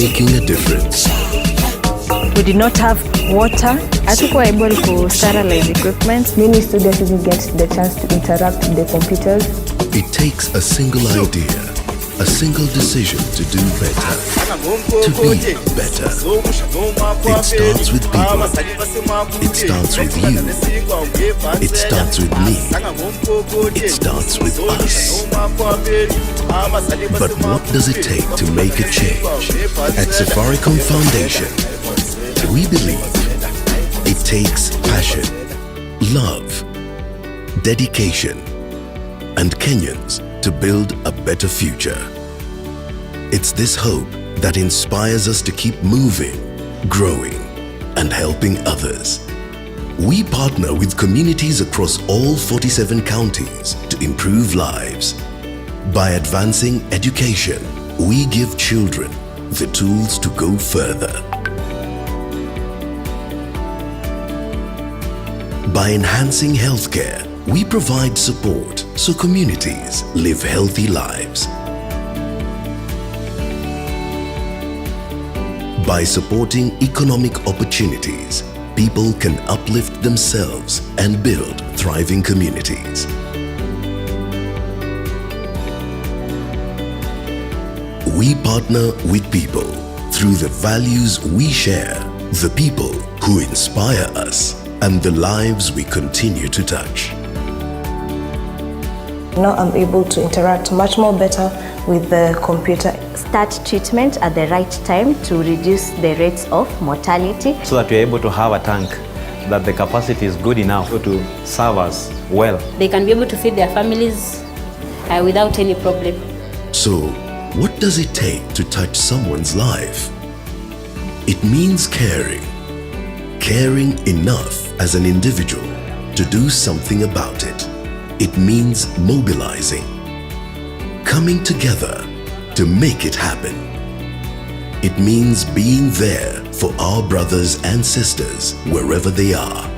making a difference. We did not have water. Hatukuwa able to sterilize equipment. Many students didn't get the chance to interact with the computers. It takes a single idea, a single decision to do better, to be better. It starts with people. It starts with you. It starts with me. It starts with us. But what does it take to make a change? At Safaricom Foundation, we believe it takes passion, love, dedication, and Kenyans to build a better future. It's this hope that inspires us to keep moving, growing, and helping others. We partner with communities across all 47 counties to improve lives. By advancing education, we give children the tools to go further. By enhancing healthcare, we provide support so communities live healthy lives. By supporting economic opportunities, people can uplift themselves and build thriving communities. We partner with people through the values we share, the people who inspire us, and the lives we continue to touch. Now I'm able to interact much more better with the computer. Start treatment at the right time to reduce the rates of mortality. So that we're able to have a tank that the capacity is good enough to serve us well. They can be able to feed their families without any problem. So, what does it take to touch someone's life? It means caring. Caring enough as an individual to do something about it. It means mobilizing, coming together to make it happen. It means being there for our brothers and sisters wherever they are.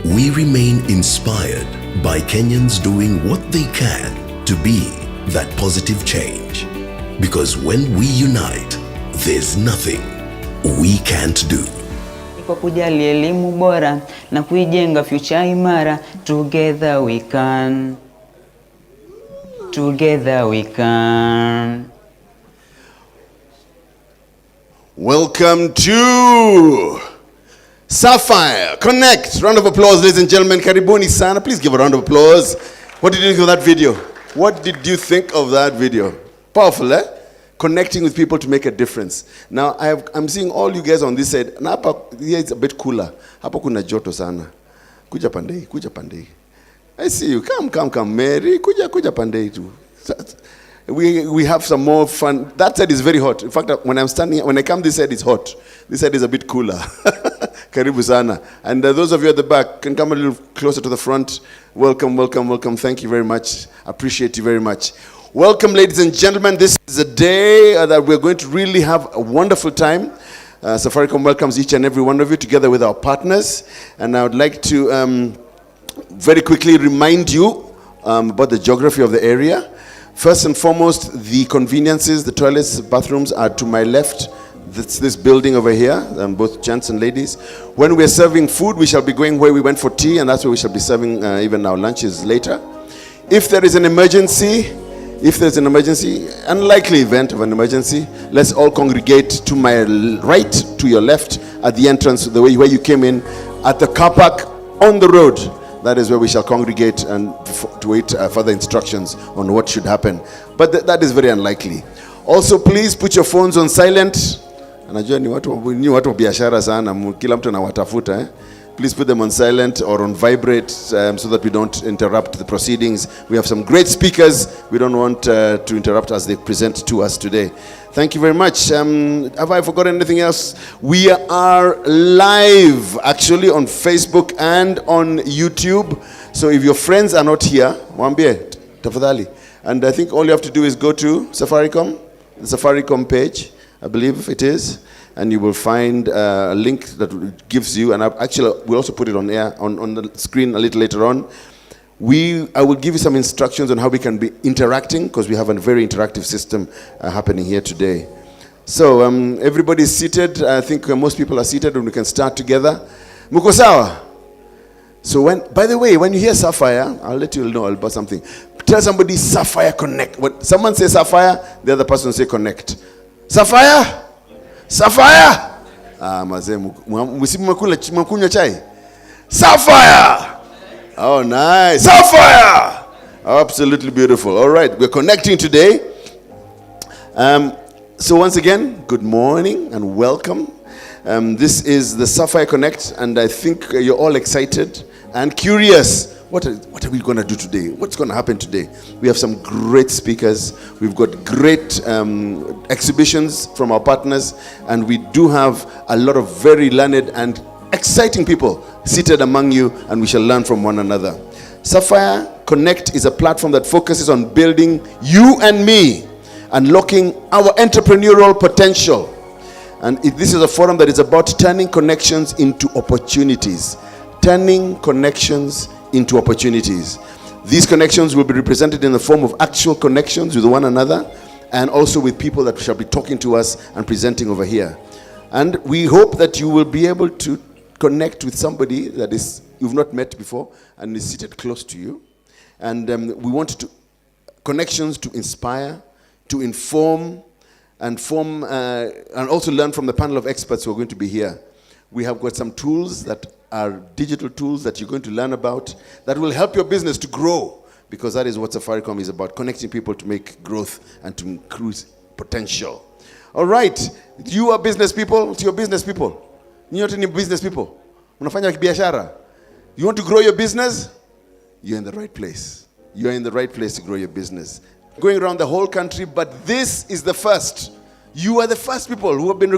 We remain inspired by Kenyans doing what they can to be that positive change. Because when we unite, there's nothing we can't do. Kwa kujali elimu bora na kuijenga future imara, together we can. Together we can. Welcome to Safire Connect. Round of applause, ladies and gentlemen. Karibuni sana. Please give a round of applause. What did you think of that video? What did you think of that video? Powerful, eh? Connecting with people to make a difference. Now, I'm seeing all you guys on this side. Na hapa, here it's a bit cooler. Hapa kuna joto sana. Kuja pandei, kuja pandei. I see you. Come, Mary. Kuja pandei too. We have some more fun. That side is very hot. In fact, when I come this side, it's hot. This side is a bit cooler. Karibu sana. And those of you at the back can come a little closer to the front. Welcome. Thank you very much. Appreciate you very much. Welcome, ladies and gentlemen. This is a day that we're going to really have a wonderful time. Safaricom welcomes each and every one of you together with our partners. And I would like to very quickly remind you about the geography of the area. First and foremost, the conveniences, the toilets, bathrooms are to my left. That's this building over here, both gents and ladies. When we're serving food, we shall be going where we went for tea, and that's where we shall be serving even our lunches later. If there is an emergency, unlikely event of an emergency, let's all congregate to my right, to your left, at the entrance, the way where you came in, at the car park on the road. That is where we shall congregate and to wait further instructions on what should happen. But that is very unlikely. Also, please put your phones on silent. Anajua ni watu biashara sana, kila mtu anawatafuta eh. Please put them on silent or on vibrate so that we don't interrupt the proceedings. We have some great speakers. We don't want to interrupt as they present to us today. Thank you very much. Have I forgotten anything else? We are live actually on Facebook and on YouTube. So if your friends are not here, mwambie tafadhali. And I think all you have to do is go to Safaricom, the Safaricom page, I believe it is. And you will find a link that gives you, and we'll also put it on air, on the screen a little later on. I will give you some instructions on how we can be interacting, because we have a very interactive system happening here today. So everybody's seated. I think most people are seated and we can start together. Muko sawa? So by the way, when you hear Safire, I'll let you know about something. Tell somebody Safire Connect. When someone says Safire, the other person will say Connect. Safire? Safire? Mazee, mkunywa chai? Safire! Oh, nice. Safire! Absolutely beautiful. All right, we're connecting today. So once again, good morning and welcome. This is the Safire Connect, and I think you're all excited and curious. What are we going to do today? What's going to happen today? We have some great speakers. We've got great exhibitions from our partners, and we do have a lot of very learned and exciting people seated among you, and we shall learn from one another. Safire Connect is a platform that focuses on building you and me, unlocking our entrepreneurial potential. And this is a forum that is about turning connections into opportunities. Turning connections into opportunities. These connections will be represented in the form of actual connections with one another, and also with people that shall be talking to us and presenting over here. And we hope that you will be able to connect with somebody that is you've not met before and is seated close to you. And we want connections to inspire, to inform, and form, and also learn from the panel of experts who are going to be here. We have got some tools that are digital tools that you're going to learn about that will help your business to grow, because that is what Safaricom is about, connecting people to make growth and to increase potential. All right, you are business people, to your business people. You're not any business people. Unafanya biashara. You want to grow your business? You're in the right place. You're in the right place to grow your business. Going around the whole country, but this is the first. You are the first people who have been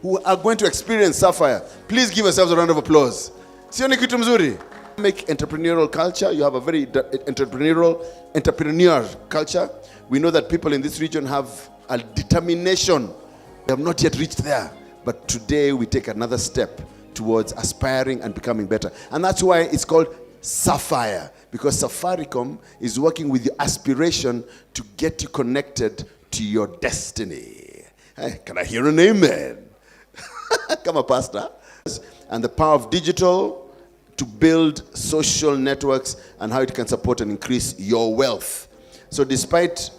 who are going to experience Safire. Please give yourselves a round of applause. Sioni kitu mzuri. Make entrepreneurial culture. You have a very entrepreneur culture. We know that people in this region have a determination. They have not yet reached there, but today we take another step towards aspiring and becoming better. And that's why it's called Safire, because Safaricom is working with your aspiration to get you connected to your destiny. Hey, can I hear an amen? Come on, Pastor. And the power of digital to build social networks and how it can support and increase your wealth. So despite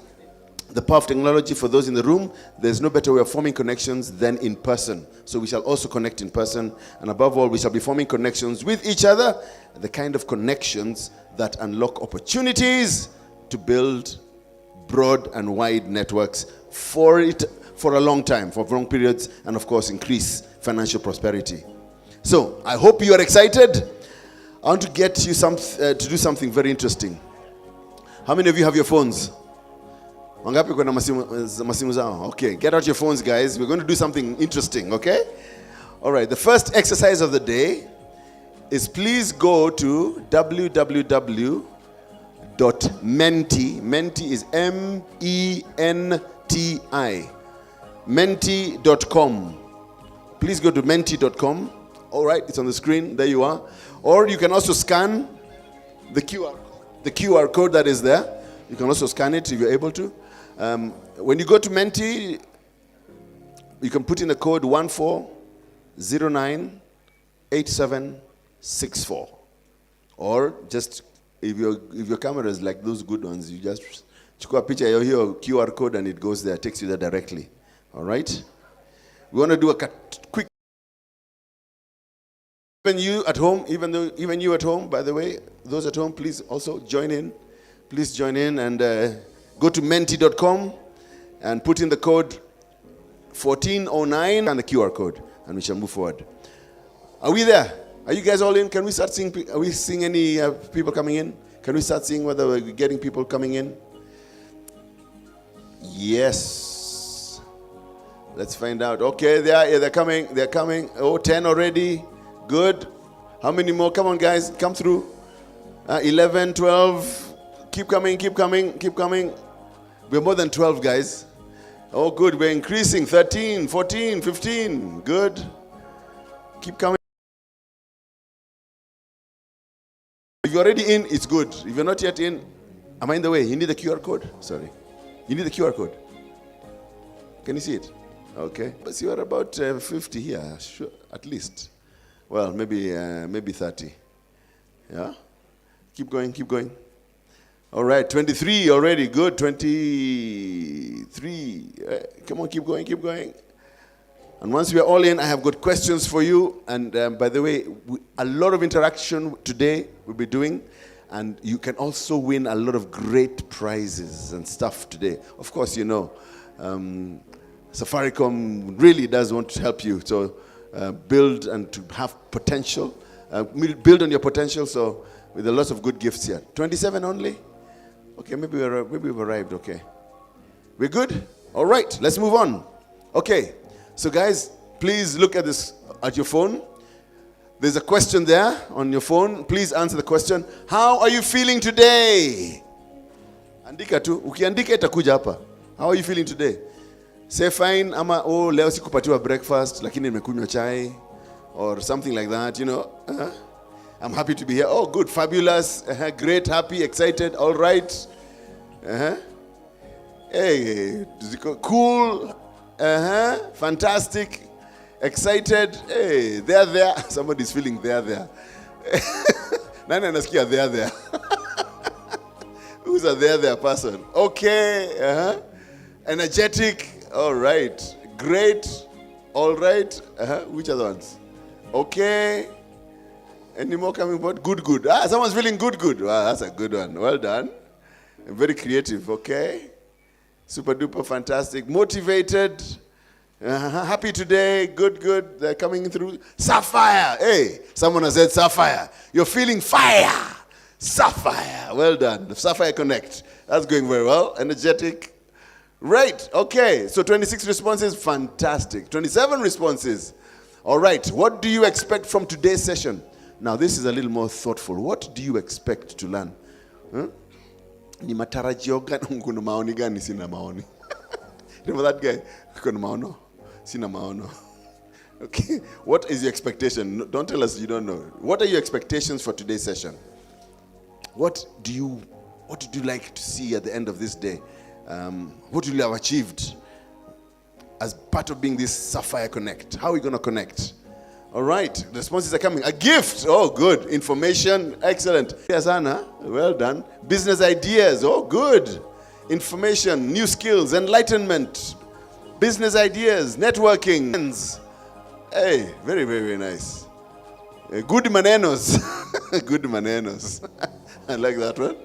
the power of technology, for those in the room, there's no better way of forming connections than in person. So we shall also connect in person. And above all, we shall be forming connections with each other, the kind of connections that unlock opportunities to build broad and wide networks for a long time, for long periods, and of course, increase financial prosperity. So I hope you are excited. I want to get you to do something very interesting. How many of you have your phones? Okay, get out your phones, guys. We're going to do something interesting, okay? All right, the first exercise of the day is please go to www.menti. Menti is MENTI. Menti.com. Please go to menti.com. All right, it's on the screen. There you are. Or you can also scan the QR code that is there. You can also scan it if you're able to. When you go to Menti, you can put in the code 14098764. Or just if your camera is like those good ones, you just chukua picha ya hiyo QR code and it goes there, takes you there directly. All right? We want to do a quick. Even you at home, even you at home, by the way, those at home, please also join in. Please join in and go to menti.com and put in the code 1409 and the QR code, and we shall move forward. Are we there? Are you guys all in? Can we start seeing? Are we seeing any people coming in? Can we start seeing whether we're getting people coming in? Yes. Let's find out. Okay, they're coming. They're coming. Oh, 10 already. Good. How many more? Come on, guys. Come through. 11, 12. Keep coming, keep coming, keep coming. We're more than 12, guys. Oh, good. We're increasing. 13, 14, 15. Good. Keep coming. If you're already in, it's good. If you're not yet in, am I in the way? You need the QR code? Sorry. You need the QR code. Can you see it? Okay, but you are about 50 here, sure, at least. Well, maybe 30. Yeah? Keep going, keep going. All right, 23 already, good. 23. Come on, keep going, keep going. And once we are all in, I have got questions for you. And by the way, a lot of interaction today we'll be doing. And you can also win a lot of great prizes and stuff today. Of course, you know, Safaricom really does want to help you. So build and to have potential. Build on your potential. So with a lot of good gifts here. 27 only? Okay, maybe we've arrived. Okay. We're good? All right, let's move on. Okay. So guys, please look at this at your phone. There's a question there on your phone. Please answer the question. How are you feeling today? Andika tu. Ukiandika itakuja hapa. How are you feeling today? Say fine ama leo sikupatiwa breakfast lakini nimekunywa chai or something like that, you know. I'm happy to be here. Oh, good, fabulous, great, happy, excited, all right. Hey, cool, fantastic, excited. Hey, there. Somebody's feeling there. Nani anasikia there? Who's a there person? Okay, energetic, all right, great, all right. Which other ones? Okay. Any more coming forward? Good. Someone's feeling good. Wow, that's a good one. Well done. Very creative, okay. Super duper fantastic. Motivated. Happy today. Good. They're coming through. Sapphire. Hey, someone has said Sapphire. You're feeling fire. Sapphire. Well done. The Safire Connect. That's going very well. Energetic. Right. Okay. So 26 responses. Fantastic. 27 responses. All right. What do you expect from today's session? Now, this is a little more thoughtful. What do you expect to learn? Ni matarajio gani? Kuna maoni gani? Sina maoni. Remember that guy? Kuna maono? Sina maono. Okay. What is your expectation? Don't tell us you don't know. What are your expectations for today's session? What do you like to see at the end of this day? What will you have achieved as part of being this Safire Connect? How are we going to connect? All right, the responses are coming. A gift, oh good. Information, excellent. Yes, Anna, well done. Business ideas, oh good. Information, new skills, enlightenment, business ideas, networking. Hey, very, very nice. Good manenos. Good manenos. I like that one.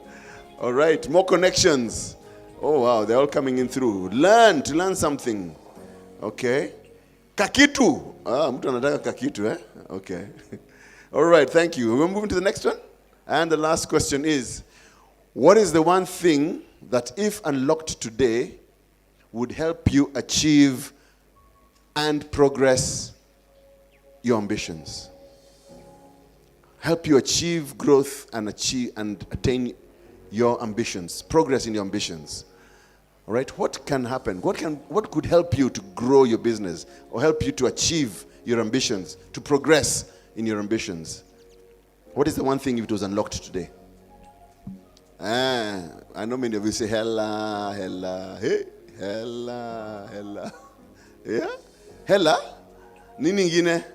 All right, more connections. Oh wow, they're all coming in through. To learn something. Okay. Kakitu. Mtu anataka kakitu, eh? Okay. All right, thank you. We're moving to the next one. And the last question is, what is the one thing that if unlocked today would help you achieve and progress your ambitions? Help you achieve growth and attain your ambitions, progress in your ambitions. All right, what can happen? What could help you to grow your business or help you to achieve your ambitions, to progress in your ambitions? What is the one thing if it was unlocked today? I know many of you say, hella, hey, hella. Yeah? Hella? Nini ingine?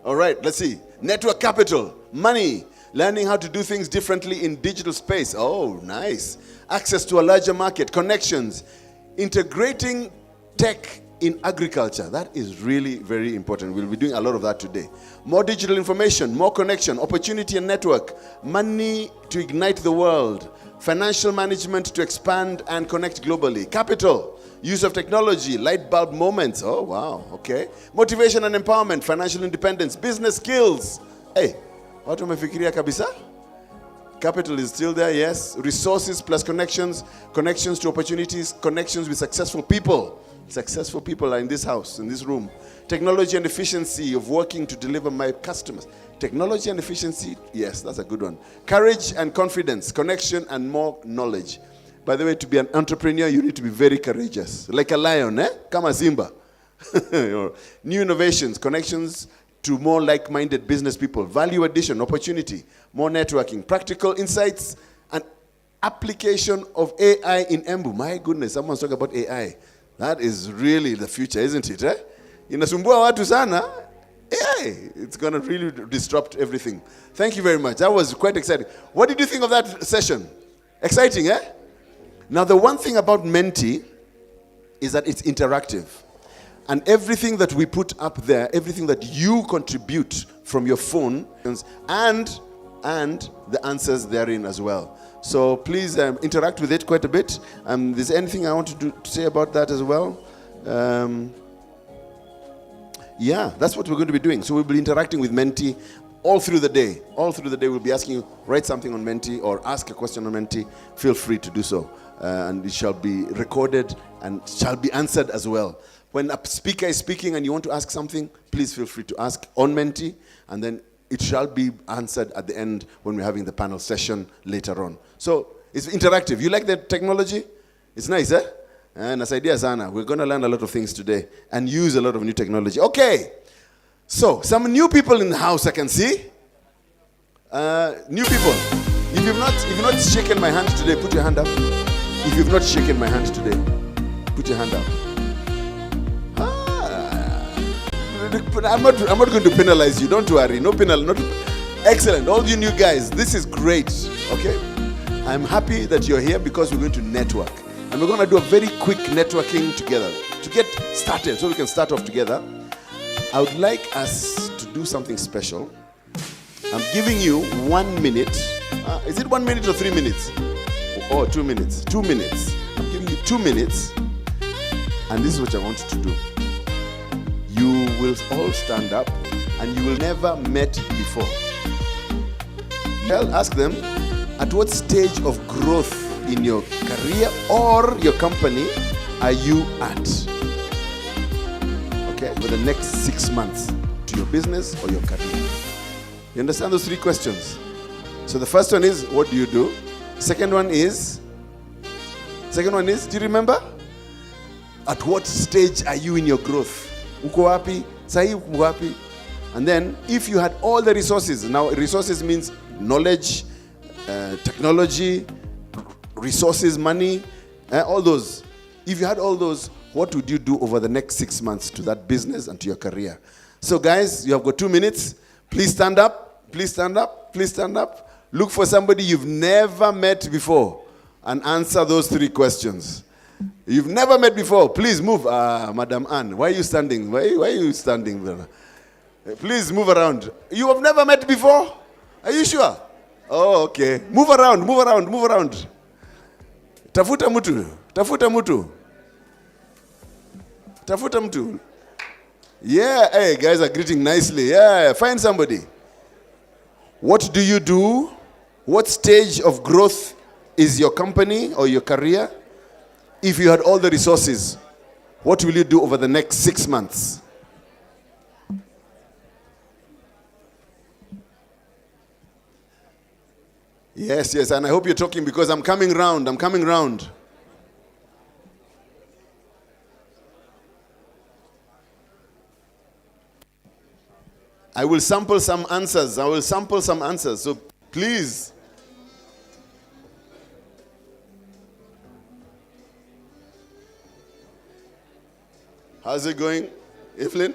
All right, let's see. Network capital, money, learning how to do things differently in digital space. Oh, nice. Access to a larger market, connections, integrating tech in agriculture. That is really very important. We'll be doing a lot of that today. More digital information, more connection, opportunity and network, money to ignite the world, financial management to expand and connect globally, capital, use of technology, light bulb moments. Oh, wow, okay. Motivation and empowerment, financial independence, business skills. Hey, watu wamefikiria kabisa? Capital is still there, yes. Resources plus connections to opportunities, connections with successful people. Successful people are in this house, in this room. Technology and efficiency of working to deliver my customers. Technology and efficiency, yes, that's a good one. Courage and confidence, connection and more knowledge. By the way, to be an entrepreneur, you need to be very courageous. Like a lion, Kama Simba. New innovations, connections to more like-minded business people, value addition, opportunity, more networking, practical insights, and application of AI in Embu. My goodness, someone's talking about AI. That is really the future, isn't it? Inasumbua watu sana. Hey, it's going to really disrupt everything. Thank you very much. That was quite exciting. What did you think of that session? Exciting, eh? Now, the one thing about Menti is that it's interactive. And everything that we put up there, everything that you contribute from your phone, and the answers therein as well. So please interact with it quite a bit. Is there anything I want to say about that as well? Yeah, that's what we're going to be doing. So we'll be interacting with Menti all through the day. All through the day, we'll be asking you, write something on Menti or ask a question on Menti. Feel free to do so. And it shall be recorded and shall be answered as well. When a speaker is speaking and you want to ask something, please feel free to ask on Menti, and then it shall be answered at the end when we're having the panel session later on. So it's interactive. You like the technology? It's nice, eh? Nasaidia sana. We're going to learn a lot of things today and use a lot of new technology. Okay. So some new people in the house I can see. New people. If you've not shaken my hand today, put your hand up. If you've not shaken my hand today, put your hand up. I'm not going to penalize you. Don't worry. No penal. Excellent. All you new guys, this is great. Okay? I'm happy that you're here because we're going to network. And we're going to do a very quick networking together to get started so we can start off together. I would like us to do something special. I'm giving you 1 minute. Is it 1 minute or 3 minutes? Oh, 2 minutes. 2 minutes. I'm giving you 2 minutes. And this is what I want you to do. You will all stand up and you will never met before. I'll ask them, at what stage of growth in your career or your company are you at? Okay, for the next 6 months to your business or your career. You understand those 3 questions? So the first one is, what do you do? Second one is, do you remember? At what stage are you in your growth? Uko wapi? Sahi uko wapi? And then, if you had all the resources, now resources means knowledge, technology, resources, money, all those. If you had all those, what would you do over the next 6 months to that business and to your career? So guys, you have got 2 minutes. Please stand up. Please stand up. Please stand up. Look for somebody you've never met before and answer those 3 questions. You've never met before. Please move. Madam Anne, why are you standing? Why are you standing there? Please move around. You have never met before? Are you sure? Oh, okay. Move around, move around, move around. Tafuta mtu. Tafuta mtu. Tafuta mtu. Yeah, hey, guys are greeting nicely. Yeah, find somebody. What do you do? What stage of growth is your company or your career? If you had all the resources, what will you do over the next 6 months? Yes, yes, and I hope you're talking because I'm coming round. I'm coming round. I will sample some answers. I will sample some answers. So please. How's it going, Evelyn?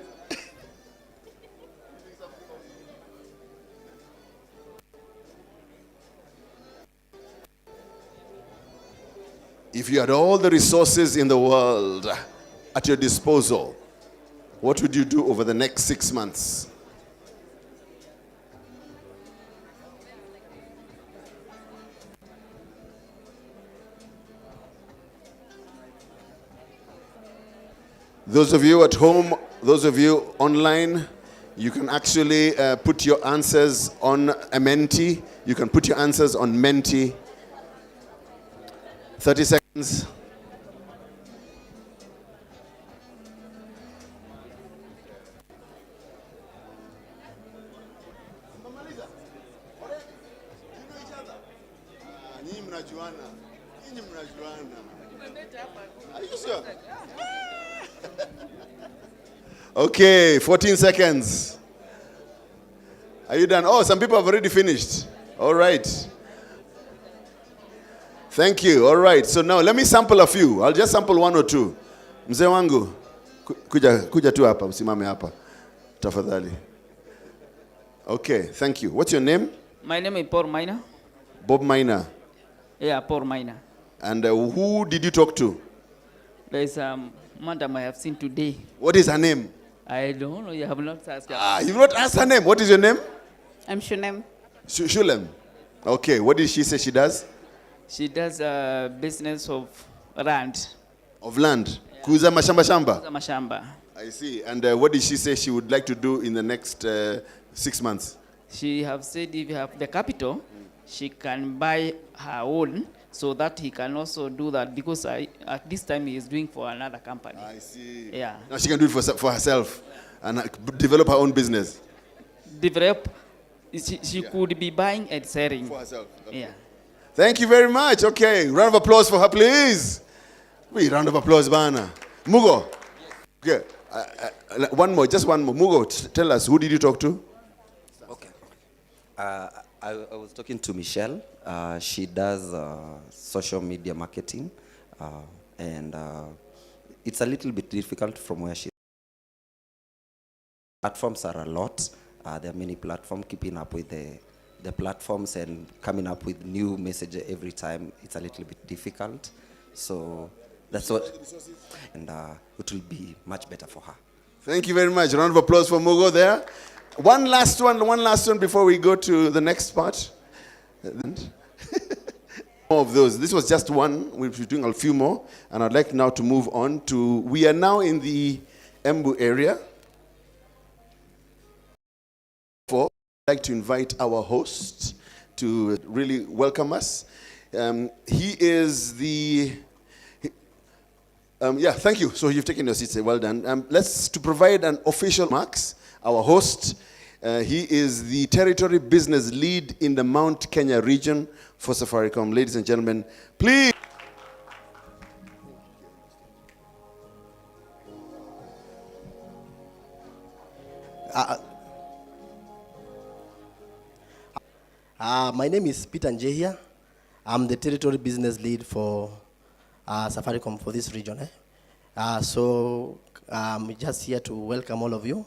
If you had all the resources in the world at your disposal, what would you do over the next 6 months? Those of you at home, those of you online, you can actually put your answers on a Menti. You can put your answers on Menti. 30 seconds. Are you sure? Okay, 14 seconds. Are you done? Oh, some people have already finished. All right. Thank you. All right. So now let me sample a few. I'll just sample 1 or 2. Mzee wangu, kuja tu hapa, usimame hapa. Tafadhali. Okay, thank you. What's your name? My name is Paul Minor. Bob Minor. Yeah, Paul Minor. And who did you talk to? There is a madam I have seen today. What is her name? I don't know. You have not asked her. You've not asked her name. What is your name? I'm Shunem. Shulem. Okay, what did she say she does? She does a business of land. Of land. Kuuza mashamba shamba. Mashamba. I see. And what did she say she would like to do in the next 6 months? She have said if you have the capital, she can buy her own so that he can also do that because at this time he is doing for another company. I see. Yeah. Now she can do it for herself and develop her own business. Develop. She could be buying and selling. For herself. Okay. Yeah. Thank you very much. Okay, round of applause for her, please. Wait, round of applause, Bana. Mugo. Okay. One more, just one more. Mugo, tell us, who did you talk to? Okay. I was talking to Michelle. She does social media marketing, and it's a little bit difficult from where she. Platforms are a lot. There are many platforms. Keeping up with the platforms and coming up with new messages every time, it's a little bit difficult. So that's what, and it will be much better for her. Thank you very much. Round of applause for Mugo there. One last one before we go to the next part. More of those. This was just one. We'll be doing a few more. And I'd like now to move on to, we are now in the Embu area. I'd like to invite our host to really welcome us. He is the... thank you. So you've taken your seats. Well done. To provide an official marks, our host, he is the territory business lead in the Mount Kenya region for Safaricom. Ladies and gentlemen, please. My name is Peter Njehia. I'm the territory business lead for Safaricom for this region. So I'm just here to welcome all of you.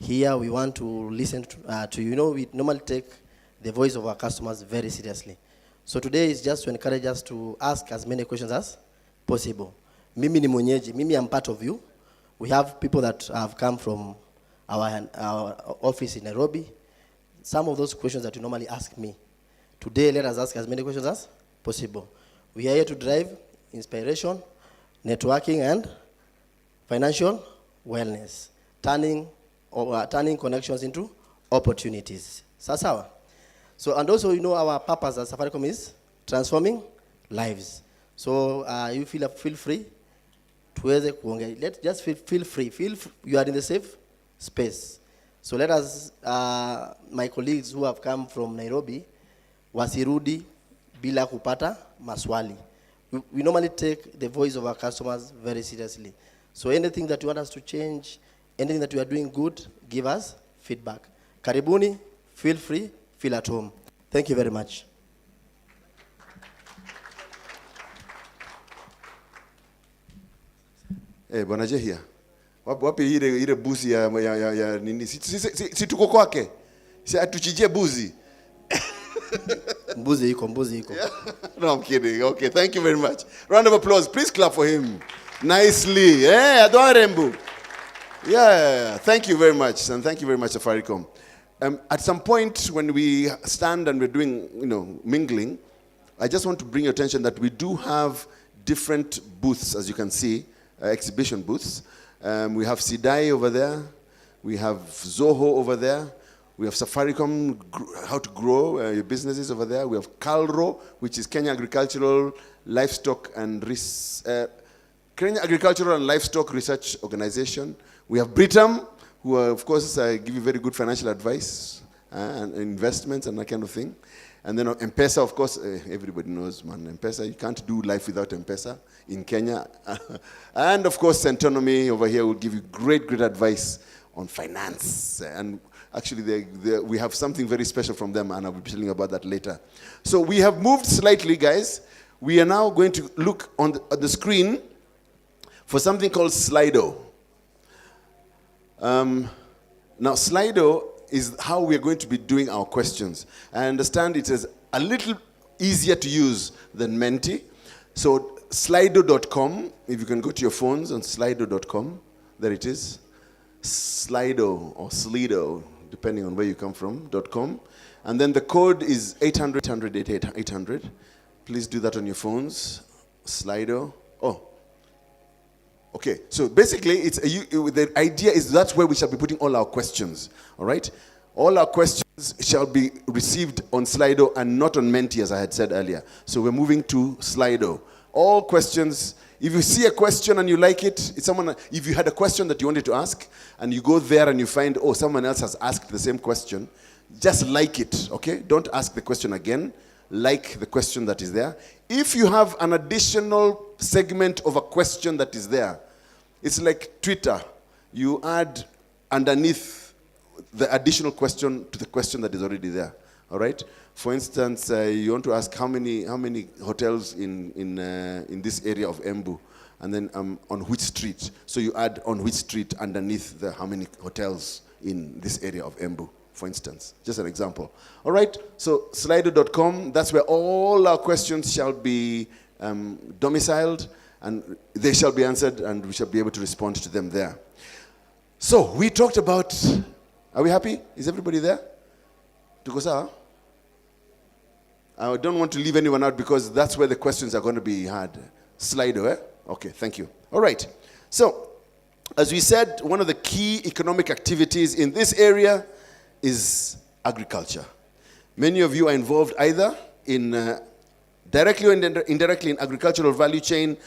Here we want to listen to you know, we normally take the voice of our customers very seriously. So today is just to encourage us to ask as many questions as possible. Mimi ni mwenyeji, Mimi I'm part of you. We have people that have come from our office in Nairobi. Some of those questions that you normally ask me. Today, let us ask as many questions as possible. We are here to drive inspiration, networking, and financial wellness, turning connections into opportunities. Sasawa. So, and also, you know, our purpose as Safaricom is transforming lives. So, you feel free to let's just feel free. You are in the safe space. So let us, my colleagues who have come from Nairobi, wasirudi bila kupata maswali. We normally take the voice of our customers very seriously. So anything that you want us to change, anything that we are doing good, give us feedback. Karibuni, feel free, feel at home. Thank you very much. Bwana Jehia. Wapi ile buzi ya nini? Si tuko kwake. Si atuchijie buzi. Mbuzi iko. No, I'm kidding. Okay, thank you very much. Round of applause. Please clap for him. Nicely. Adorembu. Yeah, thank you very much. And thank you very much, Safaricom. At some point when we stand and we're doing, mingling, I just want to bring your attention that we do have different booths, as you can see, exhibition booths. We have Sidai over there. We have Zoho over there. We have Safaricom, how to grow your businesses over there. We have Calro, which is Kenya Agricultural Livestock and Livestock Research Organization. We have Britam, who of course give you very good financial advice and investments and that kind of thing. And then M-Pesa, of course, everybody knows, man, M-Pesa. You can't do life without M-Pesa in Kenya. And of course, Centonomy over here will give you great advice on finance. And actually, we have something very special from them, and I'll be telling you about that later. So we have moved slightly, guys. We are now going to look on the screen for something called Slido. Now, Slido is how we are going to be doing our questions. I understand it is a little easier to use than Menti. So slido.com, if you can go to your phones on slido.com, there it is. Slido or Slido, depending on where you come from, .com. And then the code is 800. Please do that on your phones. Slido. Oh. Okay, so basically, the idea is that's where we shall be putting all our questions, all right? All our questions shall be received on Slido and not on Menti, as I had said earlier. So we're moving to Slido. All questions, if you see a question and you like it, if you had a question that you wanted to ask, and you go there and you find, oh, someone else has asked the same question, just like it, okay? Don't ask the question again. Like the question that is there. If you have an additional segment of a question that is there, it's like Twitter. You add underneath the additional question to the question that is already there. All right. For instance, you want to ask how many hotels in this area of Embu, and then on which street. So you add on which street underneath the how many hotels in this area of Embu, for instance. Just an example. All right, so slido.com, that's where all our questions shall be domiciled, and they shall be answered, and we shall be able to respond to them there. So we talked about, are we happy? Is everybody there? Tuko sawa? I don't want to leave anyone out because that's where the questions are going to be had. Slido, eh? Okay, thank you. All right, so as we said, one of the key economic activities in this area is agriculture. Many of you are involved either in directly or indirectly in agricultural value chain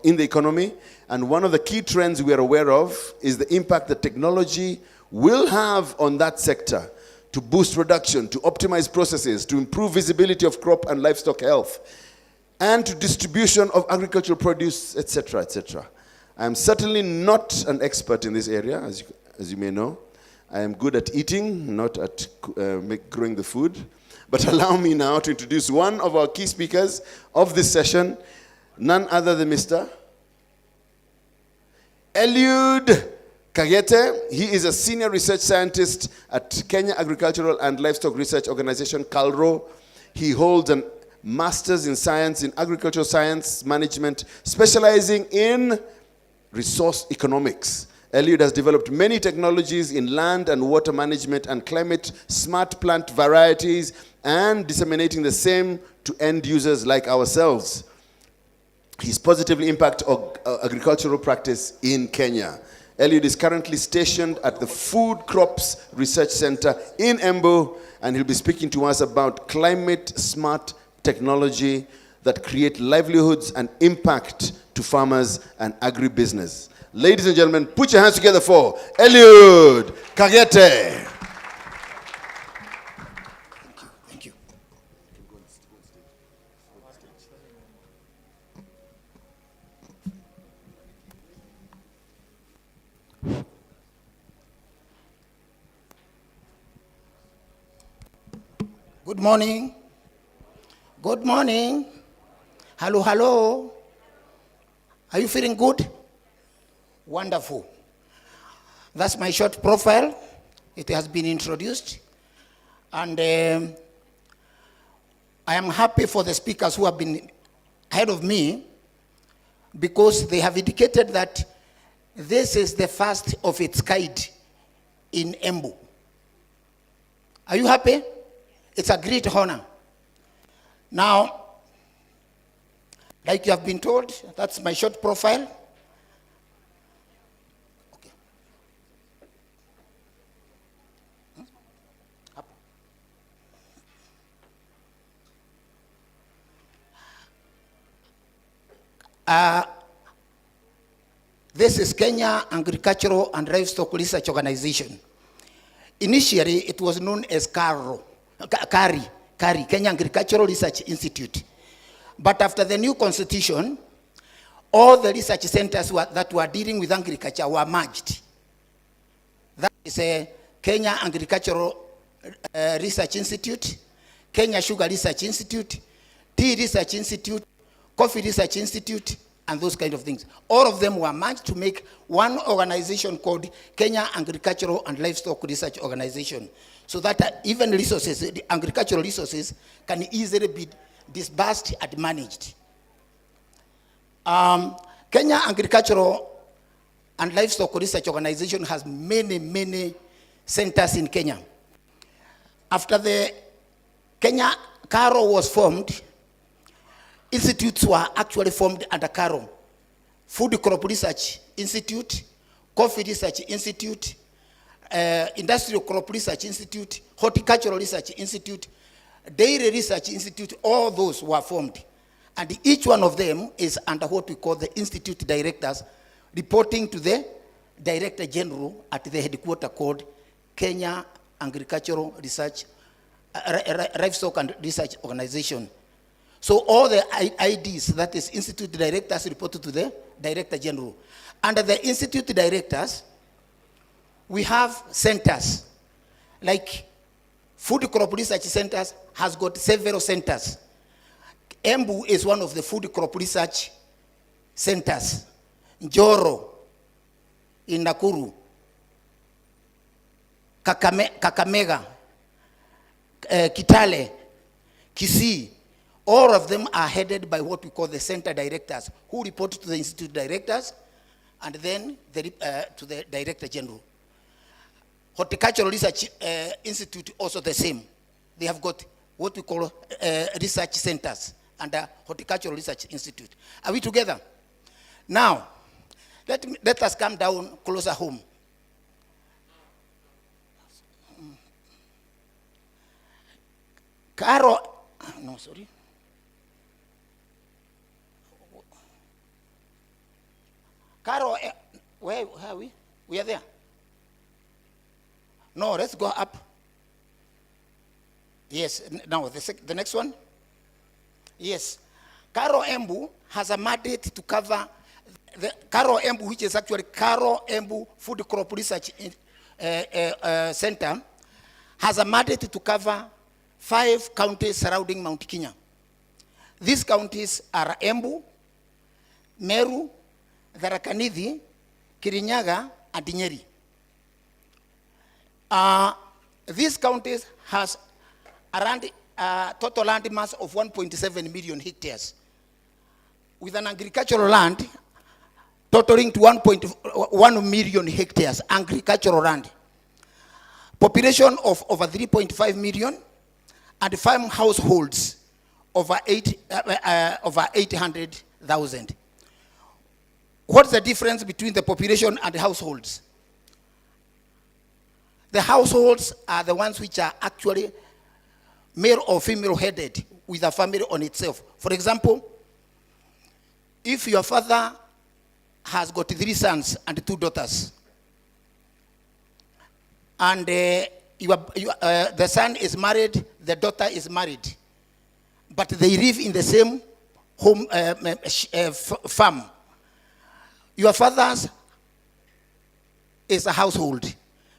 in the economy, and one of the key trends we are aware of is the impact that technology will have on that sector to boost production, to optimize processes, to improve visibility of crop and livestock health, and to distribution of agricultural produce, etc., etc. I am certainly not an expert in this area, as you may know. I am good at eating, not at growing the food. But allow me now to introduce one of our key speakers of this session, none other than Mr. Eliud Kagete. He is a senior research scientist at Kenya Agricultural and Livestock Research Organization, KALRO. He holds a master's in science in agricultural science management, specializing in resource economics. Eliud has developed many technologies in land and water management and climate smart plant varieties, and disseminating the same to end users like ourselves. He's positively impacted agricultural practice in Kenya. Eliud is currently stationed at the Food Crops Research Center in Embu, and he'll be speaking to us about climate smart technology that create livelihoods and impact to farmers and agribusiness. Ladies and gentlemen, put your hands together for Eliud Kagete. Thank you. Good morning. Good morning. Hello, hello. Are you feeling good? Wonderful. That's my short profile. It has been introduced. And I am happy for the speakers who have been ahead of me, because they have indicated that this is the first of its kind in Embu. Are you happy? It's a great honor. Now, like you have been told, that's my short profile. This is Kenya Agricultural and Livestock Research Organization. Initially, it was known as KARI, Kenya Agricultural Research Institute. But after the new constitution, all the research centers that were dealing with agriculture were merged. That is Kenya Agricultural Research Institute, Kenya Sugar Research Institute, Tea Research Institute, Coffee Research Institute, and those kind of things. All of them were merged to make one organization called Kenya Agricultural and Livestock Research Organization, so that even resources, the agricultural resources, can easily be disbursed and managed. Kenya Agricultural and Livestock Research Organization has many centers in Kenya. After the Kenya CARO was formed, institutes were actually formed under CARO. Food Crop Research Institute, Coffee Research Institute, Industrial Crop Research Institute, Horticultural Research Institute, Dairy Research Institute, all those were formed. And each one of them is under what we call the institute directors, reporting to the Director General at the headquarters called Kenya Agricultural Research, Livestock and Research Organization. So all the IDs, that is institute directors, reported to the Director General. Under the institute directors, we have centers. Like Food Crop Research Centers has got several centers. Embu is one of the food crop research centers. Njoro in Nakuru, Kakamega, Kitale, Kisii, all of them are headed by what we call the center directors, who report to the institute directors and then to the Director General. Horticultural Research Institute also the same. They have got what we call research centers under Horticultural Research Institute. Are we together? Now, let us come down closer home. CARO, no, sorry. CARO, where are we? We are there. No, let's go up. Yes, now the next one. Yes, CARO Embu has a mandate to cover the CARO Embu, which is actually CARO Embu Food Crop Research Center, has a mandate to cover 5 counties surrounding Mount Kenya. These counties are Embu, Meru, Tharaka Nithi, Kirinyaga, and Nyeri. These counties has around total land mass of 1.7 million hectares, with an agricultural land totaling to 1.1 million hectares, agricultural land. Population of over 3.5 million, and farm households over 800,000. What's the difference between the population and the households? The households are the ones which are actually male or female headed, with a family on itself. For example, if your father has got 3 sons and 2 daughters, and the son is married, the daughter is married, but they live in the same home farm, your father's is a household,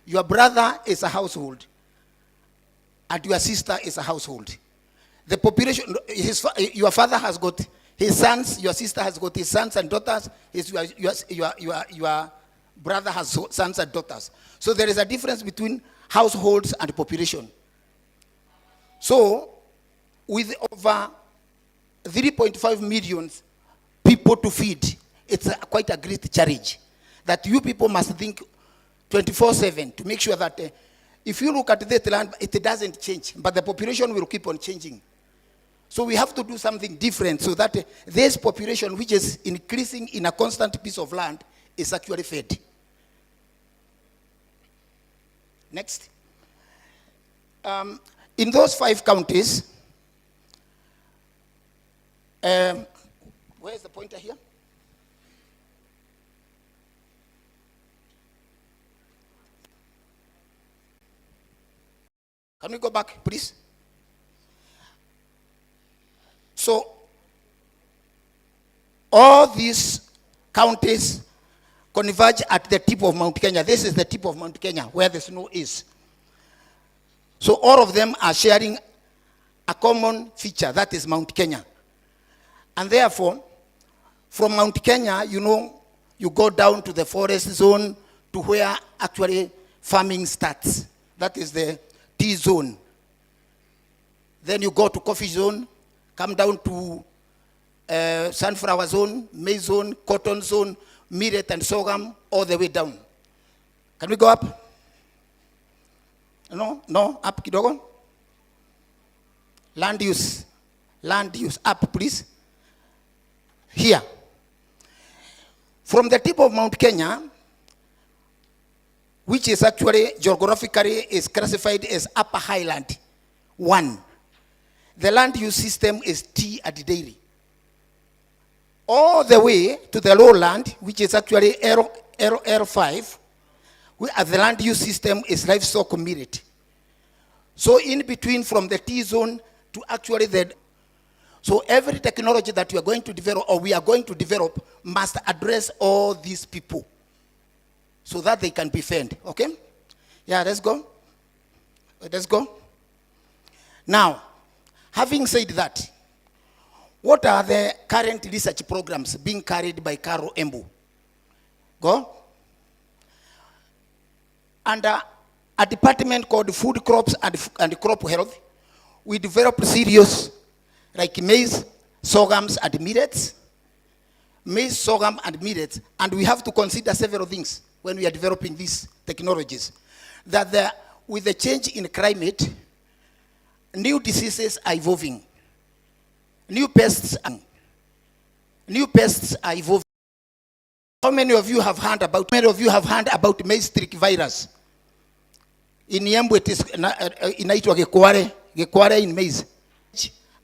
your brother is a household, and your sister is a household. The population, your father has got his sons, your sister has got his sons and daughters, your brother has sons and daughters. So there is a difference between households and population. So with over 3.5 million people to feed, it's quite a great challenge that you people must think 24/7 to make sure that if you look at that land, it doesn't change, but the population will keep on changing. So we have to do something different so that this population, which is increasing in a constant piece of land, is actually fed. Next. In those 5 counties, where is the pointer here? Can we go back, please? So, all these counties converge at the tip of Mount Kenya. This is the tip of Mount Kenya, where the snow is. So all of them are sharing a common feature, that is Mount Kenya. And therefore, From Mount Kenya, you know, you go down to the forest zone to where actually farming starts. That is the tea zone. Then you go to coffee zone, come down to sunflower zone, maize zone, cotton zone, millet and sorghum, all the way down. Can we go up? No, up kidogo. Land use, up please. Here. From the tip of Mount Kenya, which is actually geographically is classified as Upper Highland 1. The land use system is tea and dairy. All the way to the lowland, which is actually R5, the land use system is livestock millet. So in between from the tea zone to actually so every technology that we are going to develop or we are going to develop must address all these people so that they can be fed. Okay? Yeah, let's go. Let's go. Now, having said that, what are the current research programs being carried by Carol Embu? Go. Under a department called Food Crops and Crop Health, we develop cereals like maize, sorghums, and millets. Maize, sorghum, and millets. And we have to consider several things when we are developing these technologies. That with the change in climate, new diseases are evolving. New pests are evolving. How many of you have heard about maize streak virus? In Yembu, it is inaitwa gekware in maize.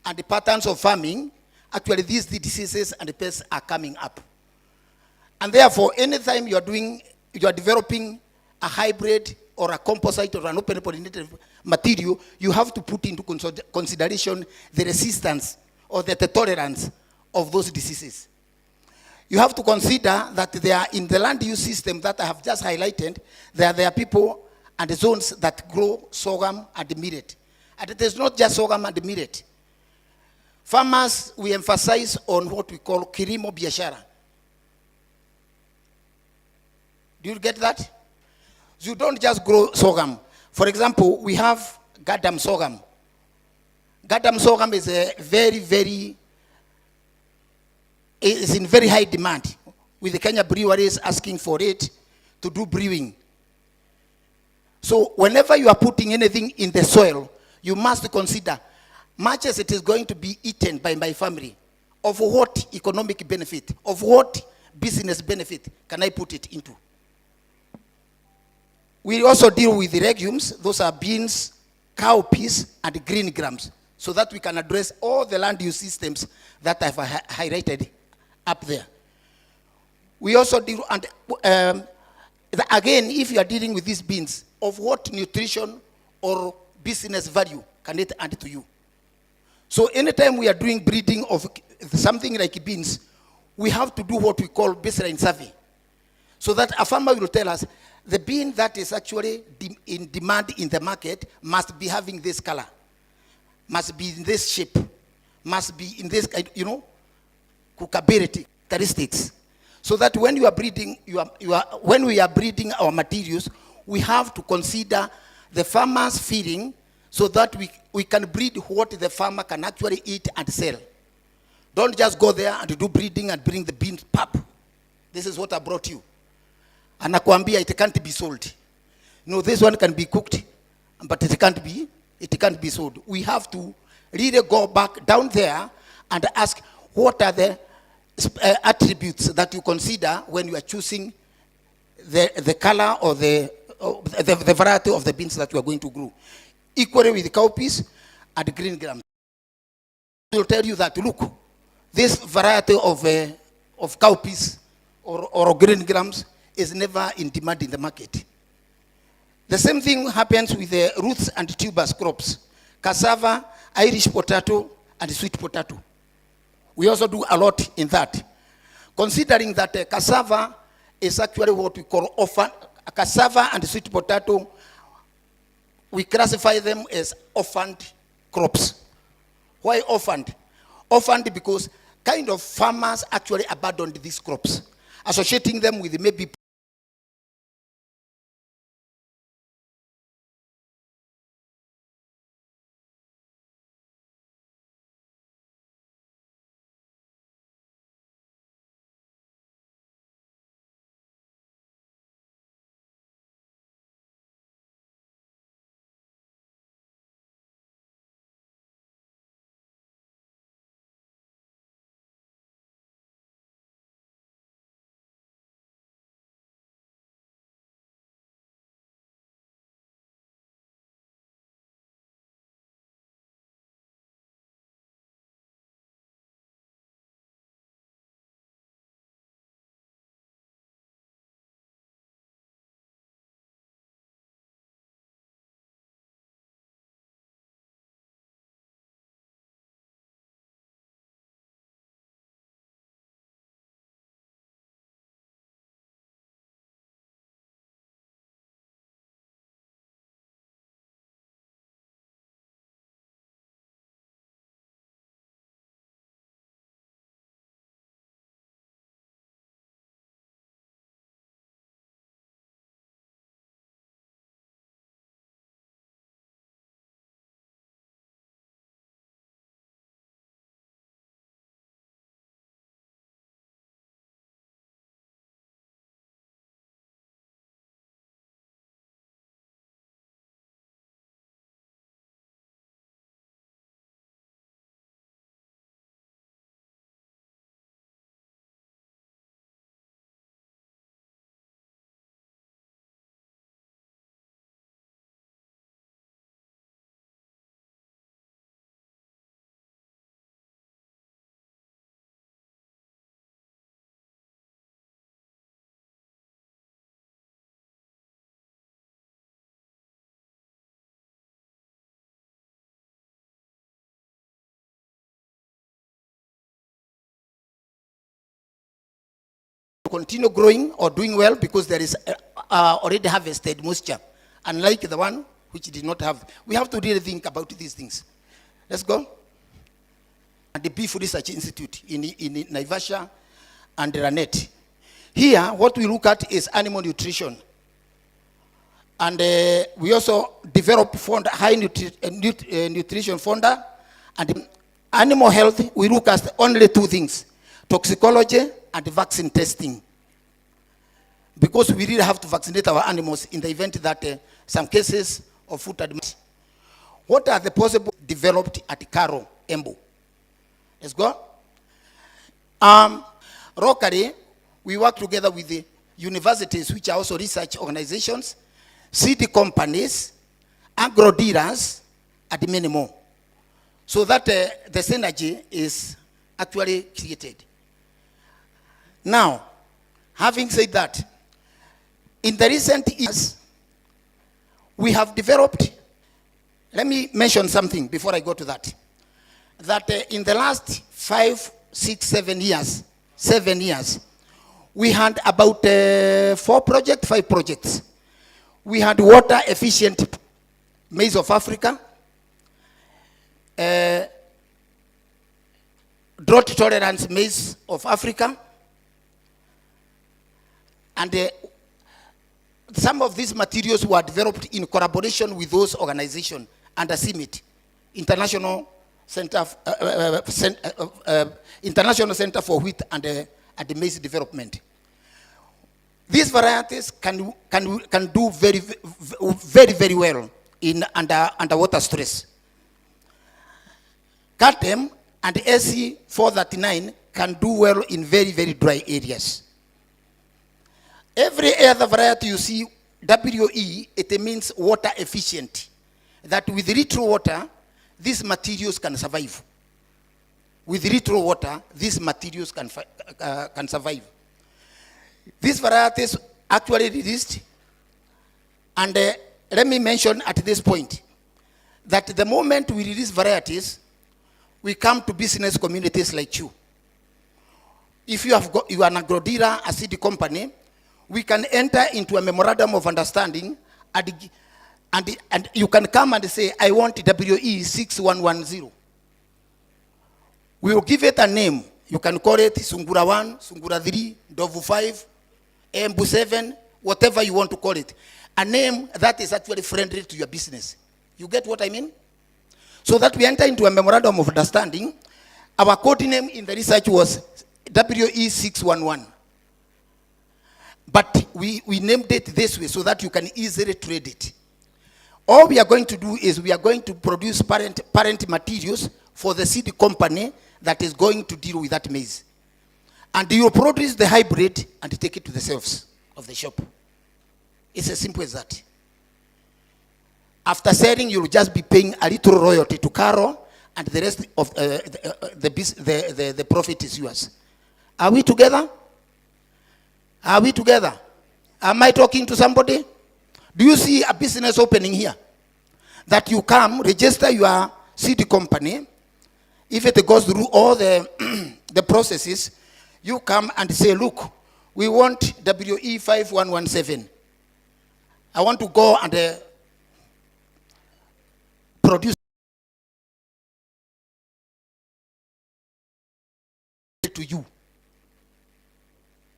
And the patterns of farming, actually these diseases and the pests are coming up. And therefore, anytime you are developing a hybrid or a composite or an open pollinated material, you have to put into consideration the resistance or the tolerance of those diseases. You have to consider that there are, in the land use system that I have just highlighted, there are people and the zones that grow sorghum and millet. And it is not just sorghum and millet. Farmers, we emphasize on what we call kilimo biashara. Do you get that? You don't just grow sorghum. For example, we have Gadam sorghum. Gadam sorghum is a is in very high demand, with the Kenya breweries asking for it to do brewing. So whenever you are putting anything in the soil, you must consider, much as it is going to be eaten by my family, of what economic benefit, of what business benefit can I put it into? We also deal with the legumes. Those are beans, cowpeas, and green grams, so that we can address all the land use systems that I've highlighted up there. We also deal, and again, if you are dealing with these beans, of what nutrition or business value can it add to you? So anytime we are doing breeding of something like beans, we have to do what we call baseline survey, so that a farmer will tell us, the bean that is actually in demand in the market must be having this color, must be in this shape, must be in this, cookability characteristics. So that when you are breeding, when we are breeding our materials, we have to consider the farmer's feeding, so that we can breed what the farmer can actually eat and sell. Don't just go there and do breeding and bring the bean pap. This is what I brought you. And nakwambia, it can't be sold. No, this one can be cooked, but it can't be sold. We have to really go back down there and ask, what are the attributes that you consider when you are choosing the color or the variety of the beans that you are going to grow. Equally with the cowpeas and green grams. They will tell you that, look, this variety of cowpeas or green grams is never in demand in the market. The same thing happens with the roots and tubers crops. Cassava, Irish potato, and sweet potato. We also do a lot in that. Considering that cassava is actually what we call orphan. Cassava and sweet potato, we classify them as orphaned crops. Why orphaned? Orphaned because kind of farmers actually abandoned these crops, associating them with maybe continue growing or doing well because there is already harvested moisture, unlike the one which did not have. We have to really think about these things. Let's go. And the Beef Research Institute in Naivasha and Ranet. Here, what we look at is animal nutrition. And we also develop high nutrition founder. And animal health, we look at only two things: toxicology and vaccine testing. Because we really have to vaccinate our animals in the event that some cases of food admission. What are the possible developed at Karo, Embu? Let's go. Locally, we work together with the universities, which are also research organizations, seed companies, agro dealers, and many more. So that the synergy is actually created. Now, having said that, in the recent years, we have developed, let me mention something before I go to that, that in the last 5, 6, 7 years, we had about 5 projects. We had water efficient maize of Africa, drought tolerance maize of Africa, and some of these materials were developed in collaboration with those organizations under CIMIT, International Center for Wheat and Maize Development. These varieties can do very well in underwater stress. Katem and SC439 can do well in very dry areas. Every other variety you see, WE, it means water efficient. That with little water, these materials can survive. With little water, these materials can survive. These varieties actually released, and let me mention at this point that the moment we release varieties, we come to business communities like you. If you are an agro dealer, a seed company, we can enter into a memorandum of understanding, and you can come and say, I want WE 6110. We will give it a name. You can call it Sungura 1, Sungura 3, Ndovu 5, Embu 7, whatever you want to call it. A name that is actually friendly to your business. You get what I mean? So that we enter into a memorandum of understanding. Our code name in the research was WE611. But we named it this way so that you can easily trade it. All we are going to do is we are going to produce parent materials for the seed company that is going to deal with that maize. And you produce the hybrid and take it to the shelves of the shop. It's as simple as that. After selling, you'll just be paying a little royalty to Carol, and the rest of the profit is yours. Are we together? Are we together? Am I talking to somebody? Do you see a business opening here? That you come, register your seed company. If it goes through all the, the processes, you come and say, look, we want WE5117. I want to go and produce to you.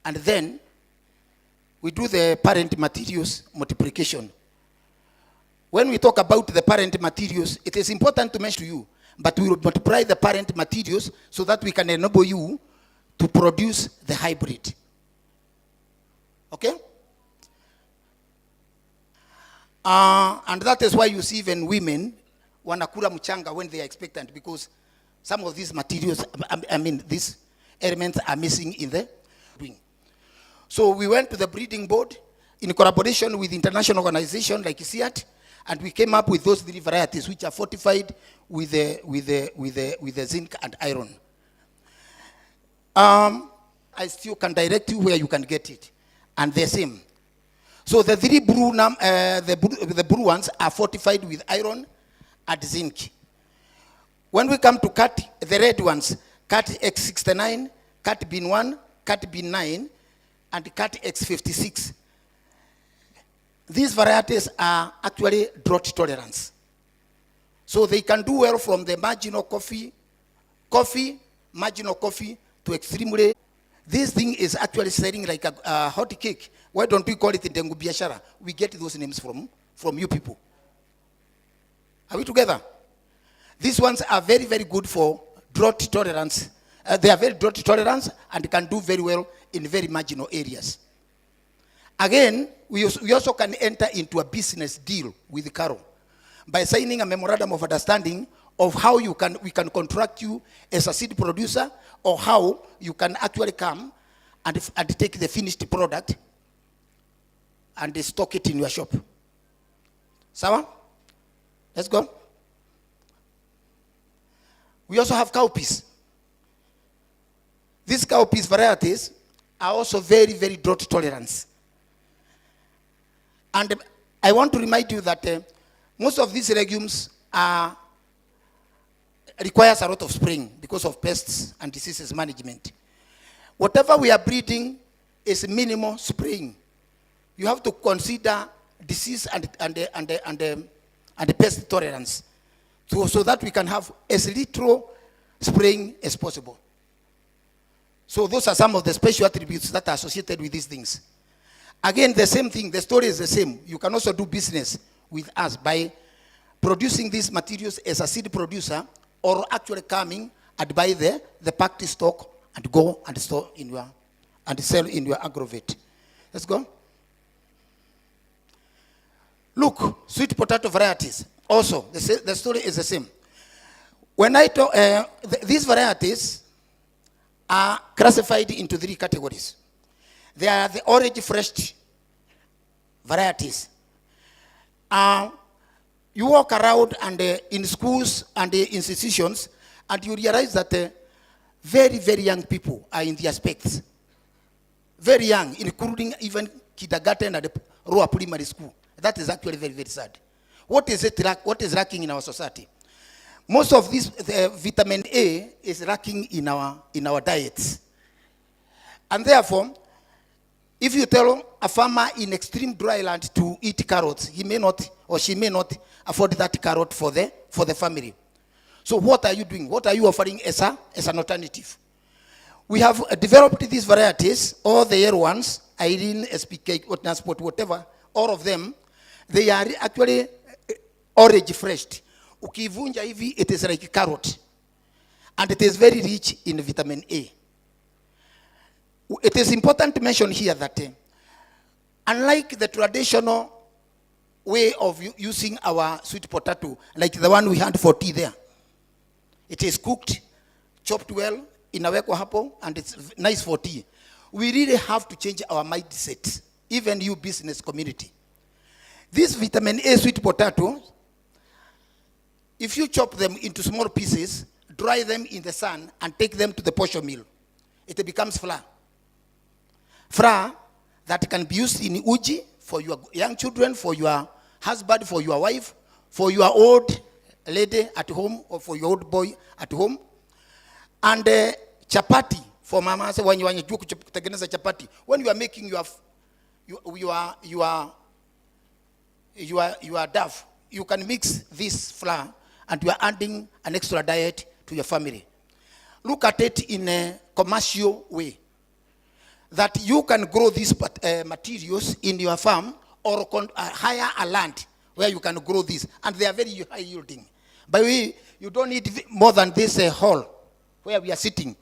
And then we do the parent materials multiplication. When we talk about the parent materials, it is important to mention to you, but we will multiply the parent materials so that we can enable you to produce the hybrid. Okay? And that is why you see even women wanakula mchanga when they are expectant, because some of these materials, these elements are missing in the doing. So we went to the breeding board in collaboration with international organizations like ICIAT, and we came up with those 3 varieties which are fortified with the zinc and iron. I still can direct you where you can get it, and the same. So the 3 brew the brew ones are fortified with iron and zinc. When we come to cut the red ones, cut X69, cut bin 1, cut bin 9, and cut X56. These varieties are actually drought tolerance. So they can do well from the marginal coffee, marginal coffee to extremely. This thing is actually selling like a hot cake. Why don't we call it Dengu Biashara? We get those names from you people. Are we together? These ones are very, very good for drought tolerance. They are very drought tolerant and can do very well in very marginal areas. Again, we also can enter into a business deal with Carol by signing a memorandum of understanding of how we can contract you as a seed producer, or how you can actually come and take the finished product and stock it in your shop. Sawa? Let's go. We also have cowpeas. These cowpeas varieties are also very, very drought tolerant. And I want to remind you that most of these legumes requires a lot of spraying because of pests and diseases management. Whatever we are breeding is minimal spraying. You have to consider disease and pest tolerance, so that we can have as little spraying as possible. So those are some of the special attributes that are associated with these things. Again, the same thing, the story is the same. You can also do business with us by producing these materials as a seed producer, or actually coming and buy the packed stock and go and store in your, and sell in your aggrovate. Let's go. Look, sweet potato varieties. Also, the story is the same. When I talk, these varieties are classified into 3 categories. They are the orange fresh varieties. You walk around and in schools and institutions, and you realize that very, very young people are in the aspects. Very young, including even kindergarten and lower primary school. That is actually very, very sad. What is lacking in our society? Most of this vitamin A is lacking in our diets. And therefore, if you tell a farmer in extreme dry land to eat carrots, he may not, or she may not afford that carrot for the family. So what are you doing? What are you offering as an alternative? We have developed these varieties, all the yellow ones, Irene, SPK, Transport, whatever, all of them, they are actually orange fresh. Ukivunja hivi, it is like carrot. And it is very rich in vitamin A. It is important to mention here that unlike the traditional way of using our sweet potato, like the one we had for tea there, it is cooked, chopped well, inawekwa hapo, and it's nice for tea. We really have to change our mindset, even you business community. This vitamin A sweet potato, if you chop them into small pieces, dry them in the sun, and take them to the posho mill, it becomes flour. Flour that can be used in uji for your young children, for your husband, for your wife, for your old lady at home, or for your old boy at home. And chapati for mama. So when you are chapati, when you are making your duff, you can mix this flour, and you are adding an extra diet to your family. Look at it in a commercial way, that you can grow these materials in your farm, or hire a land where you can grow this, and they are very high yielding. By the way, you don't need more than this hall where we are sitting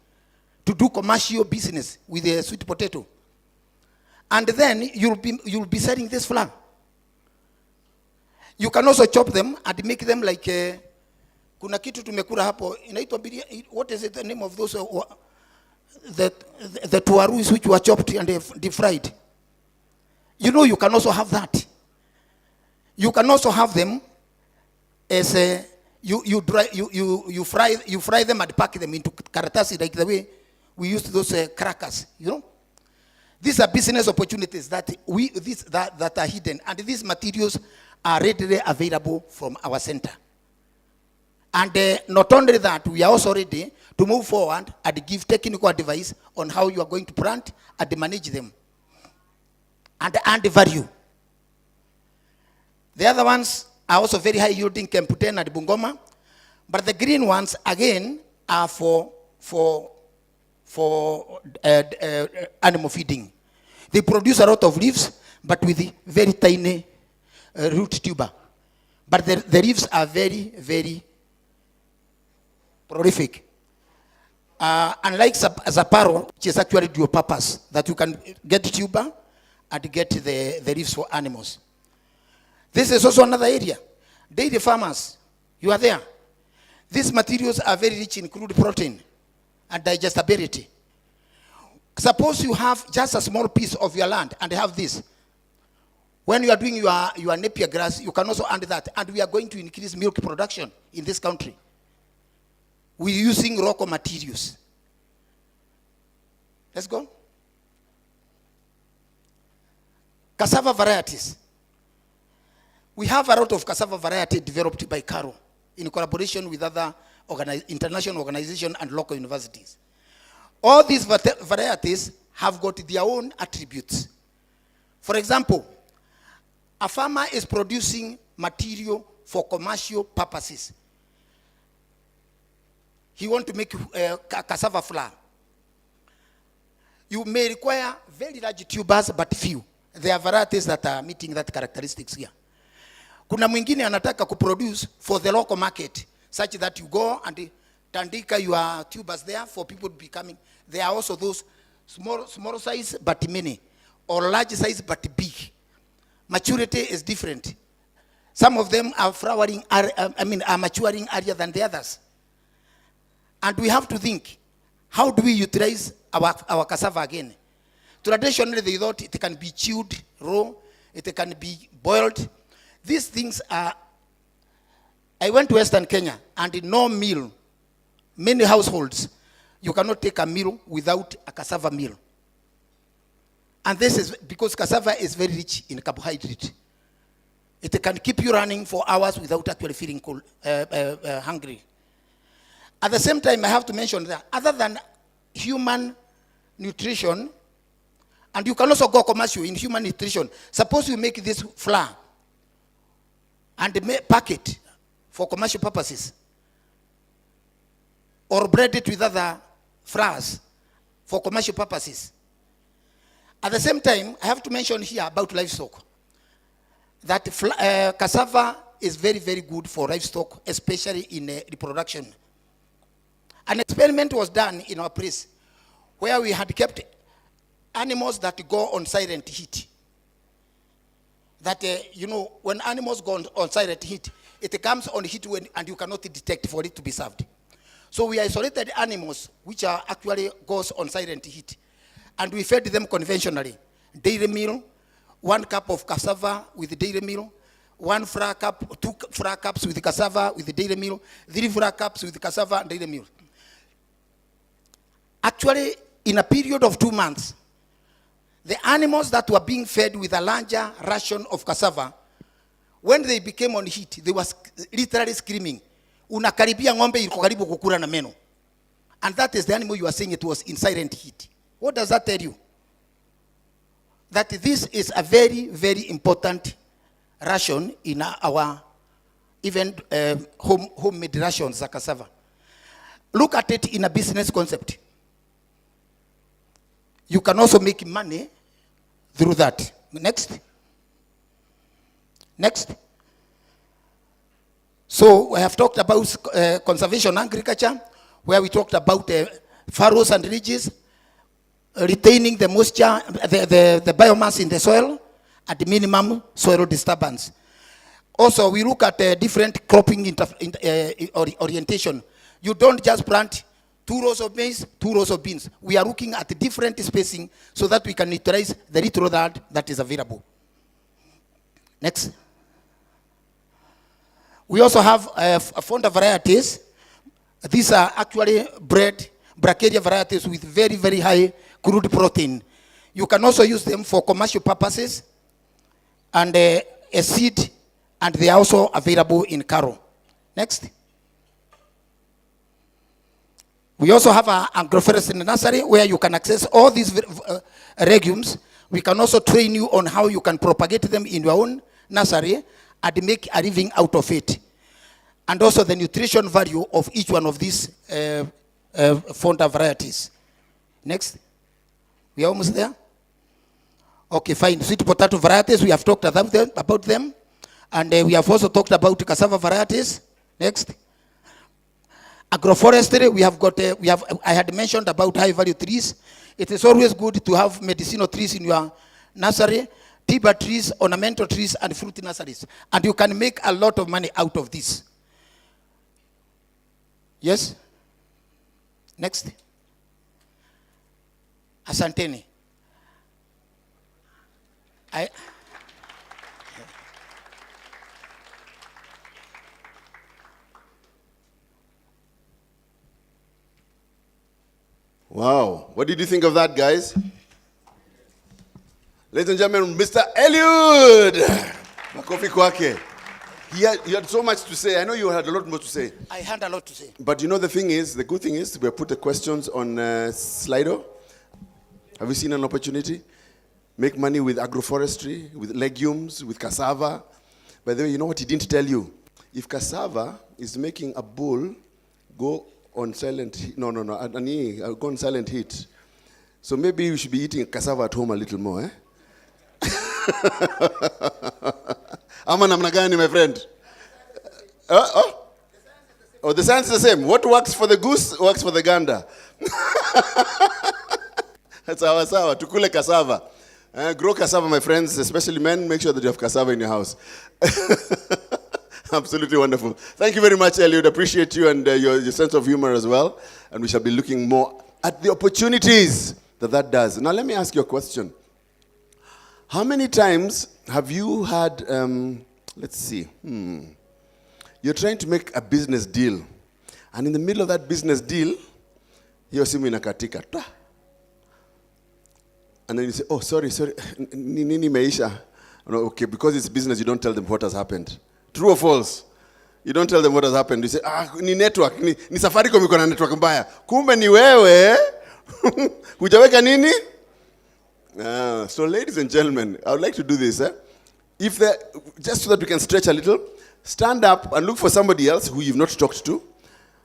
to do commercial business with a sweet potato. And then you'll be selling this flour. You can also chop them and make them like kuna kitu tumekula hapo inaitwa what is it, the name of those the tuarus which were chopped and deep fried. You know, you can also have that. You can also have them as you fry them and pack them into karatasi, like the way we used those crackers, you know. These are business opportunities that that are hidden, and these materials are readily available from our center. And not only that, we are also ready to move forward and give technical advice on how you are going to plant and manage them and add value. The other ones are also very high yielding, Kemputen and Bungoma, but the green ones again are for animal feeding. They produce a lot of leaves, but with a very tiny root tuber. But the leaves are very, very prolific. Unlike Zaparo, which is actually dual purpose, that you can get tuber and get the leaves for animals. This is also another area. Dairy farmers, you are there. These materials are very rich in crude protein and digestibility. Suppose you have just a small piece of your land and have this. When you are doing your napier grass, you can also add that. And we are going to increase milk production in this country. We're using local materials. Let's go. Cassava varieties. We have a lot of cassava variety developed by CARO in collaboration with other international organizations and local universities. All these varieties have got their own attributes. For example, a farmer is producing material for commercial purposes. He wants to make cassava flour. You may require very large tubers, but few. There are varieties that are meeting that characteristics here. Kuna mwingine anataka kuproduce for the local market, such that you go and tandika your tubers there for people to be coming. There are also those small size but many, or large size but big. Maturity is different. Some of them are flowering, are maturing earlier than the others. And we have to think, how do we utilize our cassava again? Traditionally, they thought it can be chewed raw, it can be boiled. These things are, I went to Western Kenya, and in no meal, many households, you cannot take a meal without a cassava meal. And this is because cassava is very rich in carbohydrate. It can keep you running for hours without actually feeling hungry. At the same time, I have to mention that other than human nutrition, and you can also go commercial in human nutrition. Suppose you make this flour and pack it for commercial purposes, or bread it with other flours. for commercial purposes. At the same time, I have to mention here about livestock, that cassava is very, very good for livestock, especially in reproduction. An experiment was done in our place where we had kept animals that go on silent heat. That, when animals go on silent heat, it comes on heat and you cannot detect for it to be served. So we isolated animals which are actually goes on silent heat. And we fed them conventionally. Dairy meal, 1 cup of cassava with dairy meal, 1 flour cup, 2 flour cups with cassava with dairy meal, 3 flour cups with cassava and dairy meal. Actually, in a period of 2 months, the animals that were being fed with a larger ration of cassava, when they became on heat, they were literally screaming, "Unakaribia ng'ombe iko karibu kukula na meno." And that is the animal you are saying it was in silent heat. What does that tell you? That this is a very, very important ration in our even homemade rations za cassava. Look at it in a business concept. You can also make money through that. Next. Next. So I have talked about conservation agriculture, where we talked about furrows and ridges, retaining the moisture, the biomass in the soil at minimum soil disturbance. Also, we look at different cropping orientation. You don't just plant 2 rows of maize, 2 rows of beans. We are looking at different spacing so that we can utilize the little that is available. Next. We also have a Fonda varieties. These are actually bred Bracharia varieties with very, very high crude protein. You can also use them for commercial purposes and a seed, and they are also available in Karo. Next. We also have an agroforestry nursery where you can access all these legumes. We can also train you on how you can propagate them in your own nursery and make a living out of it. And also the nutrition value of each one of these Fonda varieties. Next. We are almost there. Okay, fine. Sweet potato varieties, we have talked about them. And we have also talked about cassava varieties. Next. Agroforestry, I had mentioned about high value trees. It is always good to have medicinal trees in your nursery, timber trees, ornamental trees, and fruit nurseries. And you can make a lot of money out of this. Yes? Next. Asanteni. Wow. What did you think of that, guys? Ladies and gentlemen, Mr. Eliud. Makofi kwake. He had so much to say. I know you had a lot more to say. I had a lot to say. But you know the good thing is, we put the questions on Slido. Have you seen an opportunity? Make money with agroforestry, with legumes, with cassava. By the way, you know what he didn't tell you? If cassava is making a bull go on silent heat, go on silent heat. So maybe you should be eating cassava at home a little more, eh? Ama namna gani, my friend? Oh, the science is the same. What works for the goose works for the gander. That's sawa. Tukule cassava. Grow cassava, my friends, especially men. Make sure that you have cassava in your house. Absolutely wonderful. Thank you very much, Eliud. Appreciate you and your sense of humor as well. And we shall be looking more at the opportunities that does. Now, let me ask you a question. How many times have you had, let's see, you're trying to make a business deal, and in the middle of that business deal, hiyo simu inakatika. And then you say, oh, sorry, nini meisha? Okay, because it's business, you don't tell them what has happened. True or false? You don't tell them what has happened. You say, ni network, ni Safaricom iko na network mbaya. Kumbe ni wewe. Hujaweka nini? So ladies and gentlemen, I would like to do this. Just so that we can stretch a little, stand up and look for somebody else who you've not talked to.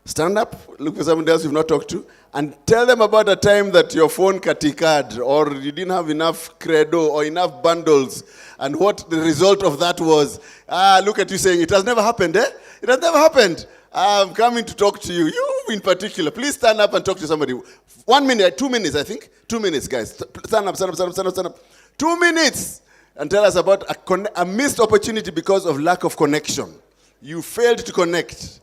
Stand up, look for someone else you've not talked to, and tell them about a time that your phone katikad, or you didn't have enough credo or enough bundles, and what the result of that was. Look at you saying, it has never happened, eh? It has never happened. I'm coming to talk to you. You in particular. Please stand up and talk to somebody. 1 minute, 2 minutes, I think. 2 minutes, guys. Stand up, stand up, stand up, stand up, stand up. 2 minutes. And tell us about a missed opportunity because of lack of connection. You failed to connect.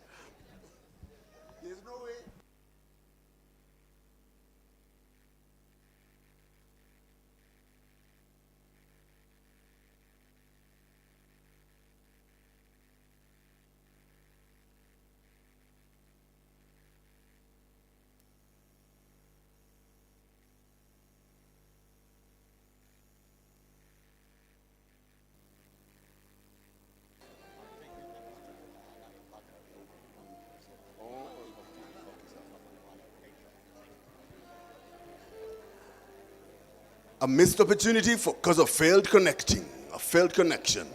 A missed opportunity because of failed connecting, a failed connection.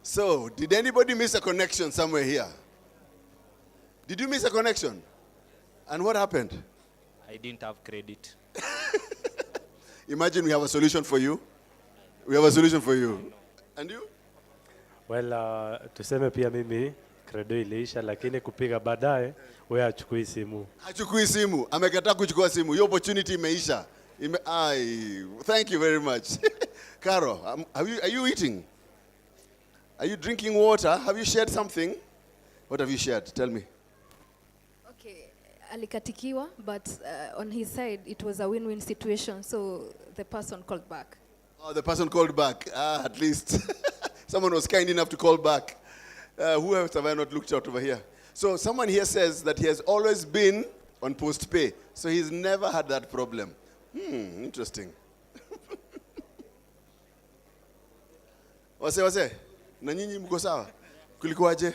So, did anybody miss a connection somewhere here? Did you miss a connection? And what happened? I didn't have credit. Imagine we have a solution for you. We have a solution for you. And you? Well, tuseme pia mimi credo iliisha, lakini kupiga baadaye wewe achukui simu. Hachukui simu. Amekataa kuchukua simu. Your opportunity imeisha. Thank you very much. Caro, are you eating? Are you drinking water? Have you shared something? What have you shared? Tell me. Okay, alikatikiwa, but on his side, it was a win-win situation, so the person called back. Oh, the person called back. At least someone was kind enough to call back. Who else have I not looked out over here? So someone here says that he has always been on post-pay, so he's never had that problem. Interesting. Wase? Na nyinyi mko sawa? Kulikuwaje?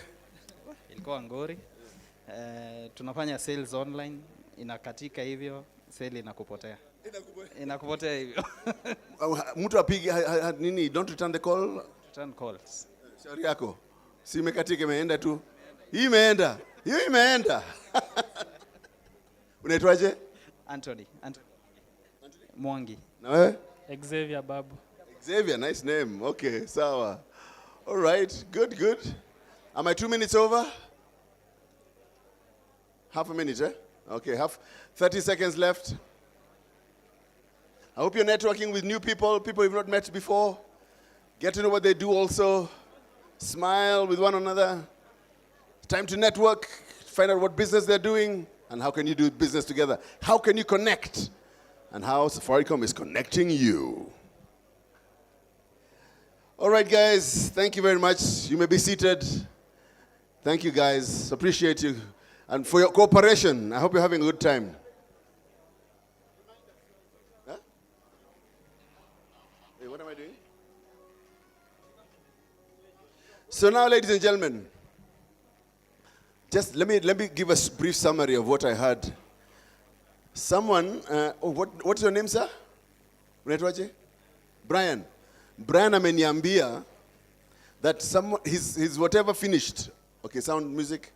Ilikuwa ngori. Tunafanya sales online, inakatika hivyo, sale inakupotea. Inakupotea hivyo. Mtu apige nini? Don't return the call. Return calls. Shauri yako. Si imekatika imeenda tu. Hii imeenda. Hiyo imeenda. Unaitwaje? Anthony. Mwangi. Na wewe? Xavier Babu. Xavier, nice name. Okay, sawa. All right, good. Are my 2 minutes over? Half a minute, eh? Okay, 30 seconds left. I hope you're networking with new people you've not met before. Get to know what they do also. Smile with one another. It's time to network, find out what business they're doing, and how can you do business together. How can you connect? And how Safaricom is connecting you. All right, guys, thank you very much. You may be seated. Thank you, guys. Appreciate you. And for your cooperation, I hope you're having a good time. Huh? Hey, what am I doing? So now, ladies and gentlemen, just let me give a brief summary of what I heard. Someone, what's your name, sir? Brian. Brian ameniambia that his whatever finished. Okay, sound music.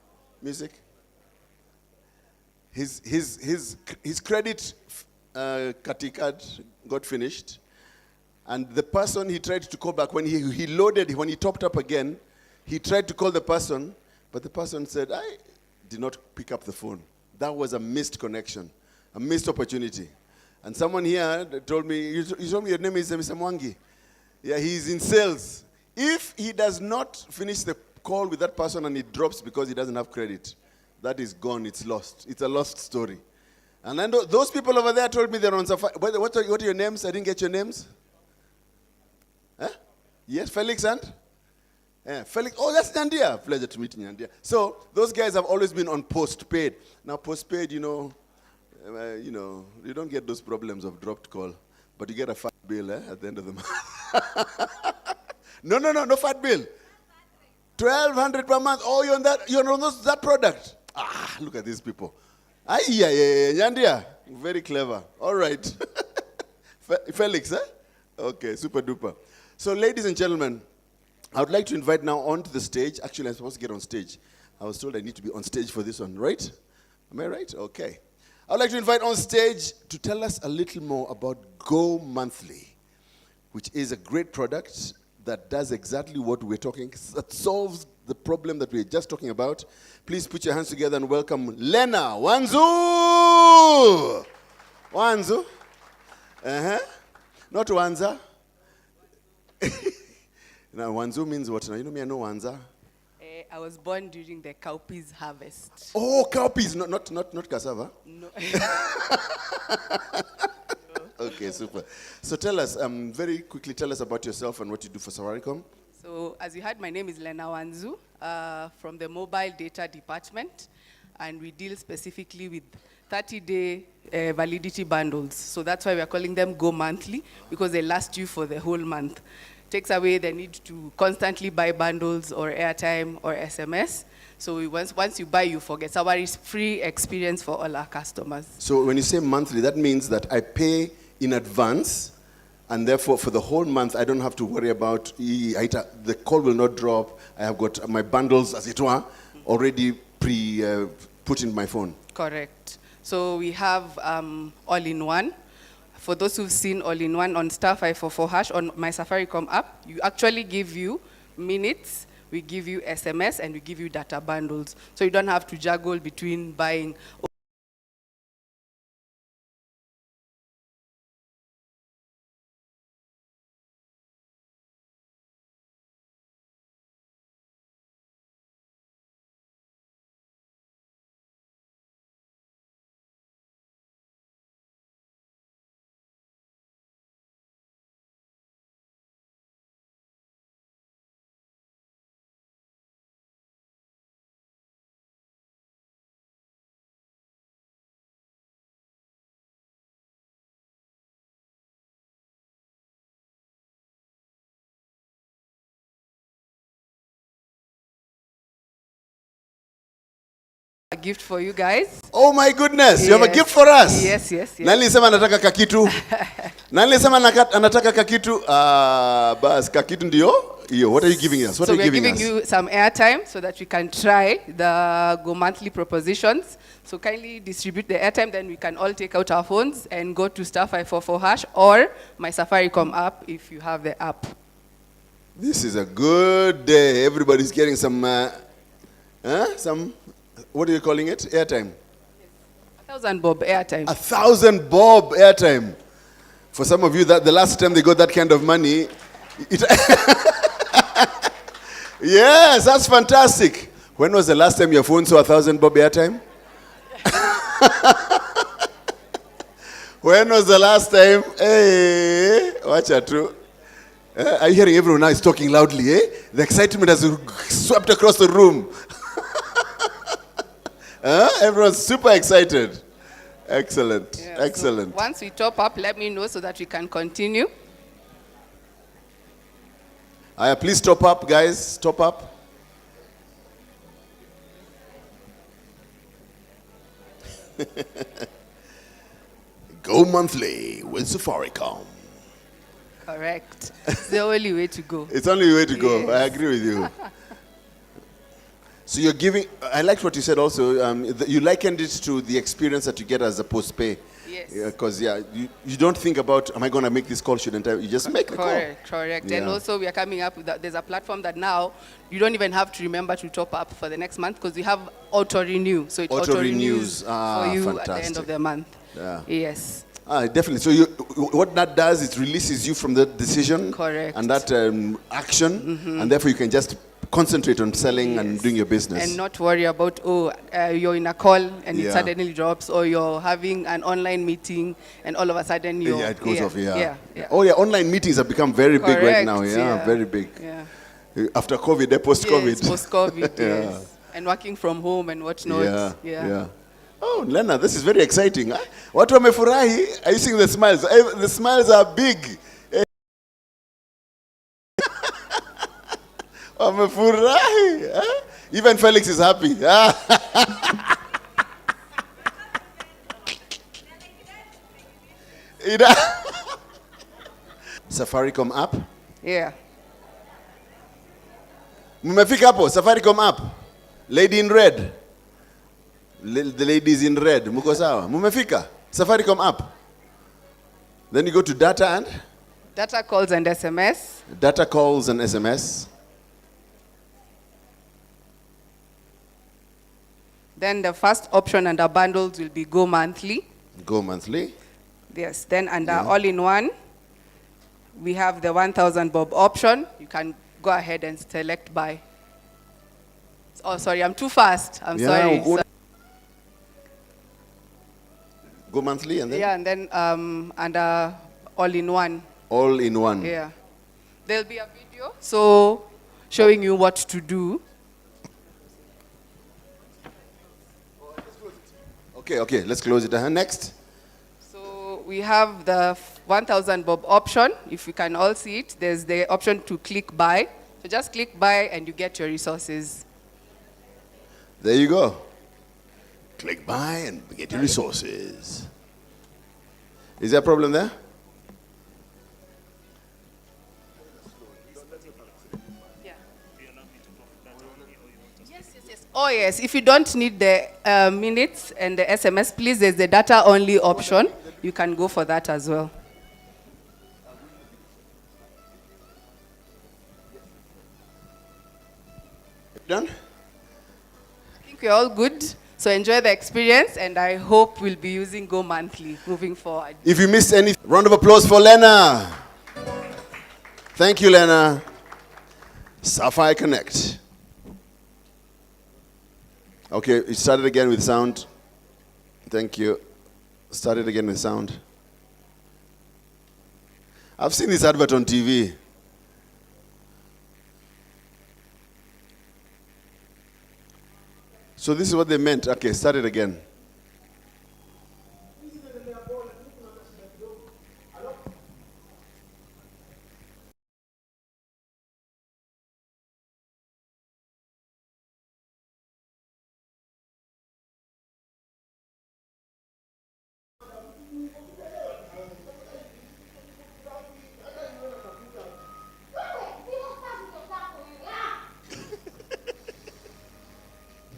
His credit card got finished, and the person he tried to call back when he loaded, when he topped up again, he tried to call the person, but the person said, I did not pick up the phone. That was a missed connection, a missed opportunity. And someone here told me, you told me your name is Mr. Mwangi. Yeah, he's in sales. If he does not finish the call with that person and it drops because he doesn't have credit, that is gone, it's lost. It's a lost story. And then those people over there told me they're on Safari. What are your names? I didn't get your names. Huh? Yes, Felix and? Yeah, Felix. Oh, that's Nyandia. Pleasure to meet you, Nyandia. So those guys have always been on postpaid. Now postpaid, you know, you don't get those problems of dropped call, but you get a fat bill at the end of the month. No fat bill. 1,200 per month. Oh, you're on that product. Ah, look at these people. Yeah, Nyandia, very clever. All right. Felix, Okay, super duper. So, ladies and gentlemen, I would like to invite now onto the stage. Actually, I'm supposed to get on stage. I was told I need to be on stage for this one, right? Am I right? Okay. I would like to invite on stage to tell us a little more about Go Monthly, which is a great product that does exactly what we're talking, that solves the problem that we're just talking about. Please put your hands together and welcome Lena Wanzu. Wanzu. Not Wanza. Now, Wanzu means what? Now, you know me, I know Wanza. I was born during the cowpeas harvest. Oh, cowpeas, not cassava? No. Okay, super. So tell us, very quickly, tell us about yourself and what you do for Safaricom. So, as you heard, my name is Lena Wanzu from the mobile data department, and we deal specifically with 30-day validity bundles. So that's why we are calling them Go Monthly, because they last you for the whole month. Takes away the need to constantly buy bundles or airtime or SMS. So once you buy, you forget. It's free experience for all our customers. So when you say monthly, that means that I pay in advance, and therefore for the whole month, I don't have to worry about the call will not drop. I have got my bundles, as it were, already put in my phone. Correct. So we have all-in-one. For those who've seen all-in-one on *544# on my Safaricom app, you actually give you minutes, we give you SMS, and we give you data bundles. So you don't have to juggle between buying. A gift for you guys. Oh my goodness, yes. You have a gift for us. Yes. Nani sema anataka kakitu? Nani sema anataka kakitu? Bas kakitu ndio? What are you giving us? So we're giving you some airtime so that we can try the Go Monthly propositions. So kindly distribute the airtime, then we can all take out our phones and go to *544# or my Safaricom app if you have the app. This is a good day. Everybody's getting some, what are you calling it? Airtime. 1,000 bob airtime. 1,000 bob airtime. For some of you, that the last time they got that kind of money, yes, that's fantastic. When was the last time your phone saw 1,000 bob airtime? When was the last time? Hey, watch out too. Are you hearing everyone now is talking loudly? The excitement has swept across the room. Everyone's super excited. Excellent. Yeah, excellent. So once we top up, let me know so that we can continue. Please top up, guys. Top up. Go monthly with Safaricom. Correct. It's the only way to go. It's the only way to go. Yes. I agree with you. So you're giving, I liked what you said also, you likened it to the experience that you get as a post-pay. Yes. Because, you don't think about, am I going to make this call, shouldn't I? You just make the call. Correct. Yeah. And also we are coming up with there's a platform that now you don't even have to remember to top up for the next month because we have auto-renew. So it auto-renews for you fantastic. at the end of the month. Yeah. Yes. Definitely. So what that does is releases you from the decision. Correct. And that action, and therefore you can just concentrate on selling and doing your business. And not worry about, you're in a call and Yeah. it suddenly drops, or you're having an online meeting and all of a sudden you're... Yeah, it goes off, Yeah. Oh, yeah, online meetings have become very big right Correct, now. Yeah, very big. Yeah. After COVID, post-COVID. Yes, post-COVID, Yeah. yes. And working from home and whatnot. Yeah. Oh, Lena, this is very exciting. Huh? Watu wamefurahi. Are you seeing the smiles? The smiles are big. Wamefurahi. Huh? Even Felix is happy. Safaricom app? Yeah. Mmefika hapo, Safaricom app. Lady in red. The ladies in red. Muko sawa? Mmefika? Safaricom app. Then you go to data and? Data, calls and SMS. Data, calls and SMS. Then the first option under bundles will be go monthly. Go monthly. Yes. Then under all-in-one, we have the 1,000 bob option. You can go ahead and select buy. Oh, sorry, I'm too fast. I'm sorry. Go monthly and then? Yeah, and then under all-in-one. All-in-one. Yeah. There'll be a video, so showing you what to do. Okay, let's close it. Next. So we have the 1,000 bob option. If you can all see it, there's the option to click buy. So just click buy and you get your resources. There you go. Click buy and get your resources. Is there a problem there? Oh yes, if you don't need the minutes and the SMS, please, there's the data only option. You can go for that as well. Done? I think we're all good. So enjoy the experience, and I hope we'll be using Go Monthly moving forward. If you missed any, round of applause for Lena. Thank you, Lena. Safire Connect. Okay, start it again with sound. Thank you. Start it again with sound. I've seen this advert on TV. So this is what they meant. Okay, start it again.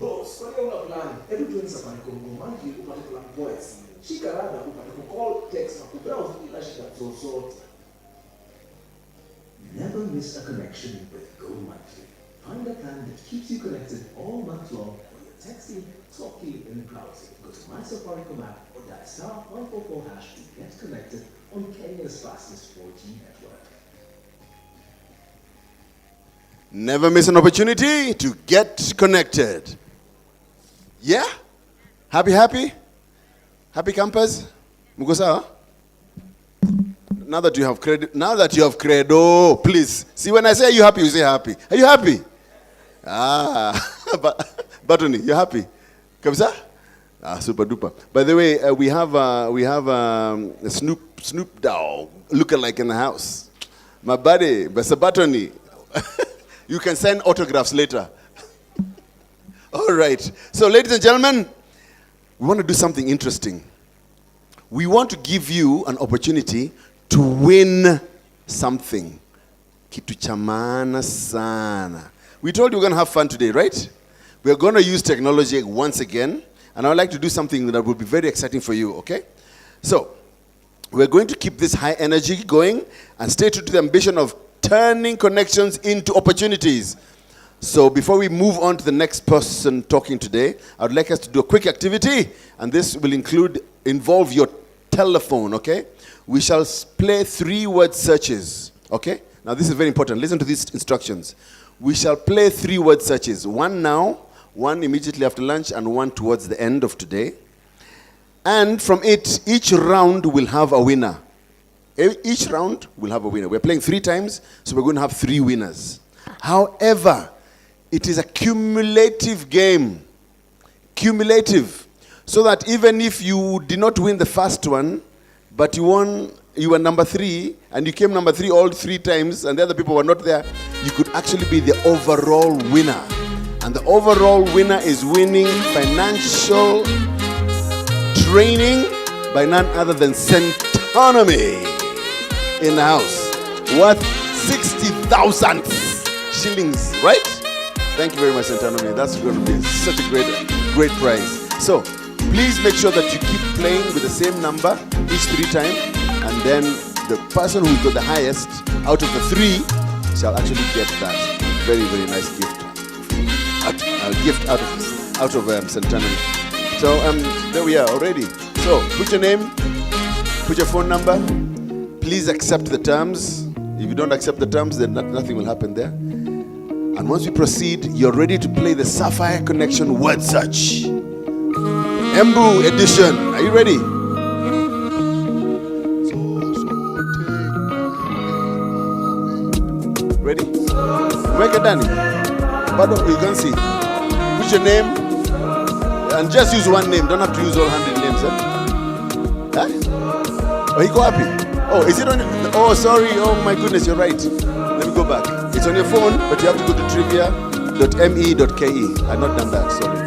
Boss, kwa hiyo una plan, hebu tuende Safaricom Gomanki upate plan voice. Shika rada upate kucall, text na kubrowse bila shida zozote. Never miss a connection with Gomanki. Find a plan that keeps you connected all month long when you're texting, talking, and browsing. Go to My Safaricom app or dial *144# to get connected on Kenya's fastest 4G network. Never miss an opportunity to get connected. Yeah? Happy? Happy campers? Muko sawa? Now that you have credo, please. See, when I say are you happy, you say happy. Are you happy? Batoni, you happy? Kabisa? Super duper. By the way, we have a Snoop Dogg lookalike in the house. My buddy, Mr. Batoni. You can send autographs later. All right. So, ladies and gentlemen, we want to do something interesting. We want to give you an opportunity to win something. Kitu cha maana sana. We told you we're going to have fun today, right? We're going to use technology once again, and I would like to do something that will be very exciting for you, okay? So, we're going to keep this high energy going and stay true to the ambition of turning connections into opportunities. So before we move on to the next person talking today, I would like us to do a quick activity, and this will involve your telephone, okay? We shall play 3-word searches, okay? Now this is very important. Listen to these instructions. we shall play 3 word searches. One now, one immediately after lunch, and one towards the end of today. And from it, each round will have a winner. Each round will have a winner. We're playing 3 times, so we're going to have 3 winners. However, it is a cumulative game. Cumulative. So that even if you did not win the first one, but you were number 3, and you came number 3 all 3 times, and the other people were not there, you could actually be the overall winner. And the overall winner is winning financial training by none other than Centonomy in the house, worth 60,000 shillings, right? Thank you very much, Centonomy. That's going to be such a great prize. So please make sure that you keep playing with the same number each 3 times, and then the person who's got the highest out of the 3 shall actually get that very, very nice gift. A gift out of Centonomy. So there we are already. So put your name, put your phone number. Please accept the terms. If you don't accept the terms, then nothing will happen there. And once we proceed, you're ready to play the Safire Connection word search. Embu edition. Are you ready? Ready? Make it Danny. But you can see. Put your name and just use one name. Don't have to use all 100 names. Huh? Oh, he go happy. Oh, is it on? Oh, sorry. Oh my goodness, you're right. Let me go back. It's on your phone, but you have to go to trivia.me.ke. I've not done that. Sorry.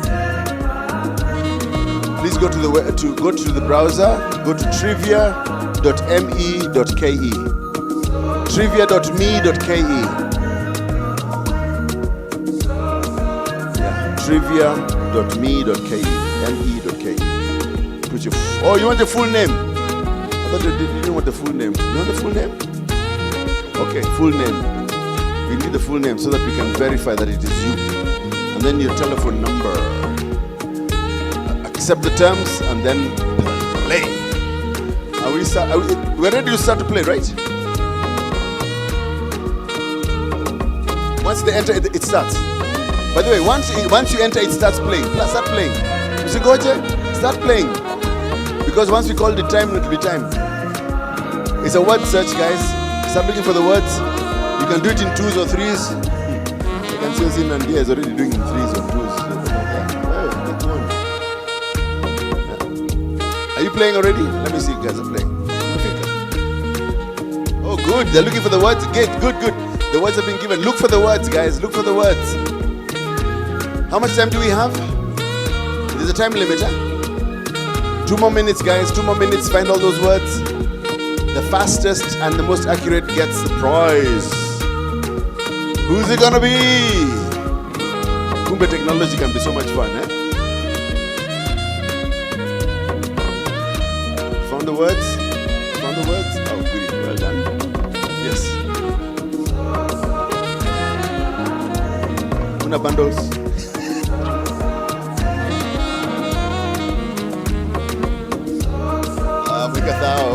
Please go to the browser. Go to trivia.me.ke. Trivia.me.ke. Trivia.me.ke. Me.ke. Put your. Oh, you want the full name? I thought you didn't want the full name. You want the full name? Okay, full name. We need the full name so that we can verify that it is you. And then your telephone number. Accept the terms and then play. We're ready to start to play, right? Once they enter, it starts. By the way, once you enter, it starts playing. Start playing. Usigoje, start playing. Because once we call the time, it will be time. It's a word search, guys. Start looking for the words. You can do it in 2s or 3s. You can see Zin and Dia is already doing it in 3s or 2s. Are you playing already? Let me see if you guys are playing. Oh, good. They're looking for the words. Good. The words have been given. Look for the words, guys. Look for the words. How much time do we have? There's a time limit, huh? 2 more minutes, guys. 2 more minutes. Find all those words. The fastest and the most accurate gets the prize. Who's it gonna be? Kumbe technology can be so much fun, eh? Found the words? Found the words? Oh, goody. Well done. Yes. Una bundles. Thou.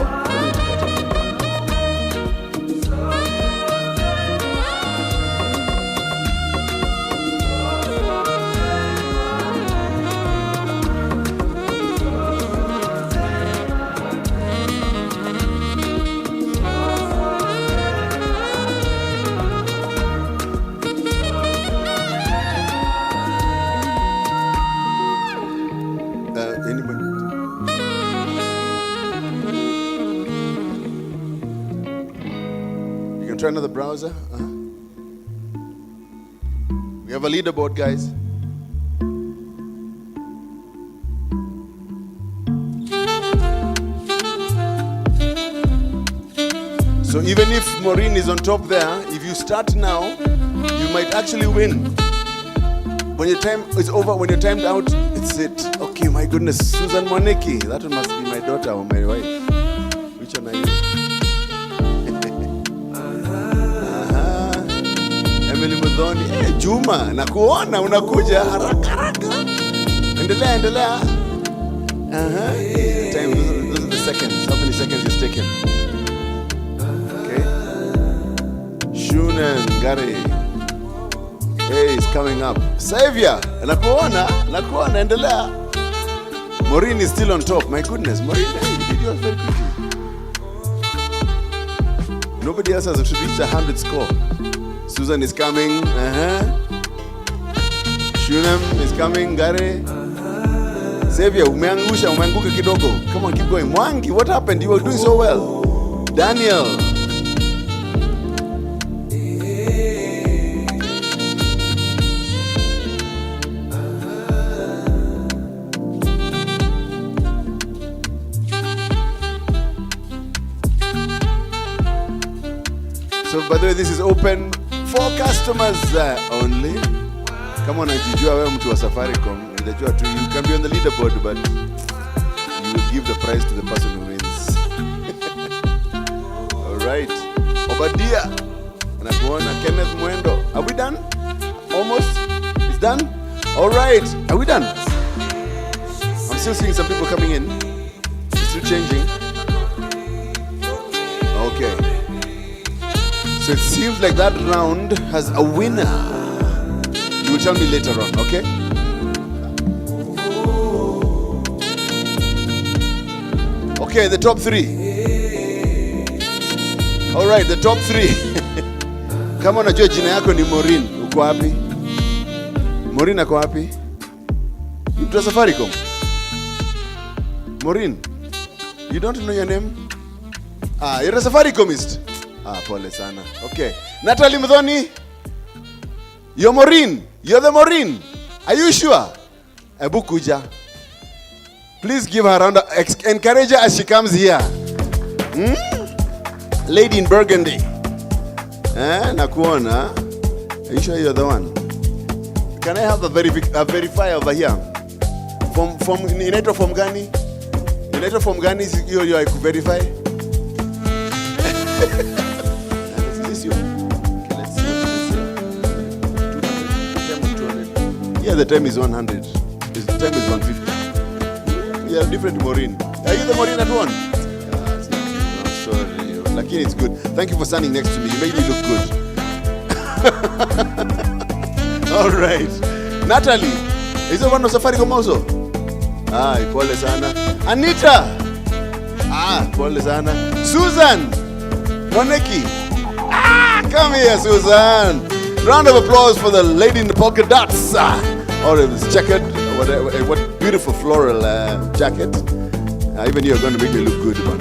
Try another browser. We have a leaderboard, guys. So even if Maureen is on top there, if you start now, you might actually win. When your time is over, when you're timed out, it's it. Okay, my goodness, Susan Moneki. That one must be my daughter or my wife. Which one are you? Emily Mudhoni. Hey, Juma, nakuona unakuja haraka. Endelea. Time, those are the seconds. How many seconds is taken? Okay. Shunan Gary. Hey, it's coming up. Xavier, nakuona, endelea. Maureen is still on top. My goodness, Maureen, hey, you did yours very quickly. Nobody else has reached 100 score. Susan is coming. Shunem is coming. Gare. Xavier, umeanguka kidogo. Come on, keep going. Mwangi, what happened? You were doing so well. Daniel. So by the way, this is open for customers only. Kama unajijua wewe mtu wa Safaricom, unajua tu you can be on the leaderboard, but you will give the prize to the person who wins. All right. Obadia. Nakuona Kenneth Mwendo. Are we done? Almost? It's done? All right. Are we done? I'm still seeing some people coming in. It's still changing. Okay. So it seems like that round has a winner. You will tell me later on, okay? Okay, the top three. All right, the top three. Kama unajua jina yako ni Maureen, uko wapi? Maureen ako wapi? Mtu wa Safaricom? Maureen, you don't know your name? You're a Safaricomist. Pole sana. Okay. Natalie Mdhoni, you're Maureen. You're the Maureen. Are you sure? Ebu kuja. Please give her a round of encourage her as she comes here. Lady in Burgundy. Nakuona. Are you sure you're the one? Can I have a verifier over here? From inaitwa form gani? Inaitwa form gani you I could verify? Yeah, the time is 100. The time is 150. Yeah, different Maureen. Are you the Maureen at one? I'm sorry. Lakini, it's good. Thank you for standing next to me. You made me look good. All right. Natalie, is that one of Safaricom also? Pole sana. Anita. Pole sana. Susan. Moneki. Come here, Susan. Round of applause for the lady in the polka dots. Or this jacket, whatever, what beautiful floral jacket. Even you're going to make me look good, man.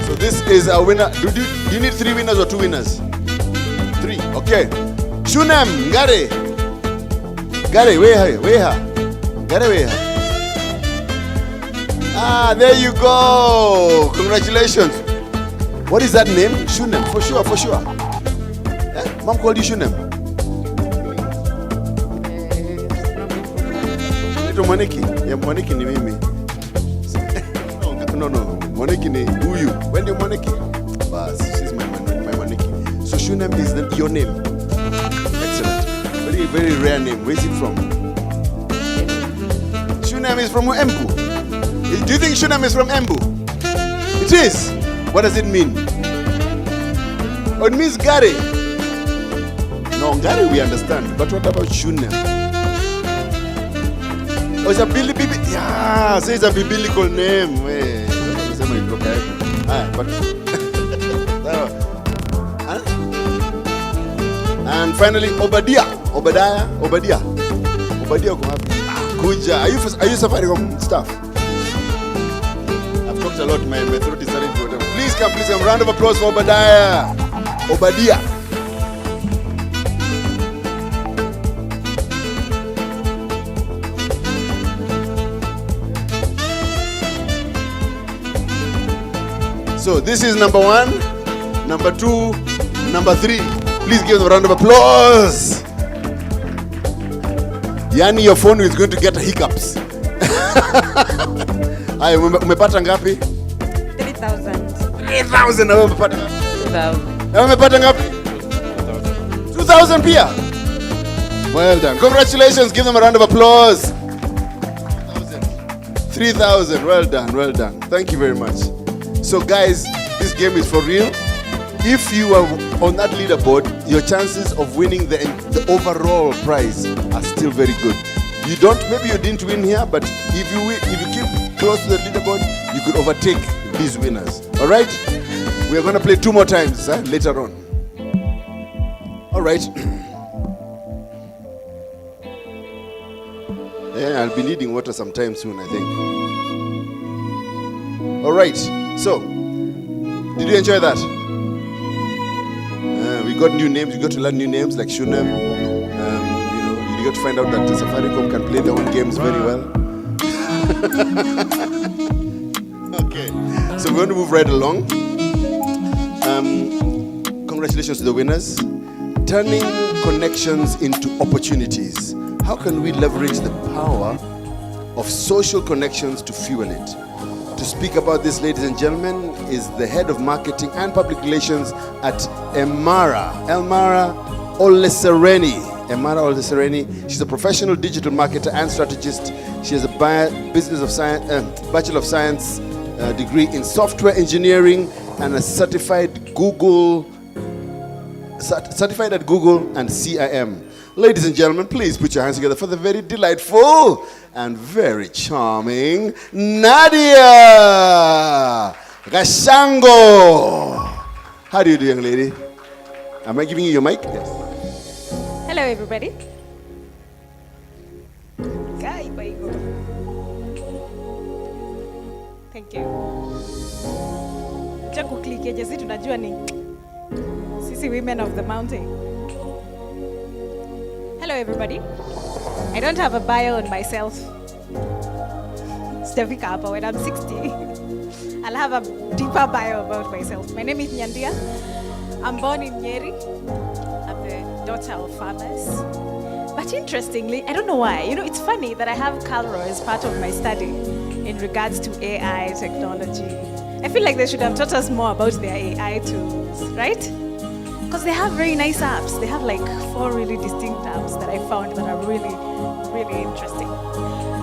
So this is a winner. Do you need 3 winners or 2 winners? 3. Okay. Shunem, Gare. Gare, where? Gare, where? There you go. Congratulations. What is that name? Shunem, for sure. Mom called you Shunem. Little Moniki. Yeah, Moniki ni mimi. No. Moniki ni huyu. When do Moniki? She's my Moniki. So Shunem is your name. Excellent. Very, very rare name. Where is it from? Shunem is from Embu. Do you think Shunem is from Embu? It is. What does it mean? Oh, it means Gare. No, Gare we understand. But what about Shunem? Oh, it's a biblical. Yeah, so it's a biblical name. But and finally, Obadiah. Kuja. Are you Safaricom staff? I've talked a lot, man. My throat is starting to whatever. Please come. Round of applause for Obadiah. So this is number 1, number 2, number 3. Please give them a round of applause. Yani, your phone is going to get hiccups. Haya, umepata ngapi? 3,000. 3,000 na wewe umepata ngapi? 2,000. Na wewe umepata ngapi? 2,000 pia. Well done. Congratulations. Give them a round of applause. 3,000. Well done. Thank you very much. So guys, this game is for real. If you are on that leaderboard, your chances of winning the overall prize are still very good. Maybe you didn't win here, but if you keep close to the leaderboard, you could overtake these winners. All right? We are going to play 2 more times later on. All right. Yeah, I'll be needing water sometime soon, I think. All right. So, did you enjoy that? We got new names. You got to learn new names like Shunem. You got to find out that Safaricom can play their own games very well. Okay. So we're going to move right along. Congratulations to the winners. Turning connections into opportunities. How can we leverage the power of social connections to fuel it? To speak about this, ladies and gentlemen, is the head of marketing and public relations at Elmara Olesereni. Emara Olesereni. She's a professional digital marketer and strategist. She has a Bachelor of Science degree in software engineering and a certified at Google and CIM. Ladies and gentlemen, please put your hands together for the very delightful and very charming Nadia Gashango. How do you do, young lady? Am I giving you your mic? Yes. Hello, everybody. Thank you. Cha kuklike jesi tunajua ni sisi women of the mountain. Hello, everybody. I don't have a bio on myself. Stefika hapa when I'm 60. I'll have a deeper bio about myself. My name is Nyandia. I'm born in Nyeri. I'm the daughter of farmers. But interestingly, I don't know why. It's funny that I have Calro as part of my study in regards to AI technology. I feel like they should have taught us more about their AI tools, right? Because they have very nice apps. They have like 4 really distinct apps that I found that are really, really interesting.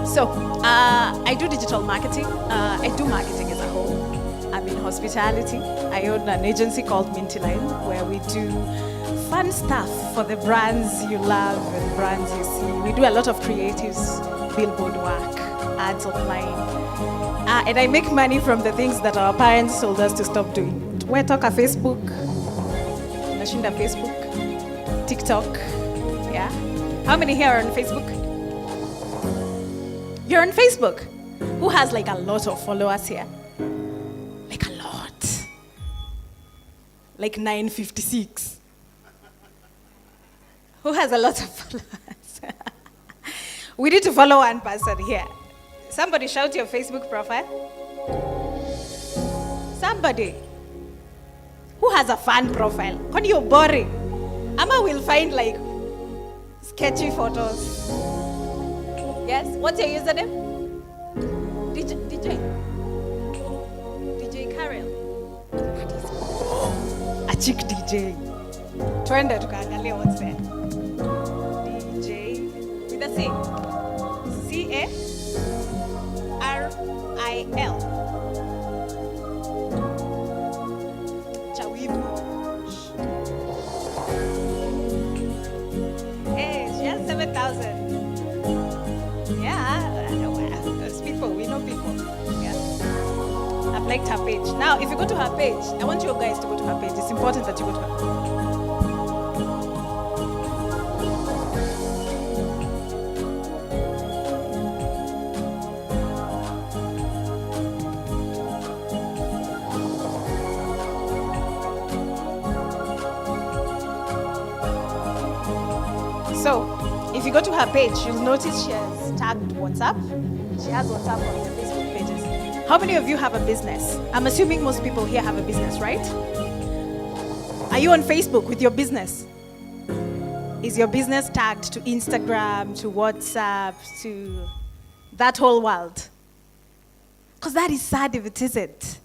So, I do digital marketing. I do marketing as a whole. I'm in hospitality. I own an agency called Mintyline, where we do fun stuff for the brands you love and brands you see. We do a lot of creatives, billboard work, ads online. And I make money from the things that our parents told us to stop doing. We talk on Facebook, Nashinda Facebook, TikTok, yeah? How many here are on Facebook? You're on Facebook? Who has like a lot of followers here? Like a lot. Like 956. Who has a lot of followers? We need to follow one person here. Somebody shout your Facebook profile. Somebody. Who has a fun profile? When you're boring, Amma will find like sketchy photos. Yes? What's your username? DJ Karel. That is a chick DJ. Twende tukaangalia what's there. DJ with a C. C-A-R-I-L. Chawivu. Hey, she has 7,000. Yeah, those people, we know people. Yeah. I've liked her page. Now, if you go to her page, I want you guys to go to her page. It's important that you go to her page. So, if you go to her page, you'll notice she has tagged WhatsApp. She has WhatsApp on her Facebook pages. How many of you have a business? I'm assuming most people here have a business, right? Are you on Facebook with your business? Is your business tagged to Instagram, to WhatsApp, to that whole world? Because that is sad if it isn't.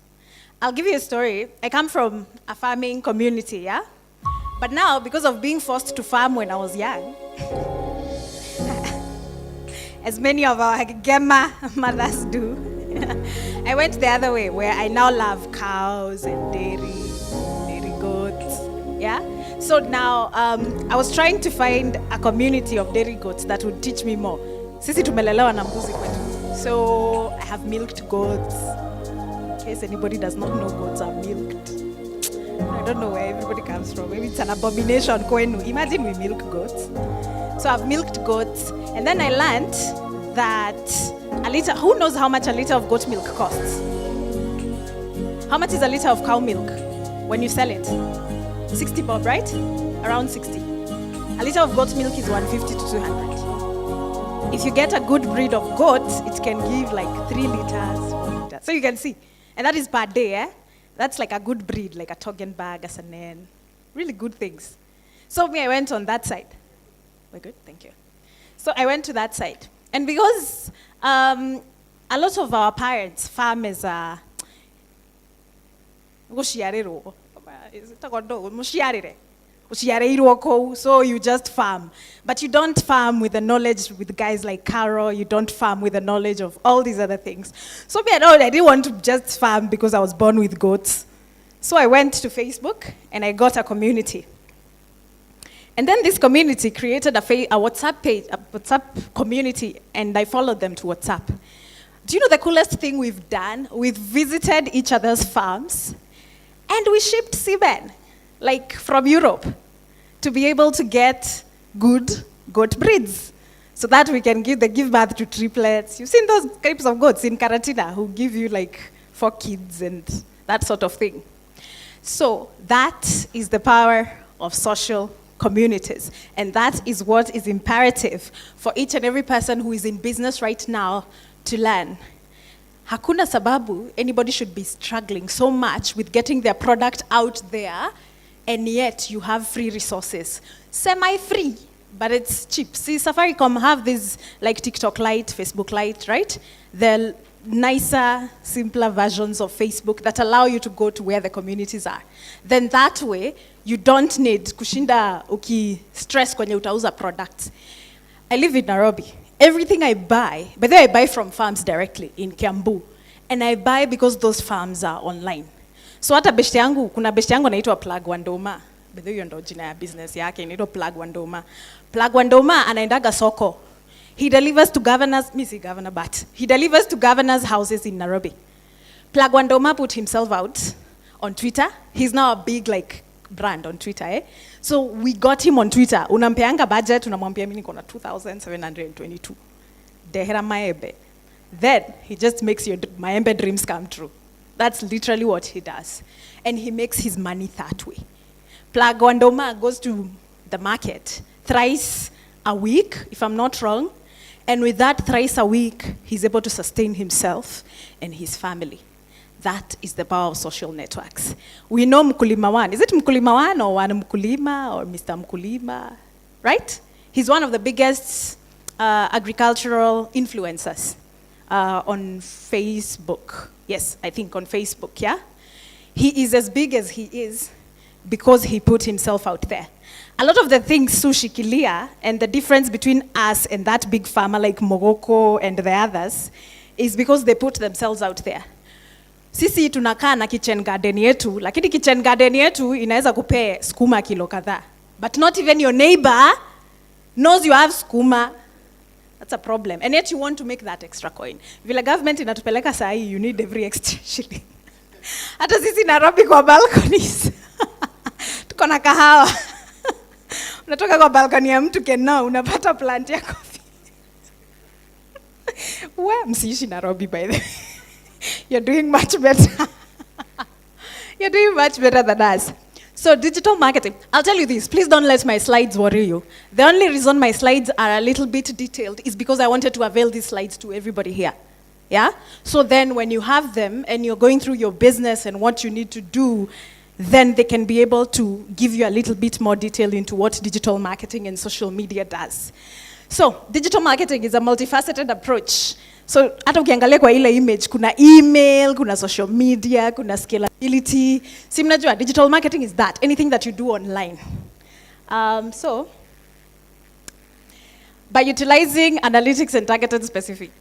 I'll give you a story. I come from a farming community, yeah? But now, because of being forced to farm when I was young, as many of our Gema mothers do, I went the other way, where I now love cows and dairy goats. Yeah. So now I was trying to find a community of dairy goats that would teach me more. Sisi tumelelewa na mbuzi kwetu. So I have milked goats. In case anybody does not know, goats are milked. I don't know where everybody comes from. Maybe it's an abomination kwenu. Imagine we milk goats. So I've milked goats, and then I learned that a liter, who knows how much a liter of goat milk costs? How much is a liter of cow milk when you sell it? 60 bob, right? Around 60. A liter of goat milk is 150 to 200. If you get a good breed of goats, it can give like 3 liters, 4 liters. So you can see. And that is per day, eh? That's like a good breed, like a Toggenburg, a Sanen. Really good things. So I went on that side. We're good? Thank you. So I went to that side. And because a lot of our parents, farmers are... So you just farm. But you don't farm with the knowledge with guys like Caro, you don't farm with the knowledge of all these other things. So I didn't want to just farm because I was born with goats. So I went to Facebook and I got a community. And then this community created a WhatsApp page, a WhatsApp community, and I followed them to WhatsApp. Do you know the coolest thing we've done? We've visited each other's farms and we shipped semen, like from Europe, to be able to get good goat breeds so that we can give birth to triplets. You've seen those types of goats in Karatina who give you like 4 kids and that sort of thing. So that is the power of social communities. And that is what is imperative for each and every person who is in business right now to learn. Hakuna sababu anybody should be struggling so much with getting their product out there, and yet you have free resources. Semi-free, but it's cheap. See, Safaricom have these like TikTok Lite, Facebook Lite, right? They're nicer, simpler versions of Facebook that allow you to go to where the communities are. Then that way, you don't need kushinda stress kwenye utauza products. I live in Nairobi. Everything I buy, but then I buy from farms directly in Kiambu. And I buy because those farms are online. So hata beshte yangu, kuna beshte yangu anaitwa Plug Wandoma. Bedhe hiyo ndo jina ya business yake, inaitwa Plug Wandoma. Plug Wandoma anaendaga soko. He delivers to governors, he delivers to governors' houses in Nairobi. Plug Wandoma put himself out on Twitter. He's now a big brand on Twitter, eh? So we got him on Twitter. Unampeanga budget, unamwambia mimi niko na 2,722. Dehera maembe. Then he just makes your maembe dreams come true. That's literally what he does. And he makes his money that way. Plug Wandoma goes to the market thrice a week, if I'm not wrong. And with that thrice a week, he's able to sustain himself and his family. That is the power of social networks. We know Mkulima One. Is it Mkulima One or One Mkulima or Mr. Mkulima? Right? He's one of the biggest agricultural influencers on Facebook. Yes, I think on Facebook, yeah? He is as big as he is because he put himself out there. A lot of the things Sushikilia and the difference between us and that big farmer like Mogoko and the others is because they put themselves out there. Sisi tunakaa na kitchen garden yetu, lakini kitchen garden yetu inaweza kupea skuma kilo kadhaa. But not even your neighbor knows you have skuma. That's a problem. And yet you want to make that extra coin. Vile government inatupeleka sahi, you need every extra shilling. Hata sisi Nairobi kwa balconies. Tuko na kahawa. Unatoka kwa balcony ya mtu kenao, unapata plant ya coffee. Msiishi Nairobi by the way. You're doing much better. You're doing much better than us. So digital marketing, I'll tell you this, please don't let my slides worry you. The only reason my slides are a little bit detailed is because I wanted to avail these slides to everybody here. Yeah? So then when you have them and you're going through your business and what you need to do, then they can be able to give you a little bit more detail into what digital marketing and social media does. So digital marketing is a multifaceted approach. So hata ukiangalia kwa ile image, kuna email, kuna social media, kuna scalability. Si mnajua, digital marketing is that, anything that you do online. So, by utilizing analytics and targeted specific,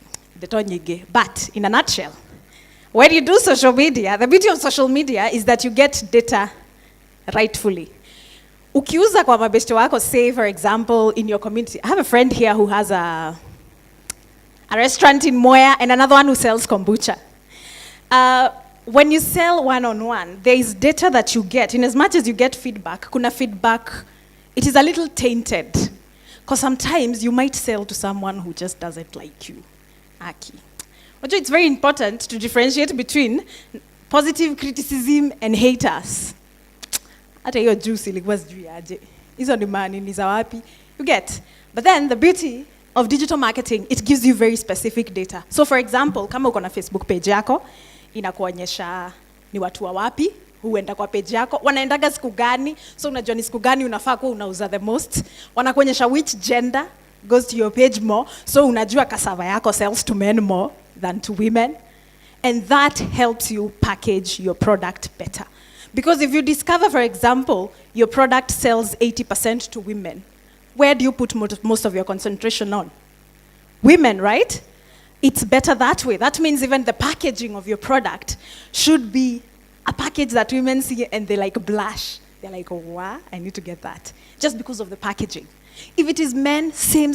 but in a nutshell, When you do social media, the beauty of social media is that you get data rightfully. Ukiuza kwa mabeshte wako, say for example in your community. I have a friend here who has a restaurant in Moya and another one who sells kombucha. When you sell one-on-one, there is data that you get. In as much as you get feedback, kuna feedback, it is a little tainted. Because sometimes you might sell to someone who just doesn't like you. Aki. It's very important to differentiate between positive criticism and haters. Hata hiyo juice ilikuwa sijui aje. Hizo ni mani ni za wapi? You get. But then the beauty of digital marketing, it gives you very specific data. So for example, kama uko na Facebook page yako, inakuonyesha ni watu wa wapi, huenda kwa page yako, wanaendaga siku gani, so unajua ni siku gani unafaa kuwa unauza the most. Wanakuonyesha which gender goes to your page more, so unajua cassava yako sells to men more than to women. And that helps you package your product better. Because if you discover, for example, your product sells 80% to women, where do you put most of your concentration on? Women, right? It's better that way. That means even the packaging of your product should be a package that women see and they like blush. They're like, oh, wow, I need to get that. Just because of the packaging. If it is men, same.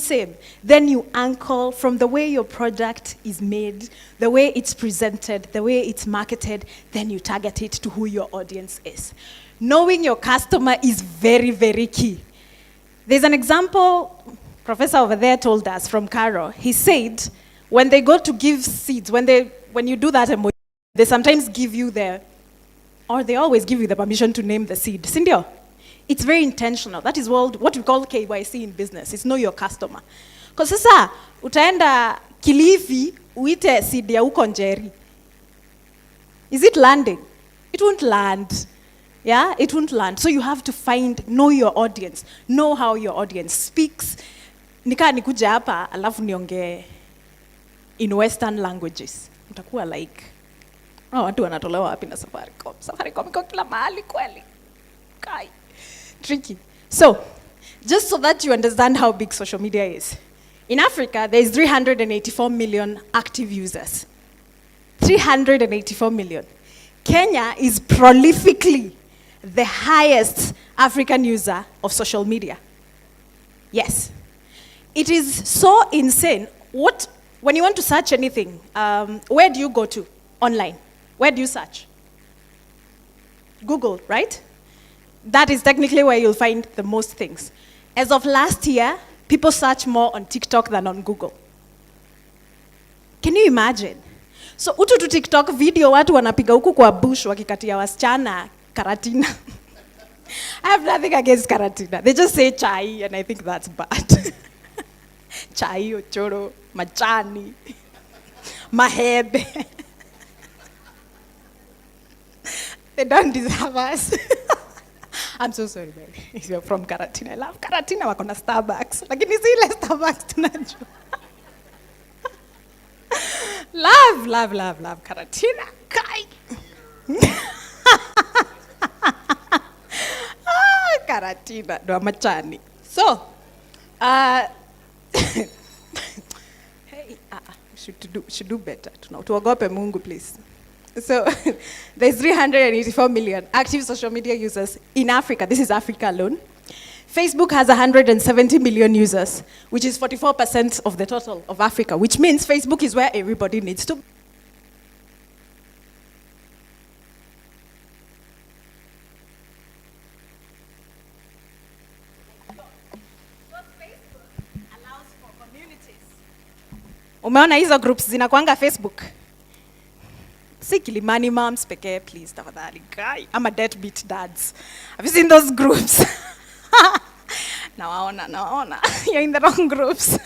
Then you anchor from the way your product is made, the way it's presented, the way it's marketed, then you target it to who your audience is. Knowing your customer is very, very key. There's an example, Professor over there told us from Caro. He said, when they go to give seeds, when you do that, they sometimes give you or they always give you the permission to name the seed. Sindio? It's very intentional. That is what we call KYC in business. It's know your customer. Because sasa, utaenda Kilifi, uite seed ya uko Njeri. Is it landing? It won't land. Yeah, it won't land. So you have to know your audience. Know how your audience speaks. Nika nikuja hapa, alafu nionge in Western languages. Utakuwa like, watu wanatolewa wapi na Safaricom. Safaricom iko kila mahali kweli. Kai. Tricky. So, just so that you understand how big social media is. In Africa, there is 384 million active users. 384 million. Kenya is prolifically the highest African user of social media. Yes. It is so insane. When you want to search anything, where do you go to online? Where do you search? Google, right? That is technically where you'll find the most things. As of last year, people search more on TikTok than on Google. Can you imagine? So utu tu TikTok video watu wanapiga huku kwa bush wakikatia wasichana karatina. I have nothing against karatina. They just say chai and I think that's bad. Chai, ochoro, machani, mahebe. They don't deserve us. I'm so sorry, baby. If you're from Karatina, I love Karatina. Wako na Starbucks. Lakini si ile Starbucks tunajua. Love Karatina. Kai. Karatina ndo machani. So, hey, should do better. Tuogope Mungu, please. So there's 384 million active social media users in Africa. This is Africa alone. Facebook has 170 million users, which is 44% of the total of Africa, which means Facebook is where everybody needs to be. Umeona hizo groups zinakuanga Facebook? Si Kilimani moms pekee, please, tafadhali. Guy, I'm a deadbeat dads. Have you seen those groups? Nawaona. You're in the wrong groups.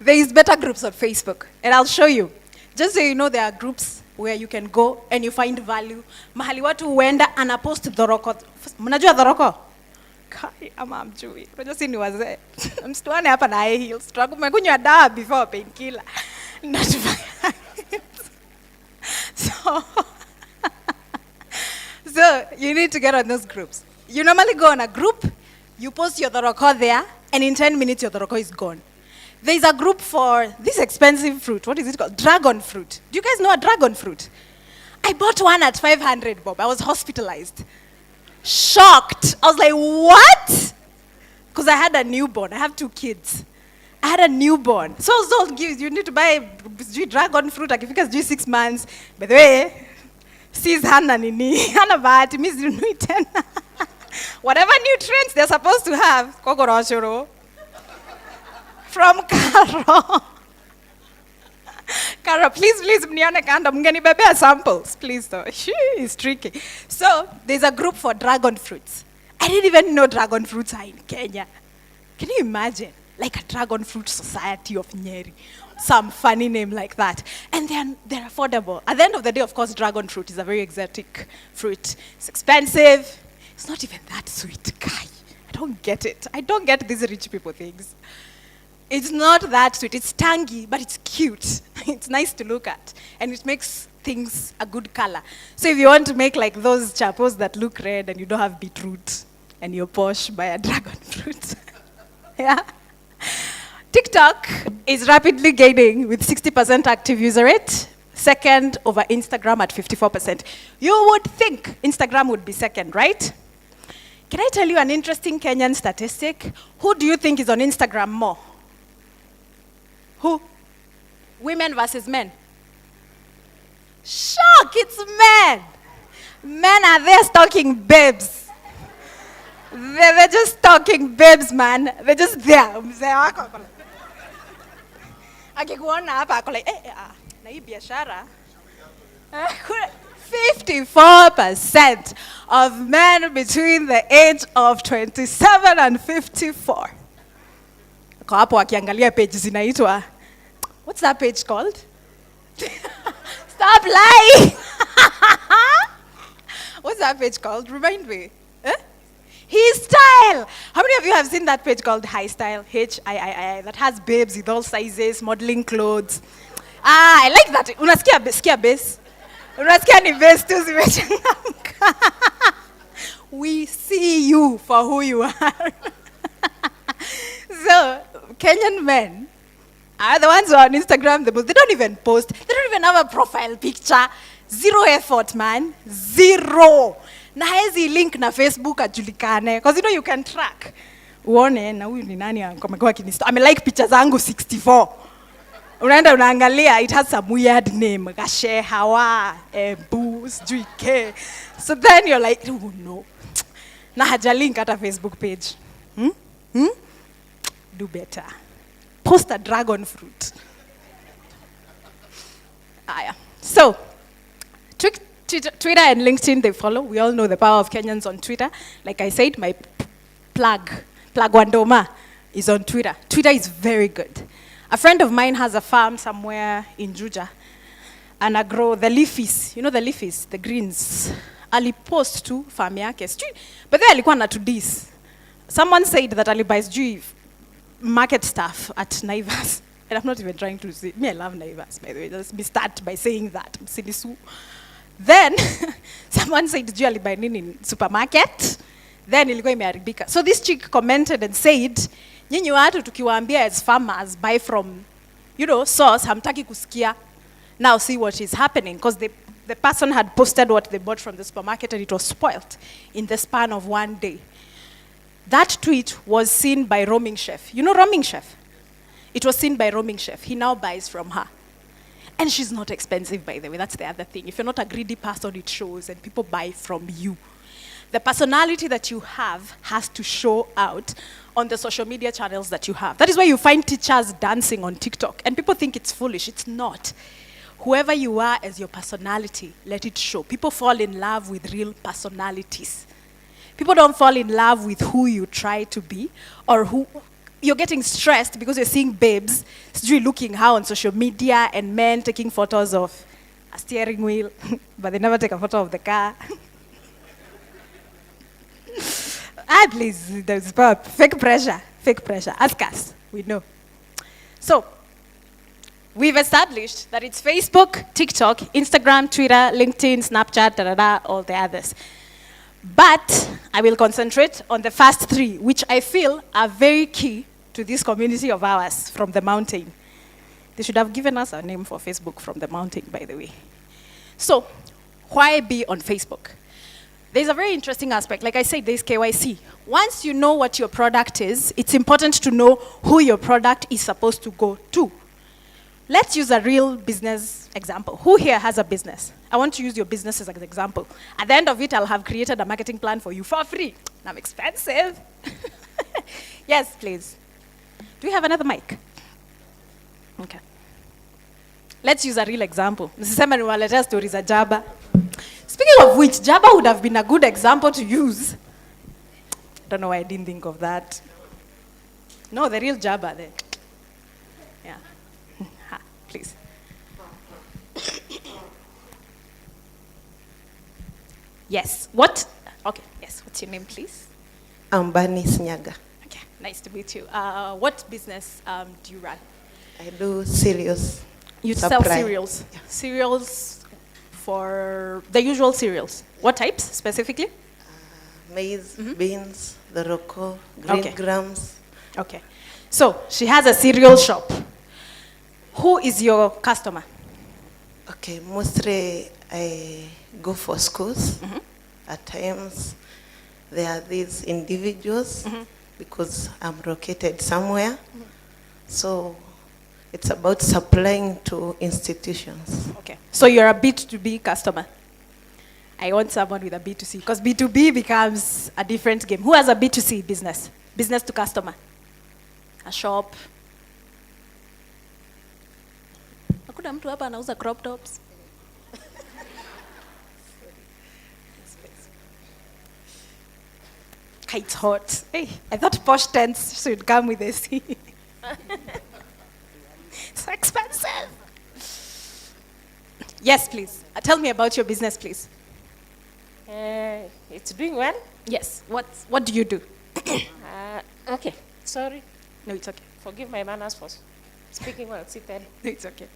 There is better groups on Facebook, and I'll show you. Just so you know, there are groups where you can go and you find value. Mahali watu huenda anapost dhoroko. Mnajua dhoroko? Kai, ama amjui. Unajua si ni wazee. Msituane hapa na high heels. Tumekunywa dawa before painkiller. So you need to get on those groups. You normally go on a group, you post your dhoroko there, and in 10 minutes your dhoroko is gone. There's a group for this expensive fruit. What is it called? Dragon fruit. Do you guys know a dragon fruit? I bought one at 500 bob. I was hospitalized. Shocked. I was like, what? Because I had a newborn. I have 2 kids. I had a newborn. So you need to buy dragon fruit. Akifika 6 months. By the way, sis hana nini. Hana bahati. Miss Nui tena. Whatever nutrients they're supposed to have. Kokoroshoro. From Karo. Karo, please, mnione kando. Mngeni bebea samples. Please, though. It's tricky. So, there's a group for dragon fruits. I didn't even know dragon fruits are in Kenya. Can you imagine? Like a dragon fruit society of Nyeri. Some funny name like that. And they're affordable. At the end of the day, of course, dragon fruit is a very exotic fruit. It's expensive. It's not even that sweet, guy. I don't get it. I don't get these rich people things. It's not that sweet. It's tangy, but it's cute. It's nice to look at. And it makes things a good color. So if you want to make like those chapos that look red and you don't have beetroot and you're posh, buy a dragon fruit. Yeah. TikTok is rapidly gaining with 60% active user rate. Second over Instagram at 54%. You would think Instagram would be second, right? Can I tell you an interesting Kenyan statistic? Who do you think is on Instagram more? Who? Women versus men. Shock, it's men. Men are there stalking babes. They're just stalking babes, man. They're just there. Akikuona hapa ako like, na hii biashara. 54% of men between the age of 27 and 54. Kwa hapo wakiangalia page zinaitwa, what's that page called? Stop lying! What's that page called? Remind me. His Style. How many of you have seen that page called High Style? H-I-I-I, that has babes with all sizes, modeling clothes. I like that. Unasikia base? Unasikia ni base tu zimechangamka. We see you for who you are. So, Kenyan men are the ones who are on Instagram. They don't even post. They don't even have a profile picture. Zero effort, man. Zero. Na hezi link na Facebook ajulikane. Because you know you can track. Uone, na huyu ni nani amekuwa kinisto. Like picture zangu 64. Unaenda unaangalia, it has some weird name. Gashe, Hawa, Boo, K. So then you're like, oh no. Na haja link at a Facebook page. Do better. Post a dragon fruit. So, Twitter and LinkedIn, they follow. We all know the power of Kenyans on Twitter. Like I said, my plug Wandoma, is on Twitter. Twitter is very good. A friend of mine has a farm somewhere in Juja, and I grow the leafies. You know the leafies, the greens. Alipost to farm yake. But then alikuwa na to this. Someone said that Ali buys market stuff at Naivas. And I'm not even trying to say, I love Naivas, by the way. Let me start by saying that. Then, someone said, do you buy in supermarket? Then ilikuwa imeharibika. So this chick commented and said, nyinyi watu tukiwaambia as farmers, buy from, source, hamtaki kusikia. Now see what is happening. Because the person had posted what they bought from the supermarket and it was spoiled in the span of one day. That tweet was seen by Roaming Chef. You know Roaming Chef? It was seen by Roaming Chef. He now buys from her. And she's not expensive, by the way. That's the other thing. If you're not a greedy person, it shows, and people buy from you. The personality that you have has to show out on the social media channels that you have. That is why you find teachers dancing on TikTok. And people think it's foolish. It's not. Whoever you are as your personality, let it show. People fall in love with real personalities. People don't fall in love with who you try to be or who... You're getting stressed because you're seeing babes looking how on social media and men taking photos of a steering wheel, but they never take a photo of the car. Please, there's fake pressure. Ask us, we know. So, we've established that it's Facebook, TikTok, Instagram, Twitter, LinkedIn, Snapchat, all the others. But I will concentrate on the first 3, which I feel are very key to this community of ours from the mountain. They should have given us a name for Facebook from the mountain, by the way. So, Why be on Facebook? There's a very interesting aspect. Like I said, there's KYC. Once you know what your product is, it's important to know who your product is supposed to go to. Let's use a real business example. Who here has a business? I want to use your business as an example. At the end of it, I'll have created a marketing plan for you for free. I'm expensive. Yes, please. Do we have another mic? Okay. Let's use a real example. Msisema niwaletea stories za Jaba. Speaking of which, Jaba would have been a good example to use. I don't know why I didn't think of that. No, the real Jaba there. Yeah. Ha, please. Yes. What? Okay. Yes. What's your name, please? I'm Bani Snyaga. Okay. Nice to meet you. What business do you run? I do cereals. You supply. sell cereals. Yeah. Cereals for the usual cereals. What types specifically? Maize, beans, the rocco, green grams. Okay. So she has a cereal shop. Who is your customer? Okay, mostly I go for schools. At times there are these individuals because I'm located somewhere. So it's about supplying to institutions. Okay. So you're a B2B customer. I want someone with a B2C because B2B becomes a different game. Who has a B2C business? Business to customer. A shop. Hakuna mtu hapa anauza crop tops. It's hot. Hey, I thought posh tents should come with a C. So expensive. Yes, please. Tell me about your business, please. It's doing well. Yes. What do you do? Okay. Sorry. No, it's okay. Forgive my manners for speaking while seated. It's okay.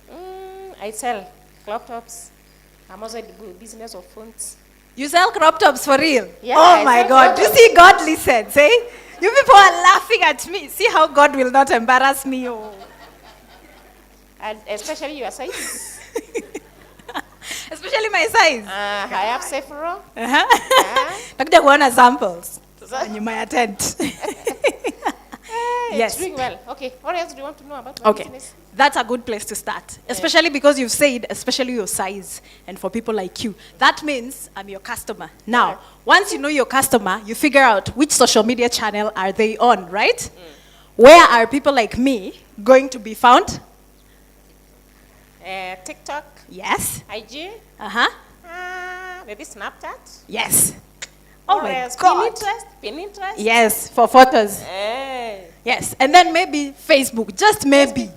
I sell crop tops. I'm also in the business of phones. You sell crop tops for real? Yeah, oh my God. Do you see God listens, eh? You people are laughing at me. See how God will not embarrass me. Oh. And especially your size. Especially my size. I have Safire. Nakuja kuona samples. And you might attend. Yes. It's doing well. Okay. What else do you want to know about my business? That's a good place to start. Especially because you've said, especially your size, and for people like you. That means I'm your customer. Now, once you know your customer, you figure out which social media channel are they on, right? Where are people like me going to be found? TikTok. Yes. IG. Maybe Snapchat. Yes. Oh what my else? God. Pinterest. Yes, for photos. Yes, and then maybe Facebook, just maybe.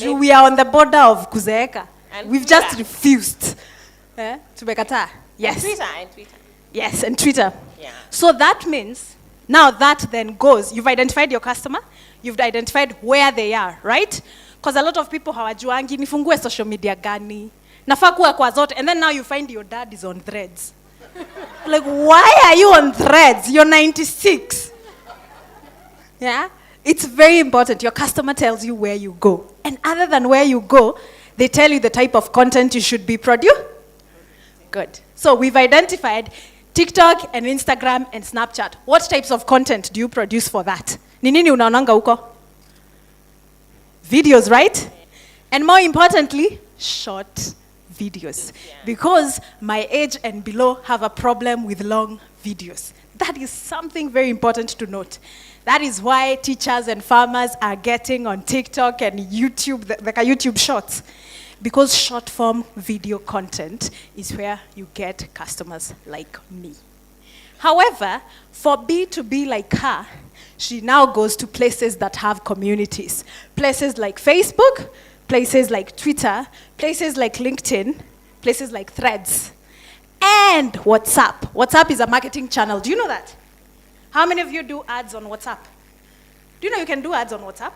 We are on the border of Kuzeeka. We've just refused. Tumekataa. Yes. And Twitter. Yes, and Twitter. Yeah. So that means, now that then goes, you've identified your customer, you've identified where they are, right? Because a lot of people hawajuangi, nifungue social media gani, nafaa kuwa kwa zote, and then now you find your dad is on Threads. Like, why are you on Threads? You're 96. Yeah? It's very important. Your customer tells you where you go. And other than where you go, they tell you the type of content you should be producing. Good. So we've identified TikTok and Instagram and Snapchat. What types of content do you produce for that? Ni nini unaonanga huko? Videos, right? And more importantly, short videos. Because my age and below have a problem with long videos. That is something very important to note. That is why teachers and farmers are getting on TikTok and YouTube, like a YouTube Shorts. Because short form video content is where you get customers like me. However, for B2B like her, she now goes to places that have communities. Places like Facebook, places like Twitter, places like LinkedIn, places like Threads, and WhatsApp. WhatsApp is a marketing channel. Do you know that? How many of you do ads on WhatsApp? Do you know you can do ads on WhatsApp?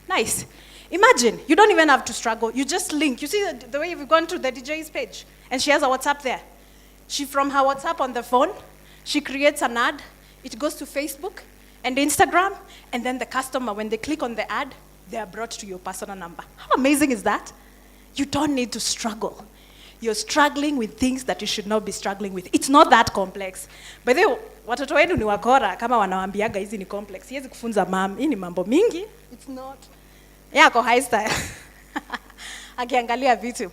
Nice. Imagine, you don't even have to struggle. You just link. You see the way you've gone to the DJ's page, and she has a WhatsApp there. She, from her WhatsApp on the phone, she creates an ad. It goes to Facebook and Instagram, and then the customer, when they click on the ad, they are brought to your personal number. How amazing is that? You don't need to struggle. you're struggling with things that you should not be struggling with. It's not that complex. By the way, watoto wenu ni wakora kama wanawaambiaga hizi ni complex. Siwezi kufunza mam, hii ni mambo mingi. It's not. Yako high style. Akiangalia vitu.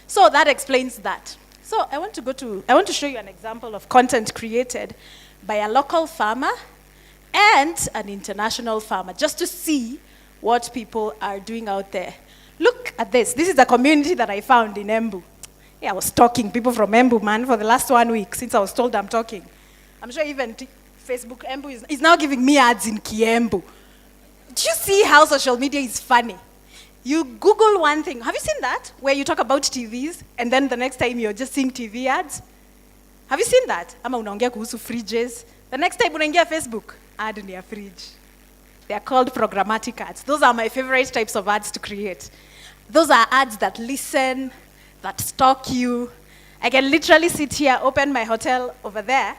So that explains that. So I want to show you an example of content created by a local farmer and an international farmer, just to see what people are doing out there. Look at this. This is a community that I found in Embu. Yeah, I was stalking people from Embu, man, for the last 1 week since I was told I'm talking. I'm sure even Facebook Embu is now giving me ads in Kiembu. Do you see how social media is funny? You Google one thing. Have you seen that? Where you talk about TVs, and then the next time you're just seeing TV ads? Have you seen that? Ama unaongea kuhusu fridges. The next time unaingia Facebook, ad ni ya fridge. They are called programmatic ads. Those are my favorite types of ads to create. Those are ads that listen, that stalk you. I can literally sit here, open my hotel over there,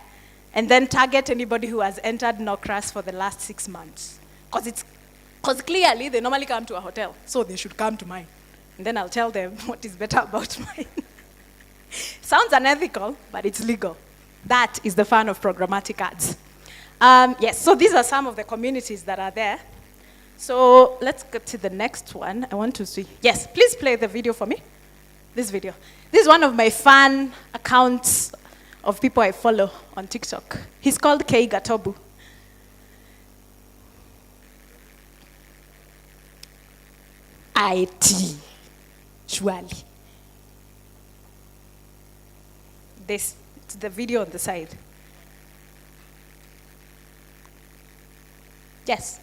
and then target anybody who has entered Nokras for the last 6 months. Because clearly they normally come to a hotel, so they should come to mine. And then I'll tell them what is better about mine. Sounds unethical, but it's legal. That is the fun of programmatic ads. Yes, so these are some of the communities that are there. So let's go to the next one. I want to see. Yes, please play the video for me. This video. This is one of my fan accounts of people I follow on TikTok. He's called K Gatobu. IT. Surely. It's the video on the side. Yes.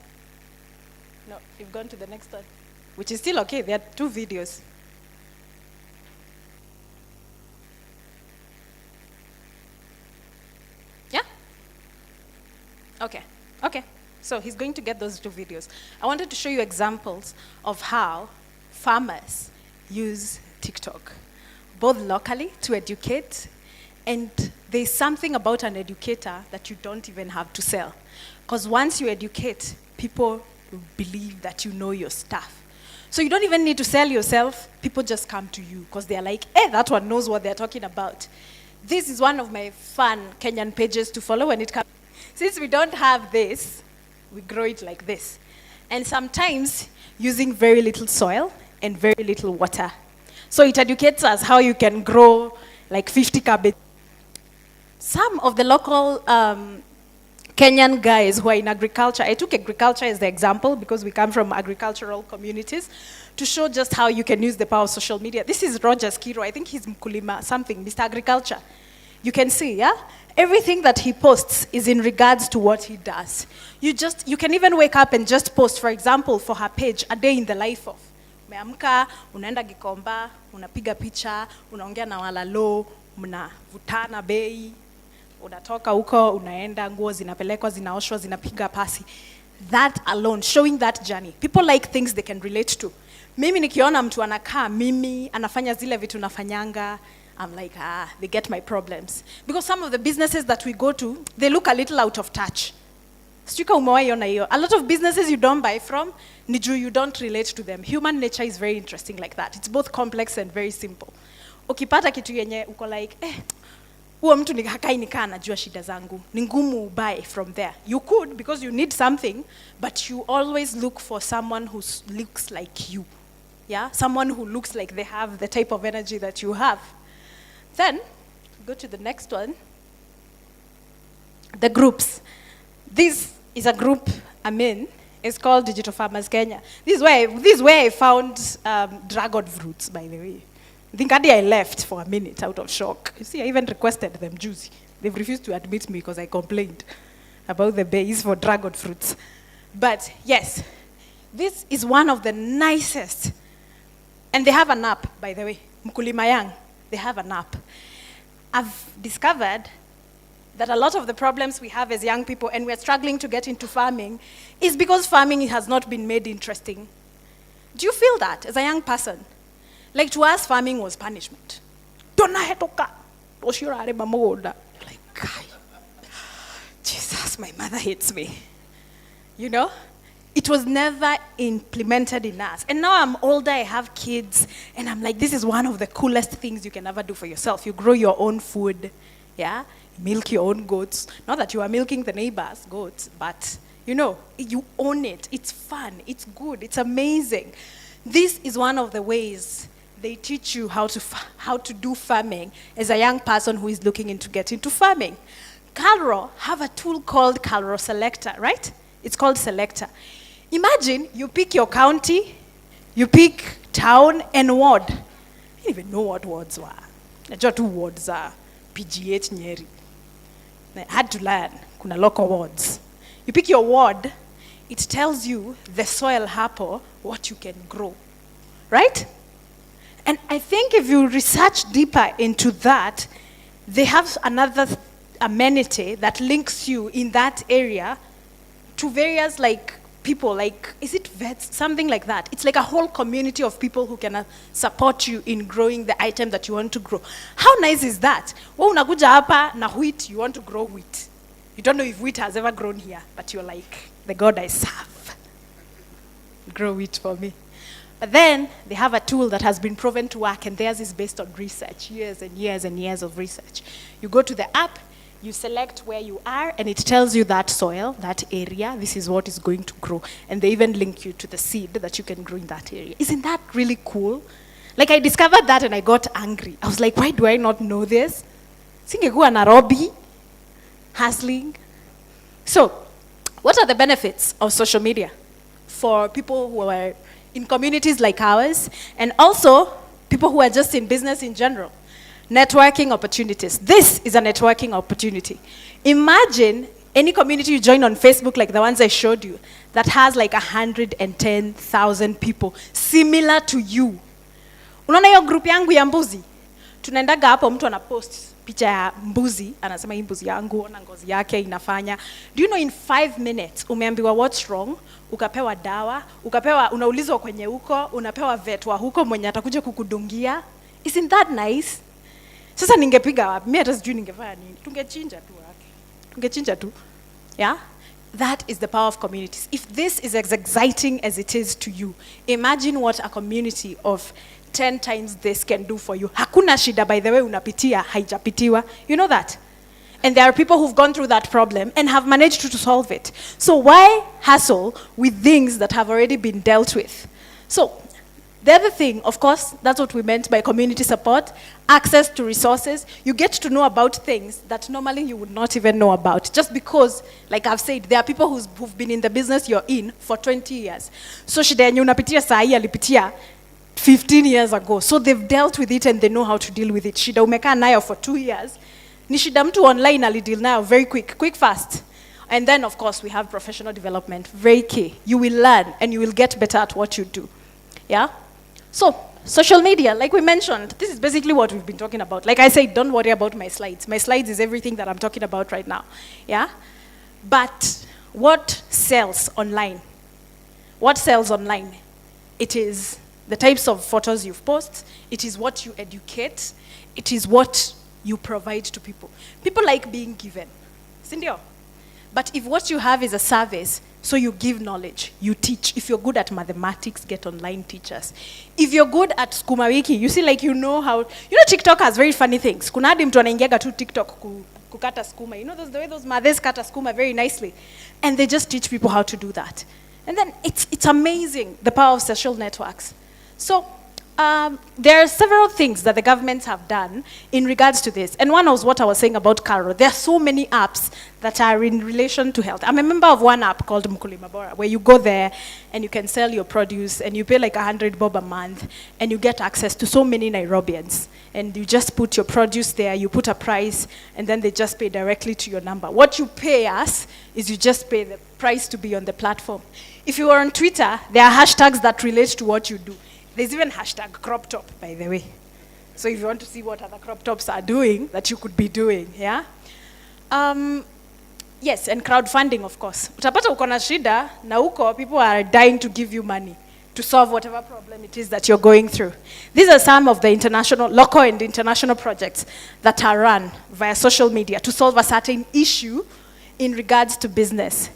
No, you've gone to the next one, which is still okay. There are 2 videos. Yeah? Okay. Okay. So he's going to get those 2 videos. I wanted to show you examples of how farmers use TikTok, both locally to educate, and there's something about an educator that you don't even have to sell. Because once you educate, people believe that you know your stuff. So you don't even need to sell yourself. People just come to you because they're like, hey, that one knows what they're talking about. This is one of my fun Kenyan pages to follow when it comes. Since we don't have this, we grow it like this. And sometimes using very little soil and very little water. So it educates us how you can grow like 50 cabbage. Some of the local Kenyan guys who are in agriculture, I took agriculture as the example because we come from agricultural communities, to show just how you can use the power of social media. This is Roger Skiro, I think he's Mkulima, something, Mr. Agriculture. You can see, yeah? Everything that he posts is in regards to what he does. You can even wake up and just post, for example, for her page, a day in the life of. Umeamka, unaenda Gikomba, unapiga picha, unaongea na walalo, mnavutana bei, unatoka huko, unaenda, nguo zinapelekwa, zinaoshwa, zinapiga pasi. That alone, showing that journey. People like things they can relate to. Mimi nikiona mtu anakaa, mimi, anafanya zile vitu nafanyanga, I'm like, they get my problems. Because some of the businesses that we go to, they look a little out of touch. Sijui umewahi ona hiyo. A lot of businesses you don't buy from, ni juu you don't relate to them. Human nature is very interesting like that. It's both complex and very simple. Ukipata kitu yenye uko like, huo mtu ni hakai nikaa anajua shida zangu. Ni ngumu buy from there. You could because you need something, but you always look for someone who looks like you. Yeah? Someone who looks like they have the type of energy that you have. Then, go to the next one. The groups. This is a group I'm in. It's called Digital Farmers Kenya. This is where I found dragon fruits, by the way. I think I left for a minute out of shock. You see, I even requested them juicy. They've refused to admit me because I complained about the base for dragon fruits. But yes, this is one of the nicest. And they have an app, by the way. Mkulima Yang, they have an app. I've discovered that a lot of the problems we have as young people, and we're struggling to get into farming, is because farming has not been made interesting. Do you feel that as a young person? Like to us, farming was punishment. Like, Jesus, my mother hates me. You know? It was never implemented in us. And now I'm older, I have kids, and I'm like, this is one of the coolest things you can ever do for yourself. You grow your own food, yeah? Milk your own goats. Not that you are milking the neighbor's goats, but you know, you own it. It's fun, it's good, it's amazing. This is one of the ways they teach you how to do farming as a young person who is looking into get into farming. Calro have a tool called Calro Selector, right? It's called Selector. Imagine you pick your county, you pick town and ward. I didn't even know what wards were. Najua two wards are PGH Nyeri. I had to learn, kuna local wards. You pick your ward, it tells you the soil hapo, what you can grow, right? And I think if you research deeper into that, they have another amenity that links you in that area to various like people, like, is it vets, something like that. It's like a whole community of people who can support you in growing the item that you want to grow. How nice is that? Well, unakuja hapa na wheat, you want to grow wheat. You don't know if wheat has ever grown here, but you're like, the God I serve, grow wheat for me. But then they have a tool that has been proven to work, and theirs is based on research, years and years and years of research. You go to the app, you select where you are, and it tells you that soil, that area, this is what is going to grow. And they even link you to the seed that you can grow in that area. Isn't that really cool? Like, I discovered that and I got angry. I was like, why do I not know this? Singekuwa Nairobi, hustling. So, what are the benefits of social media for people who are in communities like ours, and also people who are just in business in general? Networking opportunities. This is a networking opportunity. Imagine any community you join on Facebook, like the ones I showed you, that has like 110,000 people similar to you. Unaona hiyo group yangu ya mbuzi? Tunaendaga hapo, mtu anapost picha ya mbuzi, anasema hii mbuzi yangu, ona ngozi yake inafanya. Do you know in 5 minutes umeambiwa what's wrong, ukapewa dawa, unaulizwa kwenye huko, unapewa vet wa huko mwenye atakuja kukudungia. Isn't that nice? Sasa ningepiga wapi? Mimi hata sijui ningefanya nini. Tungechinja tu wake. Tungechinja tu. Yeah? That is the power of communities. If this is as exciting as it is to you, imagine what a community of 10 times this can do for you. Hakuna shida, by the way, unapitia, haijapitiwa. You know that? And there are people who've gone through that problem and have managed to solve it. So why hustle with things that have already been dealt with? So the other thing, of course, that's what we meant by community support, access to resources. You get to know about things that normally you would not even know about, just because, like I've said, there are people who've been in the business you're in for 20 years. So shida yenye unapitia saa hii alipitia 15 years ago. So they've dealt with it and they know how to deal with it. Shida umekaa nayo for 2 years. Ni shida mtu online alideal nayo very quick, fast. And then, of course, we have professional development, very key. You will learn and you will get better at what you do. Yeah? So, social media, like we mentioned, this is basically what we've been talking about. Like I said, don't worry about my slides. My slides is everything that I'm talking about right now. Yeah? But what sells online? What sells online? It is the types of photos you've posted. It is what you educate. It is what you provide to people. People like being given. Sindio? But if what you have is a service, so you give knowledge, you teach. If you're good at mathematics, get online teachers. If you're good at Skuma Wiki, you see, like, you know how, you know, TikTok has very funny things. Kuna hadi mtu anaingiaga tu TikTok kukata skuma. You know the way those mothers kata skuma very nicely. And they just teach people how to do that. And then it's amazing, the power of social networks. So there are several things that the governments have done in regards to this. And one was what I was saying about Karo. There are so many apps that are in relation to health. I'm a member of one app called Mkulima Bora, where you go there and you can sell your produce and you pay like 100 bob a month and you get access to so many Nairobians. And you just put your produce there, you put a price, and then they just pay directly to your number. What you pay us is you just pay the price to be on the platform. If you are on Twitter, there are hashtags that relate to what you do. There's even hashtag crop top, by the way. So if you want to see what other crop tops are doing, that you could be doing, yeah? Yes, and crowdfunding, of course. Utapata uko na shida, na uko, people are dying to give you money to solve whatever problem it is that you're going through. These are some of the international, local and international projects that are run via social media to solve a certain issue in regards to business.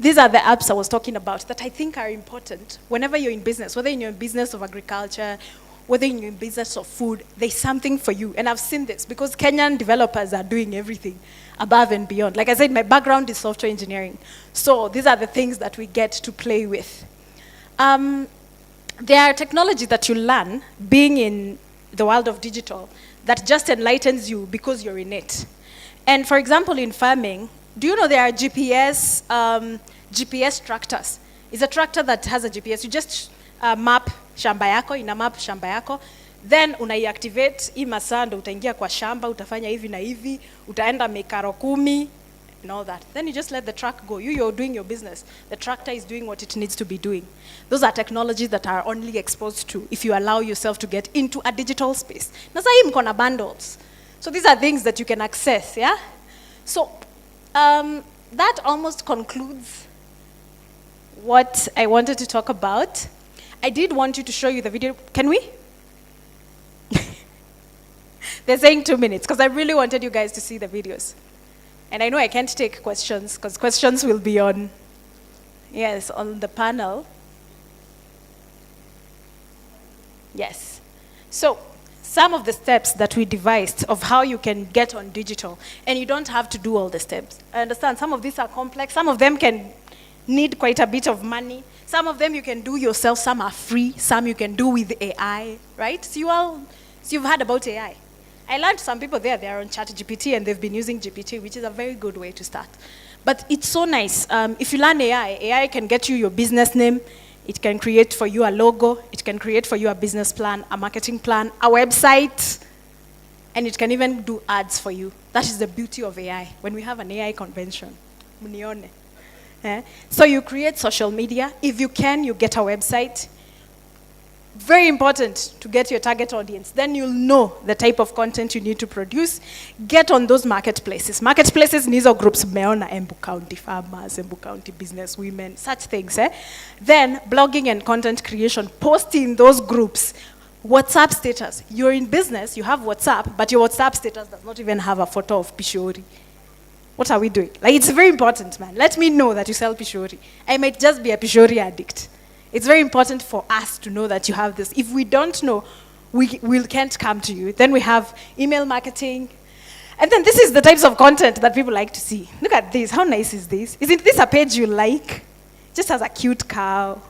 These are the apps I was talking about that I think are important whenever you're in business, whether you're in business of agriculture, whether you're in business of food, there's something for you. And I've seen this because Kenyan developers are doing everything above and beyond. Like I said, my background is software engineering. So these are the things that we get to play with. There are technologies that you learn being in the world of digital that just enlightens you because you're in it. And for example, in farming, do you know there are GPS tractors? It's a tractor that has a GPS. You just map shamba yako, ina map shamba yako, then unaiactivate, hii masaa ndo utaingia kwa shamba, utafanya hivi na hivi, utaenda mikaro 10, and all that. Then you just let the truck go. You're doing your business. The tractor is doing what it needs to be doing. Those are technologies that are only exposed to if you allow yourself to get into a digital space. Na sasa hii mko na bundles. So these are things that you can access, yeah? So that almost concludes what I wanted to talk about. I did want you to show you the video. Can we? They're saying 2 minutes because I really wanted you guys to see the videos. And I know I can't take questions because questions will be on the panel. Yes. So some of the steps that we devised of how you can get on digital, and you don't have to do all the steps. I understand some of these are complex. Some of them can need quite a bit of money. Some of them you can do yourself. Some are free. Some you can do with AI, right? So you've heard about AI. I learned some people they are on ChatGPT and they've been using GPT, which is a very good way to start. But it's so nice. If you learn AI can get you your business name. It can create for you a logo. It can create for you a business plan, a marketing plan, a website, and it can even do ads for you. That is the beauty of AI. When we have an AI convention, munione. So you create social media. If you can, you get a website. Very important to get your target audience. Then you'll know the type of content you need to produce. Get on those marketplaces. Marketplaces ni hizo groups meona, Embu County farmers, Embu County business women, such things. Then blogging and content creation. Post in those groups. WhatsApp status. You're in business, you have WhatsApp, but your WhatsApp status does not even have a photo of Pishori. What are we doing? Like, it's very important, man. Let me know that you sell Pishori. I might just be a Pishori addict. It's very important for us to know that you have this. If we don't know, we can't come to you. Then we have email marketing. And then this is the types of content that people like to see. Look at this. How nice is this? Isn't this a page you like? Just has a cute cow.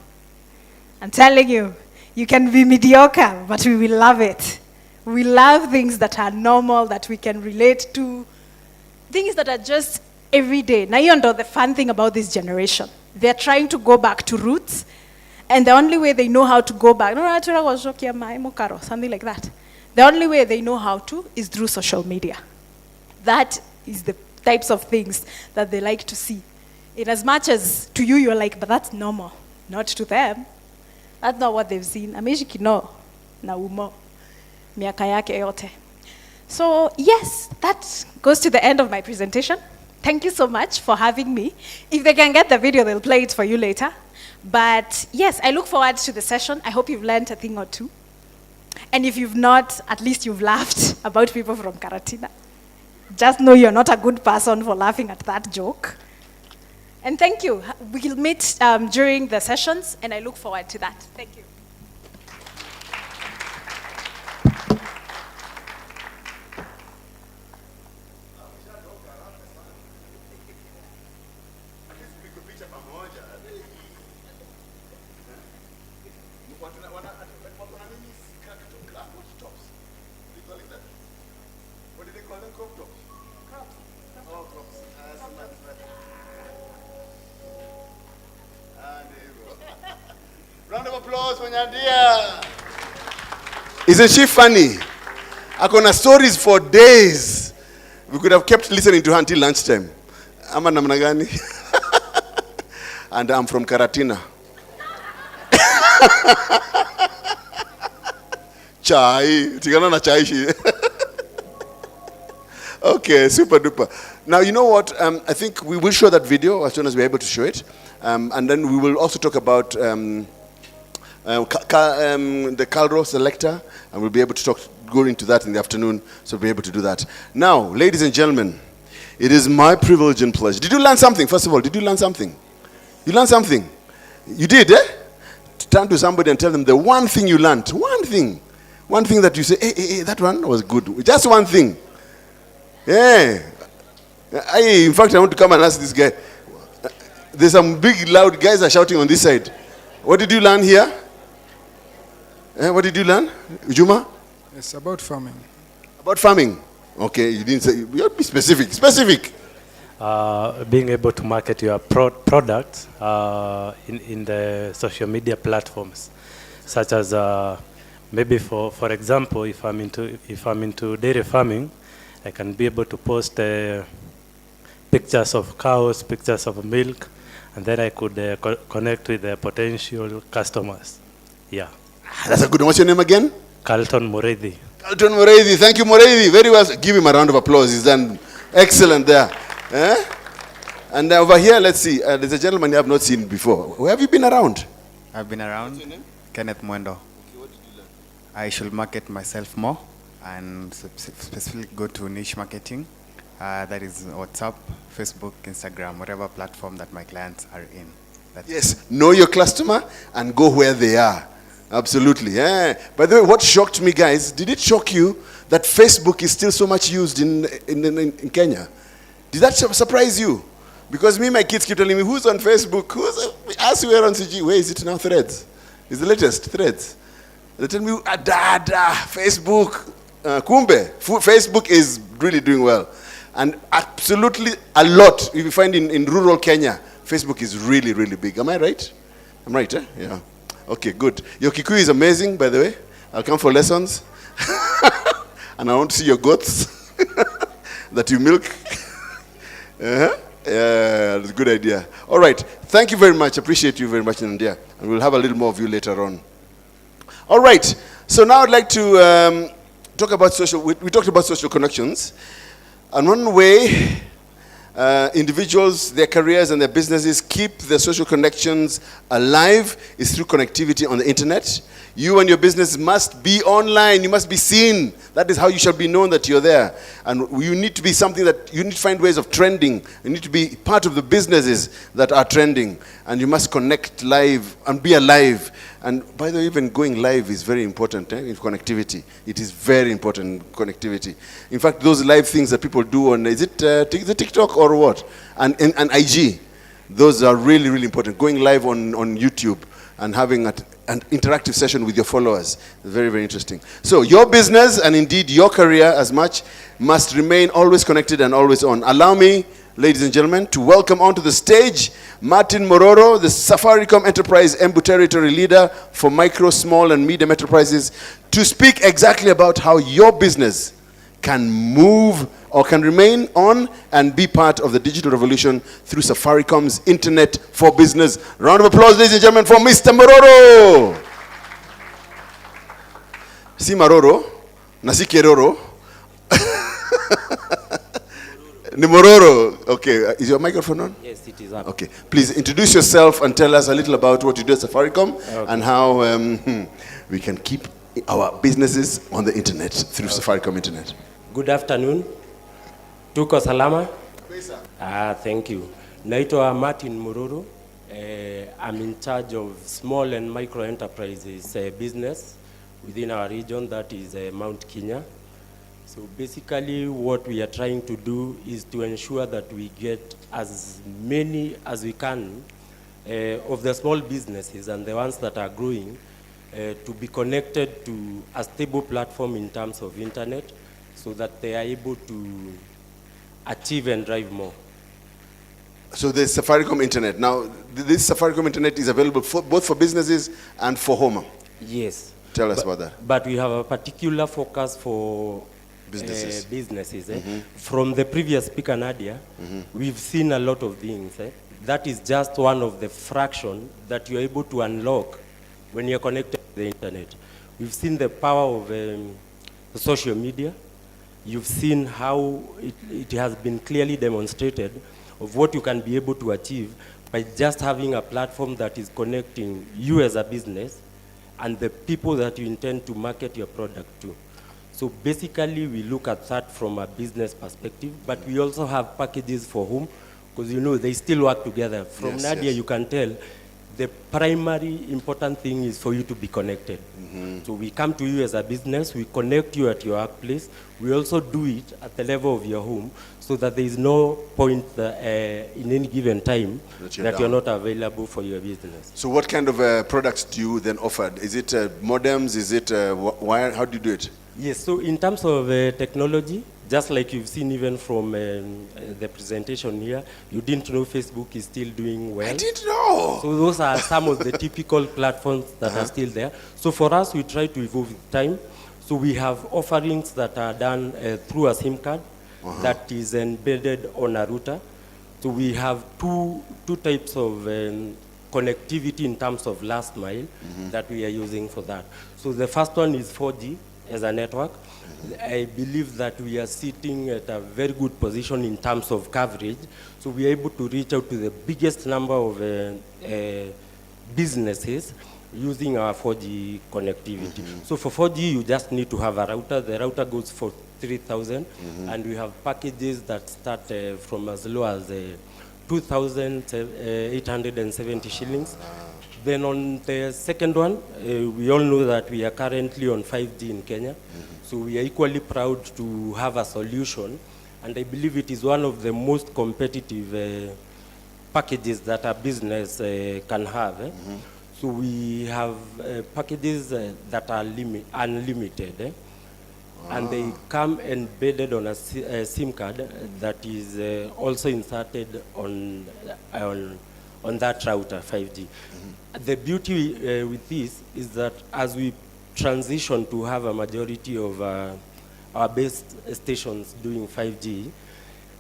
I'm telling you, you can be mediocre, but we will love it. We love things that are normal, that we can relate to. Things that are just everyday. Now, you know the fun thing about this generation. They're trying to go back to roots. And the only way they know how to go back, something like that. The only way they know how to is through social media. That is the types of things that they like to see. In as much as to you, you're like, but that's normal. Not to them. That's not what they've seen. Ameshiki no na umo miaka yake yote. So yes, that goes to the end of my presentation. Thank you so much for having me. If they can get the video, they'll play it for you later. But yes, I look forward to the session. I hope you've learned a thing or two. And if you've not, at least you've laughed about people from Karatina. Just know you're not a good person for laughing at that joke. And thank you. We'll meet during the sessions, and I look forward to that. Thank you. Round of applause for Nyandia. Isn't she funny? Akona stories for days. We could have kept listening to her until lunchtime. Ama namna gani? And I'm from Karatina. Chai. Tigana na chai shi. Okay, super duper. Now, you know what? I think we will show that video as soon as we're able to show it. And then we will also talk about the Calro selector, and we'll be able to go into that in the afternoon, so we'll be able to do that. Now, ladies and gentlemen, it is my privilege and pleasure. Did you learn something, first of all? Did you learn something? You learned something. You did, eh? Turn to somebody and tell them the one thing you learned. One thing. One thing that you say, hey, that one was good. Just one thing. Yeah. In fact, I want to come and ask this guy. There's some big, loud guys are shouting on this side. What did you learn here? What did you learn, Juma? It's about farming. About farming. Okay, you didn't say. You have to be specific. Specific. Being able to market your product in the social media platforms, such as maybe for example, if I'm into dairy farming, I can be able to post pictures of cows, pictures of milk, and then I could connect with the potential customers. Yeah. That's a good one. What's your name again? Carlton Morethi. Carlton Morethi. Thank you, Morethi. Very well. Give him a round of applause. He's done excellent there. And over here, let's see. There's a gentleman you have not seen before. Where have you been around? I've been around. What's your name? Kenneth Mwendo. Okay, what did you learn? I should market myself more and specifically go to niche marketing. That is WhatsApp, Facebook, Instagram, whatever platform that my clients are in. Yes, know your customer and go where they are. Absolutely. Yeah. By the way, what shocked me, guys, did it shock you that Facebook is still so much used in Kenya? Did that surprise you? Because my kids keep telling me, who's on Facebook? As we are on CG, where is it now? Threads. It's the latest, Threads. They tell me, Facebook. Kumbe. Facebook is really doing well. And absolutely a lot, if you find in rural Kenya, Facebook is really, really big. Am I right? I'm right, eh? Yeah. Okay, good. Your Kikuyu is amazing, by the way. I'll come for lessons. And I want to see your goats that you milk. Yeah, that's a good idea. All right. Thank you very much. Appreciate you very much, India. And we'll have a little more of you later on. All right. So now I'd like to talk about social. We talked about social connections. And one way individuals, their careers and their businesses keep their social connections alive is through connectivity on the internet. You and your business must be online. You must be seen. That is how you shall be known that you're there. And you need to be something that you need to find ways of trending. You need to be part of the businesses that are trending. And you must connect live and be alive. And by the way, even going live is very important in connectivity. It is very important in connectivity. In fact, those live things that people do on, is it TikTok or what? And IG. Those are really, really important. Going live on YouTube and having an interactive session with your followers. Very, very interesting. So your business and indeed your career as much must remain always connected and always on. Allow me, ladies and gentlemen, to welcome onto the stage Martin Mororo, the Safaricom Enterprise Embu Territory Leader for micro, small and medium enterprises, to speak exactly about how your business can move or can remain on and be part of the digital revolution through Safaricom's Internet for Business. Round of applause, ladies and gentlemen, for Mr. Mororo. Si Maroro, nasi Keroro. Ni Mororo. Okay, is your microphone on? Yes, it is on. Okay, please introduce yourself and tell us a little about what you do at Safaricom and how we can keep our businesses on the internet through Safaricom Internet. Good afternoon. Tuko salama? Thank you. Naitwa Martin Mururu. I'm in charge of small and micro enterprises business within our region, that is Mount Kenya. So basically what we are trying to do is to ensure that we get as many as we can of the small businesses and the ones that are growing to be connected to a stable platform in terms of internet so that they are able to achieve and drive more. So there's Safaricom Internet. Now, this Safaricom Internet is available both for businesses and for home. Yes. Tell us about that. But we have a particular focus for businesses. From the previous speaker, Nadia, we've seen a lot of things. That is just one of the fraction that you're able to unlock when you're connected to the internet. We've seen the power of social media. You've seen how it has been clearly demonstrated of what you can be able to achieve by just having a platform that is connecting you as a business and the people that you intend to market your product to. So basically we look at that from a business perspective, but we also have packages for whom because you know they still work together. From Yes, Nadia, yes. you can tell the primary important thing is for you to be connected. So we come to you as a business, we connect you at your workplace. We also do it at the level of your home, so that there is no point in any given time That that you're you're down. not available for your business. So what kind of products do you then offer? Is it modems? Is it wire? How do you do it? Yes, so in terms of technology, just like you've seen even from the presentation here, you didn't know Facebook is still doing well. I didn't know. So those are some of the typical platforms that are still there. So for us, we try to evolve with time. So we have offerings that are done through a SIM card that is embedded on a router. So we have two types of connectivity in terms of last mile that we are using for that. So the first one is 4G as a network. I believe that we are sitting at a very good position in terms of coverage. So we are able to reach out to the biggest number of businesses using our 4G connectivity. So for 4G, you just need to have a router. The router goes for 3,000, and we have packages that start from as low as 2,870 shillings. Then on the second one, we all know that we are currently on 5G in Kenya. So we are equally proud to have a solution, and I believe it is one of the most competitive packages that a business can have. So we have packages that are unlimited, and they come embedded on a SIM card that is also inserted on that router, 5G. The beauty with this is that as we transition to have a majority of our base stations doing 5G,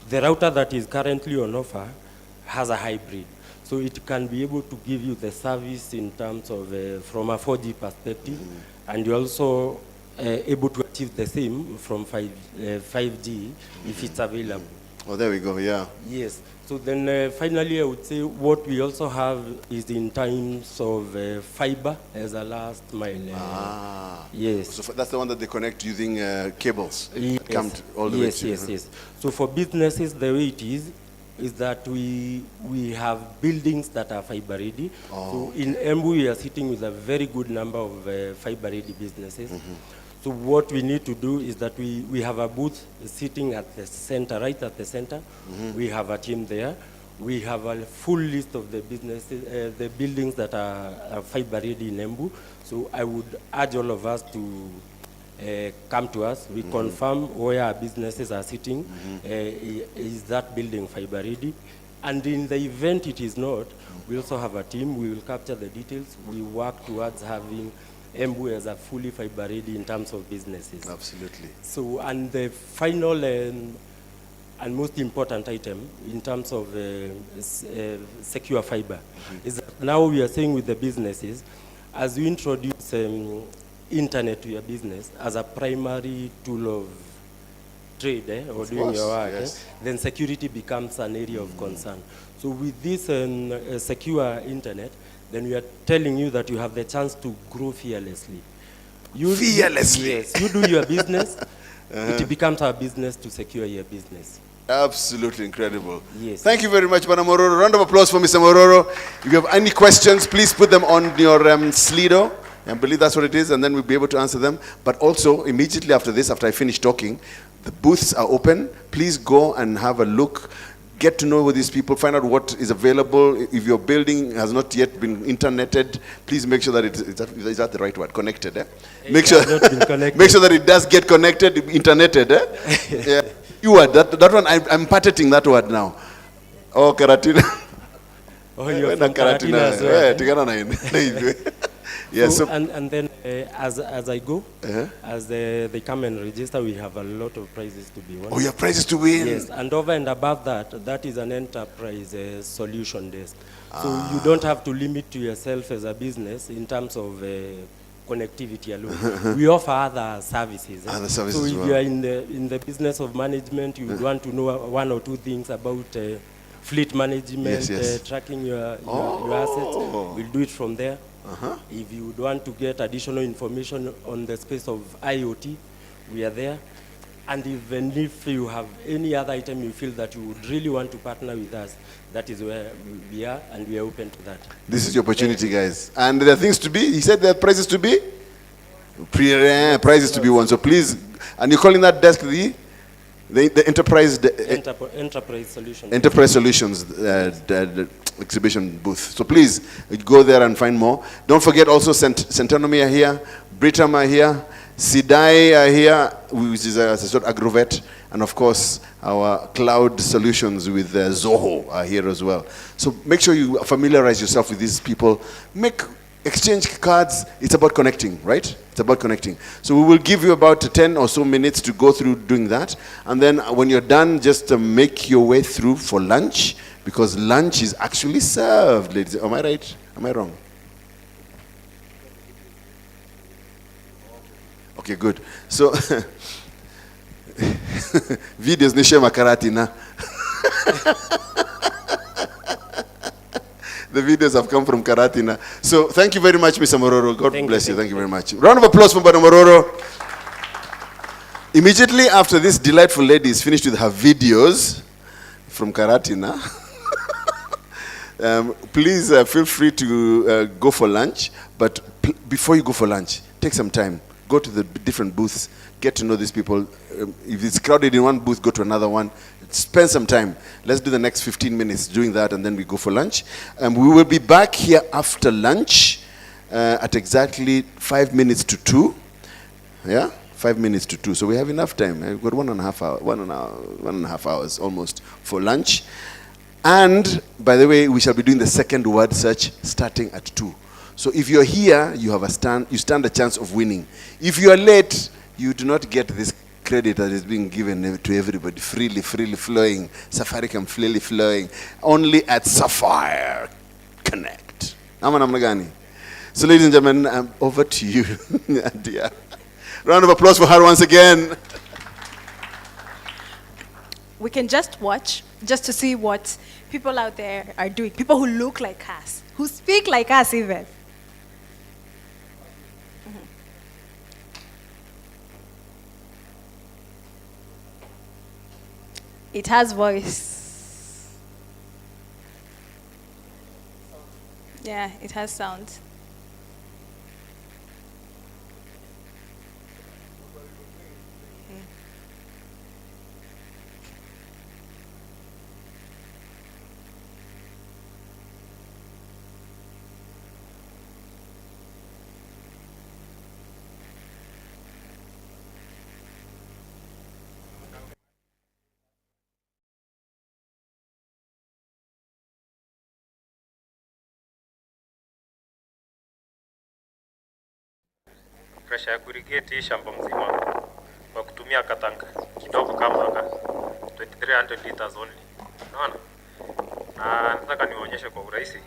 the router that is currently on offer has a hybrid. So it can be able to give you the service in terms of from a 4G perspective, and you're also able to achieve the same from 5G if it's available. Oh, there we go, yeah. Yes. So then finally, I would say what we also have is in terms of fiber as a last mile. Yes. So that's the one that they connect using cables. Yes. Come all the way to Yes. So for businesses, the way it is that we have buildings that are fiber ready. So in Embu, we are sitting with a very good number of fiber ready businesses. So what we need to do is that we have a booth sitting at the center, right at the center. We have a team there. We have a full list of the businesses, the buildings that are fiber ready in Embu. So I would urge all of us to come to us. We confirm where our businesses are sitting. Is that building fiber ready? And in the event it is not, we also have a team. We will capture the details. We work towards having Embu as a fully fiber ready in terms of businesses. Absolutely. So, and the final and most important item in terms of secure fiber is that now we are saying with the businesses, as we introduce internet to your business as a primary tool of trade or doing your work, then security becomes an area of concern. So with this secure internet, then we are telling you that you have the chance to grow fearlessly. Fearlessly? Yes. You do your business, it becomes our business to secure your business. Absolutely incredible. Yes. Thank you very much, Bwana Mororo. Round of applause for Mr. Mororo. If you have any questions, please put them on your Slido. I believe that's what it is, and then we'll be able to answer them. But also, immediately after this, after I finish talking, the booths are open. Please go and have a look. Get to know these people, find out what is available. If your building has not yet been interneted, please make sure that is that the right word? Connected, eh? Make sure that it does get connected, interneted, eh? Yeah. You word, that one, I'm patenting that word now. Oh, Karatina. Oh, you're from Karatina as well. Yes. So, and then as I go, as they come and register, we have a lot of prizes to be won. Oh, you have prizes to win? Yes, and over and above that, that is an enterprise solution desk. So you don't have to limit to yourself as a business in terms of connectivity alone. We offer other services. Other services so if as well. you are in the business of management, you would want to know one or two things about fleet management, tracking your assets. We'll do it from there. If you would want to get additional information on the space of IoT, we are there. And even if you have any other item you feel that you would really want to partner with us, that is where we are, and we are open to that. This is your opportunity, guys. And there are things to be. He said there are prizes to be. Prizes to be won. So please, and you're calling that desk the enterprise. Enterprise Solutions. Enterprise Solutions the exhibition booth. So please go there and find more. Don't forget also Centenomy are here, Britam are here, Sidai are here, which is a sort of agrovet, and of course our cloud solutions with Zoho are here as well. So make sure you familiarize yourself with these people. Exchange cards. It's about connecting, right? It's about connecting. So we will give you about 10 or so minutes to go through doing that, and then when you're done, just make your way through for lunch, because lunch is actually served, ladies. Am I right? Am I wrong? Okay, good. So, videos ni shema karati na. The videos have come from Karatina. So thank you very much, Mr. Mororo. God bless you. Thank you very much. Round of applause for Madam Mororo. Immediately after this delightful lady is finished with her videos from Karatina, please feel free to go for lunch. But before you go for lunch, take some time. Go to the different booths. Get to know these people. If it's crowded in one booth, go to another one. Spend some time. Let's do the next 15 minutes doing that, and then we go for lunch. We will be back here after lunch at exactly 5 minutes to 2. Yeah, 5 minutes to 2. So we have enough time. We've got 1.5 hours almost for lunch. And by the way, we shall be doing the second word search starting at 2. So if you're here, you stand a chance of winning. If you are late, you do not get this credit that is being given to everybody, freely flowing, Safaricom freely flowing, only at Safire Connect. So ladies and gentlemen, over to you, Nadia. Round of applause for her once again. We can just watch, just to see what people out there are doing. People who look like us, who speak like us even. It has voice. Yeah, it has sound. Pressure ya kurigate hii shamba mzima kwa kutumia katanka kidogo kama haka 2300 liters only. Unaona? Na nataka nionyeshe kwa urahisi.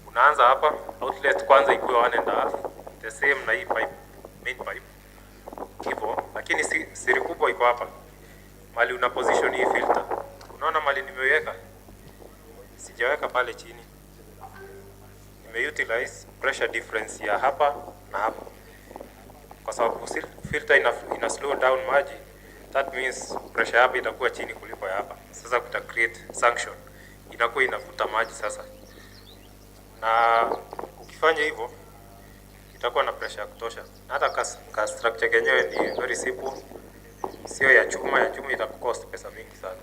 Unaanza hapa, outlet kwanza ikuwe 1.5, the same na hii pipe, main pipe. Hivyo, lakini siri kubwa iko hapa. Mali una position hii filter. Unaona mali nimeweka? Sijaweka pale chini. Utilize pressure difference ya hapa na hapa, kwa sababu filter ina slow down maji. That means pressure hapa itakuwa chini kuliko ya hapa. Sasa kuta create suction, inakuwa inavuta maji sasa, na ukifanya hivyo itakuwa na pressure ya kutosha. Hata ka structure yenyewe ni very simple, sio ya chuma. Ya chuma itakukost pesa mingi sana.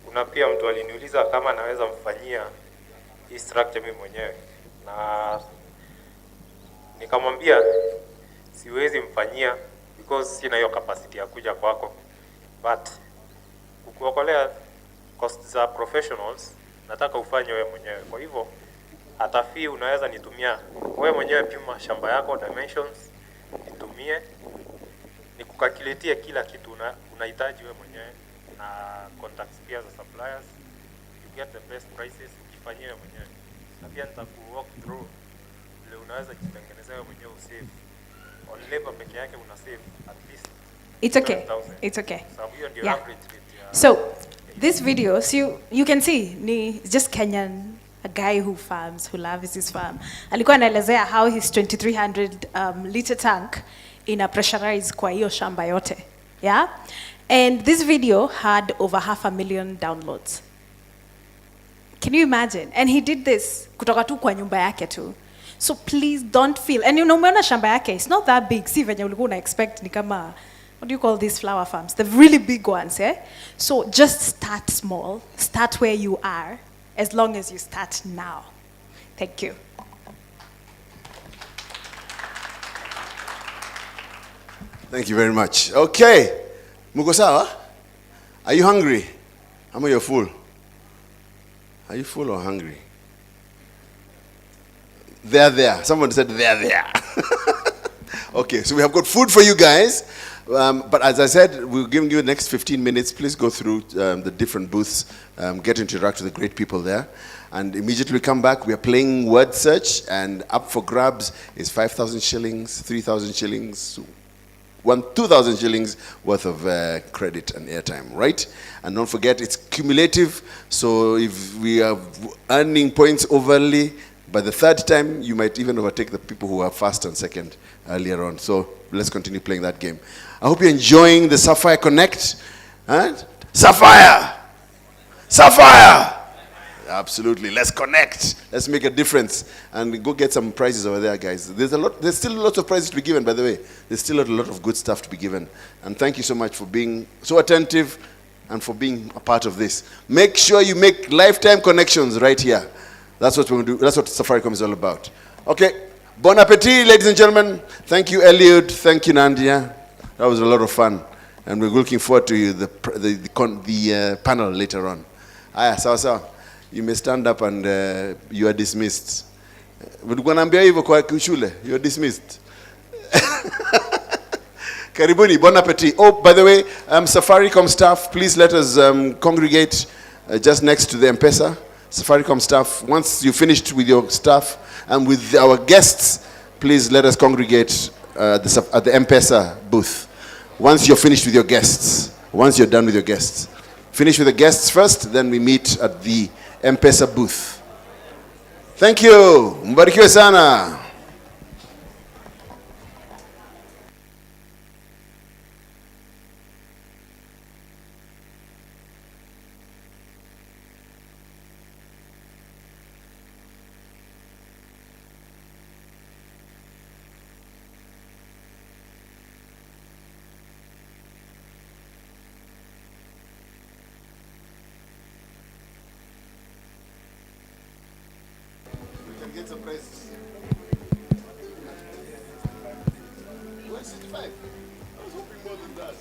Kuna pia mtu aliniuliza kama naweza mfanyia hii structure mimi mwenyewe, na nikamwambia siwezi mfanyia because sina hiyo capacity ya kuja kwako, but kukuokolea cost za professionals nataka ufanye wewe mwenyewe. Kwa hivyo hata fee unaweza nitumia wewe mwenyewe, pima shamba yako dimensions, nitumie nikukalkuletie kila kitu unahitaji wewe mwenyewe, na contacts pia za suppliers, you get the best prices ukifanyia wewe mwenyewe. Na pia nitaku-walk through ile unaweza jitengenezea wewe mwenyewe usave. On labor peke yake una save at least. It's okay. It's okay. So hiyo ndio Yeah. average rate. So this video, so you can see ni just Kenyan, a guy who farms, who loves his farm. Alikuwa anaelezea how his 2300 liter tank ina pressurize kwa hiyo shamba yote. Yeah? And this video had over 500,000 downloads. Can you imagine? And he did this kutoka tu kwa nyumba yake tu. So please don't feel, and umeona shamba yake, it's not that big. Si venye ulikuwa una expect ni kama, what do you call these flower farms? The really big ones, eh? So just start small, start where you are, as long as you start now. Thank you. Thank you very much. Okay. Muko sawa? Are you hungry? How many are full? Are you full or hungry? They're there. Someone said they're there. Okay, so we have got food for you guys. But as I said, we're giving you the next 15 minutes. Please go through the different booths, get to interact with the great people there. And immediately we come back, we are playing word search, and up for grabs is 5,000 shillings, 3,000 shillings, 2,000 shillings worth of credit and airtime, right? And don't forget, it's cumulative. So if we are earning points overly, by the third time, you might even overtake the people who are first and second earlier on. So let's continue playing that game. I hope you're enjoying the Safire Connect. Huh? Safire! Safire! Absolutely. Let's connect. Let's make a difference. And go get some prizes over there, guys. There's still lots of prizes to be given, by the way. There's still a lot of good stuff to be given. And thank you so much for being so attentive and for being a part of this. Make sure you make lifetime connections right here. That's what we're going to do. That's what Safaricom is all about. Okay. Bon appetit, ladies and gentlemen. Thank you, Eliud. Thank you, Nandia. That was a lot of fun. And we're looking forward to the panel later on. Aya, sawa sawa. You may stand up and you are dismissed. You are dismissed. Karibuni, bon appetit. Oh, by the way, Safaricom staff, please let us congregate just next to the M-Pesa. Safaricom staff, once you finished with your staff and with our guests, please let us congregate at the M-Pesa booth. Once you're finished with your guests, once you're done with your guests. Finish with the guests first, then we meet at the M-Pesa booth. Thank you. Mbarikiwe sana. Get some prizes. 165. I was hoping more than that.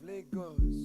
Lagos.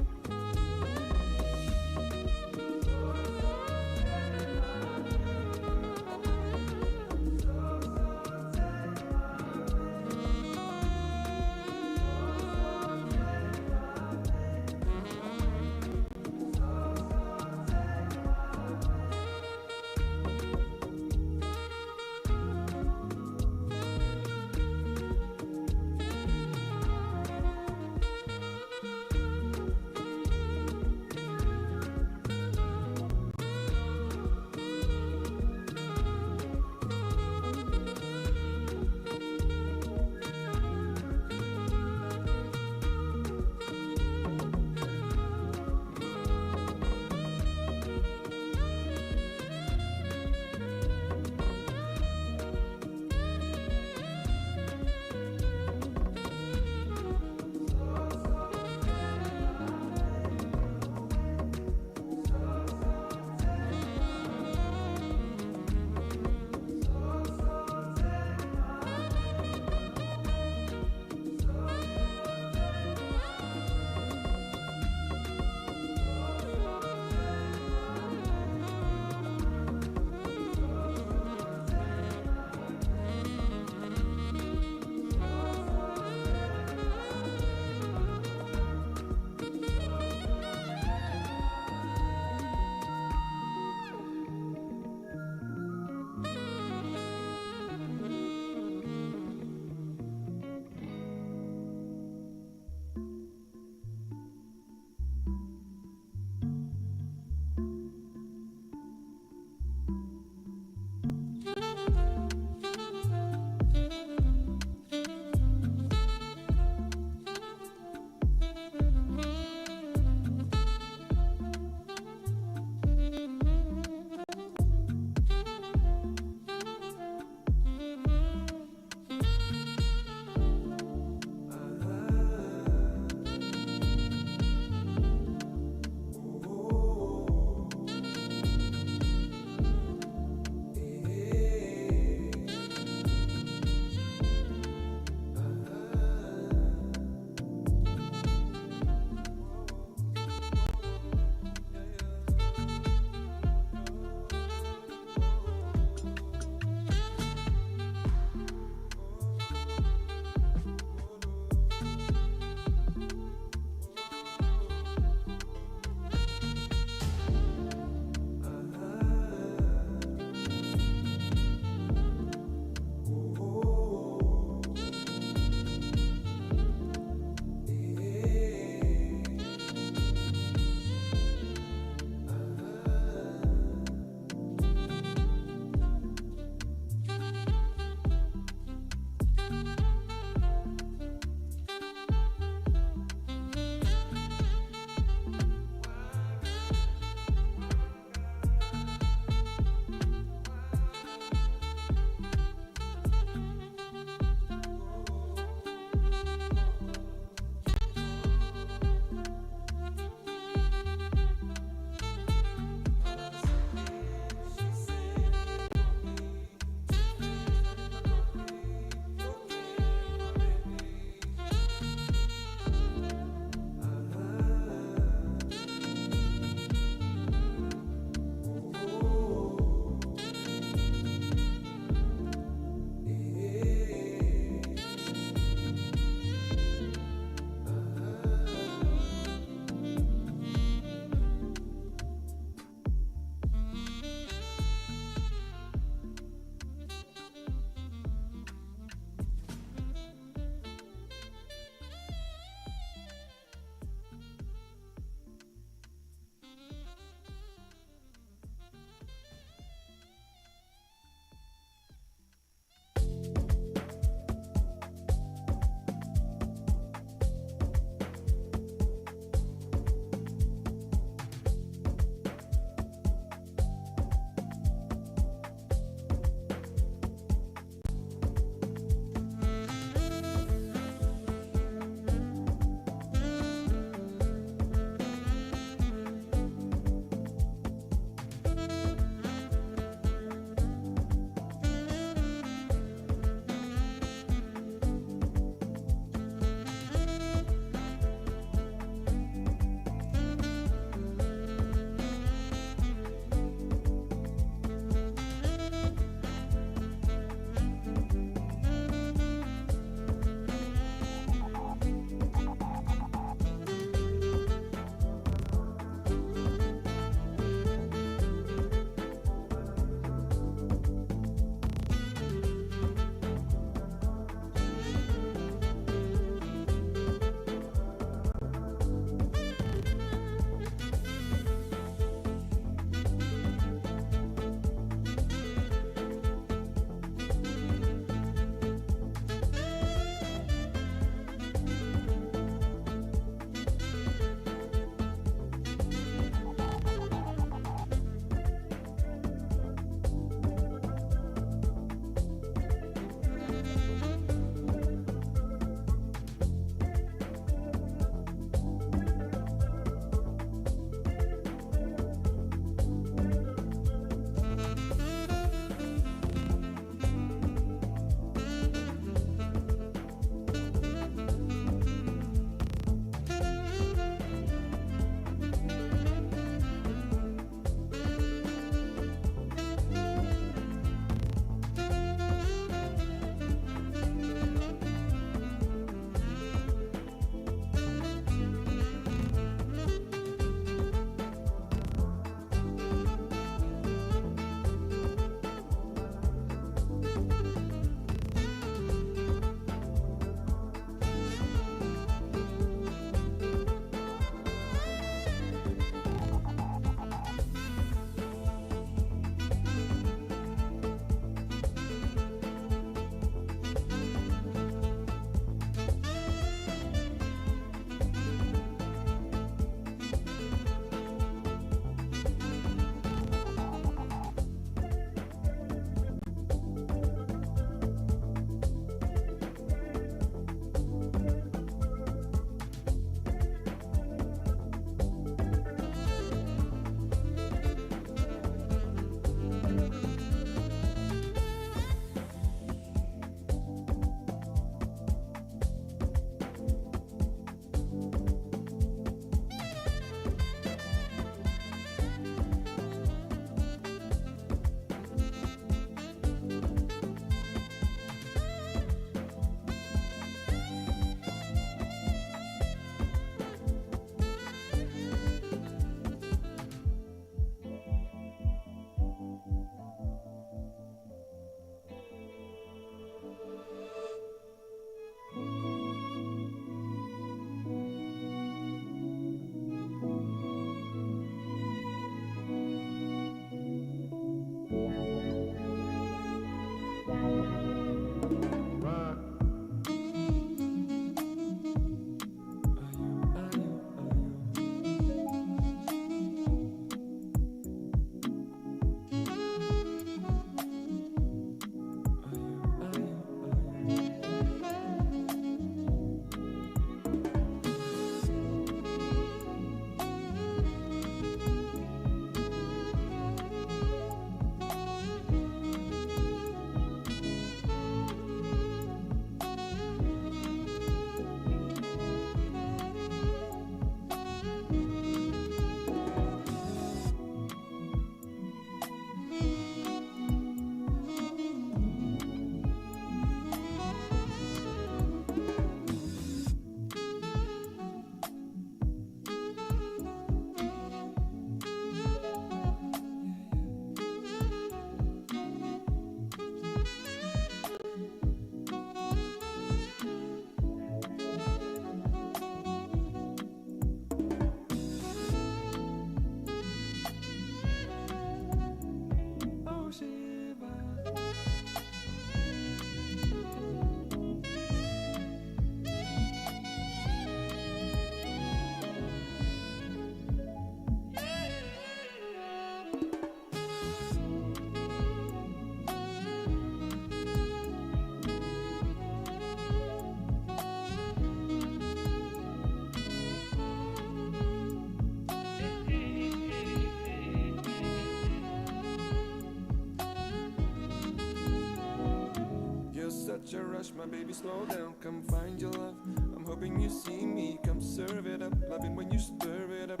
Such a rush, my baby, slow down, come find your love. I'm hoping you see me, come serve it up. Loving when you stir it up,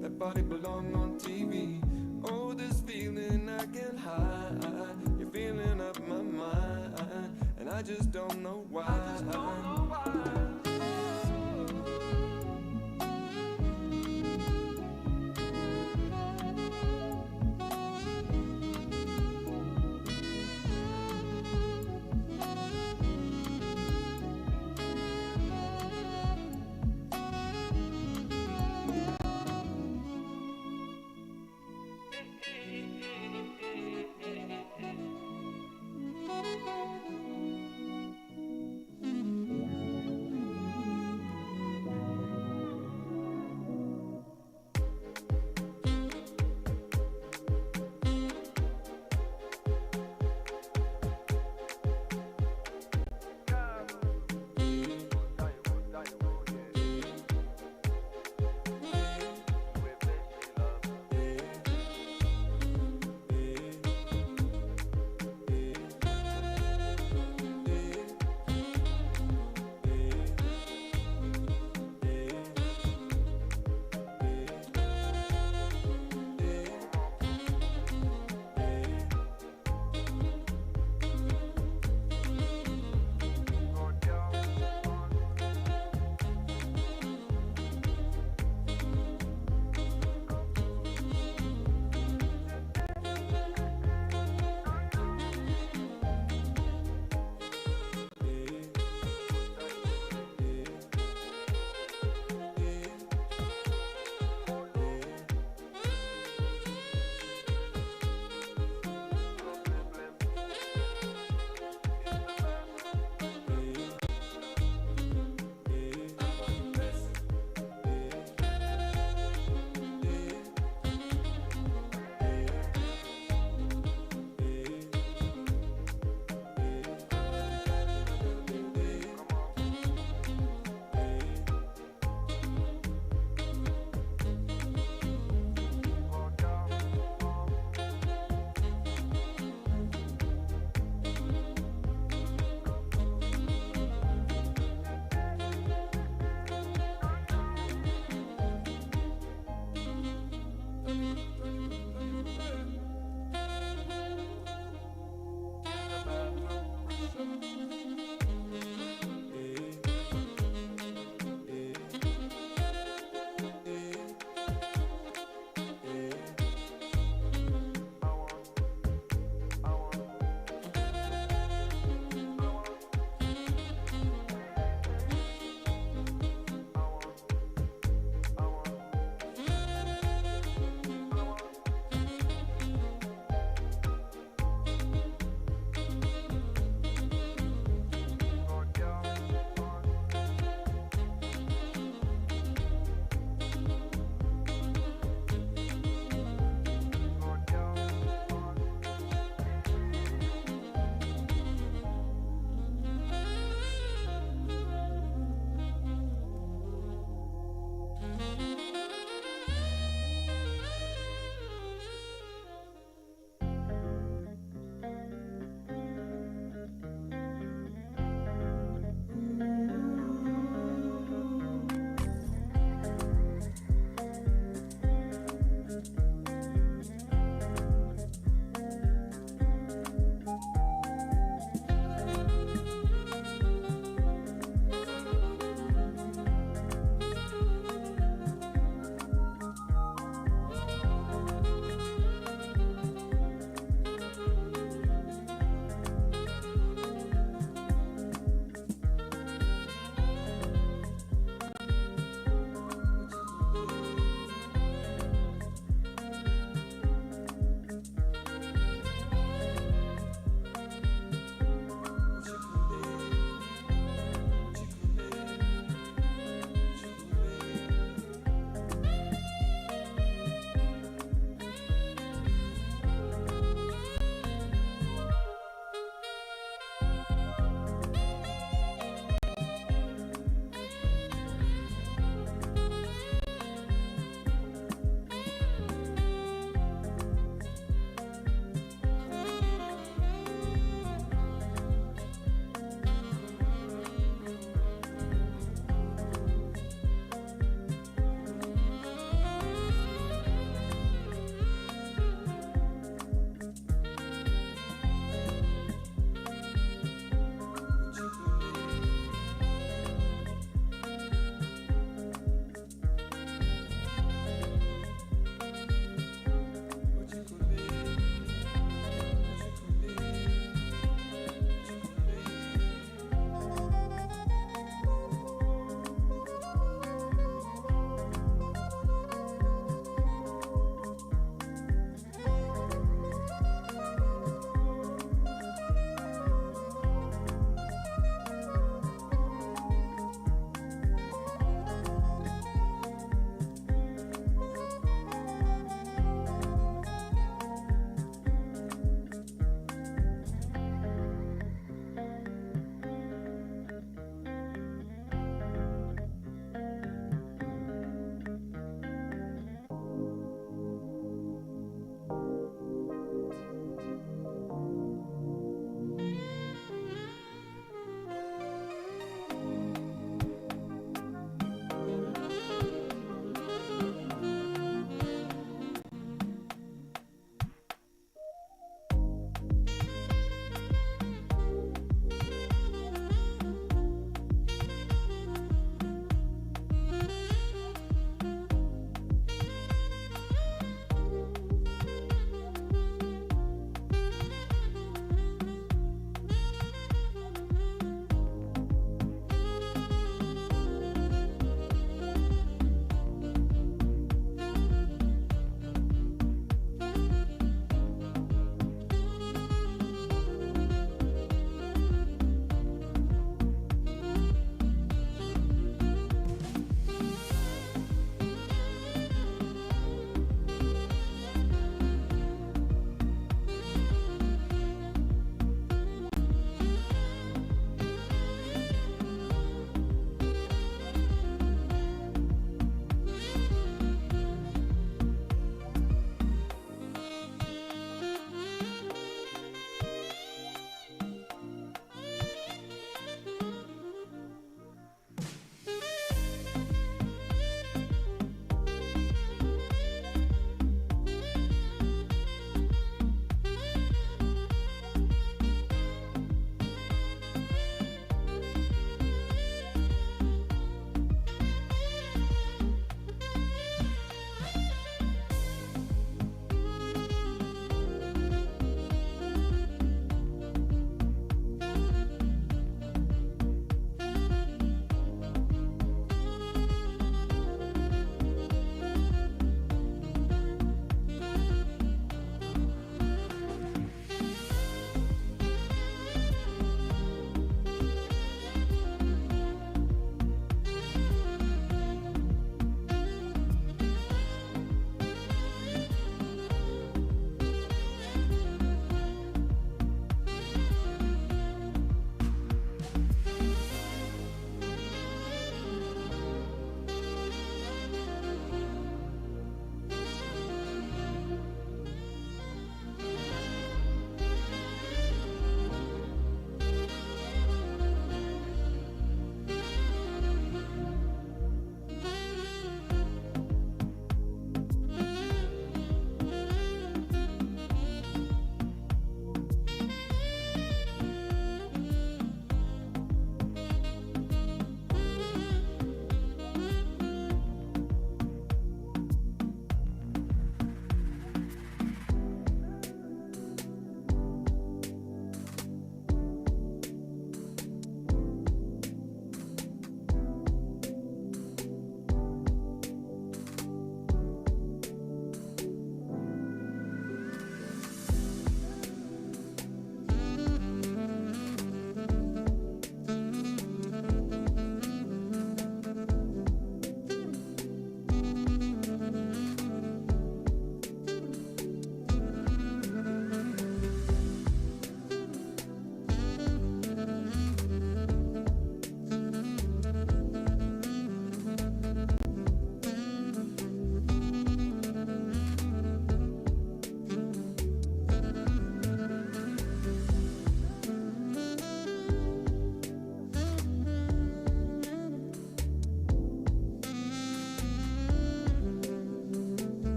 that body belong on TV. Oh, this feeling I can't hide. You're feeling up my mind, and I just don't know why.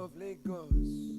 of Lagos.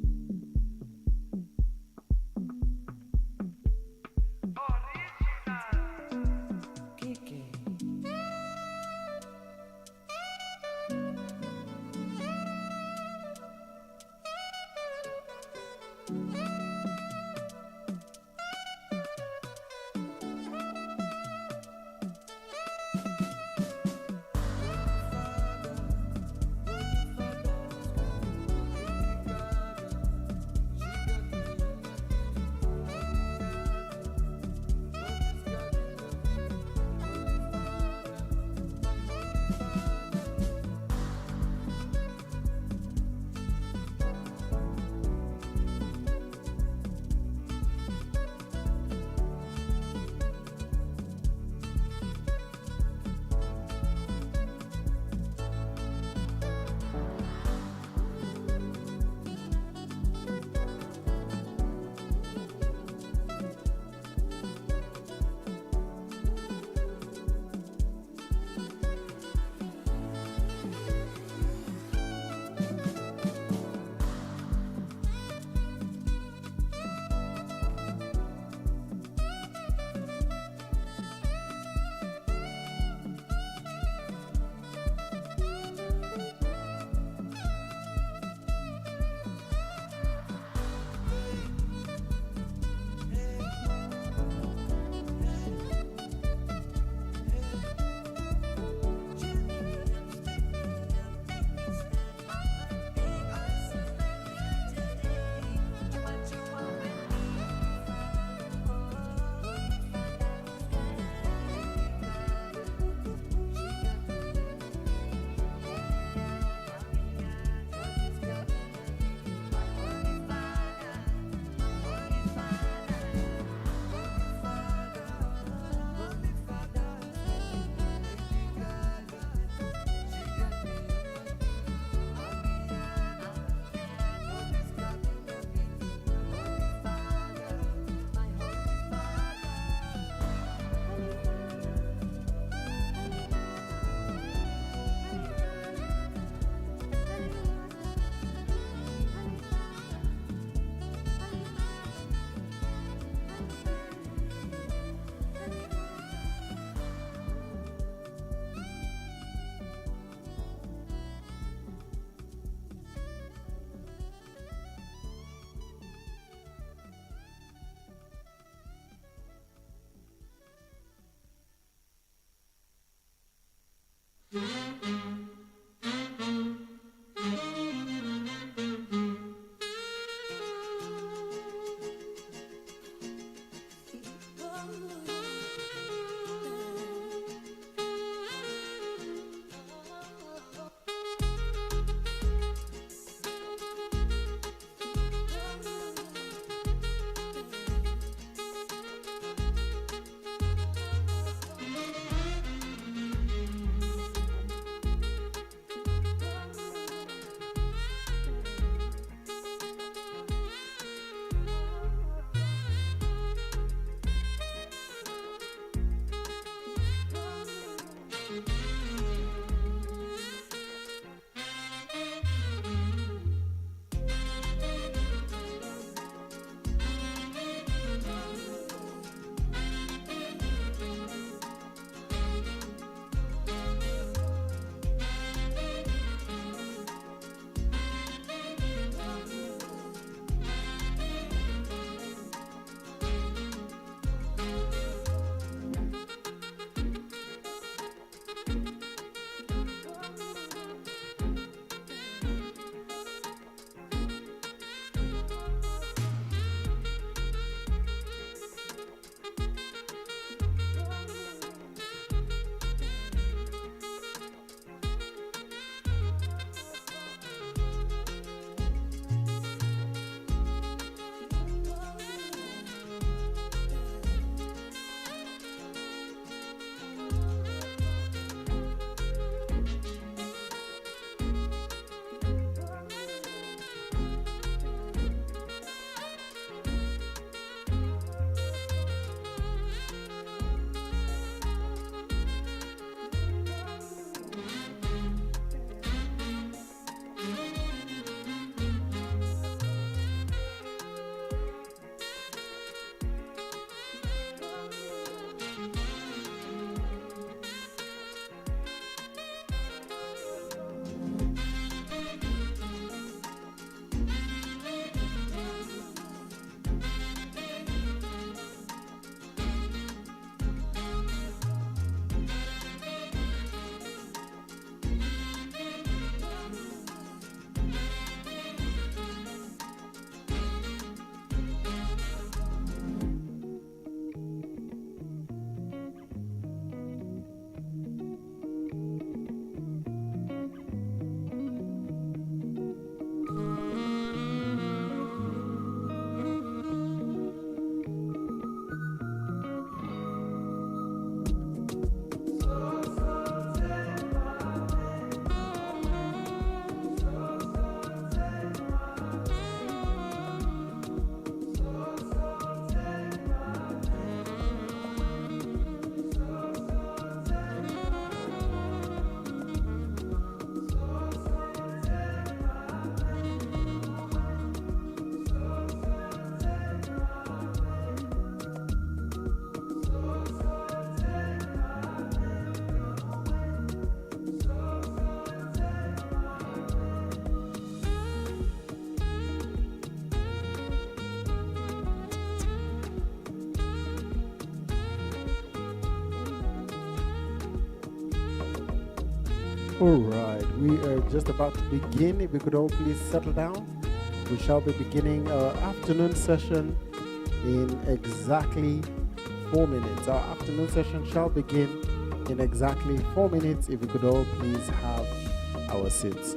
All right, we are just about to begin. If we could all please settle down. We shall be beginning our afternoon session in exactly 4 minutes. Our afternoon session shall begin in exactly 4 minutes. If we could all please have our seats.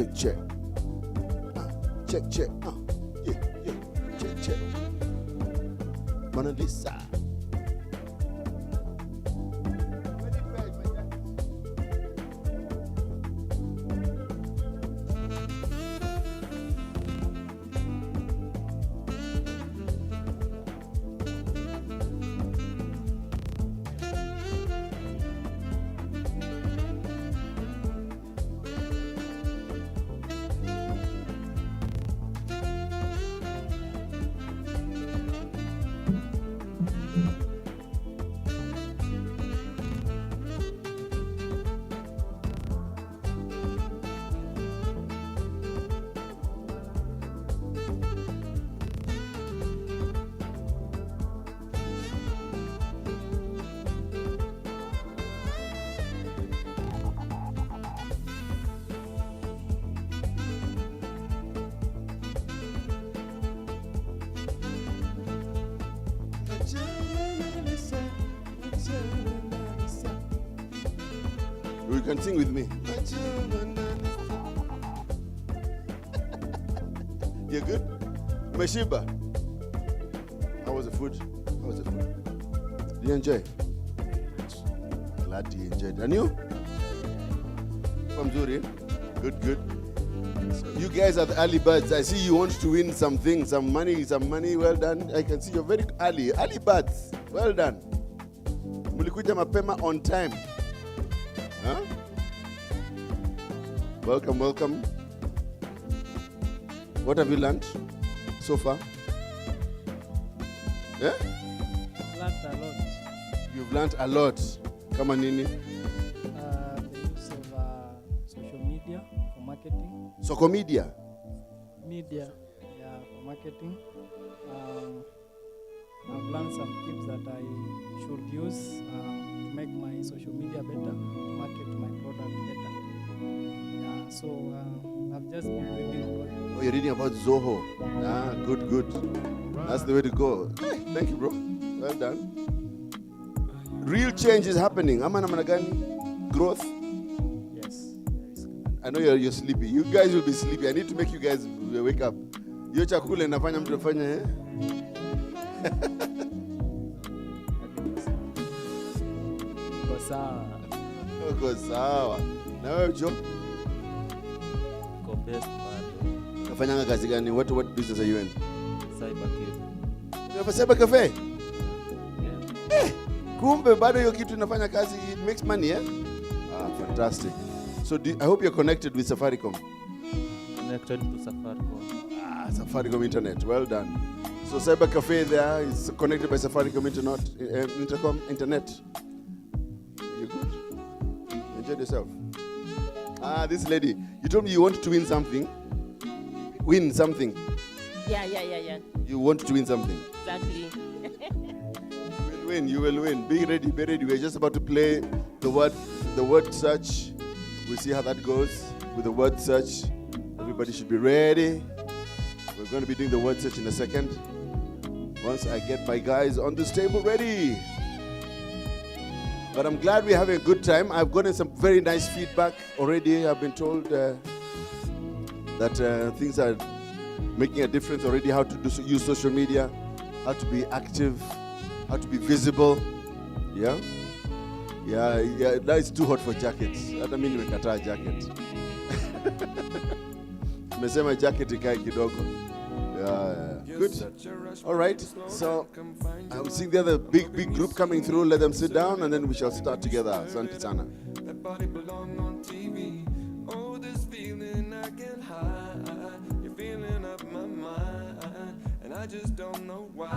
check, check. Check, check. Yeah, yeah. Check, check. Mona Lisa. You can sing with me. You good? Meshiba. How was the food? How was the food? Did you enjoy? Glad you enjoyed. And you? Mzuri. Good, good. You guys are the early birds. I see you want to win something, some money. Well done. I can see you're very early. Early birds. Well done. Mulikuja mapema on time. Huh? Welcome, welcome. What have you learned so far? Yeah? Learned a lot. You've learned a lot. Kama nini? The use of social media for marketing. Soko media? Media, yeah, for marketing. I've learned some tips that I should use to make my social media better, to market my product better. Yeah, so I've just been reading about it. Oh, you're reading about Zoho. Ah, good, good. That's the way to go. Hey, thank you, bro. Well done. Real change is happening. Ama namna gani? Growth. Yes. I know you're sleepy. You guys will be sleepy. I need to make you guys wake up. Yo chakula inafanya mtu afanye eh? Uko sawa. Uko sawa. Na wewe Jo? Uko best bado. Unafanya kazi gani? What business are you in? Cyber cafe. You have a cyber cafe? Yeah. Kumbe bado hiyo kitu inafanya kazi, it makes money, eh? Ah, fantastic. So I hope you're connected with Safaricom. Connected to Safaricom. Ah, Safaricom Internet. Well done. So cyber cafe there is connected by Safaricom Internet. You good? You enjoyed yourself? Ah, this lady. You told me you want to win something. Win something. Yeah. You want to win something. Exactly. You will win. Be ready. We're just about to play the word search. We'll see how that goes with the word search. Everybody should be ready. We're going to be doing the word search in a second. Once I get my guys on this table ready. But I'm glad we're having a good time. I've gotten some very nice feedback already. I've been told that things are making a difference already. How to use social media, how to be active, how to be visible. Yeah. Now it's too hot for jackets. Hata mimi nimekataa jacket. Nimesema jacket ikae kidogo. Yeah. Good. All right. So I'm seeing the other big group coming through. Let them sit down and then we shall start together. Asante sana. That body belong on TV. Oh, this feeling I can't hide. You're feeling up my mind, and I just don't know why.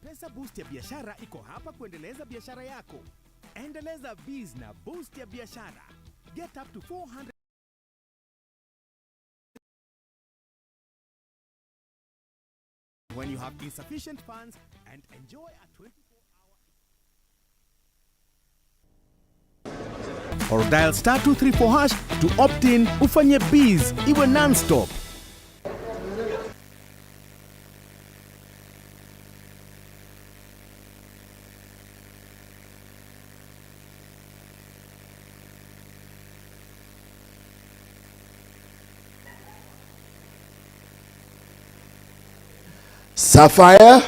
M-Pesa Boost ya biashara iko hapa kuendeleza biashara yako. Endeleza biz na Boost ya biashara. Get up to 400 when you have insufficient funds and enjoy a 24-hour or dial *234# to opt in ufanye biz iwe non-stop. Safire?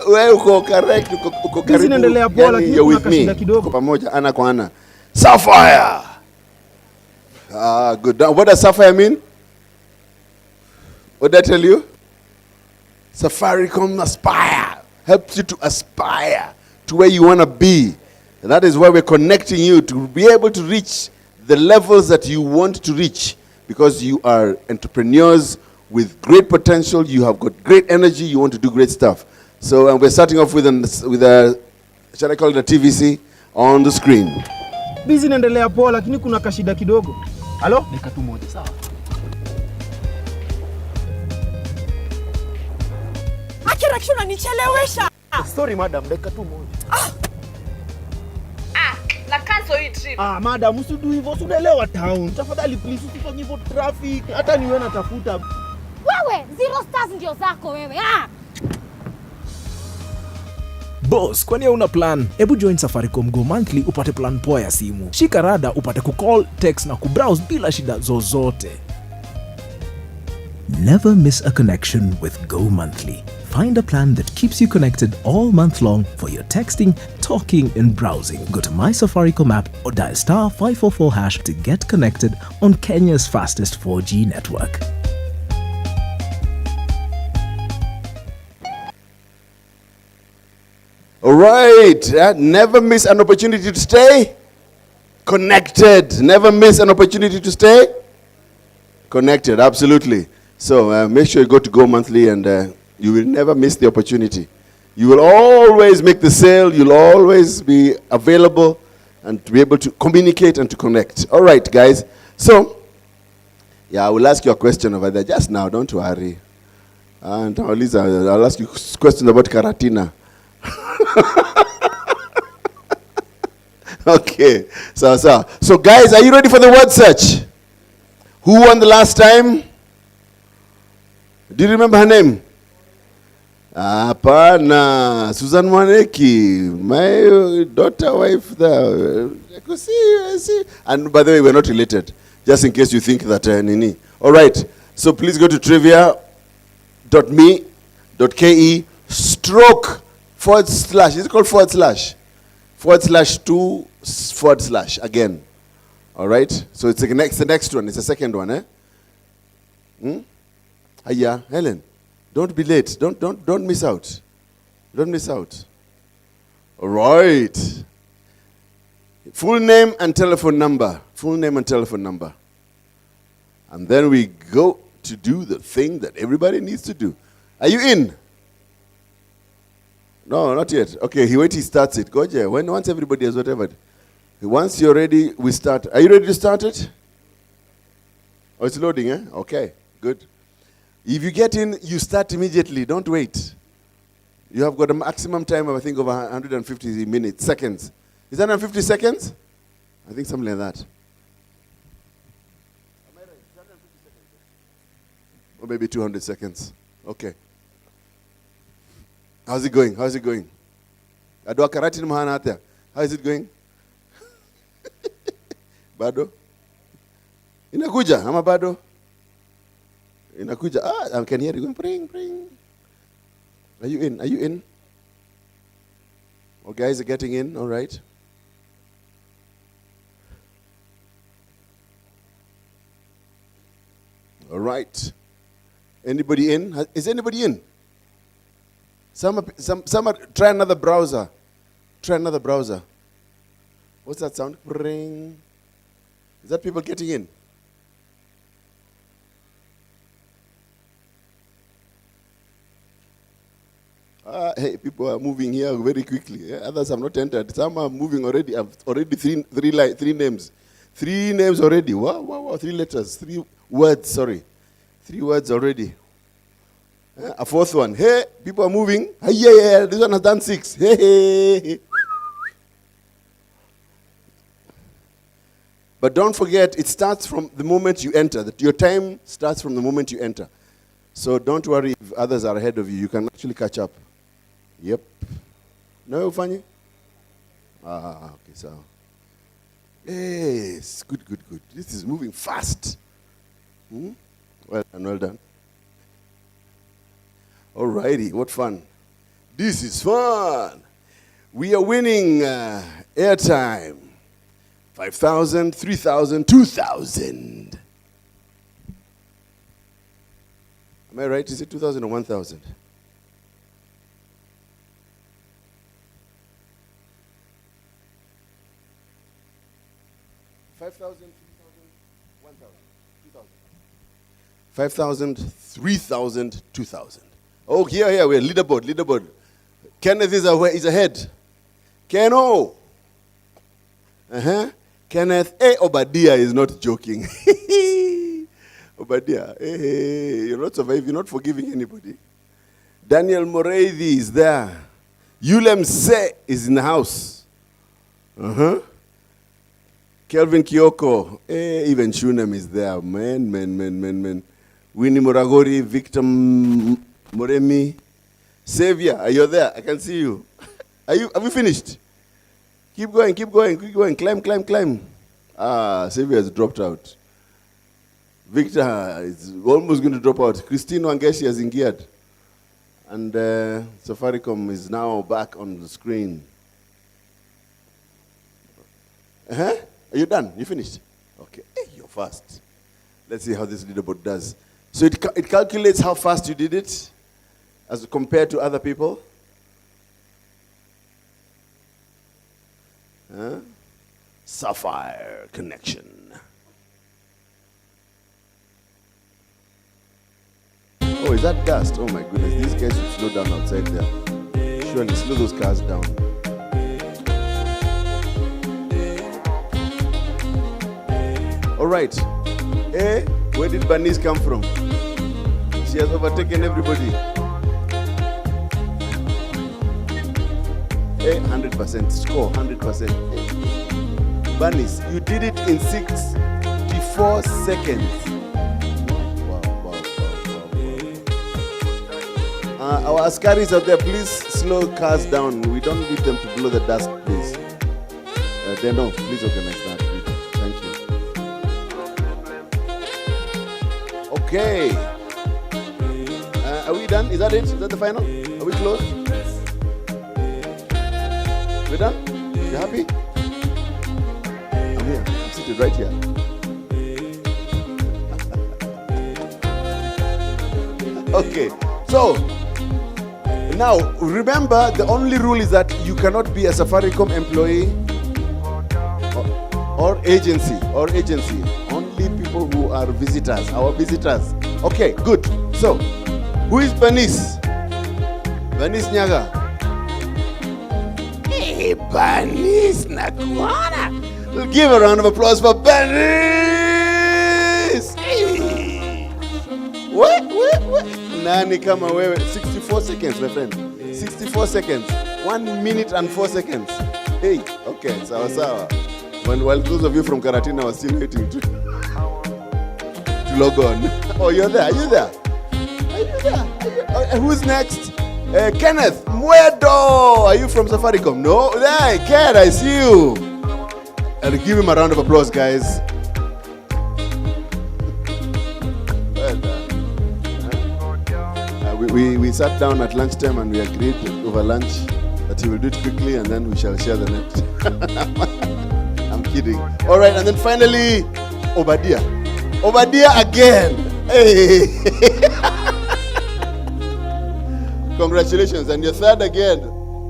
Wewe uko correct, uko karibu. Inaendelea poa, lakini you're with kuna me. kashida kidogo. Pamoja ana kwa ana. Safire. Good. What does Safire mean? What did I tell you? Safaricom Aspire helps you to aspire to where you want to be. And that is why we're connecting you to be able to reach the levels that you want to reach, because you are entrepreneurs with great potential. You have got great energy. You want to do great stuff. So we're starting off with a, shall I call it a TVC on the screen. Busy inaendelea poa, lakini kuna kashida kidogo. Halo? Dakika tu moja, sawa. Akira kishuna nichelewesha. Sorry madam, dakika tu moja. Na cancel hii trip. Madam, usidu hivyo, unaelewa town. Tafadhali please usifanye hivyo traffic. Hata niwe natafuta. Wewe, 0 stars ndio zako wewe. Boss, kwani una plan? Ebu join Safaricom Go Monthly upate plan poa ya simu. Shika rada upate kucall, text na kubrowse bila shida zozote. Never miss a connection with Go Monthly. Find a plan that keeps you connected all month long for your texting, talking, and browsing. Go to My Safaricom app or dial *544# to get connected on Kenya's fastest 4G network. All right. Never miss an opportunity to stay connected. Never miss an opportunity to stay connected. Absolutely. So make sure you go to Go Monthly, and you will never miss the opportunity. You will always make the sale. You'll always be available and to be able to communicate and to connect. All right, guys. So, yeah, I will ask you a question over there just now. Don't worry. And I'll ask you questions about Karatina. Okay. So, guys, are you ready for the word search? Who won the last time? Do you remember her name? Apana, Susan Mwaneki, my daughter wife there. I could see. And by the way, we're not related, just in case you think that Nini. All right, so please go to trivia.me.ke // is it called //2/ again. All right, so it's the next one. It's the second one, eh? Hiya, Helen. Don't be late. Don't miss out. Don't miss out. All right. Full name and telephone number. Full name and telephone number. And then we go to do the thing that everybody needs to do. Are you in? No, not yet. Okay, he starts it. Go there. Once everybody has whatever. Once you're ready, we start. Are you ready to start it? Oh, it's loading, eh? Okay, good. If you get in, you start immediately. Don't wait. You have got a maximum time of, I think, of 150 seconds. Is that 150 seconds? I think something like that. Or maybe 200 seconds. Okay. How's it going? How's it going? How is it going? Bado? Inakuja, ama bado? Inakuja. I can hear it going, pring, pring. Are you in? Are you in? Oh, guys are getting in, all right. All right. Anybody in? Is anybody in? Some try another browser. Try another browser. What's that sound? Pring. Is that people getting in? Hey, people are moving here very quickly. Others have not entered. Some are moving already. I've already three names. 3 names already. Wow. 3 letters. 3 words, sorry. 3 words already. A 4th one. Hey, people are moving. Hey, yeah. This one has done 6. Hey. But don't forget, it starts from the moment you enter. Your time starts from the moment you enter. So don't worry if others are ahead of you. You can actually catch up. Yep. No, Fanny? Okay, so. Yes, good. This is moving fast. Well done. Alrighty, what fun. This is fun. We are winning airtime. 5,000, 3,000, 2,000. Am I right? Is it 2,000 or 1,000? $5,000, 3,000, 2,000. Oh, here, we're leaderboard. Kenneth is ahead. Keno. Kenneth. Hey, Obadiah is not joking. Obadiah, hey, you're not surviving, you're not forgiving anybody. Daniel Moreidi is there. Yulem Se is in the house. Kelvin Kioko, even Shunem is there. Man. Winnie Moragori, Victor Moremi. Savior, are you there? I can see you. Have you finished? Keep going. Climb. Savior has dropped out. Victor is almost going to drop out. Christine Wangeshi has ingeared. And Safaricom is now back on the screen. Are you done? You finished? Okay. Hey, you're fast. Let's see how this leaderboard does. So it calculates how fast you did it as compared to other people. Safire Connection. Oh, is that dust? Oh my goodness, these guys should slow down outside there. Surely slow those cars down. All right. Hey, where did Bernice come from? She has overtaken everybody. Hey, 100%. Score, 100%. Bernice, you did it in 64 seconds. Our askaris out there, please slow cars down. We don't need them to blow the dust, please. No, please organize that. Thank you. Okay. Are we done? Is that it? Is that the final? Are we close? We're done? You happy? I'm here. I'm seated right here. Okay. So, now, remember, the only rule is that you cannot be a Safaricom employee or agency. Only people who are visitors, our visitors. Okay, good. So, who is Bernice? Bernice Nyaga. Hey, Bernice Nakuana. We'll give a round of applause for Bernice. Hey. What? Nani kama wewe. 64 seconds, my friend. 64 seconds. 1 minute and 4 seconds. Hey, okay, sawa. While those of you from Karatina were still waiting to log on. Oh, you're there. Are you there? Who's next? Kenneth Mwedo. Are you from Safaricom? No? Hey, Ken, I see you. I'll give him a round of applause, guys. We sat down at lunchtime and we agreed over lunch that he will do it quickly and then we shall share the net. I'm kidding. All right, and then finally, Obadiah. Obadiah again. Hey. Congratulations, and you're third again.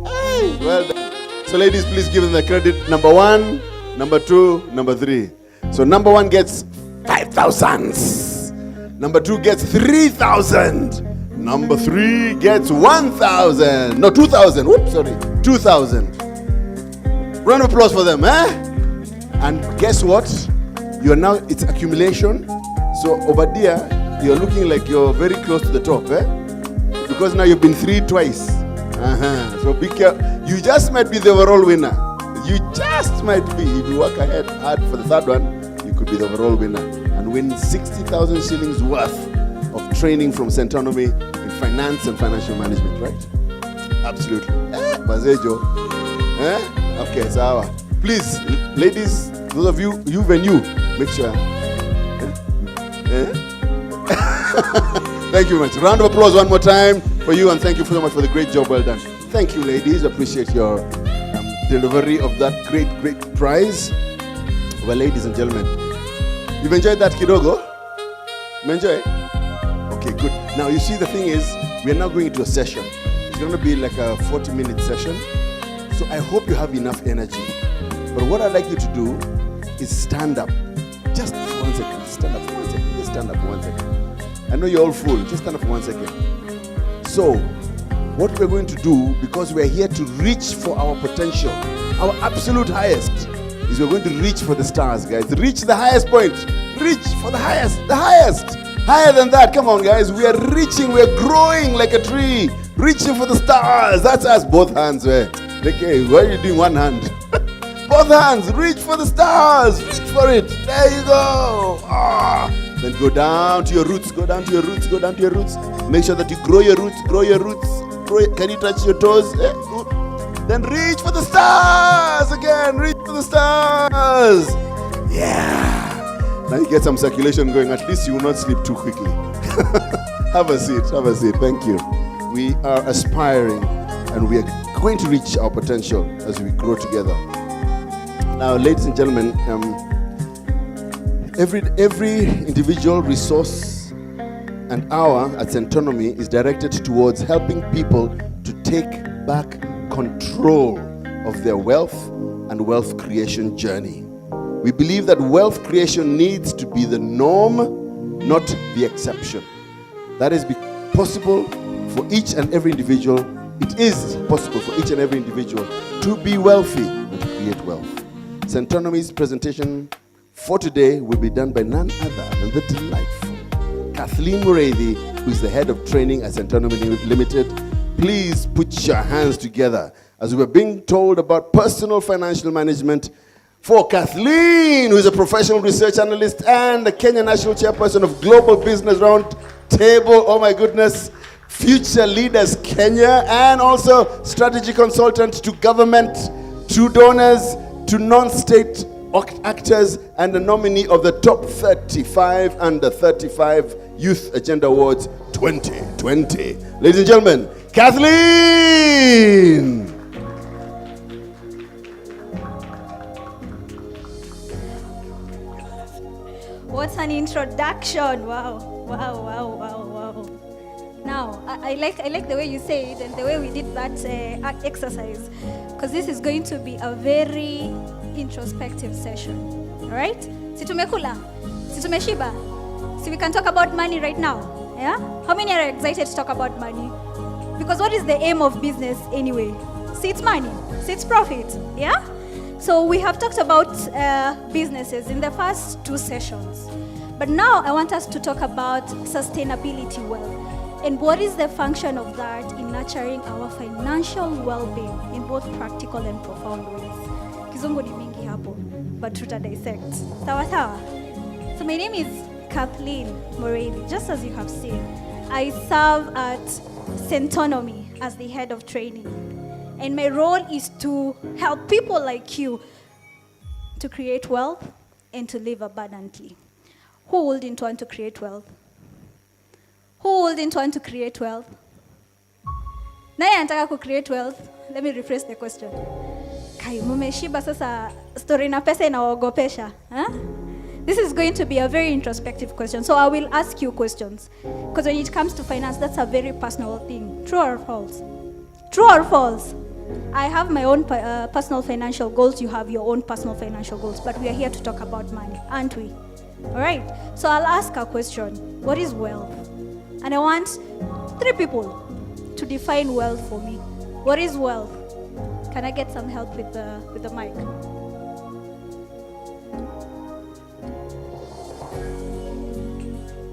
Hey, well done. So ladies, please give them the credit. Number 1, number 2, number 3. So number 1 gets 5,000. Number 2 gets 3,000. Number 3 gets 1,000. No, 2,000. Whoops, sorry. 2,000. Round of applause for them, eh? And guess what? You're now, it's accumulation. So, Obadiah, you're looking like you're very close to the top, eh? Because now you've been 3 twice. So be careful. You just might be the overall winner. You just might be. If you work hard for the 3rd one, you could be the overall winner and win 60,000 shillings worth of training from Centonomy in finance and financial management, right? Absolutely. Bazejo. Okay, so please, ladies, those of you, you, make sure. Thank you very much. Round of applause one more time for you, and thank you so much for the great job. Well done. Thank you, ladies. Appreciate your delivery of that great prize. Well, ladies and gentlemen, you've enjoyed that, Kidogo? You enjoy it? Okay, good. Now, you see, the thing is, we are now going into a session. It's going to be like a 40-minute session. So I hope you have enough energy. But what I'd like you to do is stand up. Just for 1 second. Stand up for 1 second. Just stand up for 1 second. I know you're all full. Just stand up for 1 second. So, what we're going to do, because we're here to reach for our potential, our absolute highest, is we're going to reach for the stars, guys. Reach the highest point. Reach for the highest. The highest. Higher than that. Come on, guys. We are reaching. We're growing like a tree. Reaching for the stars. That's us. Both hands. Okay, why are you doing one hand? Both hands. Reach for the stars. Reach for it. There you go. Then go down to your roots. Go down to your roots. Go down to your roots. Make sure that you grow your roots. Grow your roots. Can you touch your toes? Then reach for the stars again. Reach for the stars. Yeah. Now you get some circulation going. At least you will not sleep too quickly. Have a seat. Have a seat. Thank you. We are aspiring, and we are going to reach our potential as we grow together. Now, ladies and gentlemen, every individual resource and hour at Centonomy is directed towards helping people to take back control of their wealth and wealth creation journey. We believe that wealth creation needs to be the norm, not the exception. That is possible for each and every individual. It is possible for each and every individual to be wealthy and to create wealth. Centonomy's presentation for today will be done by none other than the delightful Kathleen Mureithi, who is the head of training at Centonomy Limited. Please put your hands together as we're being told about personal financial management for Kathleen, who is a professional research analyst and the Kenya National Chairperson of Global Business Round Table. Oh my goodness. Future Leaders Kenya, and also strategy consultant to government, to donors, to non-state actors, and the nominee of the top 35 under 35 Youth Agenda Awards 2020. Ladies and gentlemen, Kathleen! What an introduction. Wow. Now, I like the way you say it and the way we did that exercise, because this is going to be a very introspective session. All right? Si tumekula? Si tumeshiba? So we can talk about money right now. Yeah? How many are excited to talk about money? Because what is the aim of business anyway? See, it's money. See, it's profit. Yeah? So we have talked about businesses in the first 2 sessions. But now I want us to talk about sustainability wealth. And what is the function of that in nurturing our financial well-being in both practical and profound ways? Kizungu ni mingi hapo, but tuta dissect. Sawa sawa? So my name is Kathleen Mureithi. Just as you have seen, I serve at Centonomy as the head of training. And my role is to help people like you to create wealth and to live abundantly. Who wouldn't want to create wealth? Who wouldn't want to create wealth? Naye anataka ku create wealth. Let me rephrase the question. Kai mumeshiba sasa story na pesa inaogopesha. This is going to be a very introspective question. So I will ask you questions. Because when it comes to finance, that's a very personal thing. True or false? True or false? I have my own personal financial goals. You have your own personal financial goals. But we are here to talk about money, aren't we? All right. So I'll ask a question. What is wealth? And I want 3 people to define wealth for me. What is wealth? Can I get some help with the mic?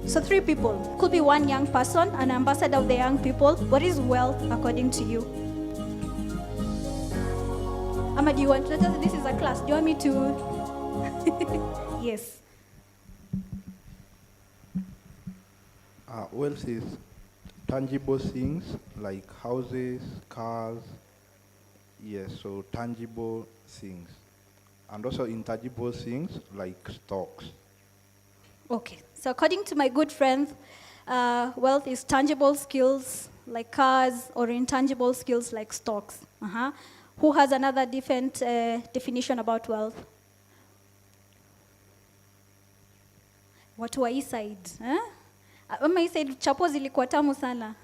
So 3 people. Could be one young person, an ambassador of the young people. What is wealth according to you? Ama, do you want, this is a class. Do you want me to? Yes. Wealth is tangible things like houses, cars. Yes, so tangible things. And also intangible things like stocks. Okay, so according to my good friend, wealth is tangible skills like cars or intangible skills like stocks. Who has another different definition about wealth? Watu wa hii side. Ama hii side chapo zilikuwa tamu sana.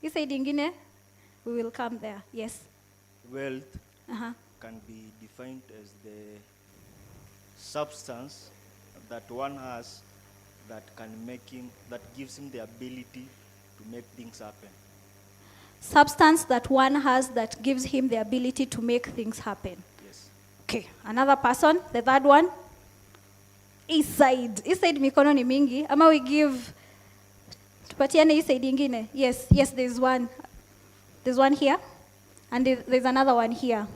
Hii side ingine, we will come there. Yes. Wealth can be defined as the substance that one has that gives him the ability to make things happen. Substance that one has that gives him the ability to make things happen. Yes. Okay, another person, the third one. East side. East side mikono ni mingi. Ama we give, tupatiane east side ingine. Yes, there's one. There's one here. And there's another one here.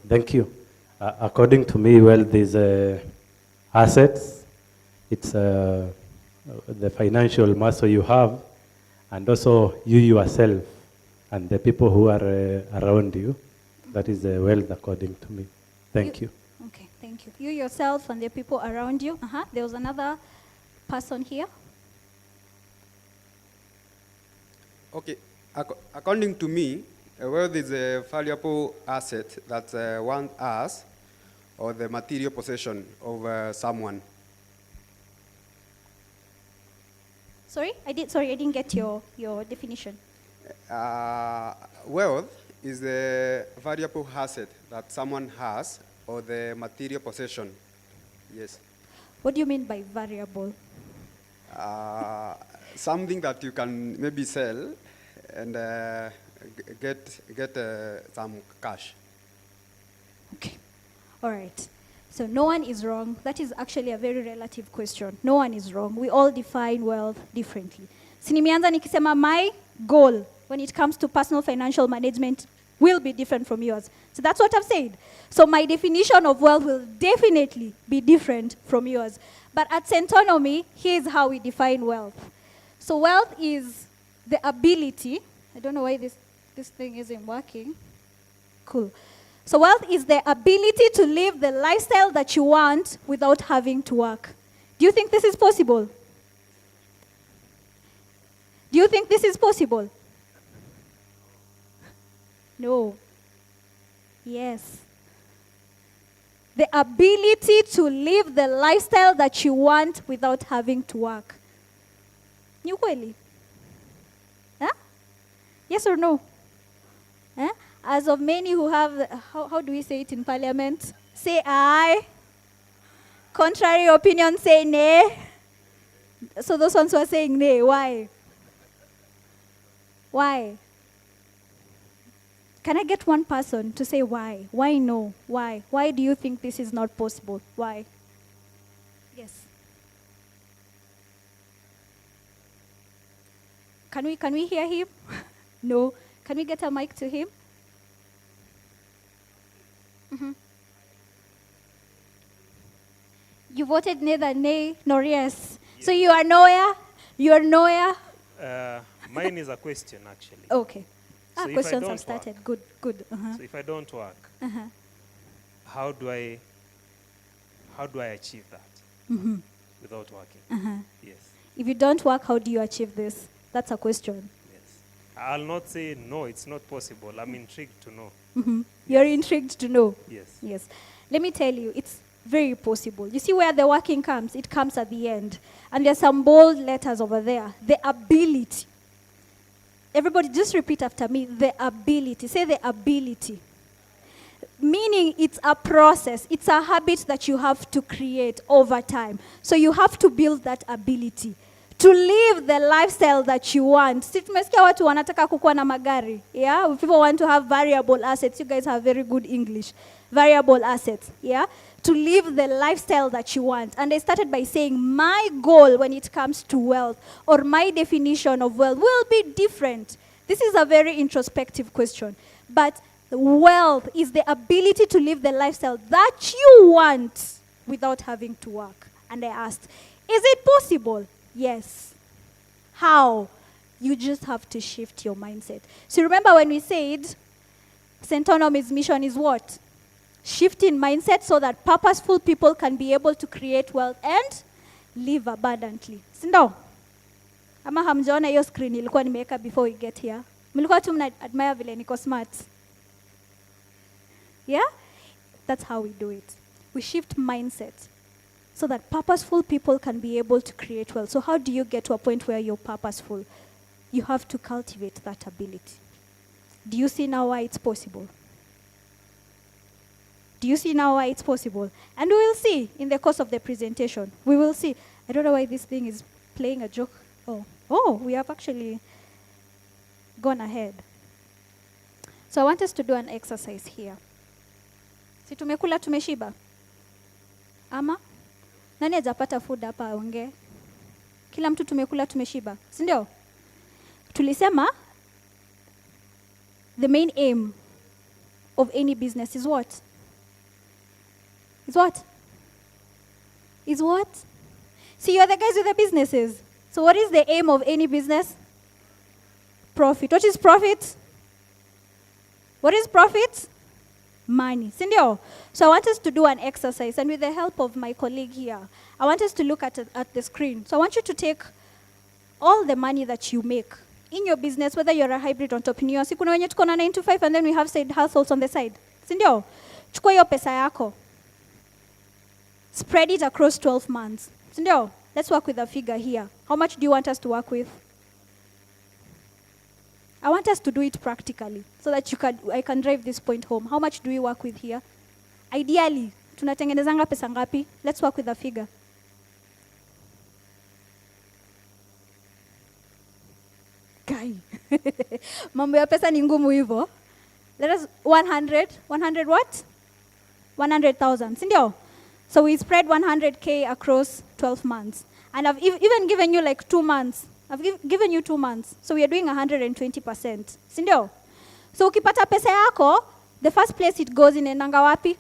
Thank you. According to me, wealth is assets. It's the financial muscle you have, and also you yourself and the people who are around you. That is wealth according to me. Thank you. Okay, thank you. You yourself and the people around you. There was another person here. Okay, according to me, wealth is a valuable asset that one has, or the material possession of someone. Sorry, I didn't get your definition. Wealth is the valuable asset that someone has, or the material possession. Yes. What do you mean by variable? Something that you can maybe sell and get some cash. Okay. All right. So no one is wrong. That is actually a very relative question. No one is wrong. We all define wealth differently. Sinimianza nikisema my goal when it comes to personal financial management will be different from yours. So that's what I've said. So my definition of wealth will definitely be different from yours. But at Centonomy, here's how we define wealth. So wealth is the ability, I don't know why this thing isn't working. Cool. So wealth is the ability to live the lifestyle that you want without having to work. Do you think this is possible? Do you think this is possible? No. Yes. The ability to live the lifestyle that you want without having to work. Ni ukweli? Huh? Yes or no? Huh? As of many who have, how do we say it in parliament? Say aye. Contrary opinion, say nay. So those ones who are saying nay, why? Why? Can I get one person to say why? Why no? Why? Why do you think this is not possible? Why? Yes. Can we hear him? No. Can we get a mic to him? Mm-hmm. You voted neither nay nor yes. So you are nowhere? You are nowhere? Mine is a question, actually. Okay. So Questions have started. Good. So if I don't work, how do I achieve that without working? Yes. If you don't work, how do you achieve this? That's a question. Yes. I'll not say no, it's not possible. I'm intrigued to know. Mm-hmm. You're intrigued to know? Yes. Yes. Let me tell you, it's very possible. You see where the working comes? It comes at the end. And there's some bold letters over there. The ability. Everybody just repeat after me. The ability. Say the ability. Meaning it's a process. It's a habit that you have to create over time. So you have to build that ability to live the lifestyle that you want. Si tumesikia watu wanataka kukuwa na magari. Yeah? People want to have variable assets. You guys have very good English. Variable assets. Yeah? To live the lifestyle that you want. And I started by saying my goal when it comes to wealth, or my definition of wealth, will be different. This is a very introspective question. But wealth is the ability to live the lifestyle that you want without having to work. And I asked, is it possible? Yes. How? You just have to shift your mindset. So remember when we said St. Onom's mission is what? Shifting mindset so that purposeful people can be able to create wealth and live abundantly. Sindo? Ama hamjaona hiyo screen ilikuwa nimeweka before we get here. Mlikuwa tu mna admire vile niko smart. Yeah? That's how we do it. We shift mindset so that purposeful people can be able to create wealth. So how do you get to a point where you're purposeful? You have to cultivate that ability. Do you see now why it's possible? Do you see now why it's possible? And we will see in the course of the presentation. We will see. I don't know why this thing is playing a joke. Oh, we have actually gone ahead. So I want us to do an exercise here. Si tumekula tumeshiba? Ama? Nani hajapata food hapa aongee? Kila mtu tumekula tumeshiba, si ndio? Tulisema the main aim of any business is what? Is what? Is what? See, you're the guys with the businesses. So what is the aim of any business? Profit. What is profit? What is profit? Money. Sindio? So I want us to do an exercise, and with the help of my colleague here, I want us to look at the screen. So I want you to take all the money that you make in your business, whether you're a hybrid entrepreneur. Si kuna wenye tuko na 9 to 5 and then we have side hustles on the side. Sindio? Chukua hiyo pesa yako. Spread it across 12 months. Sindio? Let's work with a figure here. How much do you want us to work with? I want us to do it practically so that I can drive this point home. How much do we work with here? Ideally, tunatengenezanga pesa ngapi? Let's work with a figure. Kai. Mambo ya pesa ni ngumu hivyo. Let us 100 what? 100,000. Sindio? So we spread 100K across 12 months. And I've even given you like 2 months. I've given you 2 months. So we are doing 120%. Sindio? So ukipata pesa yako, the first place it goes inaendanga wapi?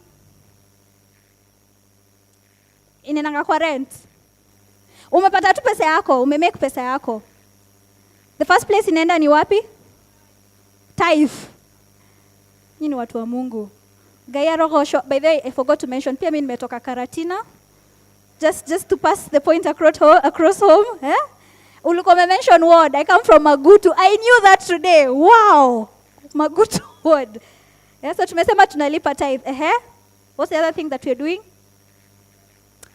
Inaendanga kwa rent. Umepata tu pesa yako, umemake pesa yako. The first place inaenda ni wapi? Tithe. Nyinyi watu wa Mungu. Gaya roho. By the way, I forgot to mention, pia mimi nimetoka Karatina. Just to pass the point across home. Eh? Ulikuwa mention word. I come from Magutu. I knew that today. Wow. Magutu word. Yeah, so tumesema tunalipa tithe. What's the other thing that we're doing?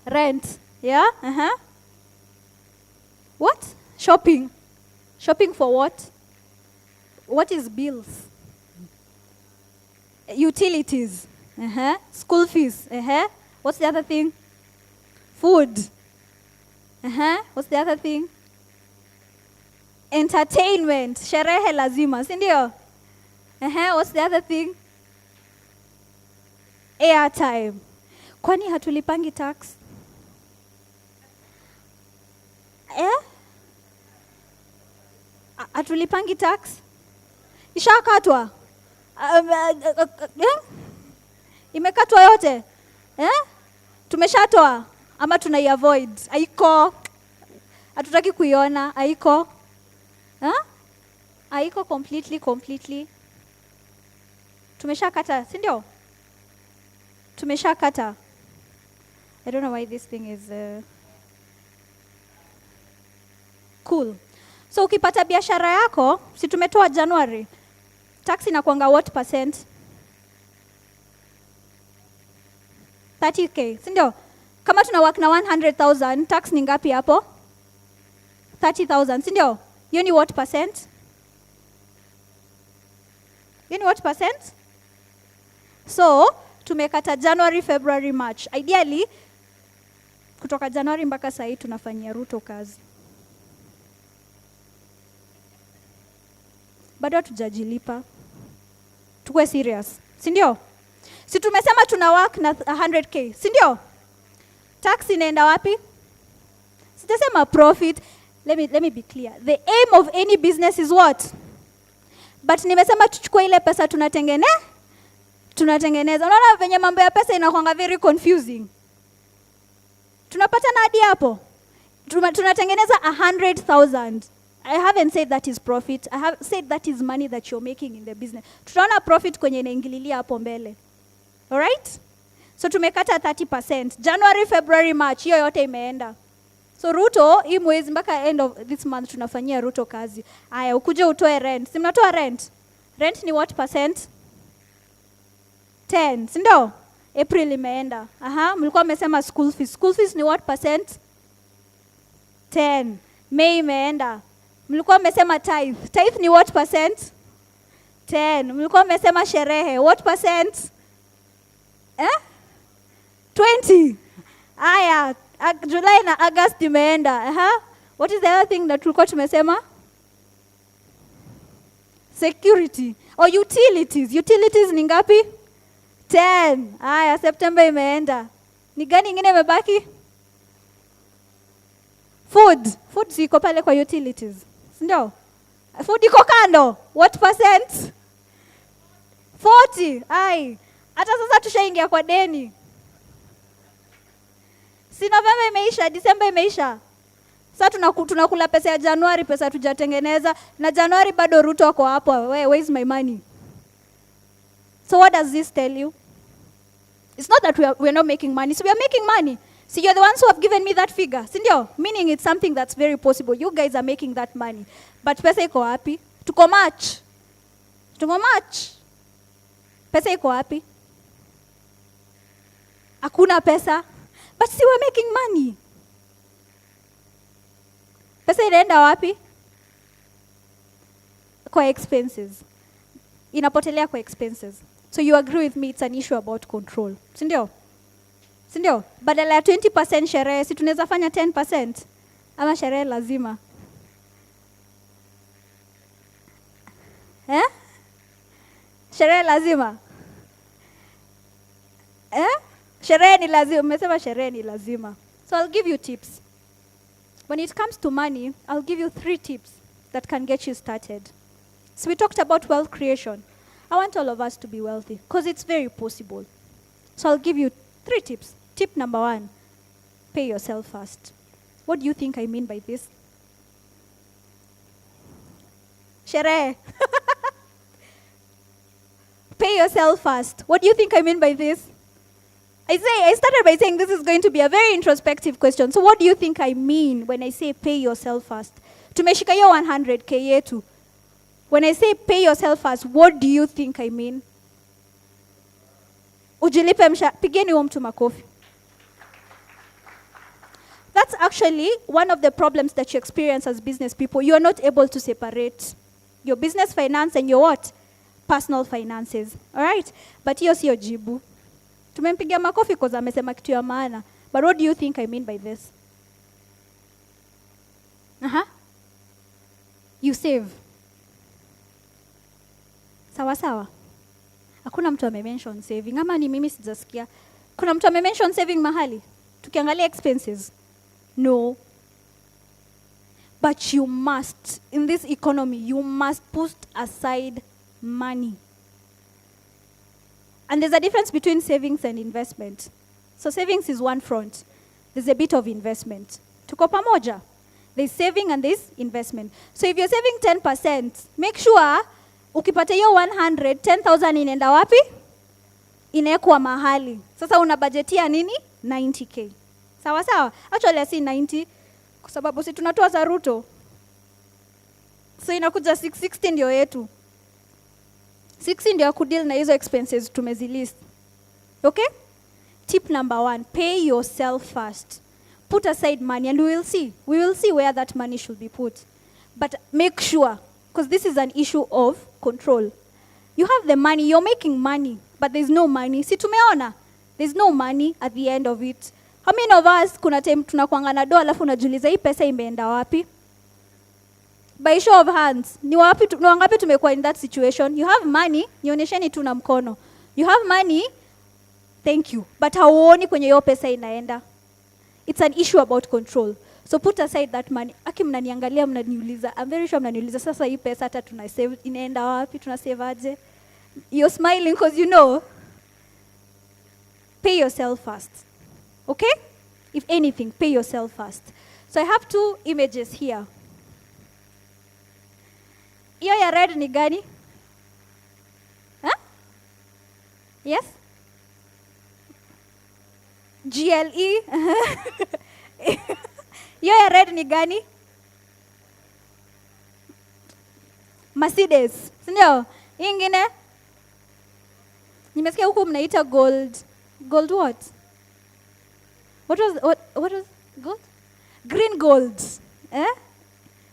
Rent. Yeah? What? Shopping. Shopping for what? What is bills? Utilities. School fees. What's the other thing? Food. What's the other thing? Entertainment. Sherehe lazima. Sindio? What's the other thing? Airtime. Kwani hatulipangi tax? Hatulipangi tax? Ishakatwa? Imekatwa yote? Tumeshatoa ama tunaiavoid? Haiko. Hatutaki kuiona. Haiko. Haiko completely. Tumeshakata, si ndio? Tumeshakata. I don't know why this thing is cool. So ukipata biashara yako, si tumetoa January. Tax inakuanga what percent? 30K, si ndio? Kama tuna work na 100,000, tax ni ngapi hapo? 30,000, si ndio? Hiyo ni what percent? Hiyo ni what percent? So, tumekata January, February, March. Ideally, kutoka January mpaka saa hii tunafanyia Ruto kazi. bado hatujajilipa. Tukue serious, si ndio? Si tumesema tuna work na 100k, si ndio? Tax inaenda wapi? Sitasema profit. Let me be clear. The aim of any business is what? But nimesema tuchukue ile pesa tunatengeneza. Unaona venye mambo ya pesa inakuanga very confusing. Tunapata na hadi hapo. Tunatengeneza 100,000. I haven't said that is profit. I have said that is money that you're making in the business. Tutaona profit kwenye inaingililia hapo mbele. Alright? So tumekata 30%. January, February, March, hiyo yote imeenda. So Ruto, hii mwezi mpaka end of this month tunafanyia Ruto kazi. Aya, ukuje utoe rent. Si mnatoa rent? Rent ni what percent? 10, si ndio? April imeenda. Mlikuwa mmesema school fees. School fees ni what percent? 10. May imeenda. Mlikuwa mmesema tithe. Tithe ni what percent? 10. Mlikuwa mmesema sherehe. What percent? 20. Aya, July na August imeenda. What is the other thing that tulikuwa tumesema? Security. Utilities. Utilities ni ngapi? 10. Aya, September imeenda. Ni gani ingine imebaki? Food. Food ziko pale kwa utilities. Ndio? Food iko kando. What percent? 40. Ai. Hata sasa tushaingia kwa deni. Si November imeisha, December imeisha. Sasa tunakula pesa ya Januari, pesa tujatengeneza, na Januari bado Ruto wako hapo. Where is my money? So what does this tell you? It's not that we're not making money. So we are making money. See, you're the ones who have given me that figure. Sindio? Meaning it's something that's very possible. You guys are making that money. But pesa iko wapi? Tuko match. Pesa iko wapi? Hakuna pesa. But see, we're making money. Pesa inaenda wapi? Kwa expenses. Inapotelea kwa expenses. So you agree with me, it's an issue about control. Sindio? Badala ya 20% sherehe, si tunaweza fanya 10%? Ama sherehe lazima? Sherehe lazima? Sherehe ni lazima. Umesema sherehe ni lazima. So I'll give you tips. When it comes to money, I'll give you 3 tips that can get you started. So we talked about wealth creation. I want all of us to be wealthy because it's very possible. So I'll give you 3 tips. Tip number 1, pay yourself first. What do you think I mean by this? Sherehe. Pay yourself first. What do you think I mean by this? I started by saying this is going to be a very introspective question. So what do you think I mean when I say pay yourself first? Tumeshika hiyo 100k yetu. When I say pay yourself first, what do you think I mean? Ujilipe pigeni huo mtu makofi. That's actually one of the problems that you experience as business people. You are not able to separate your business finance and your what? Personal finances. All right? But hiyo sio jibu. Tumempigia makofi because amesema kitu ya maana. But what do you think I mean by this? You save. Sawa. Hakuna mtu ame-mention saving. Ama ni mimi sijasikia. Kuna mtu ame-mention saving mahali? Tukiangalia expenses. No. But you must, in this economy, you must put aside money. And there's a difference between savings and investment. So savings is one front. There's a bit of investment. Tuko pamoja. There's saving and there's investment. So if you're saving 10%, make sure ukipata hiyo 100, 10,000 inaenda wapi? Inaekwa mahali. Sasa una budgetia nini? 90k. Sawa. Actually si 90 kwa sababu si tunatoa za Ruto. So inakuja 660 ndio yetu. 60 ndio ya kudeal na hizo expenses tumezilist. Okay? Tip number 1, pay yourself first. Put aside money and we will see where that money should be put. But make sure, because this is an issue of control. You have the money, you're making money, but there's no money. Si tumeona? There's no money at the end of it. How many of us kuna time tunakuanga na doa alafu unajiuliza hii pesa imeenda wapi? By show of hands, ni wangapi tumekuwa in that situation? You have money, nionyesheni tu na mkono. You have money, thank you. But hauoni kwenye hiyo pesa inaenda. It's an issue about control. So put aside that money. Aki mnaniangalia mnaniuliza. I'm very sure mnaniuliza sasa hii pesa hata tunasave inaenda wapi? Tunasave aje? You're smiling because you know. Pay yourself first. Okay? If anything, pay yourself first. So I have 2 images here. Hiyo ya red ni gani? Huh? Yes? GLE. Hiyo ya red ni gani? Mercedes. Sindio? Hii ingine? Nimesikia huku mnaita gold. Gold what? What was gold? Green gold. Eh?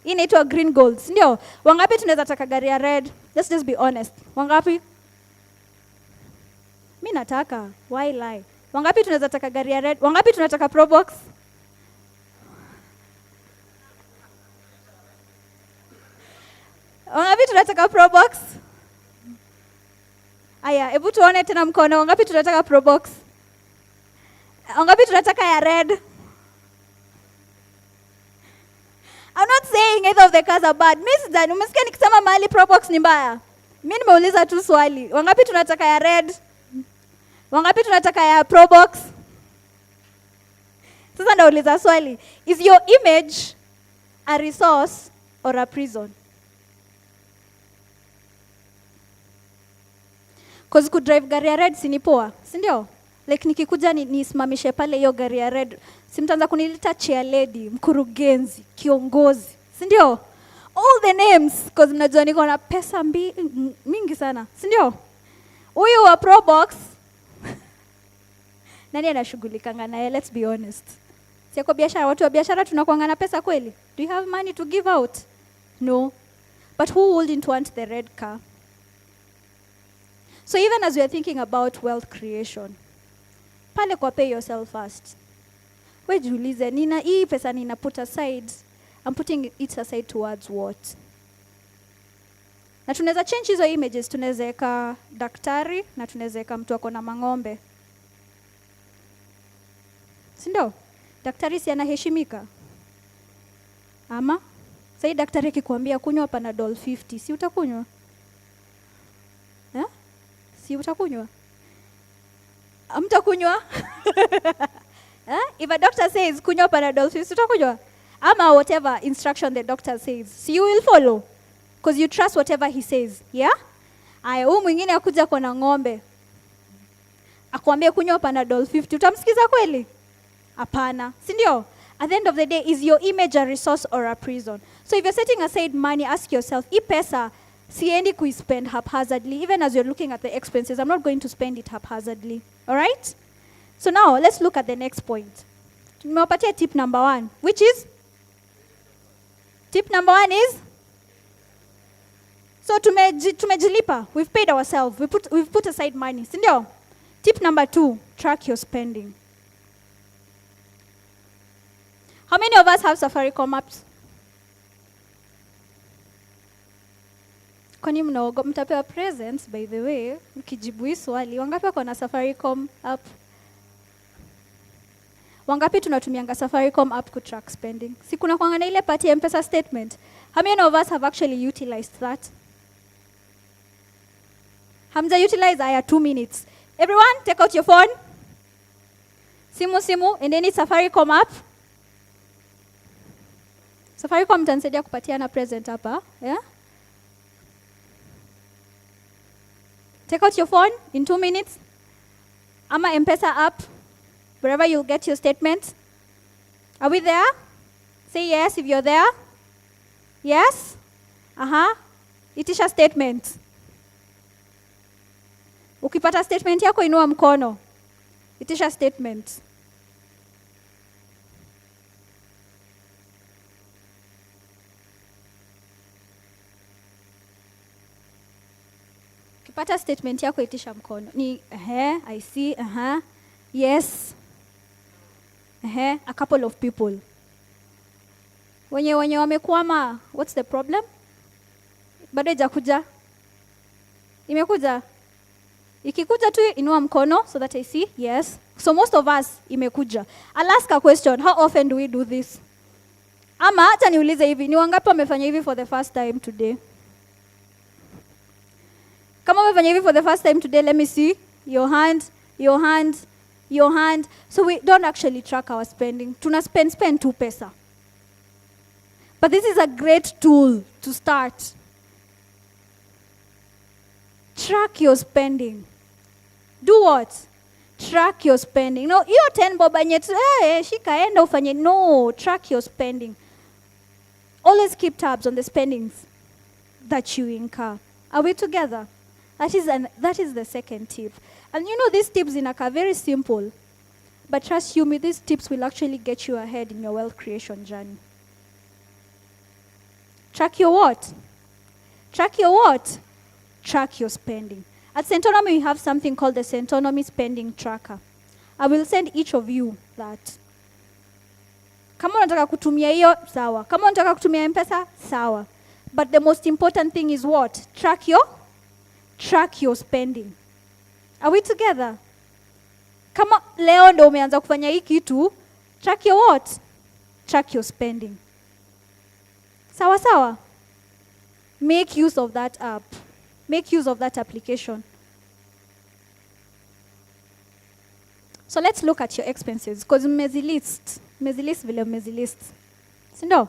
Hii inaitwa green gold. Sindio? Wangapi tunaweza taka gari ya red? Let's just be honest. Wangapi? Mimi nataka. Why lie? Wangapi tunaweza taka gari ya red? Wangapi tunataka Probox? Wangapi tunataka Probox? Aya, hebu tuone tena mkono. Wangapi tunataka Probox? Wangapi tunataka ya red? I'm not saying either of the cars are bad. Miss Dan, umesikia nikisema mahali Probox ni mbaya? Mimi nimeuliza tu swali. Wangapi tunataka ya red? Wangapi tunataka ya Probox? Sasa nauliza swali. Is your image a resource or a prison? Cause kudrive gari ya red si ni poa, si ndio? Like nikikuja nisimamishe pale hiyo gari ya red, si mtaanza kunilita chair lady, mkurugenzi, kiongozi, si ndio? All the names, cause mnajua niko na pesa mingi sana, si ndio? Huyu wa Probox, nani anashughulikanga naye? Let's be honest. Si kwa biashara, watu wa biashara tunakuanga na pesa kweli? Do you have money to give out? No. But who wouldn't want the red car? So even as we are thinking about wealth creation, pale kwa pay yourself first. We jiulize, nina hii pesa nina put aside, I'm putting it aside towards what? Na tunaweza change hizo images, tunaweza weka daktari na tunaweza weka mtu ako na mang'ombe. Si ndio? Daktari si anaheshimika? Ama? Sasa daktari akikwambia kunywa Panadol 50, si utakunywa? Si utakunywa? Amtakunywa? If a doctor says kunywa Panadol 50, utakunywa? Ama whatever instruction the doctor says, so you will follow because you trust whatever he says. Yeah? Aya, huyu mwingine akuja kwa na ng'ombe. Akwambia kunywa Panadol 50, utamsikiza kweli? Hapana. Si ndio? At the end of the day, is your image a resource or a prison? So if you're setting aside money, ask yourself, hii pesa siendi kuispend haphazardly. Even as you're looking at the expenses, I'm not going to spend it haphazardly. All right? So now, let's look at the next point. Tumewapatia tip number 1, which is? Tip number 1 is? So tumejilipa. We've paid ourselves. We've put aside money. Sindio? Tip number 2, track your spending. How many of us have Safaricom apps? Kwani mtapewa presents, by the way, mkijibu hii swali. Wangapi wako na Safaricom app? Wangapi tunatumianga Safaricom app ku track spending? Si kuna kwanga na ile pati ya M-Pesa statement. How many of us have actually utilized that? Hamza utilize aya 2 minutes. Everyone, take out your phone. Simu, and then it's Safaricom app. Safaricom mtanisaidia kupatiana present hapa, yeah? Take out your phone in 2 minutes. Ama M-Pesa app, wherever you'll get your statement. Are we there? Say yes if you're there. Yes? Itisha statement. Ukipata statement yako inua mkono. Itisha statement. Ukipata statement yako itisha mkono. Ni I see, yes. A couple of people. Wenye wamekwama, what's the problem? Bado haijakuja. Imekuja. Ikikuja tu inua mkono so that I see. Yes. So most of us imekuja. I'll ask a question. How often do we do this? Ama hata niulize hivi, ni wangapi wamefanya hivi for the first time today? Kama umefanya hivi for the first time today, let me see. Your hand, your hand, your hand. So we don't actually track our spending. Tuna spend tu pesa. But this is a great tool to start. Track your spending. Do what? Track your spending. No, hiyo 10 bob yenye shika enda ufanye. No, track your spending. Always keep tabs on the spendings that you incur. Are we together? That is the second tip. And you know, these tips are very simple. But trust you me, these tips will actually get you ahead in your wealth creation journey. Track your what? Track your what? Track your spending. At Centonomy, we have something called the Centonomy Spending Tracker. I will send each of you that. Kama unataka kutumia hiyo, sawa. Kama unataka kutumia M-Pesa, sawa. But the most important thing is what? Track your spending. Are we together? Kama leo ndo umeanza kufanya hii kitu, track your what? Track your spending. Sawa sawa? Make use of that app. Make use of that application. So let's look at your expenses, because mmezilist vile mmezilist. Sindo?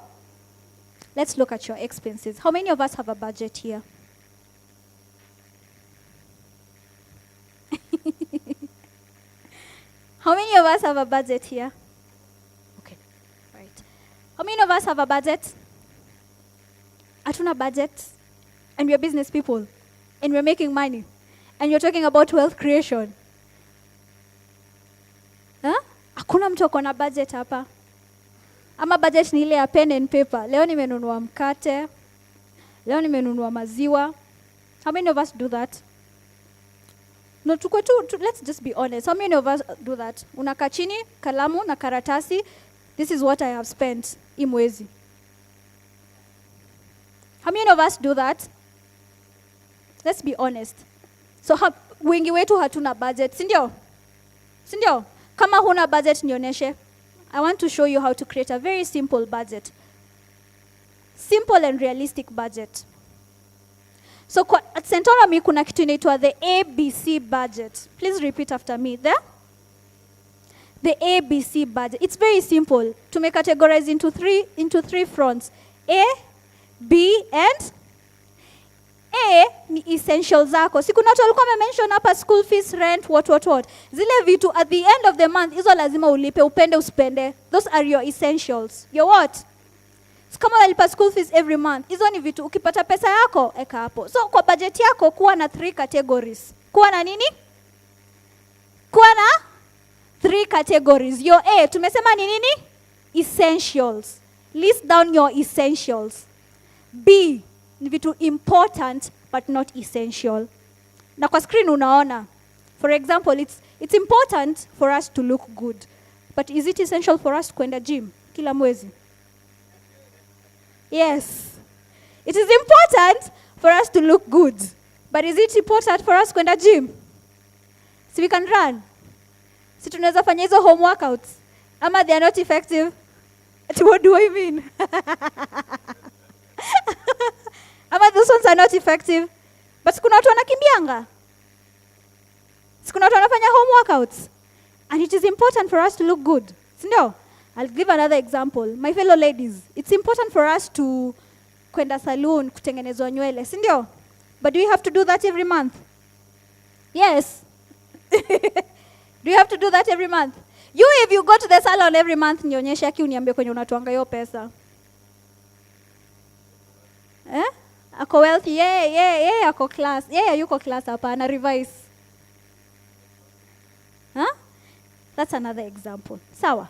Let's look at your expenses. How many of us have a budget here? How many of us have a budget here? Okay, right. How many of us have a budget? Hatuna budget, and we are business people, and we're making money, and you're talking about wealth creation. Huh? Hakuna mtu ako na budget hapa. Ama budget ni ile ya pen and paper. Leo nimenunua mkate. Leo nimenunua maziwa. How many of us do that? No, let's just be honest. How many of us do that? Unakaa chini, kalamu na karatasi. This is what I have spent hii mwezi. How many of us do that? Let's be honest. So wengi wetu hatuna budget, si ndio? Si ndio? Kama huna budget nionyeshe. I want to show you how to create a very simple budget. Simple and realistic budget. So at Centonomy kuna kitu inaitwa the ABC budget. Please repeat after me. The ABC budget. It's very simple. Tumecategorize into three fronts. A, B, and A ni essentials zako. Si kuna watu walikuwa wamemention hapa school fees, rent, what. Zile vitu at the end of the month, hizo lazima ulipe, upende uspende. Those are your essentials. Your what? So kama unalipa school fees every month, hizo ni vitu ukipata pesa yako, eka hapo. So kwa budget yako kuwa na 3 categories. Kuwa na nini? Kuwa na 3 categories. Your A, tumesema ni nini? Essentials. List down your essentials. B, ni vitu important but not essential. Na kwa screen unaona. For example, it's important for us to look good. But is it essential for us kwenda gym kila mwezi? Yes. It is important for us to look good. But is it important for us kwenda gym? So we can run. Si tunaweza fanya hizo home workouts. Ama they are not effective. What do I mean? Ama those ones are not effective. But sikuna watu wanakimbianga. Sikuna watu wanafanya home workouts. And it is important for us to look good. Sindio? I'll give another example. My fellow ladies, it's important for us to kwenda saloon, kutengenezwa nywele. Sindio? But do we have to do that every month? Yes. Do you have to do that every month? If you go to the salon every month, nionyeshe aki uniambie kwenye unatuanga hiyo pesa. Ako wealthy, yeah, ako class. Yeah, yuko class hapa, ana revise. Huh? That's another example. Sawa.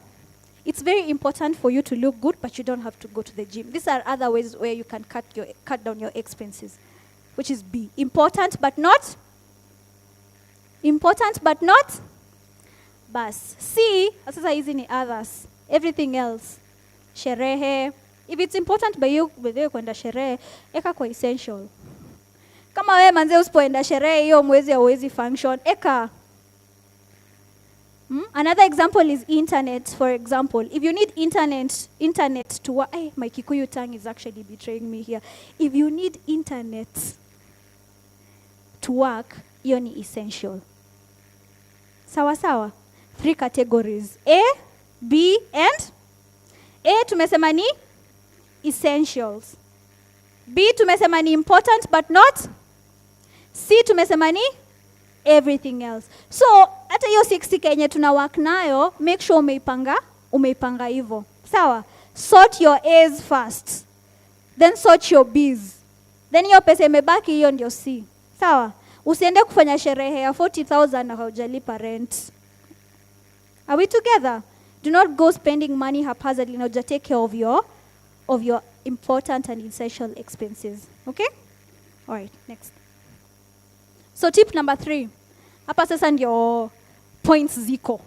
It's very important for you to look good, but you don't have to go to the gym. These are other ways where you can cut down your expenses, which is B. Important but not bas. C, sasa hizi ni others. Everything else. Sherehe, If it's important by you kwenda sherehe, eka kwa essential. Kama wewe manze usipoenda sherehe hiyo mwezi hauwezi function, eka. Another example is internet, for example. If you need internet to work, my Kikuyu tongue is actually betraying me here. If you need internet to work, hiyo ni essential. Sawa sawa. 3 categories. A, B, and A tumesema ni essentials. B tumesema ni important but not. C tumesema ni everything else. So, hata hiyo 60 kenye tuna work nayo, make sure umeipanga hivyo. Sawa? Sort your A's first. Then sort your B's. Then hiyo pesa imebaki hiyo ndio C. Sawa? Usiende kufanya sherehe ya 40,000 na haujalipa rent. Are we together? Do not go spending money haphazardly. Now just take care of your important and essential expenses. Okay? All right, next. So tip number 3. Hapa sasa ndio points ziko.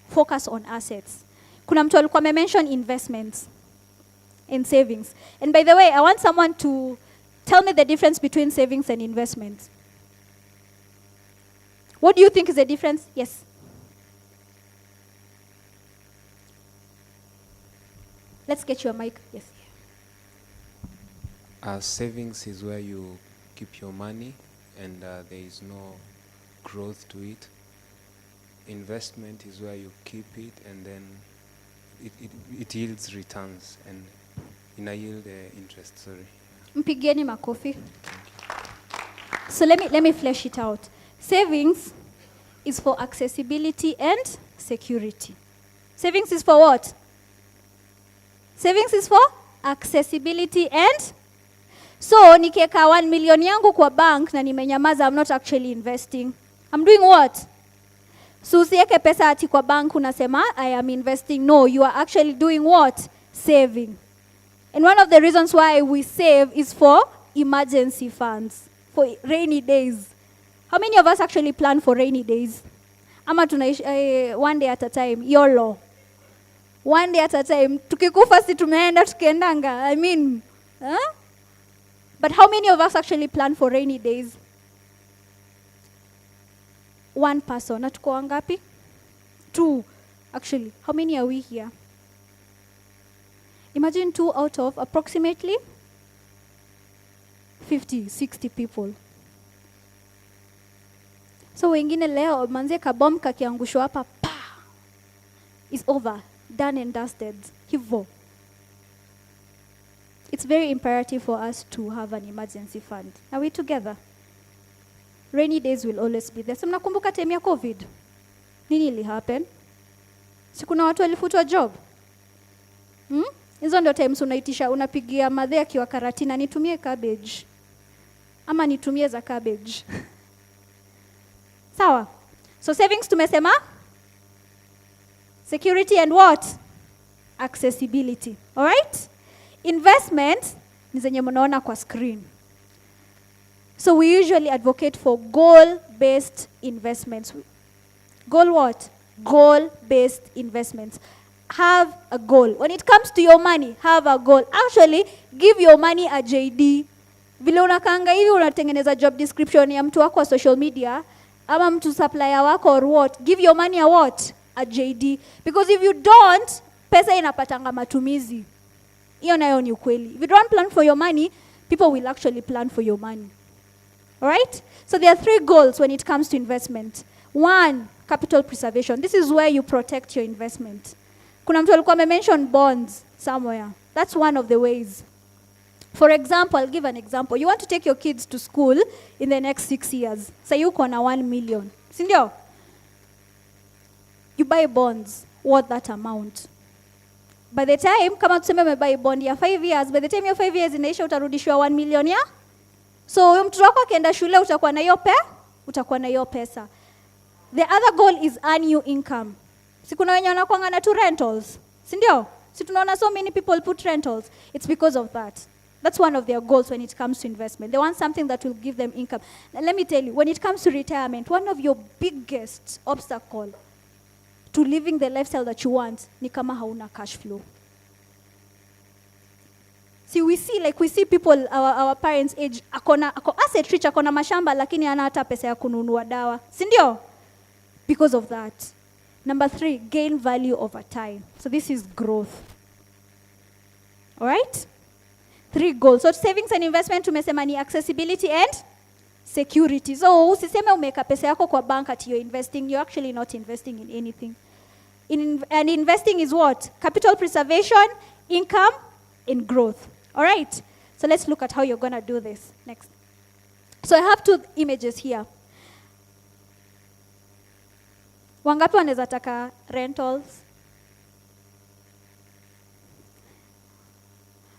Focus on assets. Kuna mtu alikuwa mention investments and savings. And by the way, I want someone to tell me the difference between savings and investments. What do you think is the difference? Yes. Let's get you a mic. Yes. Savings is where you keep your money and there is no growth to it. Investment is where you keep it and then it yields returns and yield interest. Sorry. Mpigeni makofi. So let me flesh it out. Savings is for accessibility and security. Savings is for what? Savings is for accessibility and so nikiweka 1 million yangu kwa bank na nimenyamaza, I'm not actually investing. I'm doing what? So usiweke pesa ati kwa bank unasema I am investing. No, you are actually doing what? Saving. And one of the reasons why we save is for emergency funds, for rainy days. How many of us actually plan for rainy days? Ama tunaishi one day at a time, YOLO. One day at a time. Tukikufa si tumeenda tukiendanga. I mean, huh? But how many of us actually plan for rainy days? One person. Na tuko wangapi? 2. Actually, how many are we here? Imagine 2 out of approximately 50, 60 people. So wengine leo manze kabom kakiangushwa hapa pa. It's over. Done and dusted. Hivo. It's very imperative for us to have an emergency fund. Are we together? Rainy days will always be there. So mnakumbuka time ya COVID? Nini ili happen? Si kuna watu walifutwa job? Hizo ndio times unapigia madhe akiwa Karatina, nitumie cabbage. Ama nitumie za cabbage. Sawa? So savings tumesema? Security and what? Accessibility. All right? Investment ni zenye mnaona kwa screen. So we usually advocate for goal-based investments. Goal what? Goal-based investments. Have a goal. When it comes to your money, have a goal. Actually, give your money a JD. Vile unakanga hivi unatengeneza job description ya mtu wako wa social media, ama mtu supplier wako or what, give your money a what? A JD. Because if you don't, pesa inapatanga matumizi. Hiyo nayo ni ukweli. If you don't plan for your money, people will actually plan for your money. All right? So there are 3 goals when it comes to investment. 1, capital preservation. This is where you protect your investment. Kuna mtu alikuwa mention bonds somewhere. That's one of the ways. For example, I'll give an example. You want to take your kids to school in the next 6 years. Say you kona 1 million. Sindio? You buy bonds worth that amount. By the time, kama tuseme umebuy bond ya 5 years, by the time your 5 years inaisha utarudishwa 1 million ya? So mtoto wako akienda shule utakuwa na hiyo pesa. The other goal is earn new income. Si kuna wenye wanakuanga na 2 rentals. Sindio? Si tunaona so many people put rentals. It's because of that. That's one of their goals when it comes to investment. They want something that will give them income. Now, let me tell you, when it comes to retirement, one of your biggest obstacle to living the lifestyle that you want ni kama hauna cash flow. See, we see people, our parents' age, ako asset rich, akona mashamba, lakini hana hata pesa ya kununua dawa. Si ndio? Because of that. Number 3, gain value over time. So this is growth. All right? 3 goals. So savings and investment tumesema ni accessibility and security. So usiseme umeka pesa yako kwa bank at you're investing. You're actually not investing in anything. And investing is what? Capital preservation, income, and growth. All right? So let's look at how you're going to do this. Next. So I have 2 images here. Wangapi wanaweza taka rentals?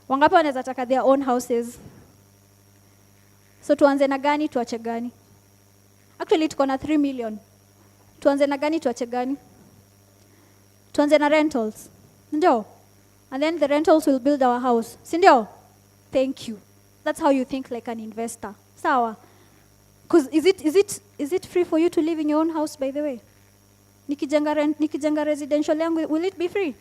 Wangapi wanaweza taka their own houses? So tuanze na gani tuache gani? Actually tuko na 3 million. Tuanze na gani tuache gani? Tuanze na rentals. Ndio? And then the rentals will build our house. Si ndio? Thank you. That's how you think like an investor. Sawa? Because is it free for you to live in your own house, by the way? Nikijenga residential yangu, will it be free?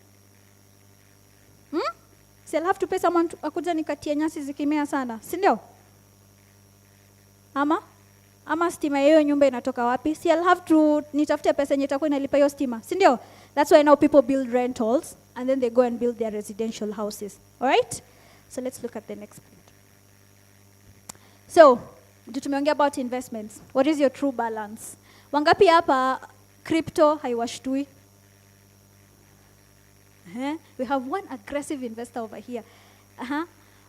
So I'll have to pay someone akuja nikatie nyasi zikimea sana. Si ndio? Ama stima hiyo nyumba inatoka wapi? Si I'll have to nitafute pesa yenye itakuwa inalipa hiyo stima. Si ndio? That's why now people build rentals and then they go and build their residential houses. All right? So let's look at the next point. So, tumeongea about investments. What is your true balance? Wangapi hapa crypto haiwashtui? We have one aggressive investor over here.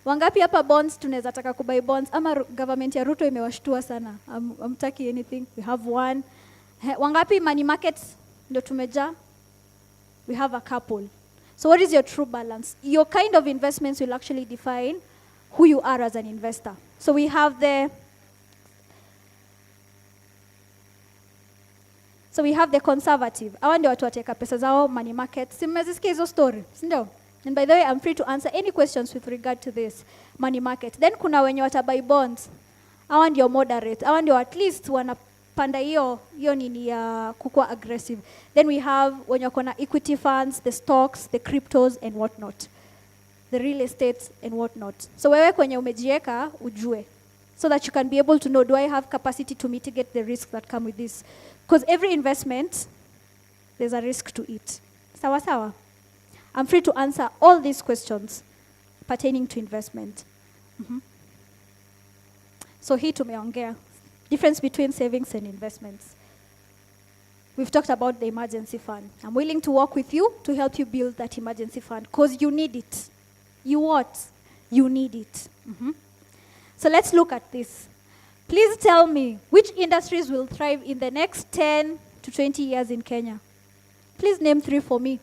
Wangapi hapa bonds tunaweza taka kubuy bonds ama government ya Ruto imewashtua sana. Hamtaki anything. We have one. Wangapi money markets ndo tumeja? We have a couple. So what is your true balance? Your kind of investments will actually define who you are as an investor. So we have the conservative. Hawa ndio watu wateka pesa zao money market. Si mmezisikia hizo story, si ndio? And by the way, I'm free to answer any questions with regard to this money market. Then kuna wenye watabuy bonds. Hawa ndio moderate. Hawa ndio at least wanapanda hiyo nini ya kukua aggressive. Then we have wenye wako na equity funds, the stocks, the cryptos and what not. The real estate and what not. So wewe kwenye umejieka ujue. So that you can be able to know, do I have capacity to mitigate the risks that come with this? Because every investment, there's a risk to it. Sawa sawa? I'm free to answer all these questions pertaining to investment. So hii tumeongea. Difference between savings and investments. We've talked about the emergency fund. I'm willing to work with you to help you build that emergency fund because you need it. You what? You need it. So let's look at this. Please tell me, which industries will thrive in the next 10 to 20 years in Kenya? Please name 3 for me.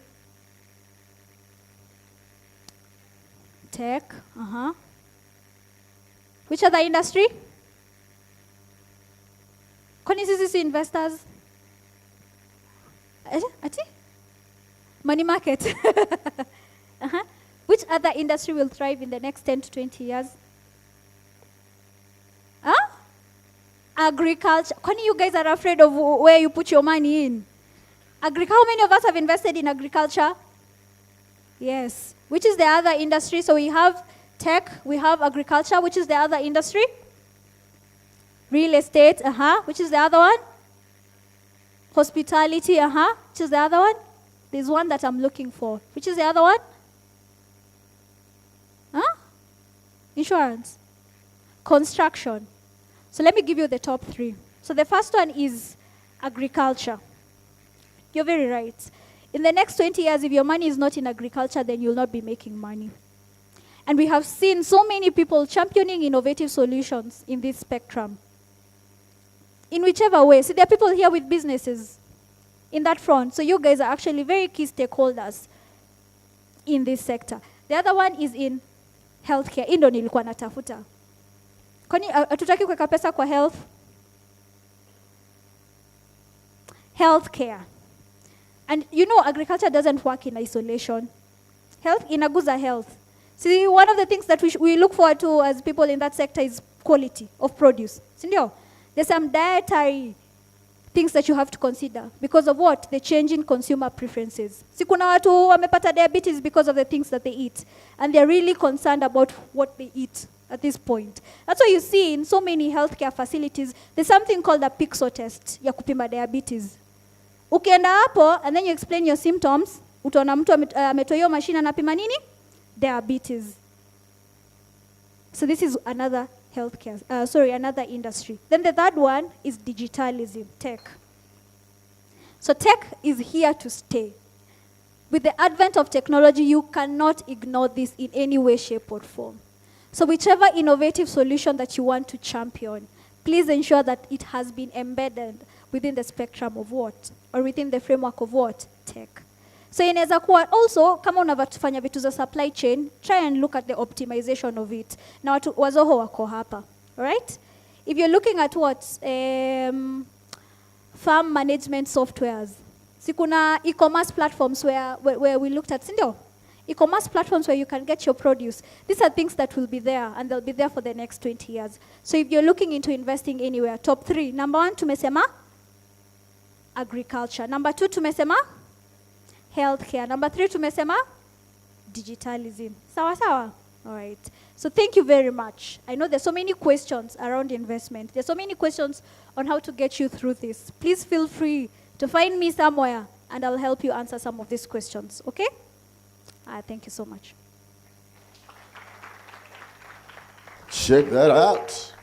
Tech, Which other industry? Kwani sisi investors? Ati? Money market. Which other industry will thrive in the next 10 to 20 years? Agriculture. Kwani you guys are afraid of where you put your money in? How many of us have invested in agriculture? Yes. Which is the other industry? So we have tech, we have agriculture. Which is the other industry? Real estate, Which is the other one? Hospitality, Which is the other one? There's one that I'm looking for. Which is the other one? Insurance. Construction. So let me give you the top 3. So the first one is agriculture. You're very right. In the next 20 years, if your money is not in agriculture, then you'll not be making money. And we have seen so many people championing innovative solutions in this spectrum. In whichever way. So there are people here with businesses in that front. So you guys are actually very key stakeholders in this sector. The other one is in healthcare. Indo nilikuwa natafuta. Kwani hatutaki kuweka pesa kwa health? Healthcare. And you know, agriculture doesn't work in isolation. Health, inaguza health. See, one of the things that we look forward to as people in that sector is quality of produce. Sindio? There's some dietary things that you have to consider because of what? The change in consumer preferences. Si kuna watu wamepata diabetes because of the things that they eat, and they're really concerned about what they eat at this point. That's why you see in so many healthcare facilities, there's something called a Pixel test ya kupima diabetes. Ukienda hapo, and then you explain your symptoms, utaona mtu ametoa hiyo machine anapima nini? Diabetes. So this is another healthcare, another industry. Then the third one is digitalism, tech. So tech is here to stay. With the advent of technology, you cannot ignore this in any way, shape, or form. So whichever innovative solution that you want to champion, please ensure that it has been embedded within the spectrum of what? Or within the framework of what? Tech. So inaweza kuwa also, kama unafanya vitu za supply chain, try and look at the optimization of it. Na watu wazoho wako hapa, right? If you're looking at what? Farm management softwares. Si kuna e-commerce platforms where we looked at, sindio? E-commerce platforms where you can get your produce. These are things that will be there, and they'll be there for the next 20 years. So if you're looking into investing anywhere, top 3. Number 1, tumesema? Agriculture. Number 2, tumesema? Healthcare. Number 3, tumesema? Digitalism. Sawa sawa? All right. So thank you very much. I know there's so many questions around investment. There's so many questions on how to get you through this. Please feel free to find me somewhere, and I'll help you answer some of these questions, okay? Thank you so much. Check that out.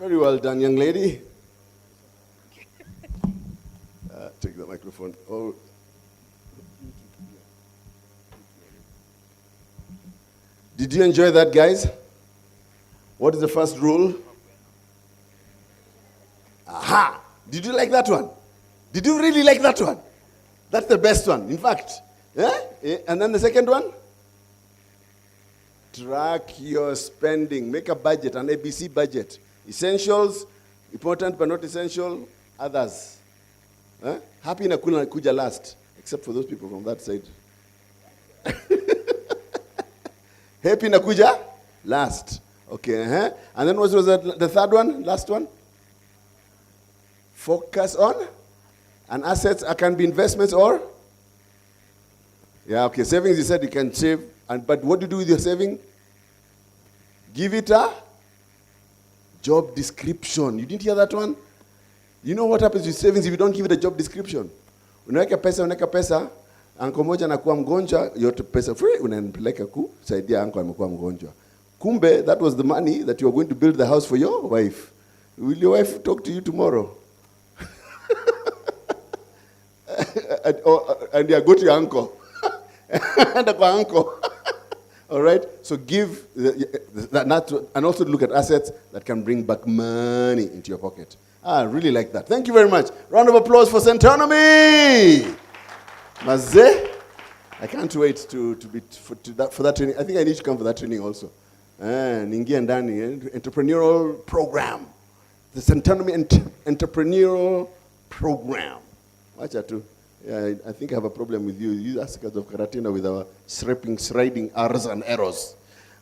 Very well done, young lady. Take the microphone. Oh. Did you enjoy that, guys? What is the first rule? Aha! Did you like that one? Did you really like that one? That's the best one, in fact. Yeah? And then the second one? Track your spending. Make a budget, an ABC budget. Essentials, important but not essential, others. Happy na kuja last, except for those people from that side. Happy na kuja last. Okay, And then what was the third one, last one? Focus on? And assets can be investments or? Yeah, okay. Savings, you said you can save. But what do you do with your saving? Give it a job description. You didn't hear that one? You know what happens with savings if you don't give it a job description? Unaweka pesa, anko moja anakuwa mgonjwa, yote pesa free, unampeleka kusaidia anko amekuwa mgonjwa. Kumbe, that was the money that you are going to build the house for your wife. Will your wife talk to you tomorrow? And you go to your uncle. And uncle. All right? So give that, and also look at assets that can bring back money into your pocket. I really like that. Thank you very much. Round of applause for Centonomy. Maze, I can't wait for that training. I think I need to come for that training also. Ningia ndani, entrepreneurial program. The Centonomy entrepreneurial program. Wacha tu. Yeah, I think I have a problem with you. You ask us of Karatina with our shredding R's and errors.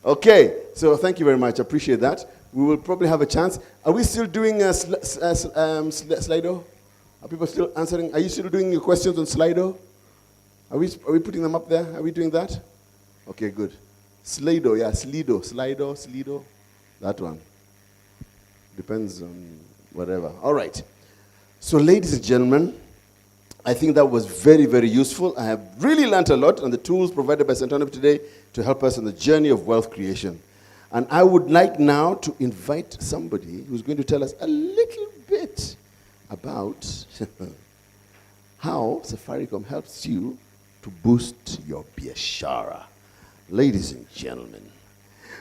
Okay, so thank you very much. I appreciate that. We will probably have a chance. Are we still doing Slido? Are people still answering? Are you still doing your questions on Slido? Are we putting them up there? Are we doing that? Okay, good. Slido, yeah, Slido. That one. Depends on whatever. All right. So, ladies and gentlemen, I think that was very, very useful. I have really learned a lot on the tools provided by Centonomy today to help us on the journey of wealth creation. And I would like now to invite somebody who's going to tell us a little bit about how Safaricom helps you to boost your biashara. Ladies and gentlemen,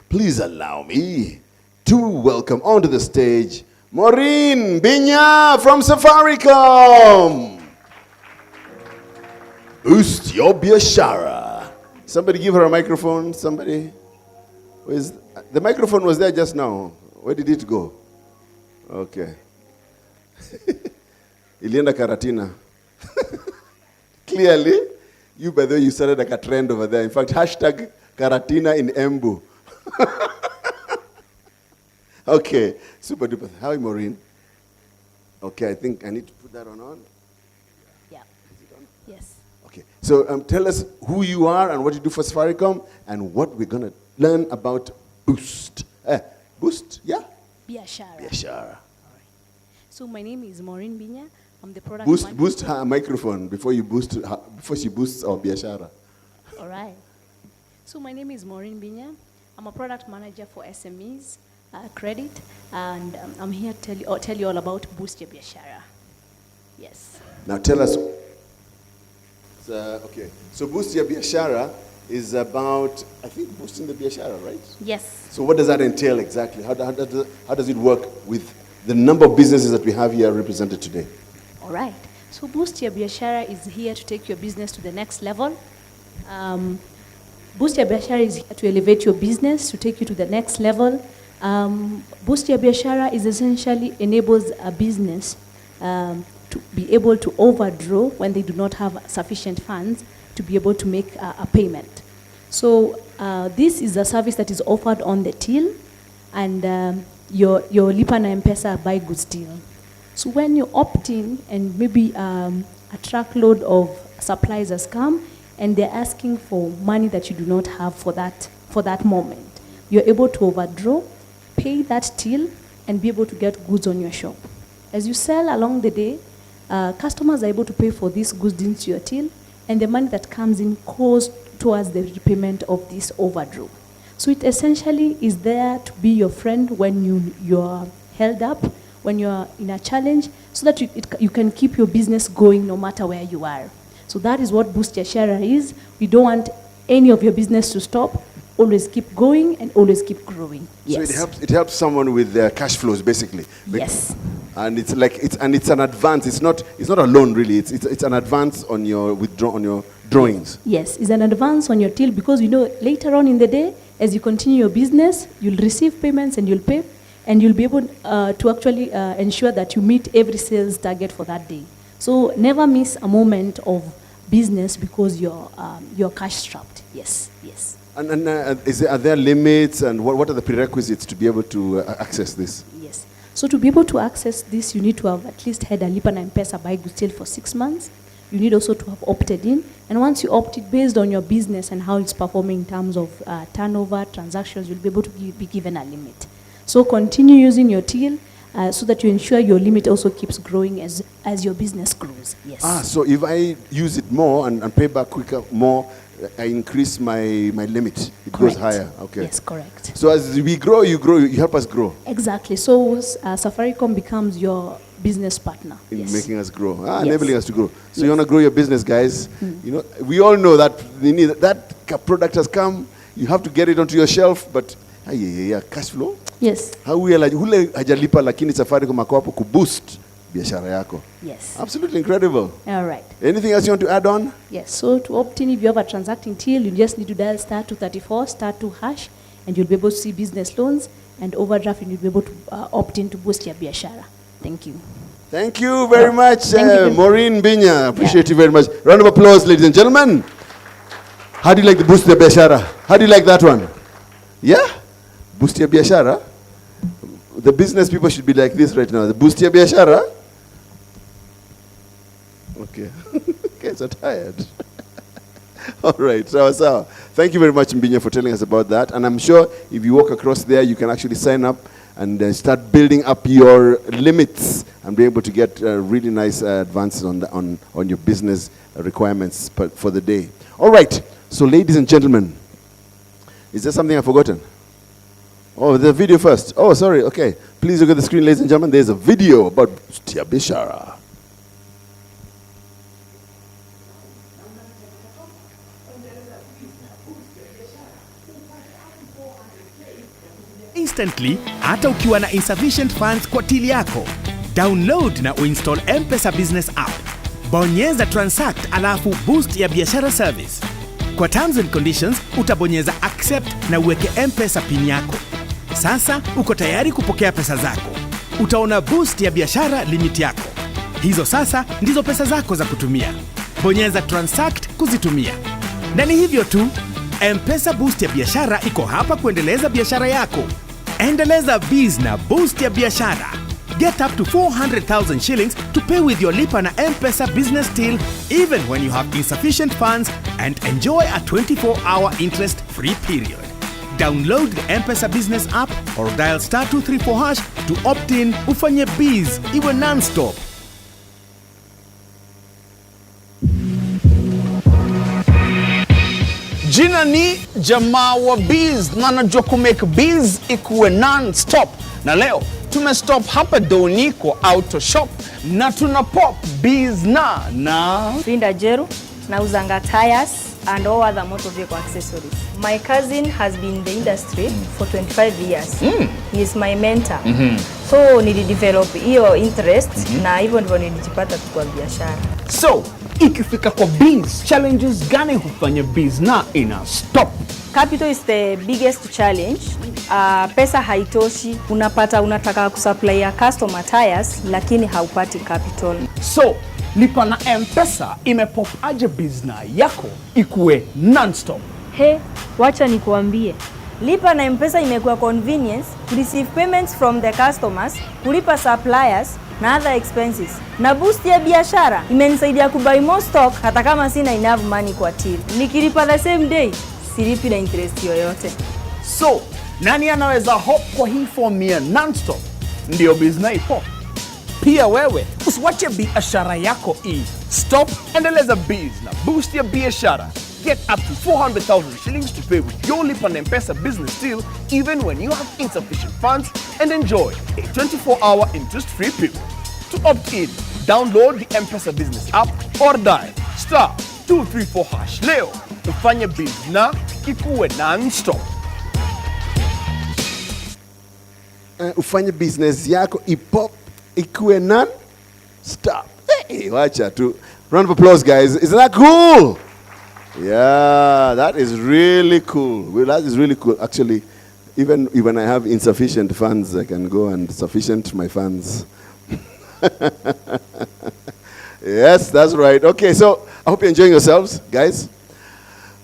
please allow me to welcome onto the stage Maureen Binya from Safaricom. Boost your biashara. Somebody give her a microphone. Somebody. The microphone was there just now. Where did it go? Okay. Ilienda Karatina. Clearly, by the way, you started like a trend over there. In fact, hashtag Karatina in Embu. Okay. Super duper. How are you, Maureen? Okay, I think I need to put that on. Yeah. Yes. Okay, so tell us who you are and what you do for Safaricom and what we're going to learn about Boost. Boost, yeah? Biashara. Biashara. So my name is Maureen Binya. I'm the product Boost her microphone before she boosts our Biashara. All right. So my name is Maureen Binya. I'm a product manager for SMEs credit, and I'm here to tell you all about Boost Your Biashara. Yes. Now tell us. Okay. So Boost Your Biashara is about, I think, boosting the Biashara, right? Yes. So what does that entail exactly? How does it work with the number of businesses that we have here represented today? All right. So Boost Your Biashara is here to take your business to the next level. Boost Your Biashara is here to elevate your business, to take you to the next level. Boost Your Biashara is essentially enables a business to be able to overdraw when they do not have sufficient funds to be able to make a payment. So this is a service that is offered on the till, and your Lipa na M-Pesa buy goods till. So when you opt in and maybe a truckload of supplies has come and they're asking for money that you do not have for that moment, you're able to overdraw, pay that till, and be able to get goods on your shop. As you sell along the day, customers are able to pay for these goods into your till, and the money that comes in goes towards the repayment of this overdraw. So it essentially is there to be your friend when you're held up, when you're in a challenge, so that you can keep your business going no matter where you are. So that is what Boost Your Biashara is. We don't want any of your business to stop. Always keep going and always keep growing. Yes. So it helps someone with their cash flows, basically. Yes. And it's an advance. It's not a loan really. It's an advance on your drawings. Yes, it's an advance on your till, because later on in the day, as you continue your business, you'll receive payments and you'll pay, and you'll be able to actually ensure that you meet every sales target for that day. So never miss a moment of business because you're cash strapped. Yes, yes. And are there limits, and what are the prerequisites to be able to access this? Yes. So to be able to access this, you need to have at least had a Lipa na M-Pesa buy goods till for 6 months. You need also to have opted in. And once you opted, based on your business and how it's performing in terms of turnover, transactions, you'll be able to be given a limit. So continue using your till so that you ensure your limit also keeps growing as your business grows. Yes. So if I use it more and pay back quicker, more, I increase my limit. It goes higher. Okay. Yes, correct. So as we grow, you help us grow. Exactly. So Safaricom becomes your business partner. In making us grow, enabling us to grow. So you want to grow your business, guys. We all know that that product has come. You have to get it onto your shelf, but cash flow. Yes. How we are hule hajalipa lakini Safaricom ako hapo kuboost biashara yako. Yes. Absolutely incredible. All right. Anything else you want to add on? Yes. So to opt in, if you have a transacting till, you just need to dial *234 *2#, and you'll be able to see business loans and overdraft, and you'll be able to opt in to Boost Your Biashara. Thank you. Thank you very much, you. Maureen Binya. Appreciate you very much. Round of applause, ladies and gentlemen. How do you like the Boost Your Biashara? How do you like that one? Yeah? Boost Your Biashara? The business people should be like this right now. The Boost Your Biashara? Okay. Okay, so tired. All right, so thank you very much, Mbinya, for telling us about that. And I'm sure if you walk across there, you can actually sign up and start building up your limits and be able to get really nice advances on your business requirements for the day. All right, so ladies and gentlemen, is there something I've forgotten? Oh, the video first. Oh, sorry, okay. Please look at the screen, ladies and gentlemen. There's a video about Boost Your Biashara. Instantly, hata ukiwa na insufficient funds kwa tili yako. Download na uinstall M-Pesa Business App. Bonyeza transact alafu Boost Your Biashara service. Kwa terms and conditions, utabonyeza accept na uweke M-Pesa pin yako. Sasa uko tayari kupokea pesa zako. Utaona Boost Your Biashara limit yako. Hizo sasa ndizo pesa zako za kutumia. Bonyeza transact kuzitumia. Na ni hivyo tu, M-Pesa Boost Your Biashara iko hapa kuendeleza biashara yako. Endeleza biz na Boost Your Biashara. Get up to 400,000 shillings to pay with your Lipa na M-Pesa business till even when you have insufficient funds and enjoy a 24-hour interest-free period. Download the M-Pesa business app or dial *234# to opt in. Ufanye biz iwe non-stop. Jina ni jamaa wa biz na najua kumake biz ikuwe non-stop. Na leo tumestop hapa Doni kwa auto shop na tuna pop biz na Linda Jeru, nauzanga tires and all other motor vehicle accessories. My cousin has been in the industry for 25 years. He is my mentor. So nilidevelop hiyo interest na hivyo ndivyo nilijipata kwa biashara. So, ikifika kwa biz, challenges gani hufanya biz na ina stop? Capital is the biggest challenge. Pesa haitoshi, unataka kusupply ya customer tires lakini haupati capital. So, Lipa na M-Pesa imepop aje bizna yako ikuwe non-stop. He, wacha nikuambie. Lipa na M-Pesa imekuwa convenience to receive payments from the customers, kulipa suppliers na other expenses. Na boost ya biashara imenisaidia kubuy more stock hata kama sina enough money kwa till. Nikilipa the same day, silipi na interest yoyote. So, nani anaweza hope kwa hii form ya non-stop? Ndio bizna ipo. Pia wewe, usiwache biashara yako stop, endeleza biz na boost ya biashara. Get up to 400,000 shillings to pay with your Lipa na M-Pesa business deal even when you have insufficient funds and enjoy a 24-hour interest-free period. To opt in, download the M-Pesa business app or dial *234# leo. Ufanye biz na ikuwe non-stop. Ufanye business yako ipop ikuwe non-stop. Hey, wacha tu. Round of applause, guys. Isn't that cool? Yeah, that is really cool. Well, that is really cool. Actually, even when I have insufficient funds, I can go and sufficient my funds. Yes, that's right. Okay, so I hope you're enjoying yourselves, guys.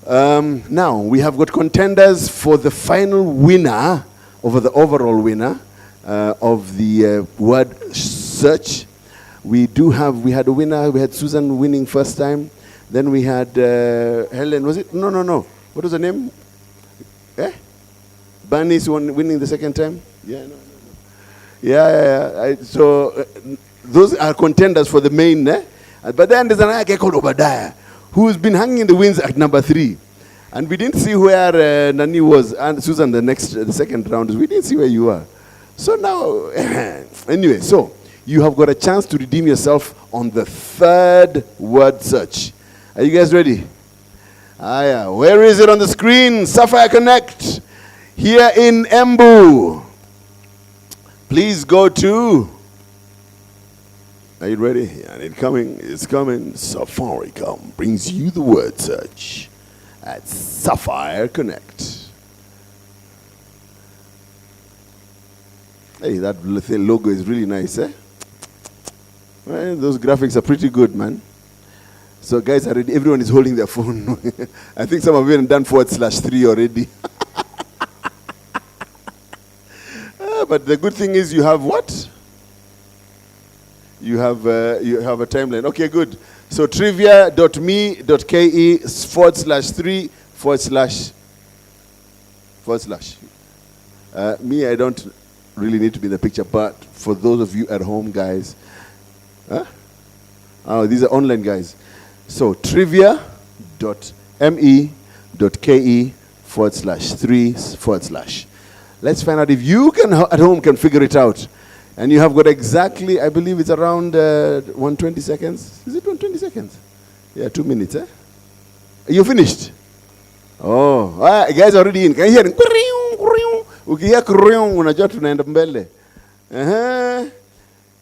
Now, we have got contenders for the final winner, over the overall winner of the word search. We had a winner. We had Susan winning first time. Then we had Helen, was it? No. What was her name? Bunny's winning the second time? Yeah, no. Yeah. So those are contenders for the main. But then there's another guy called Obadiah, who's been hanging in the wings at number 3. And we didn't see where Nani was, and Susan, the second round. We didn't see where you are. So now, anyway, so you have got a chance to redeem yourself on the third word search. Are you guys ready? Yeah. Where is it on the screen? Safire Connect here in Embu. Please go to. Are you ready? Yeah, it's coming. Safaricom brings you the word search at Safire Connect. Hey, that logo is really nice, eh? Well, those graphics are pretty good, man. So guys, already everyone is holding their phone. I think some of you have done /3 already. But the good thing is you have what? You have a timeline. Okay, good. So trivia.me.ke//. Me, I don't really need to be in the picture, but for those of you at home, guys, oh, these are online guys. So trivia.me.ke/3/. Let's find out if you can at home can figure it out. And you have got exactly, I believe it's around 120 seconds. Is it 120 seconds? Yeah, 2 minutes, eh? You finished? Oh, guys already in. Can you hear it? Ukihear unajua tunaenda mbele.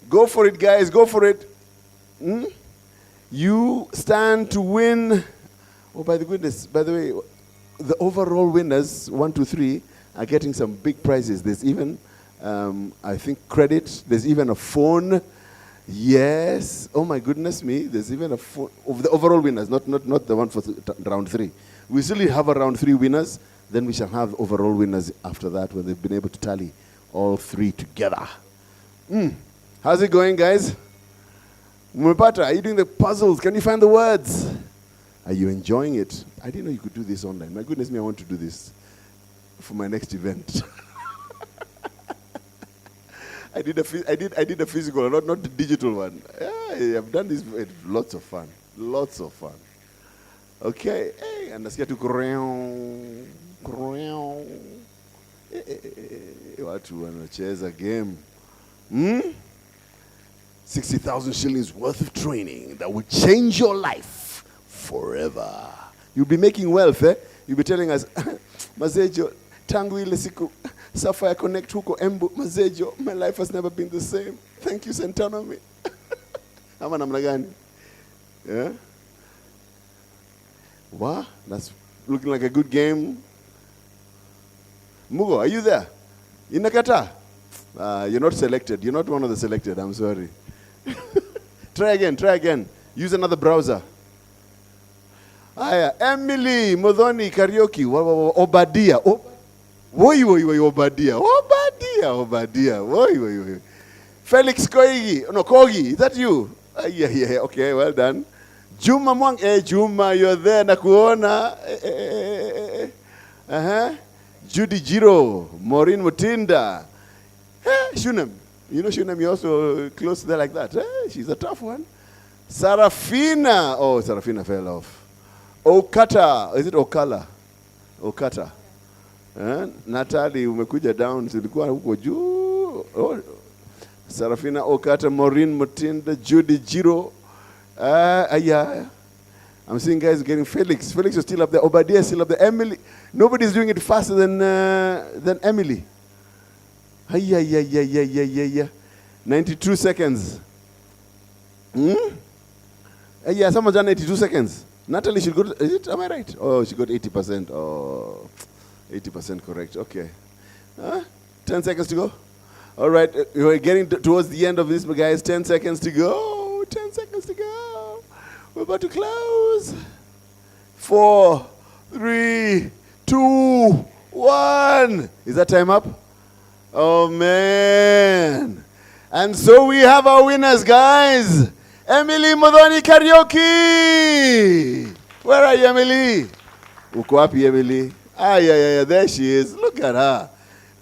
Go for it, guys. Go for it. You stand to win. Oh, by the way, the overall winners, 1, 2, 3, are getting some big prizes. There's even, I think, credit. There's even a phone. Yes. Oh my goodness me. There's even a phone of the overall winners, not the one for round 3. We still have a round 3 winners. Then we shall have overall winners after that when they've been able to tally all 3 together. How's it going, guys? Mumepata, are you doing the puzzles? Can you find the words? Are you enjoying it? I didn't know you could do this online. My goodness me, I want to do this for my next event. I did a physical, not the digital one. Yeah, I've done this. Lots of fun. Lots of fun. Okay. Hey, and nasikia tu krown. Watu wanacheza game. 60,000 shillings worth of training that will change your life forever. You'll be making wealth, eh? You'll be telling us, Mazejo, tangu ile siku Safire Connect huko Embu, Mazejo, my life has never been the same. Thank you, Santanomi. Ama namna gani? Yeah? Wow, that's looking like a good game. Mugo, are you there? Inakata? You're not selected. You're not one of the selected. I'm sorry. Try again. Use another browser. Aya, Emily, Modoni, Karaoke, Obadia. Obadia. Woi. Felix Kogi, is that you? Yeah, okay, well done. Juma Mwang, Juma, you're there, nakuona. Judy Jiro, Maureen Mutinda. Shunem. You know Shunem, you're also close there like that. She's a tough one. Sarafina. Oh, Sarafina fell off. Okata. Is it Okala? Okata. Natalie, umekuja down. Silikuwa huko juu. Oh. Sarafina, Okata, Maureen Mutinda, Judy Jiro. Yeah. I'm seeing guys getting Felix. Felix is still up there. Obadiah is still up there. Emily. Nobody's doing it faster than Emily. Yeah. 92 seconds. Yeah, someone's done 82 seconds. Natalie should go to, is it? Am I right? Oh, she got 80%. Oh, 80% correct. Okay. 10 seconds to go. All right, we're getting towards the end of this, guys. 10 seconds to go. 10 seconds to go. We're about to close. 4, 3, 2, 1. Is that time up? Oh, man. And so we have our winners, guys. Emily Modoni Karaoke. Where are you, Emily? Uko wapi, Emily? Yeah, there she is. Look at her.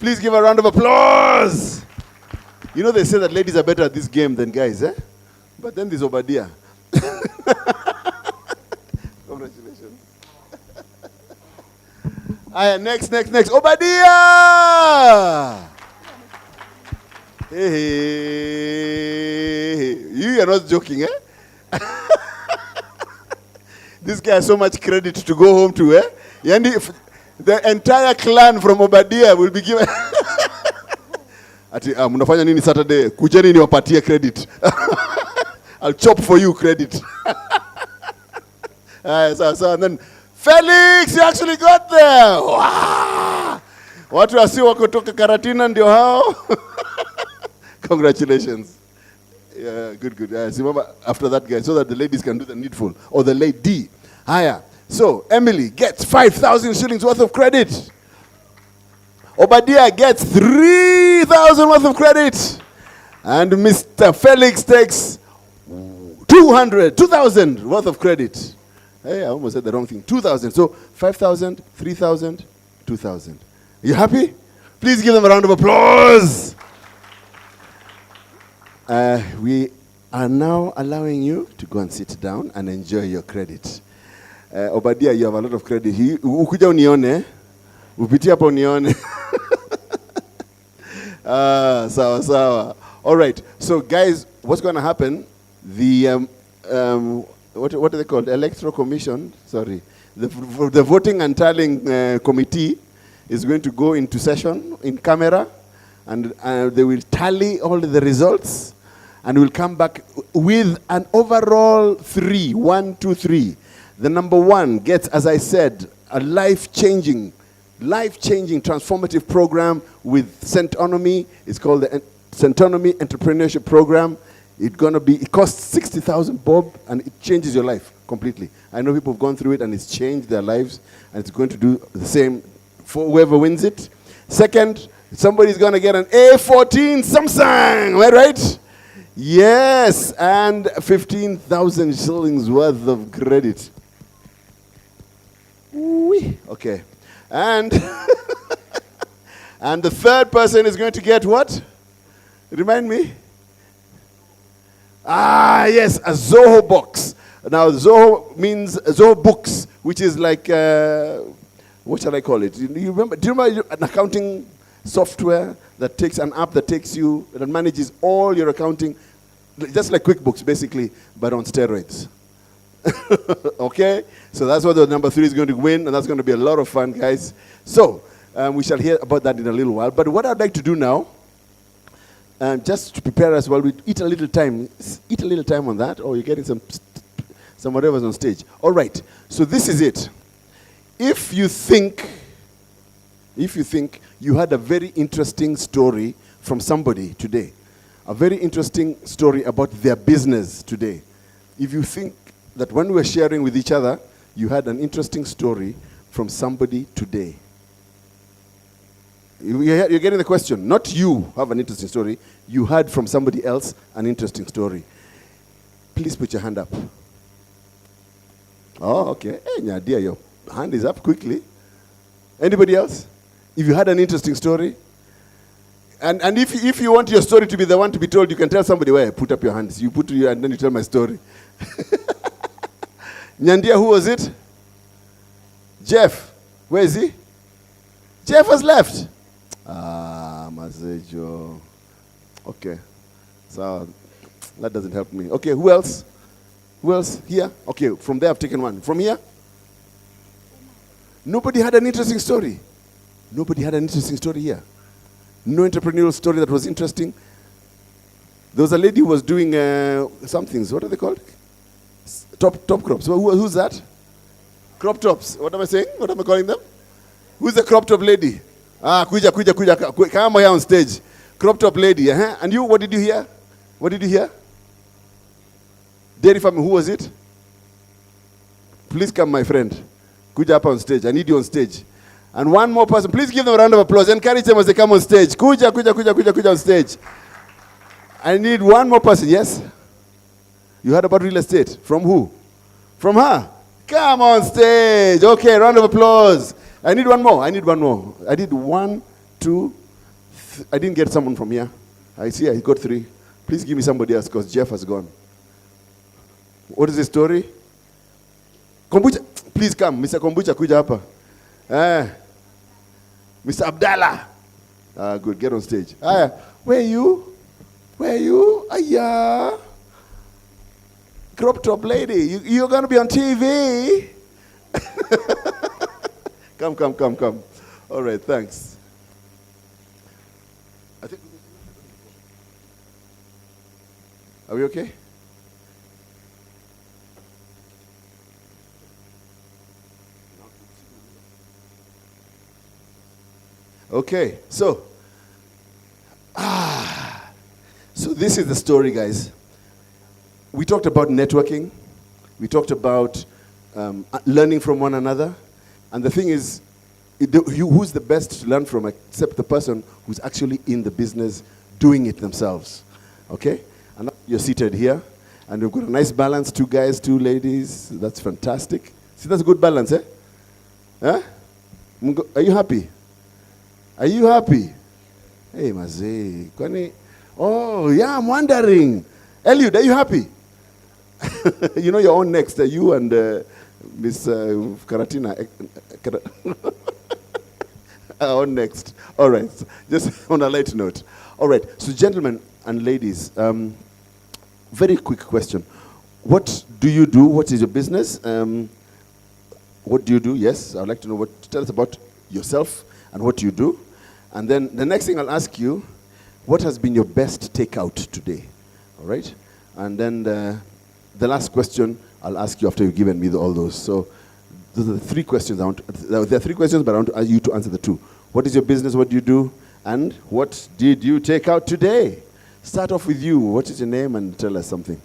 Please give her a round of applause. You know they say that ladies are better at this game than guys, eh? But then there's Obadiah. Congratulations. Next. Obadiah! Hey. You are not joking, eh? This guy has so much credit to go home to, eh? The entire clan from Obadiah will be given. Ati, mnafanya nini Saturday? Kujeni niwapatie credit. I'll chop for you credit. So, and then Felix, you actually got there. Wow. Watu wasi wako toka Karatina ndio hao. Congratulations. Yeah, good. Remember after that, guys, so that the ladies can do the needful, or the lady. Higher. So Emily gets 5,000 shillings worth of credit. Obadiah gets 3,000 worth of credit. And Mr. Felix takes 2,000 worth of credit. Hey, I almost said the wrong thing. 2,000. So 5,000, 3,000, 2,000. You happy? Please give them a round of applause. We are now allowing you to go and sit down and enjoy your credit. Obadiah, you have a lot of credit. Ukuja unione, upitia hapo unione. Sawa. All right. So, guys, what's going to happen? The what are they called? Electoral Commission. Sorry, the voting and tallying committee is going to go into session in camera, and they will tally all the results. And we'll come back with an overall 3, 1, 2, 3. The number 1 gets, as I said, a life-changing, transformative program with Centonomy. It's called the Centonomy Entrepreneurship Program. It costs 60,000 bob, and it changes your life completely. I know people have gone through it, and it's changed their lives, and it's going to do the same for whoever wins it. Second, somebody's going to get an A14 Samsung, am I right? Yes, and 15,000 shillings worth of credit. Ooh-wee. Okay. And and the third person is going to get what? Remind me. Ah, yes, a Zoho box. Now, Zoho means Zoho books, which is like, what shall I call it? Do you remember an accounting software that takes an app that takes you, that manages all your accounting, just like QuickBooks, basically, but on steroids. Okay? So that's what the number 3 is going to win, and that's going to be a lot of fun, guys. So, we shall hear about that in a little while. But what I'd like to do now, just to prepare us while we eat a little time on that, or you're getting some whatever's on stage. All right, so this is it. If you think you had a very interesting story from somebody today, a very interesting story about their business today, if you think that when we're sharing with each other, you had an interesting story from somebody today. You're getting the question. Not you have an interesting story. You heard from somebody else an interesting story. Please put your hand up. Oh, okay. Hey, Nyadia, your hand is up quickly. Anybody else? If you had an interesting story, and if you want your story to be the one to be told, you can tell somebody, where put up your hands. You put your, and then you tell my story. Nyandia, who was it? Jeff. Where is he? Jeff has left. Ah, Mazejo. Okay. So that doesn't help me. Okay, who else? Who else? Here? Okay, from there I've taken one. From here? Nobody had an interesting story. Nobody had an interesting story here. No entrepreneurial story that was interesting. There was a lady who was doing some things. What are they called? Top crops. Who's that? Crop tops. What am I saying? What am I calling them? Who's the crop top lady? Ah, kuja. Come here on stage. Crop top lady. And you, what did you hear? What did you hear? Dairy farming. Who was it? Please come, my friend. Kuja up on stage. I need you on stage. And one more person. Please give them a round of applause. Encourage them as they come on stage. Kuja on stage. I need one more person. Yes? You heard about real estate. From who? From her. Come on stage. Okay, round of applause. I need one more. I need 1, 2, I didn't get someone from here. I see I got 3. Please give me somebody else because Jeff has gone. What is the story? Kombucha. Please come. Mr. Kombucha, kuja hapa. Mr. Abdallah. Good. Get on stage. Where are you? Aya. Crop top lady. You're going to be on TV. Come. All right, thanks. Are we okay? Okay, so this is the story, guys. We talked about networking. We talked about learning from one another. And the thing is, who's the best to learn from except the person who's actually in the business doing it themselves? Okay? And you're seated here, and we've got a nice balance, 2 guys, 2 ladies. That's fantastic. See, that's a good balance, eh? Huh? Are you happy? Are you happy? Hey, Maze. Oh, yeah, I'm wondering. Eliud, are you happy? You know you're on next. You and Miss Karatina are on next. All right. Just on a light note. All right. So, gentlemen and ladies, very quick question. What do you do? What is your business? What do you do? Yes, I'd like to know tell us about yourself and what you do. And then the next thing I'll ask you, what has been your best takeout today? All right? And then the last question I'll ask you after you've given me all those. So those are the 3 questions there are 3 questions, but I want you to answer the 2. What is your business? What do you do? And what did you take out today? Start off with you. What is your name? And tell us something.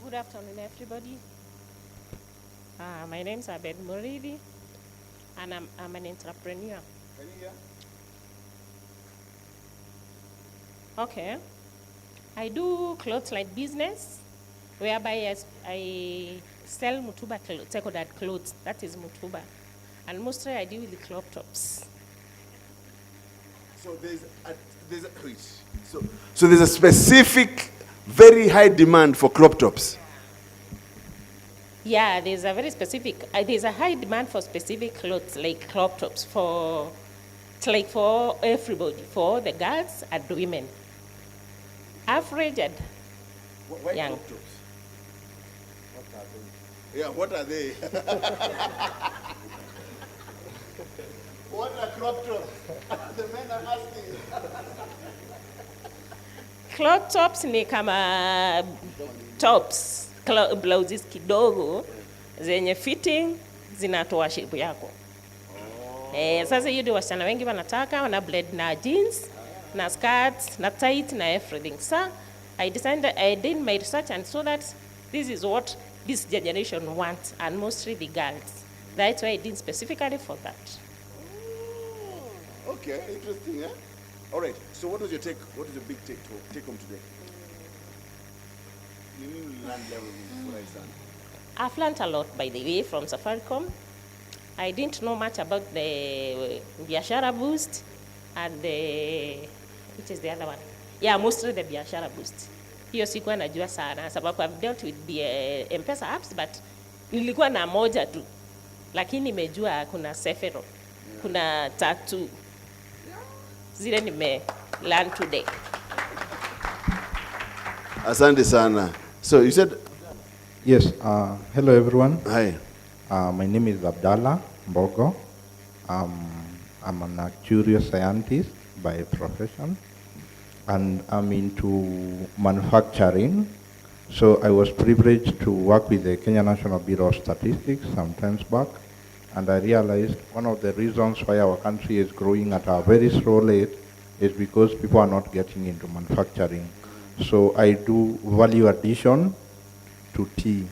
Good afternoon, everybody. My name is Abed Moridi, and I'm an entrepreneur. Okay. I do clothes line business, whereby I sell mutuba clothes, secondhand clothes. That is mutuba, and mostly I deal with the crop tops. So there's a specific, very high demand for crop tops. Yeah, there's a very specific. There's a high demand for specific clothes like crop tops for everybody, for the girls and the women, average and Why young. crop tops? Yeah, what are they? What are crop tops? The men are asking. Crop tops ni kama tops, blouses kidogo zenye fitting zinatoa shape yako. Sasa hiyo ndio wasichana wengi wanataka, wana blend na jeans, na skirts, na tight, na everything. So I did my research and saw that this is what this generation wants, and mostly the girls. That's why I did specifically for that. Okay, interesting, eh? All right. So what was your take? What is your big take home today? You need to learn level what I said. I've learned a lot, by the way, from Safaricom. I didn't know much about the Biashara Boost and which is the other one? Yeah, mostly the Biashara Boost. Hiyo sikuwa najua sana sababu I've dealt with the M-Pesa apps, but nilikuwa na moja tu. Lakini nimejua kuna Safire, kuna Tatu. Zile nime learn today. Asante sana. So you said? Yes. Hello, everyone. Hi. My name is Abdallah Mbogo. I'm an actuarial scientist by profession, and I'm into manufacturing. So I was privileged to work with the Kenya National Bureau of Statistics some times back, and I realized one of the reasons why our country is growing at a very slow rate is because people are not getting into manufacturing. So I do value addition to tea,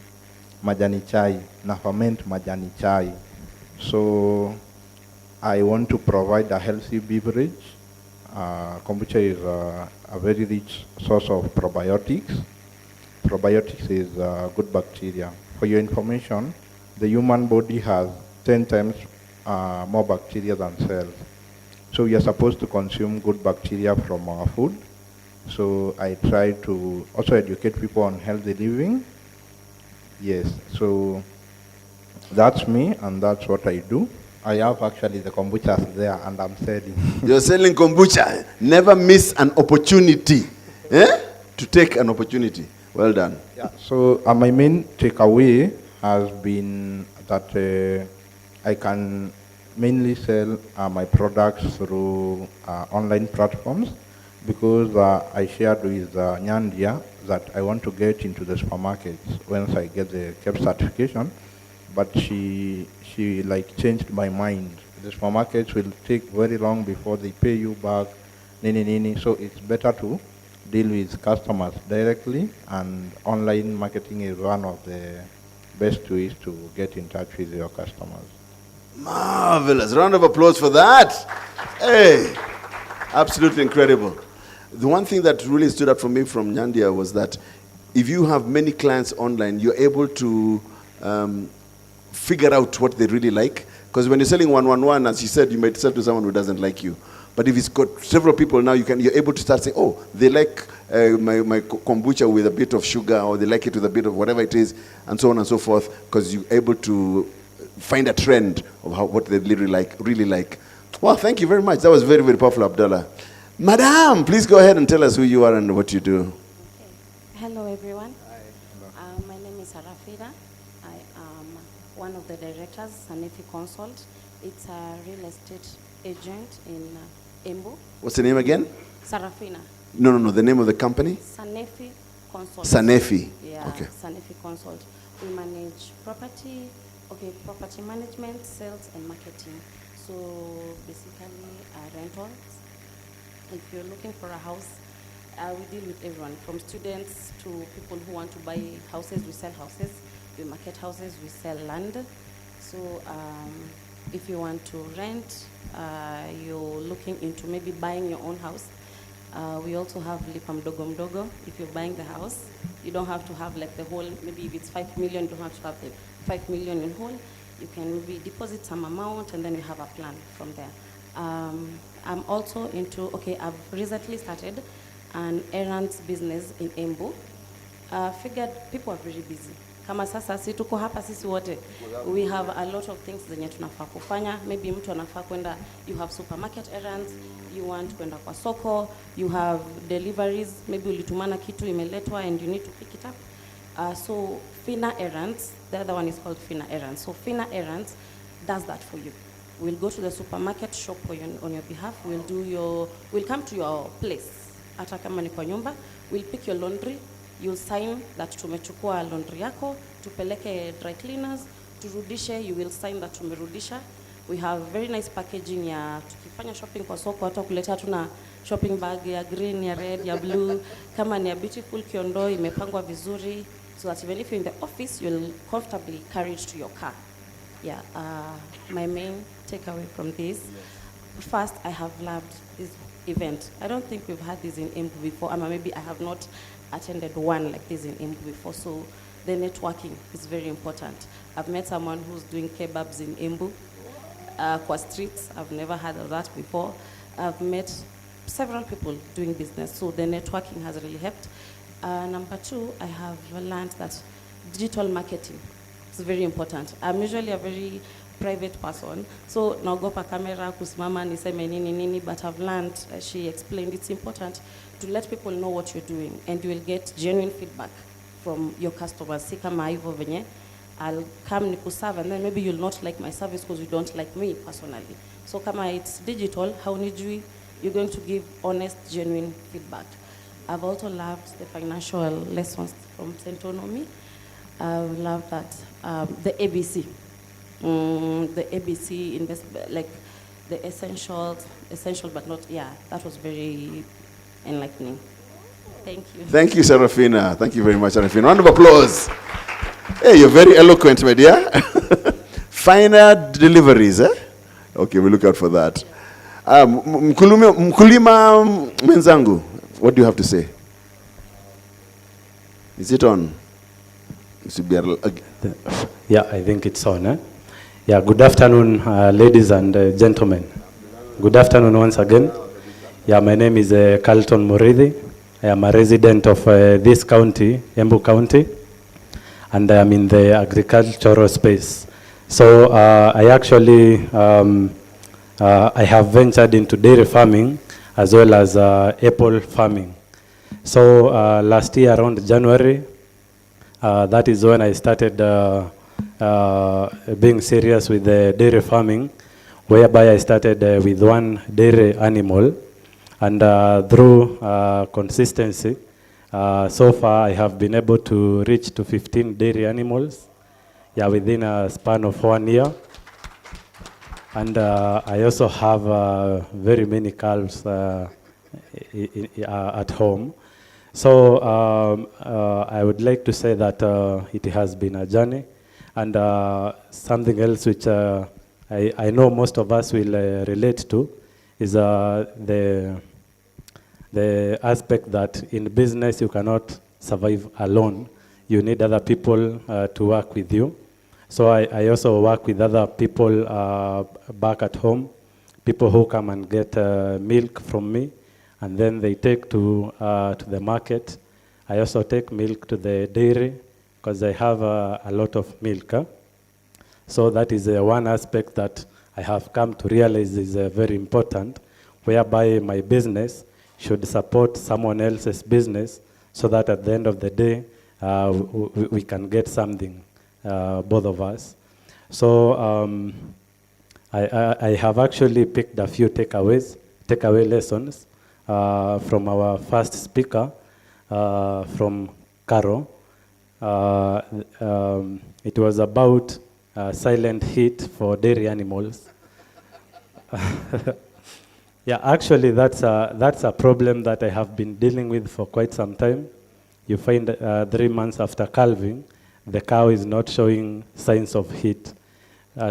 majani chai, na ferment majani chai. So I want to provide a healthy beverage. Kombucha is a very rich source of probiotics. Probiotics is good bacteria. For your information, the human body has 10 times more bacteria than cells. So we are supposed to consume good bacteria from our food. So I try to also educate people on healthy living. Yes, so that's me, and that's what I do. I have actually the kombuchas there, and I'm selling. You're selling kombucha. Never miss an opportunity, to take an opportunity. Well done. Yeah. So my main takeaway has been that I can mainly sell my products through online platforms, because I shared with Nyandia that I want to get into the supermarkets once I get the KEP certification, but she like changed my mind. The supermarkets will take very long before they pay you back, so it's better to deal with customers directly, and online marketing is one of the best ways to get in touch with your customers. Marvelous. Round of applause for that. Hey, absolutely incredible. The one thing that really stood out for me from Nyandia was that if you have many clients online, you're able to figure out what they really like. Because when you're selling 111, as you said, you might sell to someone who doesn't like you. But if it's got several people now, you're able to start saying, oh, they like my kombucha with a bit of sugar, or they like it with a bit of whatever it is, and so on and so forth, because you're able to find a trend of what they really like. Well, thank you very much. That was very, very powerful, Abdallah. Madam, please go ahead and tell us who you are and what you do. Hello, everyone. My name is Sarafina. I am one of the directors, Sanefi Consult. It's a real estate agent in Embu. What's the name again? Sarafina. No, the name of the company? Sanefi Consult. Sanefi. Yeah, Okay. Sanefi Consult. We manage property management, sales, and marketing. So basically, rentals. If you're looking for a house, we deal with everyone, from students to people who want to buy houses. We sell houses. We market houses. We sell land. So if you want to rent, you're looking into maybe buying your own house, We also have lipa mdogo mdogo. If you're buying the house, you don't have to have like the whole, maybe if it's 5 million, you don't have to have the 5 million in whole. You can maybe deposit some amount and then you have a plan from there. I'm also into, okay, I've recently started an errands business in Embu. Figured people are very busy. Kama sasa si tuko hapa sisi wote, we have a lot of things zenye tunafaa kufanya. Maybe mtu anafaa kwenda, you have supermarket errands, you want kwenda kwa soko, you have deliveries, maybe ulitumana kitu imeletwa and you need to pick it up. So Fina Errands, the other one is called Fina Errands. So Fina Errands does that for you. We'll go to the supermarket, shop for you on your behalf. We'll come to your place. Hata kama ni kwa nyumba, we'll pick your laundry. You'll sign that tumechukua laundry yako, tupeleke dry cleaners, turudishe, you will sign that tumerudisha. We have very nice packaging ya tukifanya shopping kwa soko, hata kuleta tuna shopping bag ya green, ya red, ya blue, kama ni ya beautiful kiondo imepangwa vizuri, so that even if you're in the office, you'll comfortably carry it to your car. Yeah, my main takeaway from this, first, I have loved this event. I don't think we've had this in Embu before, or maybe I have not attended one like this in Embu before, so the networking is very important. I've met someone who's doing kebabs in Embu, kwa streets. I've never heard of that before. I've met several people doing business, so the networking has really helped. Number two, I have learned that digital marketing is very important. I'm usually a very private person, so naogopa kamera kusimama niseme nini nini, but I've learned, as she explained, it's important to let people know what you're doing, and you will get genuine feedback from your customers. Si kama hivyo venye, I'll come nikuserve and then maybe you'll not like my service because you don't like me personally. So kama it's digital, haunijui, you're going to give honest, genuine feedback. I've also loved the financial lessons from Sentonomi. I've loved that, the ABC. The ABC like the essential but not, yeah, that was very enlightening. Thank you. Thank you, Serafina. Thank you very much, Serafina. Round of applause. Hey, you're very eloquent, my dear. Finer deliveries, eh? Okay, we look out for that. Mkulima mwenzangu, what do you have to say? Is it on? It should be yeah, I think it's on. Eh? Yeah, good afternoon, ladies and gentlemen. Good afternoon once again. Yeah, my name is Carlton Muridhi. I am a resident of this county, Embu County, and I am in the agricultural space. So I actually, I have ventured into dairy farming as well as apple farming. So last year around January, that is when I started being serious with the dairy farming, whereby I started with one dairy animal, and through consistency, so far I have been able to reach to 15 dairy animals, yeah, within a span of 1 year. And I also have very many calves at home. So I would like to say that it has been a journey, and something else which I know most of us will relate to is the aspect that in business you cannot survive alone. You need other people to work with you. So I also work with other people back at home, people who come and get milk from me, and then they take to the market. I also take milk to the dairy because I have a lot of milk. So that is one aspect that I have come to realize is very important, whereby my business should support someone else's business so that at the end of the day, we can get something, both of us. So I have actually picked a few takeaway lessons from our first speaker, from Caro. It was about silent heat for dairy animals. Yeah, actually that's a problem that I have been dealing with for quite some time. You find 3 months after calving, the cow is not showing signs of heat.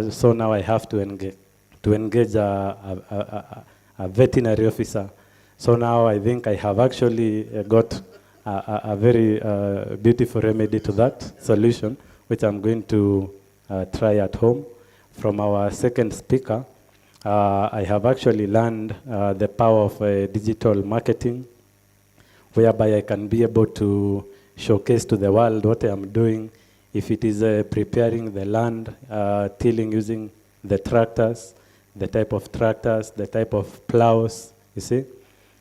So now I have to engage a veterinary officer So now I think I have actually got a very beautiful remedy to that solution, which I'm going to try at home. From our second speaker, I have actually learned the power of digital marketing, whereby I can be able to showcase to the world what I am doing. If it is preparing the land, tilling using the tractors, the type of tractors, the type of plows, you see,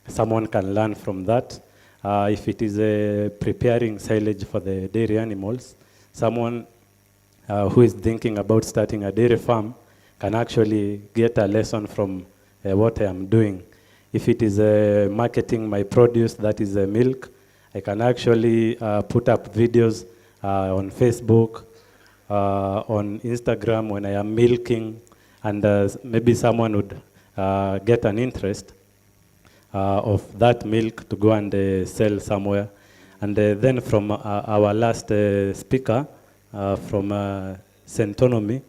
someone can learn from that. If it is preparing silage for the dairy animals, someone who is thinking about starting a dairy farm can actually get a lesson from what I am doing. If it is marketing my produce, that is milk, I can actually put up videos on Facebook, on Instagram when I am milking, and maybe someone would get an interest of that milk to go and sell somewhere. And then from our last speaker, from Centonomy,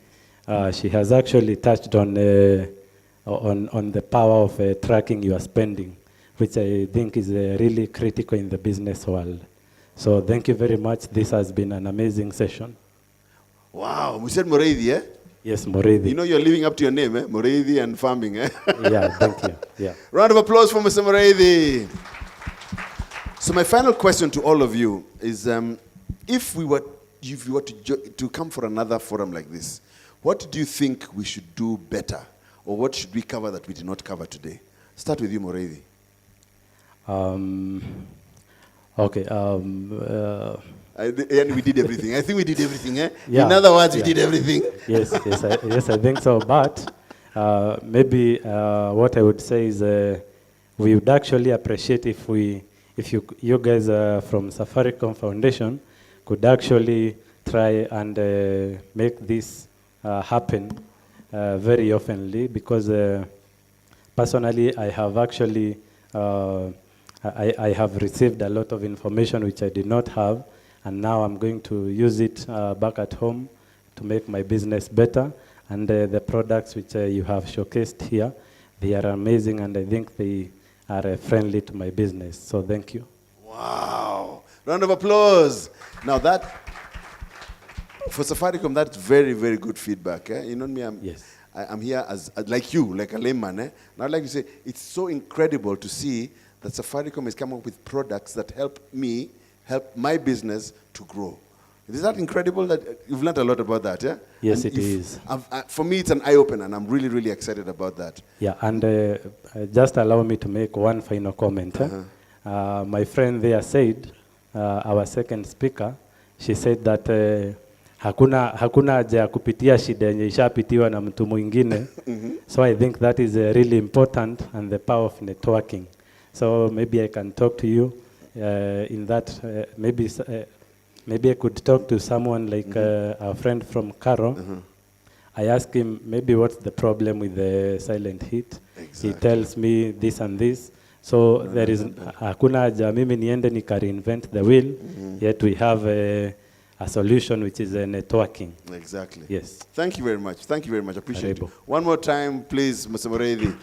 she has actually touched on the power of tracking your spending, which I think is really critical in the business world. So thank you very much. This has been an amazing session. Wow, we said Moreithi, eh? Yes, Moreithi. You know you're living up to your name, eh? Moreithi and farming, eh? Yeah, thank you. Yeah. Round of applause for Mr. Moreithi. So my final question to all of you is, if you were to come for another forum like this, what do you think we should do better? Or what should we cover that we did not cover today? Start with you, Moreithi. Okay. And we did everything. I think we did everything, eh? Yeah, in other words, we did everything. Yes, I think so. But maybe what I would say is we would actually appreciate if you guys from Safaricom Foundation could actually try and make this happen very oftenly, because personally I have actually I have received a lot of information which I did not have, and now I'm going to use it back at home to make my business better. And the products which you have showcased here, they are amazing, and I think they are friendly to my business. So thank you. Wow. Round of applause. Now that, for Safaricom, that's very, very good feedback. Eh? You know me, I'm here as like you, like a layman. Eh? And I'd like to say, it's so incredible to see that Safaricom has come up with products that help my business to grow. Is that incredible? That you've learned a lot about that, yeah? Yes, it is. For me, it's an eye-opener, and I'm really, really excited about that. Yeah, and just allow me to make one final comment. My friend there said, our second speaker, she said that hakuna haja ya kupitia shida yenye ishapitiwa na mtu mwingine. So I think that is really important, and the power of networking. So maybe I can talk to you in that, maybe I could talk to someone like our friend from Caro. I ask him maybe what's the problem with the silent heat. Exactly. He tells me this and this. So there is hakuna haja mimi niende nika reinvent the wheel. Yet we have a solution which is networking. Exactly. Yes. Thank you very much. Thank you very much. Appreciate it. One more time, please, Mr. Moreithi.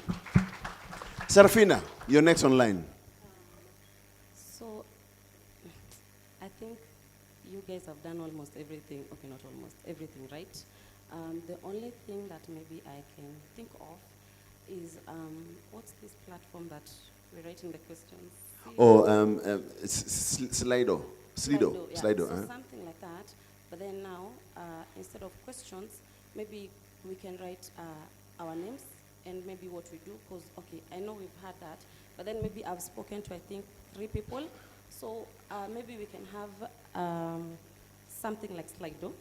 Sarafina, you're next online. So, I think you guys have done almost everything. Okay, not almost everything, right? The only thing that maybe I can think of is what's this platform that we're writing the questions? Slido. Slido. Yeah. Slido. So something like that. But then now, instead of questions, maybe we can write our names and maybe what we do. Because, okay, I know we've had that. But then maybe I've spoken to, I think, 3 people. So maybe we can have something like Slido.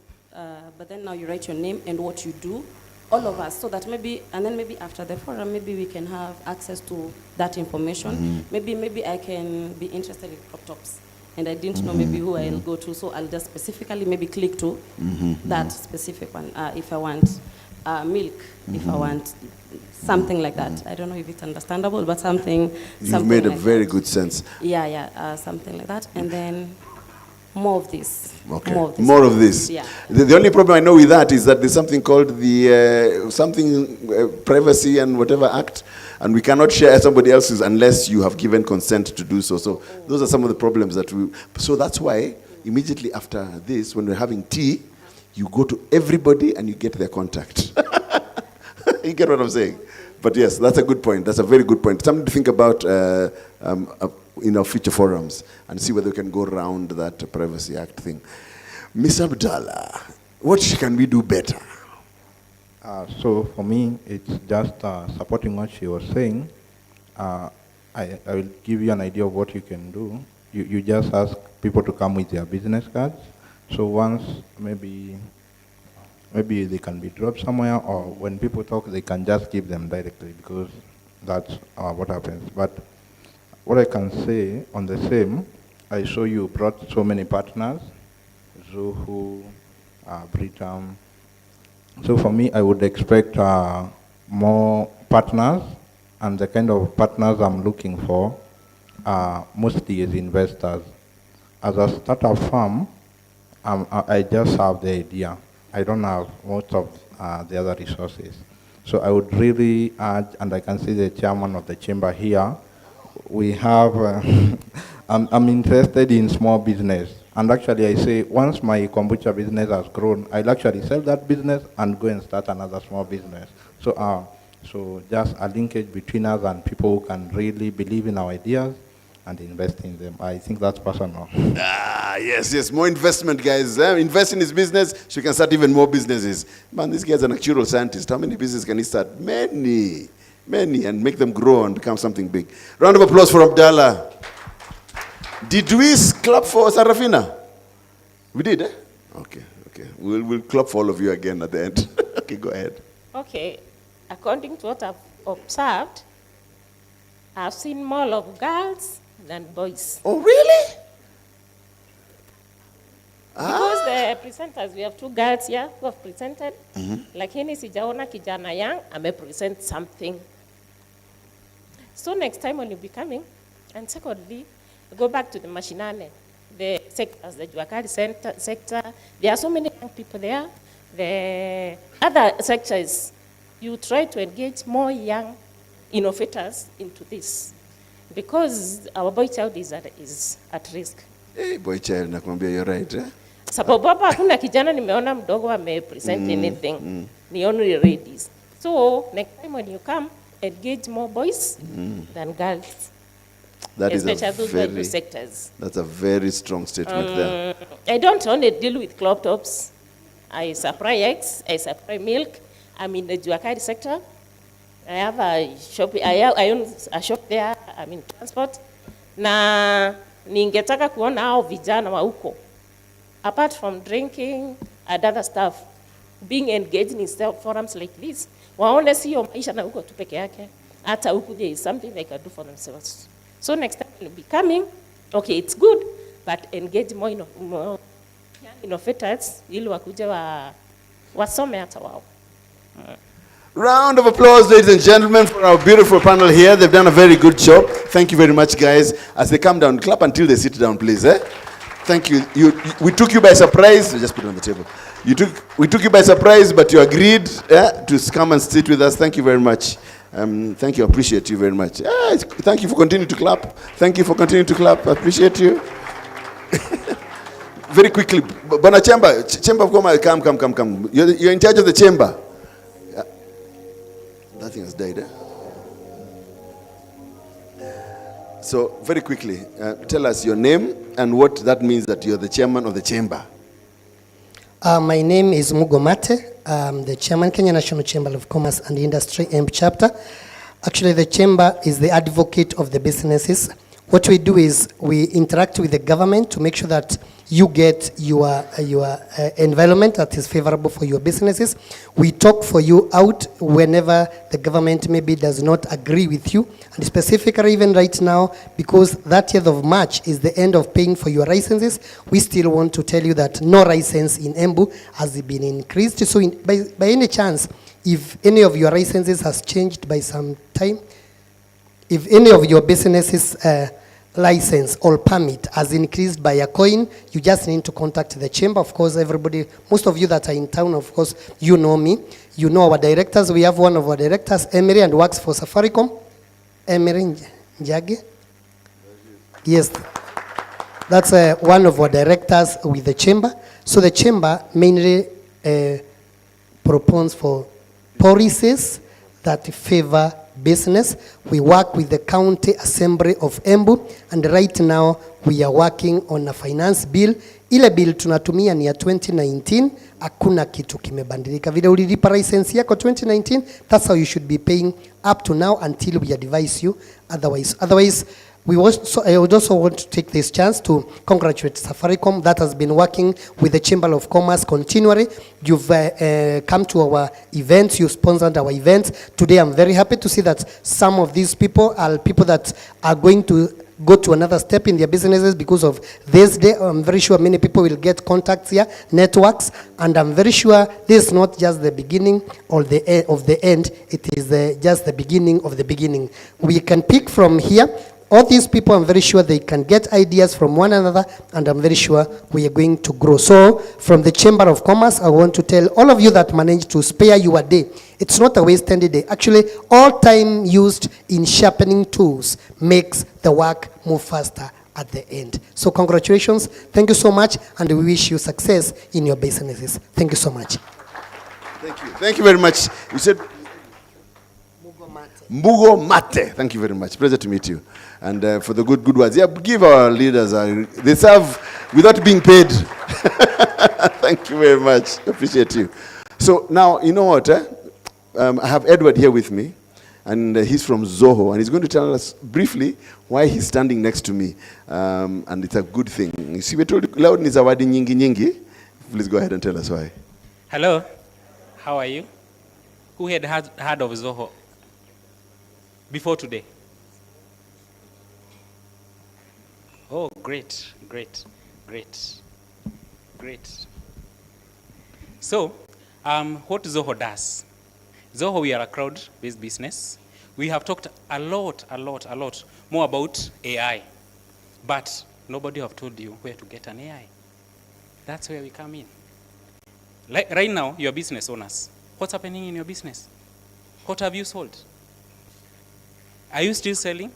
But then now you write your name and what you do, all of us, so that maybe, and then maybe after the forum, maybe we can have access to that information. Maybe I can be interested in crop tops, and I didn't know maybe who I'll go to, so I'll just specifically maybe click to that specific one. If I want milk, if I want something like that. I don't know if it's understandable, but something. You've made a very good sense. Yeah, something like that, and then more of this. Okay. More of this. Yeah. The only problem I know with that is that there's something called the Privacy and Whatever Act, And we cannot share somebody else's unless you have given consent to do so. So those are some of the problems that we... So that's why immediately after this, when we're having tea, you go to everybody and you get their contact. You get what I'm saying? But yes, that's a good point. That's a very good point. Something to think about in our future forums and see whether we can go around that Privacy Act thing. Ms. Abdallah, what can we do better? So for me, it's just supporting what she was saying. I will give you an idea of what you can do. You just ask people to come with their business cards. So once maybe they can be dropped somewhere, or when people talk, they can just give them directly, because that's what happens. But what I can say on the same, I saw you brought so many partners, Zuhu, Britam. So for me, I would expect more partners, and the kind of partners I'm looking for mostly is investors. As a startup firm, I just have the idea. I don't have most of the other resources. So I would really urge, and I can see the chairman of the chamber here, we have, I'm interested in small business. And actually I say, once my kombucha business has grown, I'll actually sell that business and go and start another small business. So just a linkage between us and people who can really believe in our ideas and invest in them. I think that's personal. Yes, more investment, guys. Invest in his business, so you can start even more businesses. Man, this guy's an actual scientist. How many businesses can he start? Many, and make them grow and become something big. Round of applause for Abdallah. Did we clap for Sarafina? We did, eh? Okay. We'll clap for all of you again at the end. Okay, go ahead. Okay, according to what I've observed, I've seen more of girls than boys. Oh, really? Because the presenters, we have 2 girls here who have presented. Lakini sijaona kijana young present something. So next time when you be coming, and secondly, go back to the machinane, the sectors, the Juakari sector. There are so many young people there. The other sectors, you try to engage more young innovators into this, because our boy child is at risk. Hey, boy child, nakwambia, you're right, eh? Sababu hapa hakuna kijana nimeona mdogo present anything. Ni only ladies. So next time when you come, engage more boys than girls. That is especially sectors. That's a very strong statement there. I don't only deal with crop tops. I supply eggs, I supply milk. I'm in the Juakari sector. I have a shop. I own a shop there. I'm in transport. Na ningetaka kuona hao vijana wa huko, apart from drinking and other stuff, being engaged in forums like this, waone sio maisha na huko tu peke yake. Hata huku there is something they can do for themselves. So next time you'll be coming, okay, it's good, but engage more innovators ili wakuje wasome hata wao. Round of applause, ladies and gentlemen, for our beautiful panel here. They've done a very good job. Thank you very much, guys. As they come down, clap until they sit down, please. Eh? Thank you. We took you by surprise. Just put it on the table. We took you by surprise, but you agreed to come and sit with us. Thank you very much. Thank you. I appreciate you very much. Thank you for continuing to clap. Thank you for continuing to clap. I appreciate you. Very quickly, Bana Chamber of Commerce, come. You're in charge of the chamber. That thing has died, eh? So, very quickly, tell us your name and what that means that you're the chairman of the chamber. My name is Mugomate. I'm the chairman, Kenya National Chamber of Commerce and Industry, EMP chapter. Actually, the chamber is the advocate of the businesses. What we do is we interact with the government to make sure that you get your environment that is favorable for your businesses. We talk for you out whenever the government maybe does not agree with you. And specifically even right now, because 30th of March is the end of paying for your licenses, we still want to tell you that no license in Embu has been increased. So by any chance, if any of your licenses has changed by some time, if any of your businesses license or permit has increased by a coin, you just need to contact the chamber. Of course, everybody, most of you that are in town, of course, you know me. You know our directors. We have one of our directors, Emery, and works for Safaricom. Emery Njagi. Yes, that's one of our directors with the chamber. So the chamber mainly proposes for policies that favor business. We work with the County Assembly of Embu, and right now we are working on a finance bill. Ile bill tunatumia ni ya 2019, hakuna kitu kimebadilika. Vile ulilipa license yako 2019, that's how you should be paying up to now until we advise you otherwise. I would also want to take this chance to congratulate Safaricom that has been working with the Chamber of Commerce continually. You've come to our events, you sponsored our events. Today I'm very happy to see that some of these people are people that are going to go to another step in their businesses because of this day. I'm very sure many people will get contacts here, networks, and I'm very sure this is not just the beginning or the of the end. It is just the beginning of the beginning. We can pick from here. All these people, I'm very sure they can get ideas from one another, and I'm very sure we are going to grow. So, from the Chamber of Commerce, I want to tell all of you that managed to spare your day, it's not a wasted day. Actually, all time used in sharpening tools makes the work move faster at the end. So, congratulations. Thank you so much, and we wish you success in your businesses. Thank you so much. Thank you. Thank you very much. You said Mbugo Mate. Thank you very much. Pleasure to meet you. And for the good words. Yeah, give our leaders, they serve without being paid. Thank you very much. Appreciate you. So now, you know what? I have Edward here with me, and he's from Zoho, and he's going to tell us briefly why he's standing next to me. And it's a good thing. You see, we told you, loud is awadi nyingi nyingi. Please go ahead and tell us why. Hello, how are you? Who had heard of Zoho before today? Oh, great. So, what Zoho does? Zoho, we are a crowd-based business. We have talked a lot more about AI, but nobody have told you where to get an AI. That's where we come in. Like right now, you're business owners. What's happening in your business? What have you sold? Are you still selling?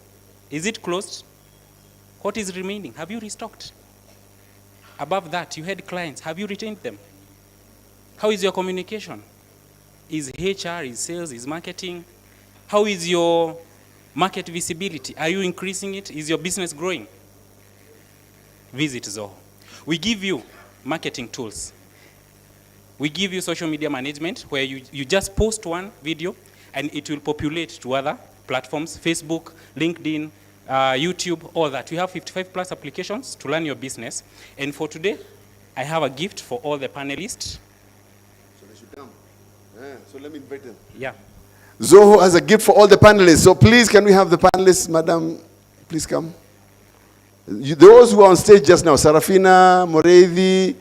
Is it closed? What is remaining? Have you restocked? Above that, you had clients. Have you retained them? How is your communication? Is HR, is sales, is marketing? How is your market visibility? Are you increasing it? Is your business growing? Visit Zoho. We give you marketing tools. We give you social media management where you just post one video and it will populate to other platforms, Facebook, LinkedIn, YouTube, all that. We have 55 plus applications to learn your business. And for today, I have a gift for all the panelists. So they should come. So let me invite them. Yeah. Zoho has a gift for all the panelists. So please, can we have the panelists, madam? Please come. Those who are on stage just now, Sarafina, Moreidi,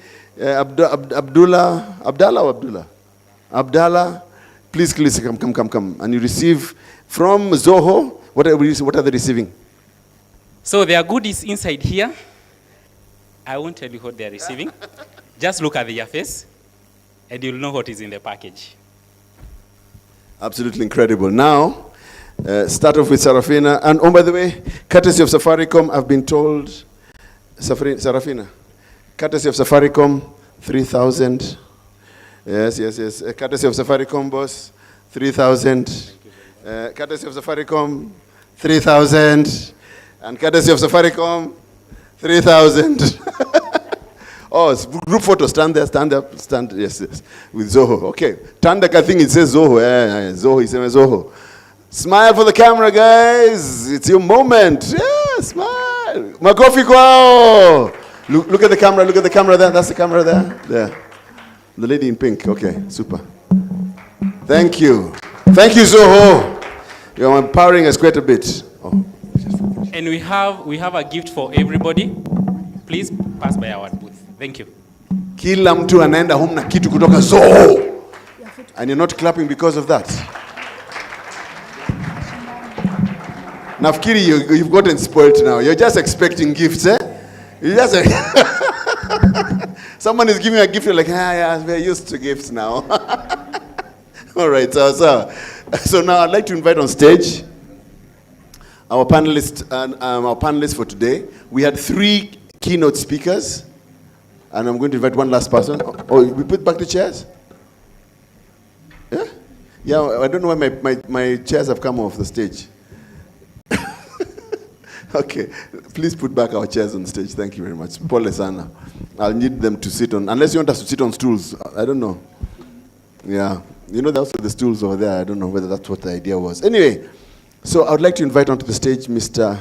Abdallah, please come. And you receive from Zoho, what are they receiving? So there are goodies inside here. I won't tell you what they are receiving. Just look at their face, and you'll know what is in the package. Absolutely incredible. Now, start off with Sarafina. And by the way, courtesy of Safaricom, I've been told, Sarafina, courtesy of Safaricom, 3,000. Yes. Courtesy of Safaricom, boss, 3,000. Courtesy of Safaricom, 3,000. And courtesy of Safaricom, 3,000. Oh, it's group photo. Stand there, stand up, stand. Yes. With Zoho. Okay. Tandak, I think it says Zoho. Zoho, he says Zoho. Smile for the camera, guys. It's your moment. Yeah, smile. Makofi kwao. Look at the camera there. That's the camera there. There. The lady in pink. Okay, super. Thank you. Thank you, Zoho. You're empowering us quite a bit. Oh. And we have a gift for everybody. Please pass by our booth. Thank you. Kila mtu anaenda home na kitu kutoka Zoho. And you're not clapping because of that. Nafikiri, you've gotten spoiled now. You're just expecting gifts, eh? You just someone is giving you a gift, you're like, yeah, we're used to gifts now. All right, so now I'd like to invite on stage our panelists for today. We had 3 keynote speakers, and I'm going to invite one last person. Oh, we put back the chairs? Yeah? Yeah, I don't know why my chairs have come off the stage. Okay, please put back our chairs on the stage. Thank you very much. Pole sana. I'll need them to sit on, unless you want us to sit on stools. I don't know. Yeah. You know, there's also the stools over there. I don't know whether that's what the idea was. Anyway, so I would like to invite onto the stage Mr.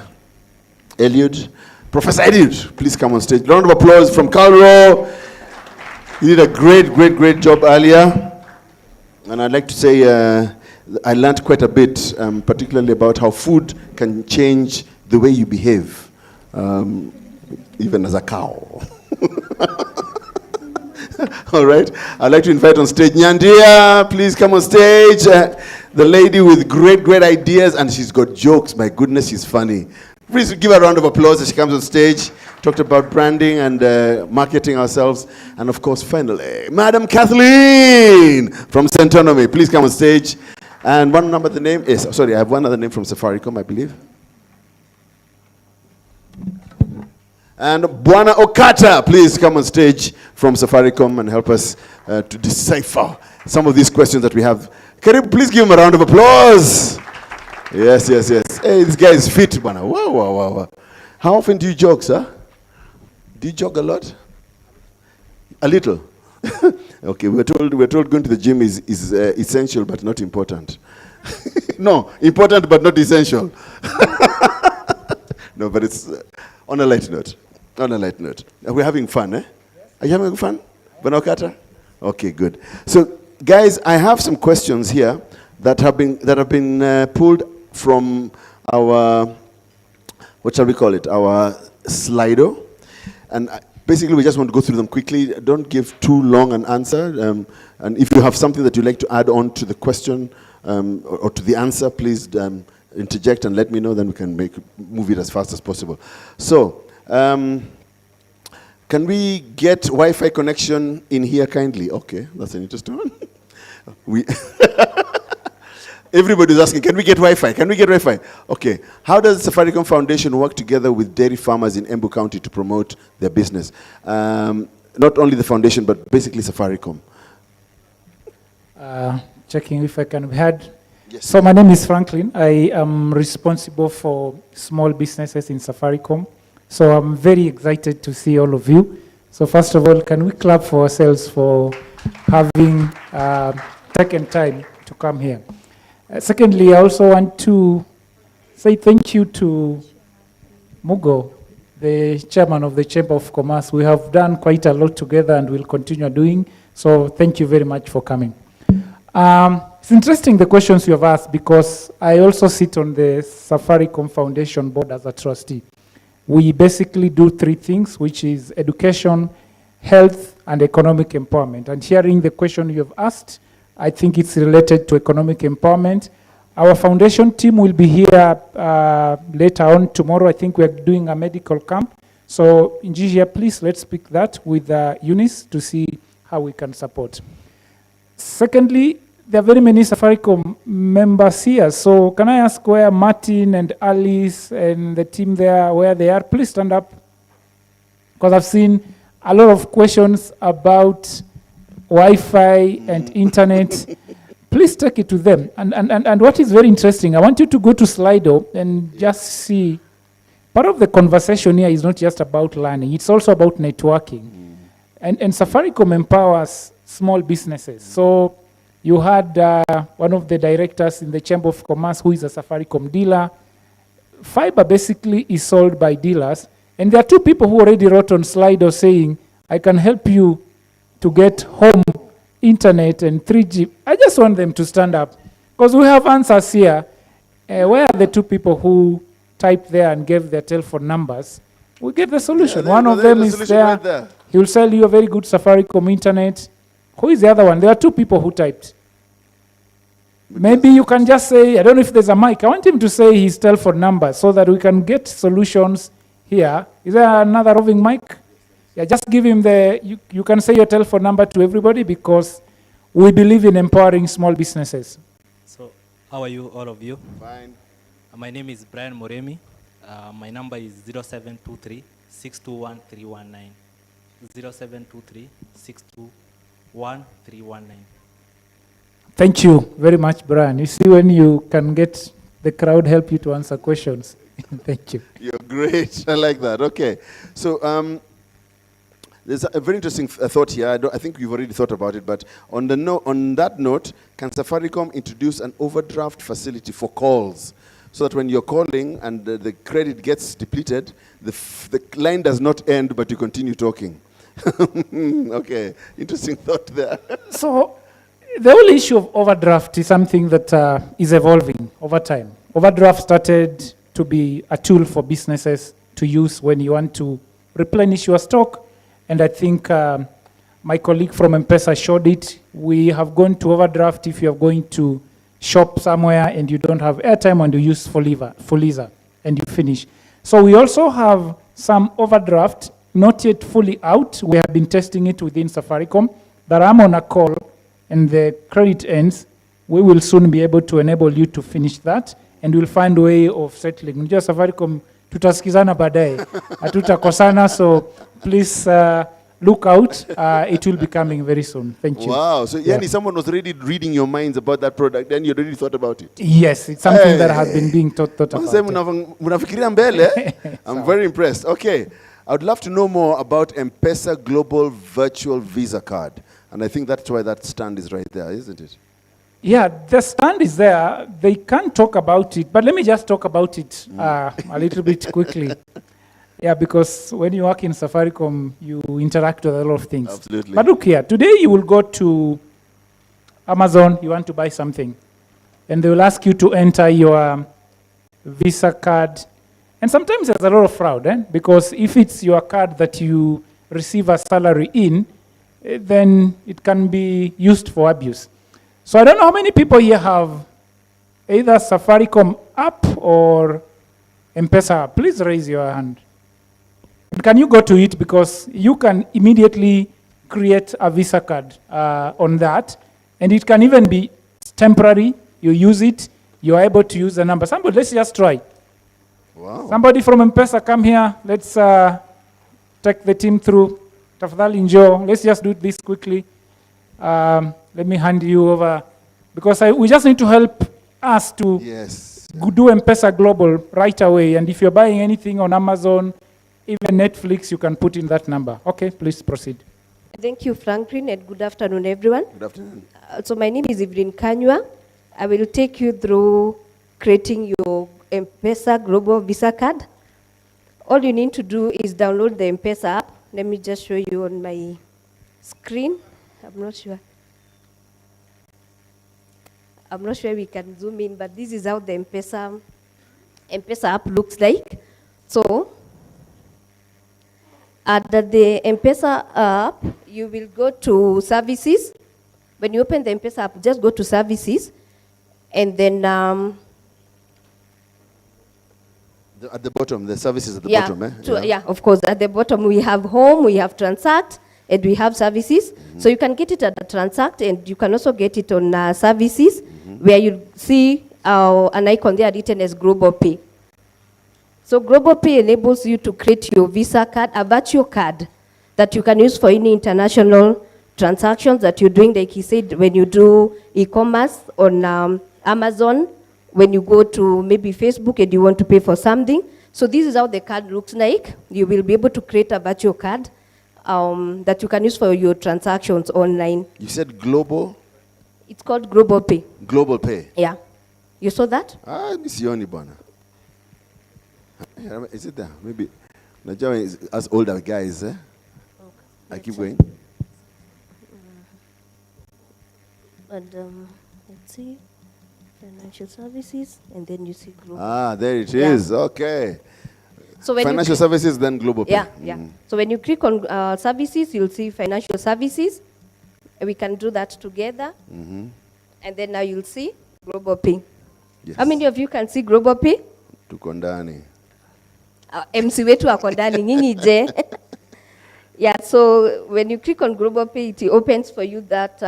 Eliud. Professor Eliud, please come on stage. Round of applause from Carlo. You did a great job earlier. And I'd like to say I learned quite a bit, particularly about how food can change the way you behave, even as a cow. All right. I'd like to invite on stage Nyandia. Please come on stage. The lady with great ideas, and she's got jokes. My goodness, she's funny. Please give her a round of applause as she comes on stage. Talked about branding and marketing ourselves. And of course, finally, Madam Kathleen from Centonomy. Please come on stage. And one number, the name is, sorry, I have one other name from Safaricom, I believe. And Buana Okata, please come on stage from Safaricom and help us to decipher some of these questions that we have. Can you please give him a round of applause? Yes. Hey, this guy is fit, Buana. Wow. How often do you jog, sir? Do you jog a lot? A little. Okay, we're told going to the gym is essential but not important. No, important but not essential. No, but it's on a light note. We're having fun, eh? Are you having fun, Banokata? Okay, good. So, guys, I have some questions here that have been pulled from our, what shall we call it? Our Slido, and basically we just want to go through them quickly. Don't give too long an answer, and if you have something that you'd like to add on to the question or to the answer, please interject and let me know. Then we can move it as fast as possible. So. Can we get Wi-Fi connection in here kindly? Okay, that's an interesting one. Everybody's asking, can we get Wi-Fi? Okay, how does the Safaricom Foundation work together with dairy farmers in Embu County to promote their business? Not only the foundation, but basically Safaricom. Checking if I can be heard. Yes. So my name is Franklin. I am responsible for small businesses in Safaricom. So I'm very excited to see all of you. So first of all, can we clap for ourselves for having taken time to come here? Secondly, I also want to say thank you to Mugo, the chairman of the Chamber of Commerce. We have done quite a lot together and will continue doing. So thank you very much for coming. It's interesting the questions you have asked because I also sit on the Safaricom Foundation board as a trustee. We basically do 3 things, which is education, health, and economic empowerment. And hearing the question you have asked, I think it's related to economic empowerment. Our foundation team will be here later on tomorrow. I think we are doing a medical camp. So, Njijia, please, let's pick that with Eunice to see how we can support. Secondly, there are very many Safaricom members here. So can I ask where Martin and Alice and the team there, where they are? Please stand up. Because I've seen a lot of questions about Wi-Fi and internet. Please take it to them. And what is very interesting, I want you to go to Slido and just see. Part of the conversation here is not just about learning. It's also about networking. And Safaricom empowers small businesses. So you had one of the directors in the Chamber of Commerce who is a Safaricom dealer. Fiber basically is sold by dealers. And there are 2 people who already wrote on Slido saying, I can help you to get home internet and 3G. I just want them to stand up. Because we have answers here. Where are the 2 people who typed there and gave their telephone numbers? We get the solution. One of them is there. Right there. He will sell you a very good Safaricom internet. Who is the other one? There are 2 people who typed. Maybe you can just say, I don't know if there's a mic. I want him to say his telephone number so that we can get solutions here. Is there another roving mic? Yeah, just give him you can say your telephone number to everybody because we believe in empowering small businesses. So, how are you, all of you? Fine. My name is Brian Moremi. My number is 0723 621 319. 0723 621 319. Thank you very much, Brian. You see, when you can get the crowd help you to answer questions. Thank you. You're great. I like that. Okay. So there's a very interesting thought here. I think you've already thought about it, but on that note, can Safaricom introduce an overdraft facility for calls so that when you're calling and the credit gets depleted, the line does not end, but you continue talking? Okay. Interesting thought there. So the whole issue of overdraft is something that is evolving over time. Overdraft started to be a tool for businesses to use when you want to replenish your stock. And I think my colleague from M-Pesa showed it. We have gone to overdraft if you're going to shop somewhere and you don't have airtime and you use Fuliza and you finish. So we also have some overdraft, not yet fully out. We have been testing it within Safaricom, that I'm on a call and the credit ends. We will soon be able to enable you to finish that, and we'll find a way of settling. Unajua Safaricom tutasikizana baadaye, hatutakosana, so please look out. It will be coming very soon. Thank you. Wow. So Yani, someone was already reading your minds about that product, and you already thought about it? Yes, it's something that has been being thought about. Munafikiria mbele. I'm very impressed. Okay. I would love to know more about M-Pesa Global Virtual Visa Card. And I think that's why that stand is right there, isn't it? Yeah, the stand is there. They can't talk about it, but let me just talk about it a little bit quickly. Yeah, because when you work in Safaricom, you interact with a lot of things. Absolutely. But look here, today you will go to Amazon, you want to buy something, and they will ask you to enter your Visa card. And sometimes there's a lot of fraud, because if it's your card that you receive a salary in, then it can be used for abuse. So I don't know how many people here have either Safaricom app or M-Pesa app. Please raise your hand. Can you go to it, because you can immediately create a Visa card on that, and it can even be temporary. You use it, you're able to use the number. Somebody, let's just try. Wow. Somebody from M-Pesa, come here. Let's take the team through. Tafadhali njoo. Let's just do this quickly. Let me hand you over, because we just need to help us to do M-Pesa Global right away. And if you're buying anything on Amazon, even Netflix, you can put in that number. Okay, please proceed. Thank you, Franklin, and good afternoon, everyone. Good afternoon. So my name is Evelyn Kanywa. I will take you through creating your M-Pesa Global Visa Card. All you need to do is download the M-Pesa app. Let me just show you on my screen. I'm not sure we can zoom in, but this is how the M-Pesa app looks like. So, at the M-Pesa app, you will go to services. When you open the M-Pesa app, just go to services, and then at the bottom, the services at the bottom, yeah, of course. At the bottom, we have home, we have transact, and we have services. So you can get it at the transact, and you can also get it on services, where you see an icon there written as Global Pay. So Global Pay enables you to create your Visa card, a virtual card that you can use for any international transactions that you're doing. Like he said, when you do e-commerce on Amazon, when you go to maybe Facebook and you want to pay for something. So this is how the card looks like. You will be able to create a virtual card that you can use for your transactions online. You said global? It's called Global Pay. Global Pay? Yeah. You saw that? Misioni bwana. Is it there? Maybe. Najua is as older guys, Okay. I keep going. And let's see. Financial services, and then you see global. There it is. Okay. So when financial services, then global pay. Yeah. So when you click on services, you'll see financial services. We can do that together. And then now you'll see global pay. Yes. How many of you can see global pay? Tuko ndani. MC wetu wako ndani, nyinyi je? Yeah, so when you click on global pay, it opens for you that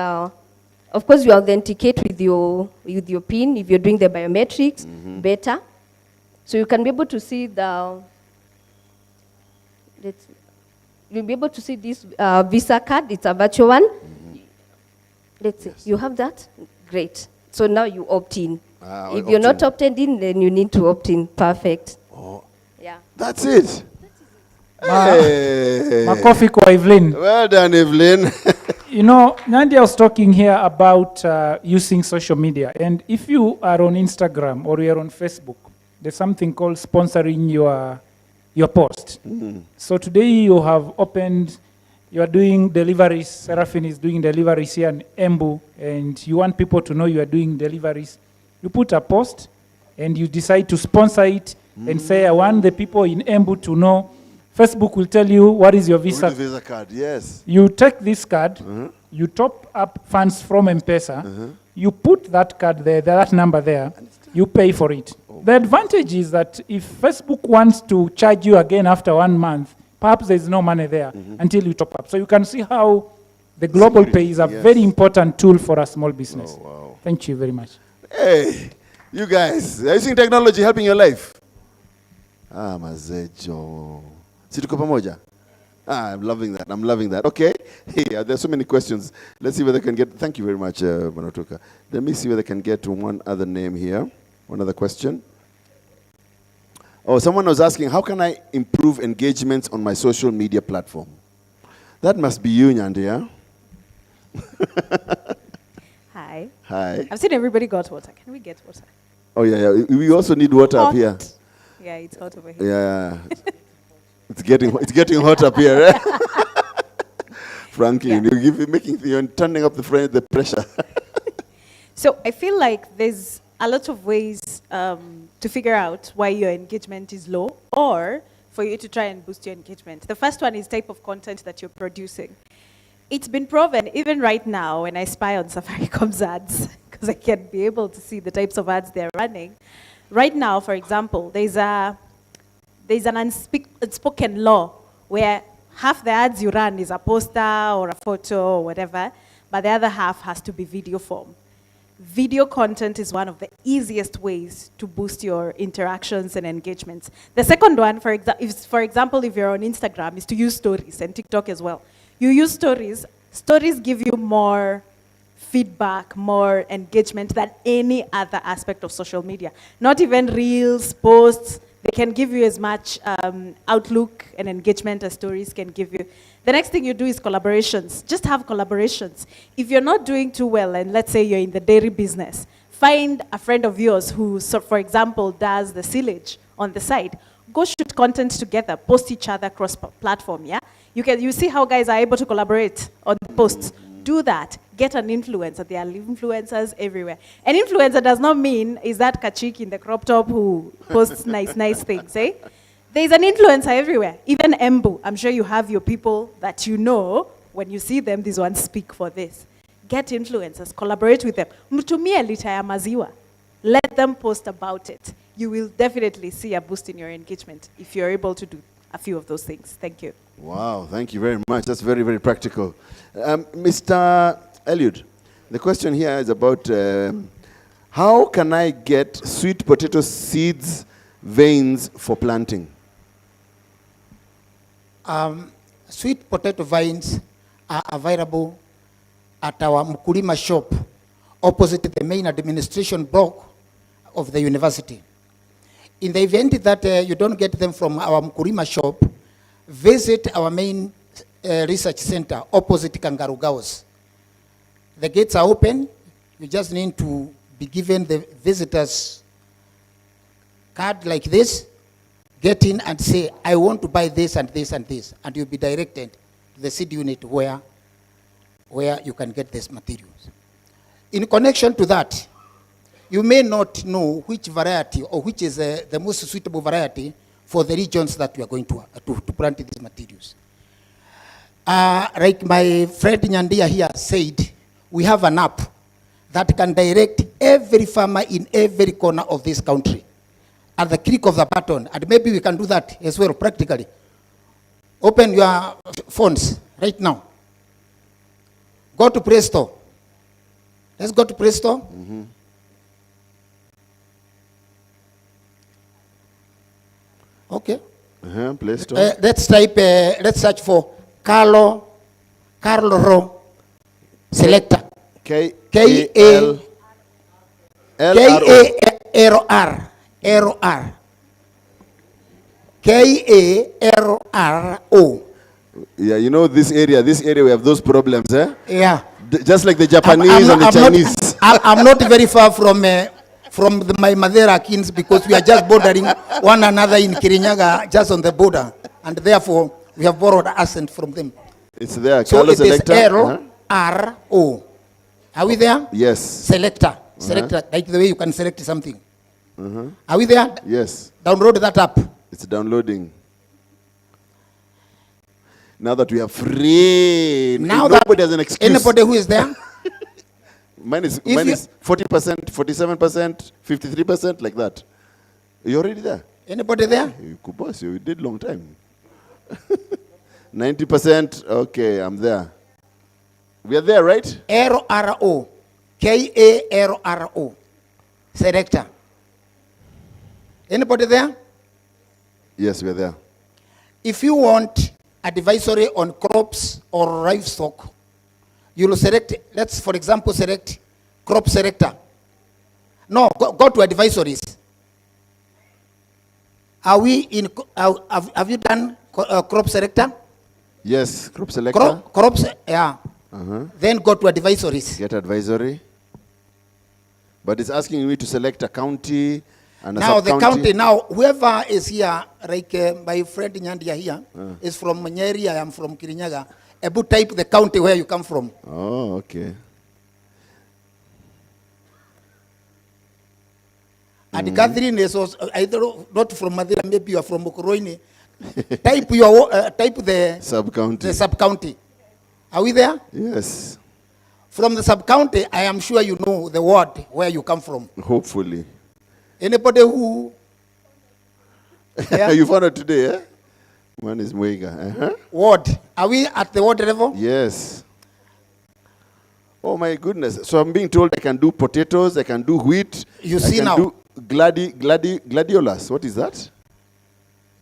of course you authenticate with your PIN if you're doing the biometrics better. So you can be able to see you'll be able to see this Visa card. It's a virtual one. Let's see. You have that? Great. So now you opt in. If you're not opted in, then you need to opt in. Perfect. Yeah. That's it. My coffee kwa Evelyn. Well done, Evelyn. You know, Nandi was talking here about using social media. And if you are on Instagram or you're on Facebook, there's something called sponsoring your post. So today you have opened, you are doing deliveries. Seraphine is doing deliveries here in Embu, and you want people to know you are doing deliveries. You put a post, and you decide to sponsor it, and say, I want the people in Embu to know. Facebook will tell you what is your Visa. Visa card, yes. You take this card, you top up funds from M-Pesa, you put that card there, that number there, you pay for it. The advantage is that if Facebook wants to charge you again after 1 month, perhaps there's no money there until you top up. So you can see how the global pay is a very important tool for a small business. Oh, wow. Thank you very much. Hey, you guys, are you seeing technology helping your life? Mazejo. Situko pamoja? I'm loving that. I'm loving that. Okay. Hey, there's so many questions. Let's see whether I can get. Thank you very much, Manotoka. Let me see whether I can get to one other name here. One other question. Oh, someone was asking, how can I improve engagements on my social media platform? That must be you, Nyandia. Hi. Hi. I've seen everybody got water. Can we get water? Oh, yeah. We also need water up here. Yeah, it's hot over here. Yeah. It's getting hot up here. Eh? Frankie, you're turning up the pressure. So I feel like there's a lot of ways to figure out why your engagement is low, or for you to try and boost your engagement. The first one is type of content that you're producing. It's been proven, even right now, when I spy on Safaricom's ads, because I can be able to see the types of ads they're running. Right now, for example, there's an unspoken law where half the ads you run is a poster or a photo or whatever, but the other half has to be video form. Video content is one of the easiest ways to boost your interactions and engagements. The second one, for example, if you're on Instagram, is to use stories, and TikTok as well. You use stories. Stories give you more feedback, more engagement than any other aspect of social media. Not even reels, posts. They can give you as much outlook and engagement as stories can give you. The next thing you do is collaborations. Just have collaborations. If you're not doing too well, and let's say you're in the dairy business, find a friend of yours who, for example, does the silage on the side. Go shoot content together, post each other cross-platform, yeah? You see how guys are able to collaborate on the posts. Do that. Get an influencer. There are influencers everywhere. An influencer does not mean is that kachik in the crop top who posts nice things, eh? There's an influencer everywhere. Even Embu. I'm sure you have your people that you know. When you see them, these ones speak for this. Get influencers. Collaborate with them. Mtumie lita ya maziwa. Let them post about it. You will definitely see a boost in your engagement if you're able to do a few of those things. Thank you. Wow, thank you very much. That's very, very practical. Mr. Eliud, the question here is about how can I get sweet potato seeds veins for planting? Sweet potato vines are available at our Mkulima shop opposite the main administration block of the university. In the event that you don't get them from our Mkulima shop, visit our main research center opposite Kangaroo House. The gates are open. You just need to be given the visitor's card like this. Get in and say, I want to buy this and this and this. And you'll be directed to the seed unit where you can get these materials. In connection to that, you may not know which variety or which is the most suitable variety for the regions that we are going to plant these materials. Like my friend Nyandia here said, we have an app that can direct every farmer in every corner of this country at the click of the button. And maybe we can do that as well practically. Open your phones right now. Go to Play Store. Let's go to Play Store. Okay. Play Store. Let's search for Carlo Selector. K-A-R-R. K-A-R-R-O. Yeah, you know this area we have those problems, eh? Yeah. Just like the Japanese and the Chinese. I'm not very far from my Madeira kins because we are just bordering one another in Kirinyaga, just on the border. And therefore, we have borrowed accent from them. It's there. So Carlo it is Selector. L-R-O. Are we there? Yes. Selector. Selector, like the way you can select something. Are we there? Yes. Download that app. It's downloading. Now that we are free, Now nobody has an excuse. Anybody who is there? Mine is 40%, 47%, 53%, like that. You're already there. Anybody there? Good boss, you did long time. 90%, okay, I'm there. We are there, right? R-R-O. K-A-R-R-O. Selector. Anybody there? Yes, we are there. If you want advisory on crops or livestock, you will select, let's for example select crop selector. No, go to advisories. Are we in, have you done crop selector? Yes, crop selector. Crops, yeah. Then go to advisories. Get advisory. But it's asking me to select a county and a now sub-county. the county, now whoever is here, like my friend Nyandia here, is from Nyeri, I am from Kirinyaga. About type the county where you come from. Oh, okay. And Catherine is also, either not from Madeira, maybe you are from Mokoroini. Type your type the sub-county. The sub-county. Are we there? Yes. From the sub-county, I am sure you know the ward where you come from. Hopefully. Anybody who... Yeah. You found out today, eh? One is Mwega. Ward. Are we at the ward level? Yes. Oh my goodness. So I'm being told I can do potatoes, I can do wheat. You see now. I can do gladiolas. What is that?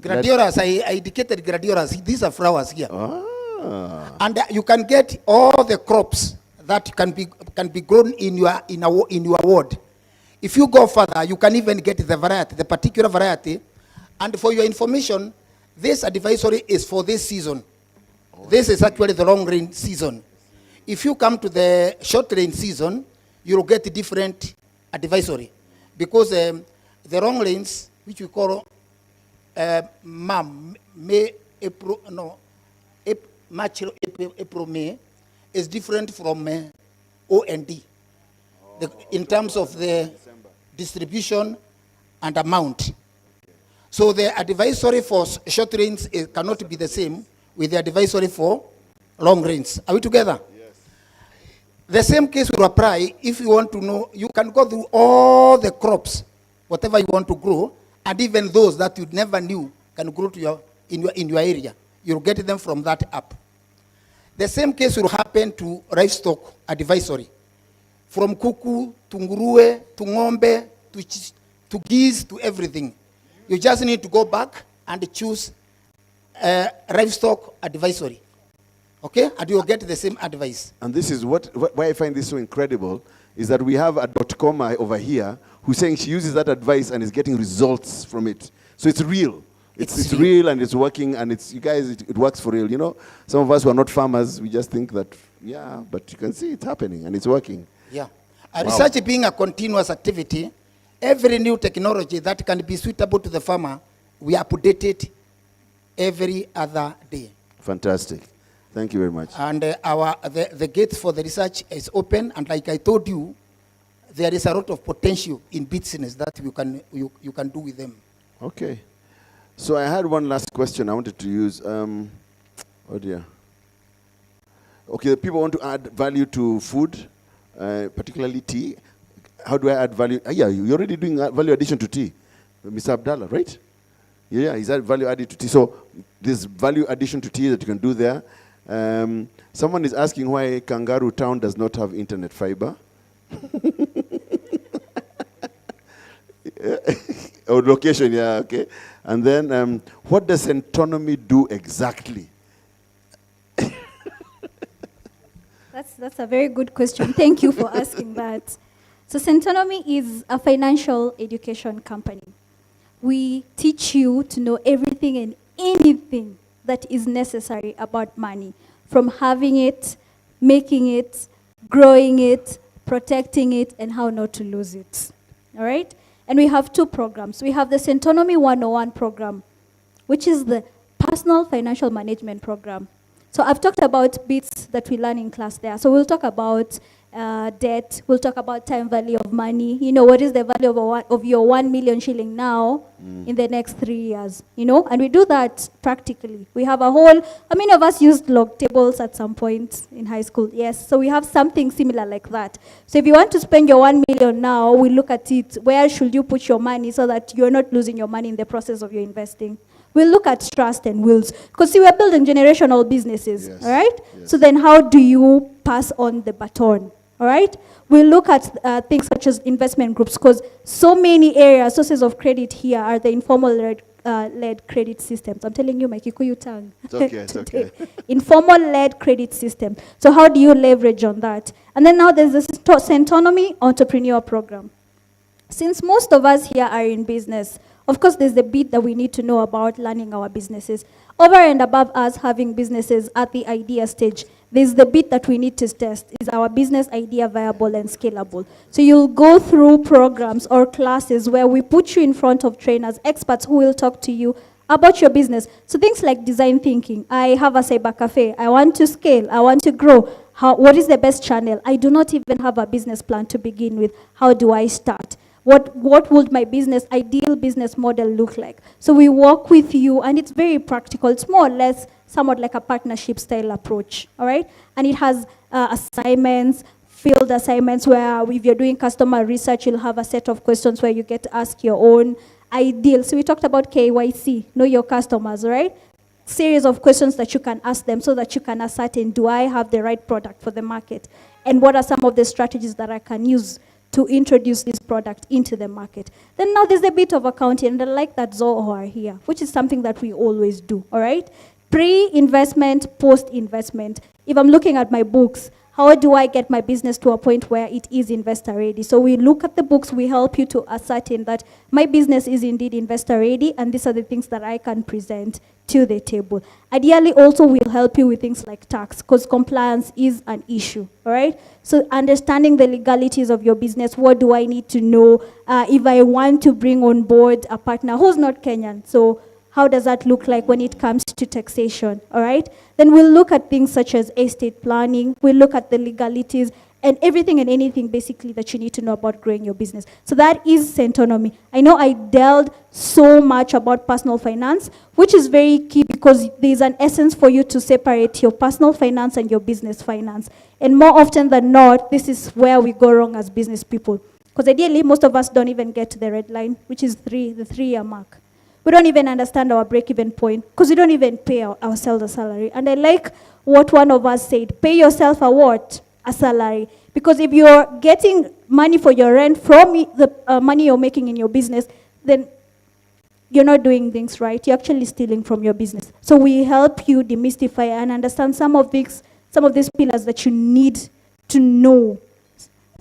Gladiolas, I indicated gladiolas. These are flowers here. And you can get all the crops that can be grown in your ward. If you go further, you can even get the variety, the particular variety. And for your information, this advisory is for this season. This is actually the long rain season. If you come to the short rain season, you'll get a different advisory. Because the long rains, which we call May, April, no, March, April, May, is different from O&D. In terms of the distribution and amount. So the advisory for short rains cannot be the same with the advisory for long rains. Are we together? Yes. The same case will apply if you want to know. You can go through all the crops, whatever you want to grow, and even those that you never knew can grow to in your area. You'll get them from that app. The same case will happen to livestock advisory. From kuku to nguruwe to ng'ombe to geese to everything. You just need to go back and choose livestock advisory. Okay? And you'll get the same advice. And this is why I find this so incredible, is that we have a .com over here who's saying she uses that advice and is getting results from it. So it's real. It's real and it's working, and it's, you guys, it works for real. You know, some of us who are not farmers, we just think that, yeah, but you can see it's happening and it's working. Yeah. Research being a continuous activity, every new technology that can be suitable to the farmer, we update it every other day. Fantastic. Thank you very much. And the gates for the research is open, and like I told you, there is a lot of potential in business that you can do with them. Okay. So I had one last question I wanted to use. Oh dear. Okay, the people want to add value to food, particularly tea. How do I add value? Yeah, you're already doing value addition to tea. Mr. Abdallah, right? Yeah, he's value added to tea. So there's value addition to tea that you can do there. Someone is asking why Kangaroo Town does not have internet fiber. Or location, yeah, okay. And then, what does autonomy do exactly? That's a very good question. Thank you for asking that. So Centonomy is a financial education company. We teach you to know everything and anything that is necessary about money, from having it, making it, growing it, protecting it, and how not to lose it. All right? And we have 2 programs. We have the Centonomy 101 program, which is the personal financial management program. So I've talked about bits that we learn in class there. So we'll talk about debt, we'll talk about time value of money. You know, what is the value of your 1 million shilling now in the next 3 years, you know? And we do that practically. We have a whole, how many of us used log tables at some point in high school? Yes, so we have something similar like that. So if you want to spend your 1 million now, we look at it, where should you put your money so that you're not losing your money in the process of your investing? We'll look at trust and wills. Because see, we're building generational businesses, all right? Yes. So then how do you pass on the baton, all right? We'll look at things such as investment groups, because so many areas, sources of credit here are the informal led credit systems. I'm telling you, my Kikuyu tongue. It's okay, it's okay. Informal led credit system. So how do you leverage on that? And then now there's this Centonomy entrepreneur program. Since most of us here are in business, of course, there's the bit that we need to know about learning our businesses. Over and above us having businesses at the idea stage, there's the bit that we need to test. Is our business idea viable and scalable? So you'll go through programs or classes where we put you in front of trainers, experts who will talk to you about your business. So things like design thinking. I have a cyber cafe. I want to scale. I want to grow. What is the best channel? I do not even have a business plan to begin with. How do I start? What would my ideal business model look like? So we work with you, and it's very practical. It's more or less somewhat like a partnership style approach, all right? And it has assignments, field assignments, where if you're doing customer research, you'll have a set of questions where you get to ask your own ideal. So we talked about KYC, know your customers, right? Series of questions that you can ask them so that you can ascertain, do I have the right product for the market? And what are some of the strategies that I can use to introduce this product into the market? Then now there's a bit of accounting, and I like that Zoho are here, which is something that we always do, all right? Pre-investment, post-investment. If I'm looking at my books, how do I get my business to a point where it is investor ready? So we look at the books, we help you to ascertain that my business is indeed investor ready, and these are the things that I can present to the table. Ideally, also, we'll help you with things like tax, because compliance is an issue, all right? So understanding the legalities of your business, what do I need to know if I want to bring on board a partner who's not Kenyan? So how does that look like when it comes to taxation, all right? Then we'll look at things such as estate planning. We'll look at the legalities and everything and anything basically that you need to know about growing your business. So that is Centonomy. I know I dealt so much about personal finance, which is very key because there's an essence for you to separate your personal finance and your business finance. And more often than not, this is where we go wrong as business people. Because ideally, most of us don't even get to the red line, which is the 3-year mark. We don't even understand our break-even point because we don't even pay ourselves a salary. And I like what one of us said, pay yourself a what? A salary. Because if you're getting money for your rent from the money you're making in your business, then you're not doing things right. You're actually stealing from your business. So we help you demystify and understand some of these pillars that you need to know,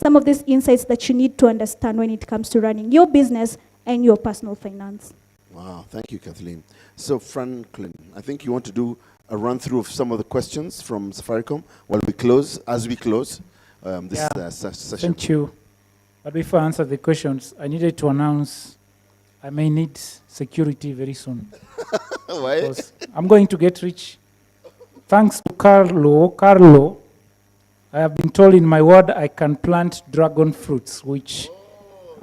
some of these insights that you need to understand when it comes to running your business and your personal finance. Wow, thank you, Kathleen. So, Franklin, I think you want to do a run-through of some of the questions from Safaricom as we close this session. Thank you. But before I answer the questions, I needed to announce I may need security very soon. Why? Because I'm going to get rich. Thanks to Carlo, I have been told in my ward I can plant dragon fruits, which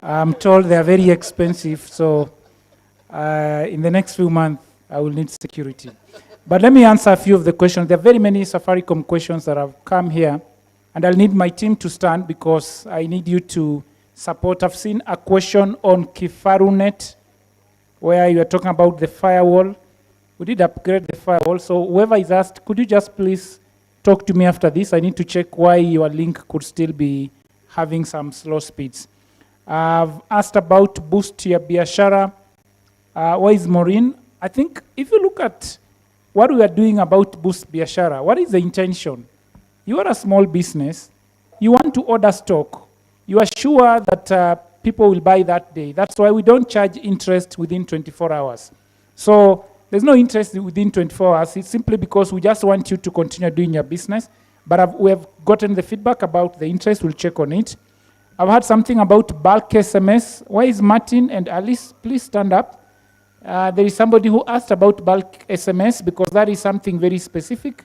I'm told they are very expensive. So in the next few months, I will need security. But let me answer a few of the questions. There are very many Safaricom questions that have come here, and I'll need my team to stand because I need you to support. I've seen a question on KifaruNet where you are talking about the firewall. We did upgrade the firewall, so whoever is asked, could you just please talk to me after this? I need to check why your link could still be having some slow speeds. I've asked about Boost Ya Biashara. Where is Maureen? I think if you look at what we are doing about Boost Biashara, what is the intention? You are a small business. You want to order stock. You are sure that people will buy that day. That's why we don't charge interest within 24 hours. So there's no interest within 24 hours. It's simply because we just want you to continue doing your business. But we have gotten the feedback about the interest. We'll check on it. I've heard something about bulk SMS. Where is Martin and Alice? Please stand up. There is somebody who asked about bulk SMS because that is something very specific.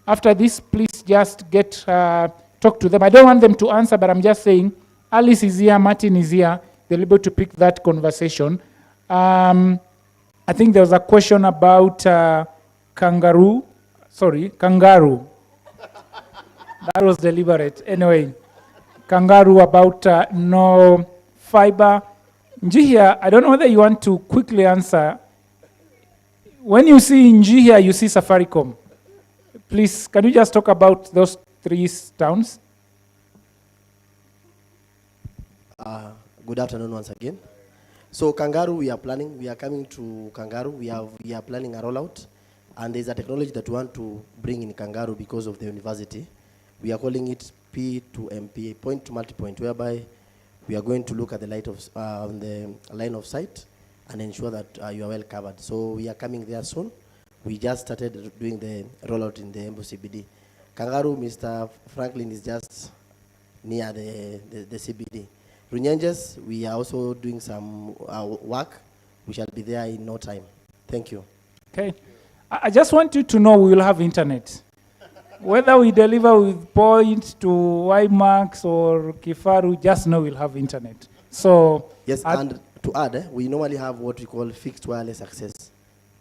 After this, please just talk to them. I don't want them to answer, but I'm just saying Alice is here, Martin is here. They'll be able to pick that conversation. I think there was a question about kangaroo. That was deliberate. Anyway. Kangaroo about no fiber. Njihia, I don't know whether you want to quickly answer. When you see Njihia, you see Safaricom. Please, can you just talk about those 3 towns? Good afternoon once again. So Kangaroo, we are coming to Kangaroo. We are planning a rollout. And there's a technology that we want to bring in Kangaroo because of the university. We are calling it P2MP, point to multipoint, whereby we are going to look at the the line of sight and ensure that you are well covered. So we are coming there soon. We just started doing the rollout in the Embu CBD. Kangaroo, Mr. Franklin is just near the CBD. Runyenjes, we are also doing some work. We shall be there in no time. Thank you. Okay. I just want you to know we will have internet. Whether we deliver with Point to YMAX or Kifaru, just know we'll have internet. So yes, and to add, we normally have what we call fixed wireless access,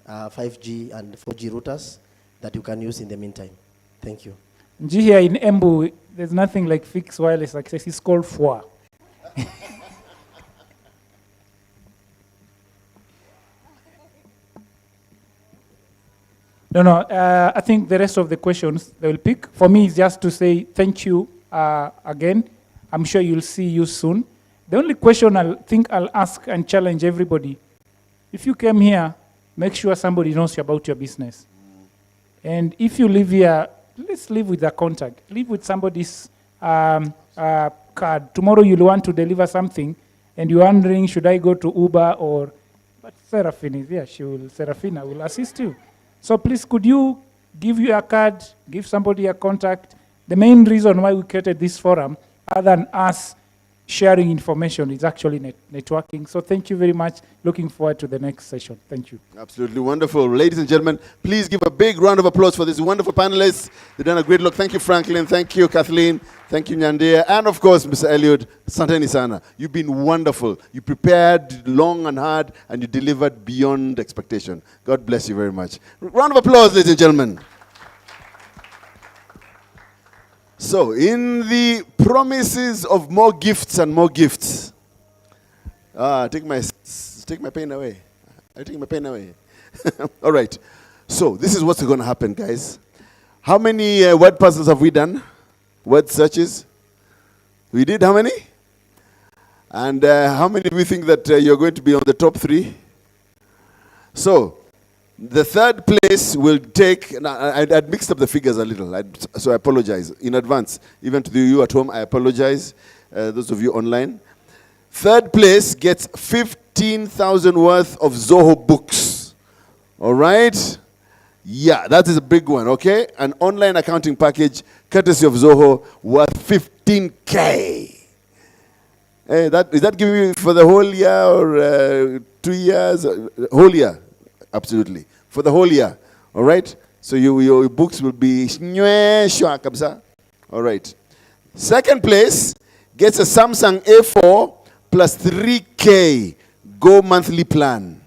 5G and 4G routers that you can use in the meantime. Thank you. Here in Embu, there's nothing like fixed wireless access. It's called FWA. No, I think the rest of the questions they will pick. For me, it's just to say thank you again. I'm sure you'll see you soon. The only question I'll ask and challenge everybody, if you came here, make sure somebody knows about your business. And if you live here, let's live with a contact. Live with somebody's card. Tomorrow you'll want to deliver something, and you're wondering, should I go to Uber or... But Seraphine is here. Seraphina will assist you. So please, could you give you a card, give somebody a contact? The main reason why we created this forum, other than us sharing information, is actually networking. So thank you very much. Looking forward to the next session. Thank you. Absolutely wonderful. Ladies and gentlemen, please give a big round of applause for these wonderful panelists. They've done a great look. Thank you, Franklin. Thank you, Kathleen. Thank you, Nyandia. And of course, Mr. Eliud. Santeni sana. You've been wonderful. You prepared long and hard, and you delivered beyond expectation. God bless you very much. Round of applause, ladies and gentlemen. So, in the promises of more gifts and more gifts, take my pain away. I take my pain away. All right. So, this is what's going to happen, guys. How many word puzzles have we done? Word searches? We did how many? And how many do we think that you're going to be on the top 3? So, the third place will take, now I'd mixed up the figures a little, so I apologize in advance. Even to you at home, I apologize, those of you online. Third place gets 15,000 worth of Zoho books. All right? Yeah, that is a big one, okay? An online accounting package, courtesy of Zoho, worth 15K. Is that giving you for the whole year or 2 years? Whole year. Absolutely. For the whole year. All right? So your books will be... All right. Second place gets a Samsung A4 plus 3K Go monthly plan.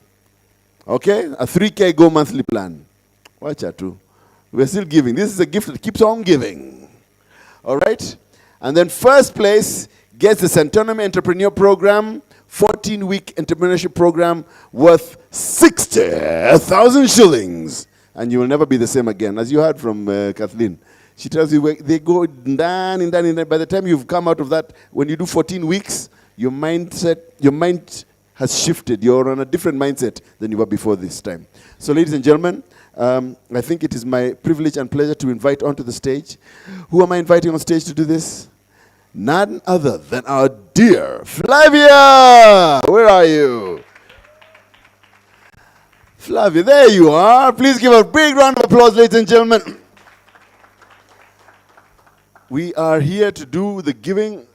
Okay? A 3K Go monthly plan. Watch out too. We're still giving. This is a gift that keeps on giving. All right? And then first place gets the Centennial Entrepreneur Program, 14-week entrepreneurship program worth 60,000 shillings. And you will never be the same again. As you heard from Kathleen. She tells you they go down and down and down. By the time you've come out of that, when you do 14 weeks, your mind has shifted. You're on a different mindset than you were before this time. So ladies and gentlemen, I think it is my privilege and pleasure to invite onto the stage. Who am I inviting on stage to do this? None other than our dear Flavia. Where are you? Flavia, there you are. Please give a big round of applause, ladies and gentlemen. We are here to do the giving.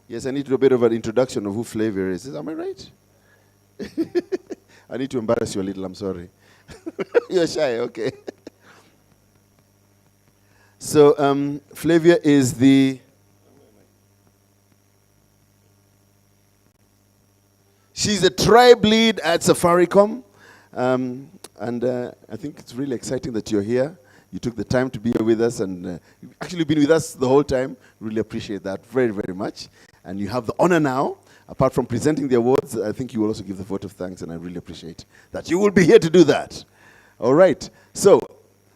Yes, I need to do a bit of an introduction of who Flavia is. Am I right? I need to embarrass you a little, I'm sorry. You're shy, okay. So Flavia is she's a tribe lead at Safaricom. And I think it's really exciting that you're here. You took the time to be here with us, and you've actually been with us the whole time. Really appreciate that very, very much. And you have the honor now, apart from presenting the awards, I think you will also give the vote of thanks, and I really appreciate that you will be here to do that. All right. So,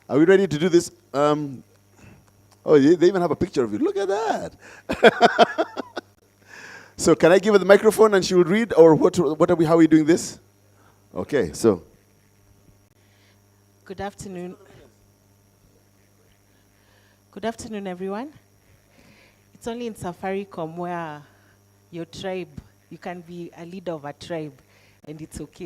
are we ready to do this? Oh, they even have a picture of you. Look at that. So, can I give her the microphone and she will read, or how are we doing this? Okay, so. Good afternoon. Good afternoon, everyone. It's only in Safaricom where your tribe, you can be a leader of a tribe, and it's okay.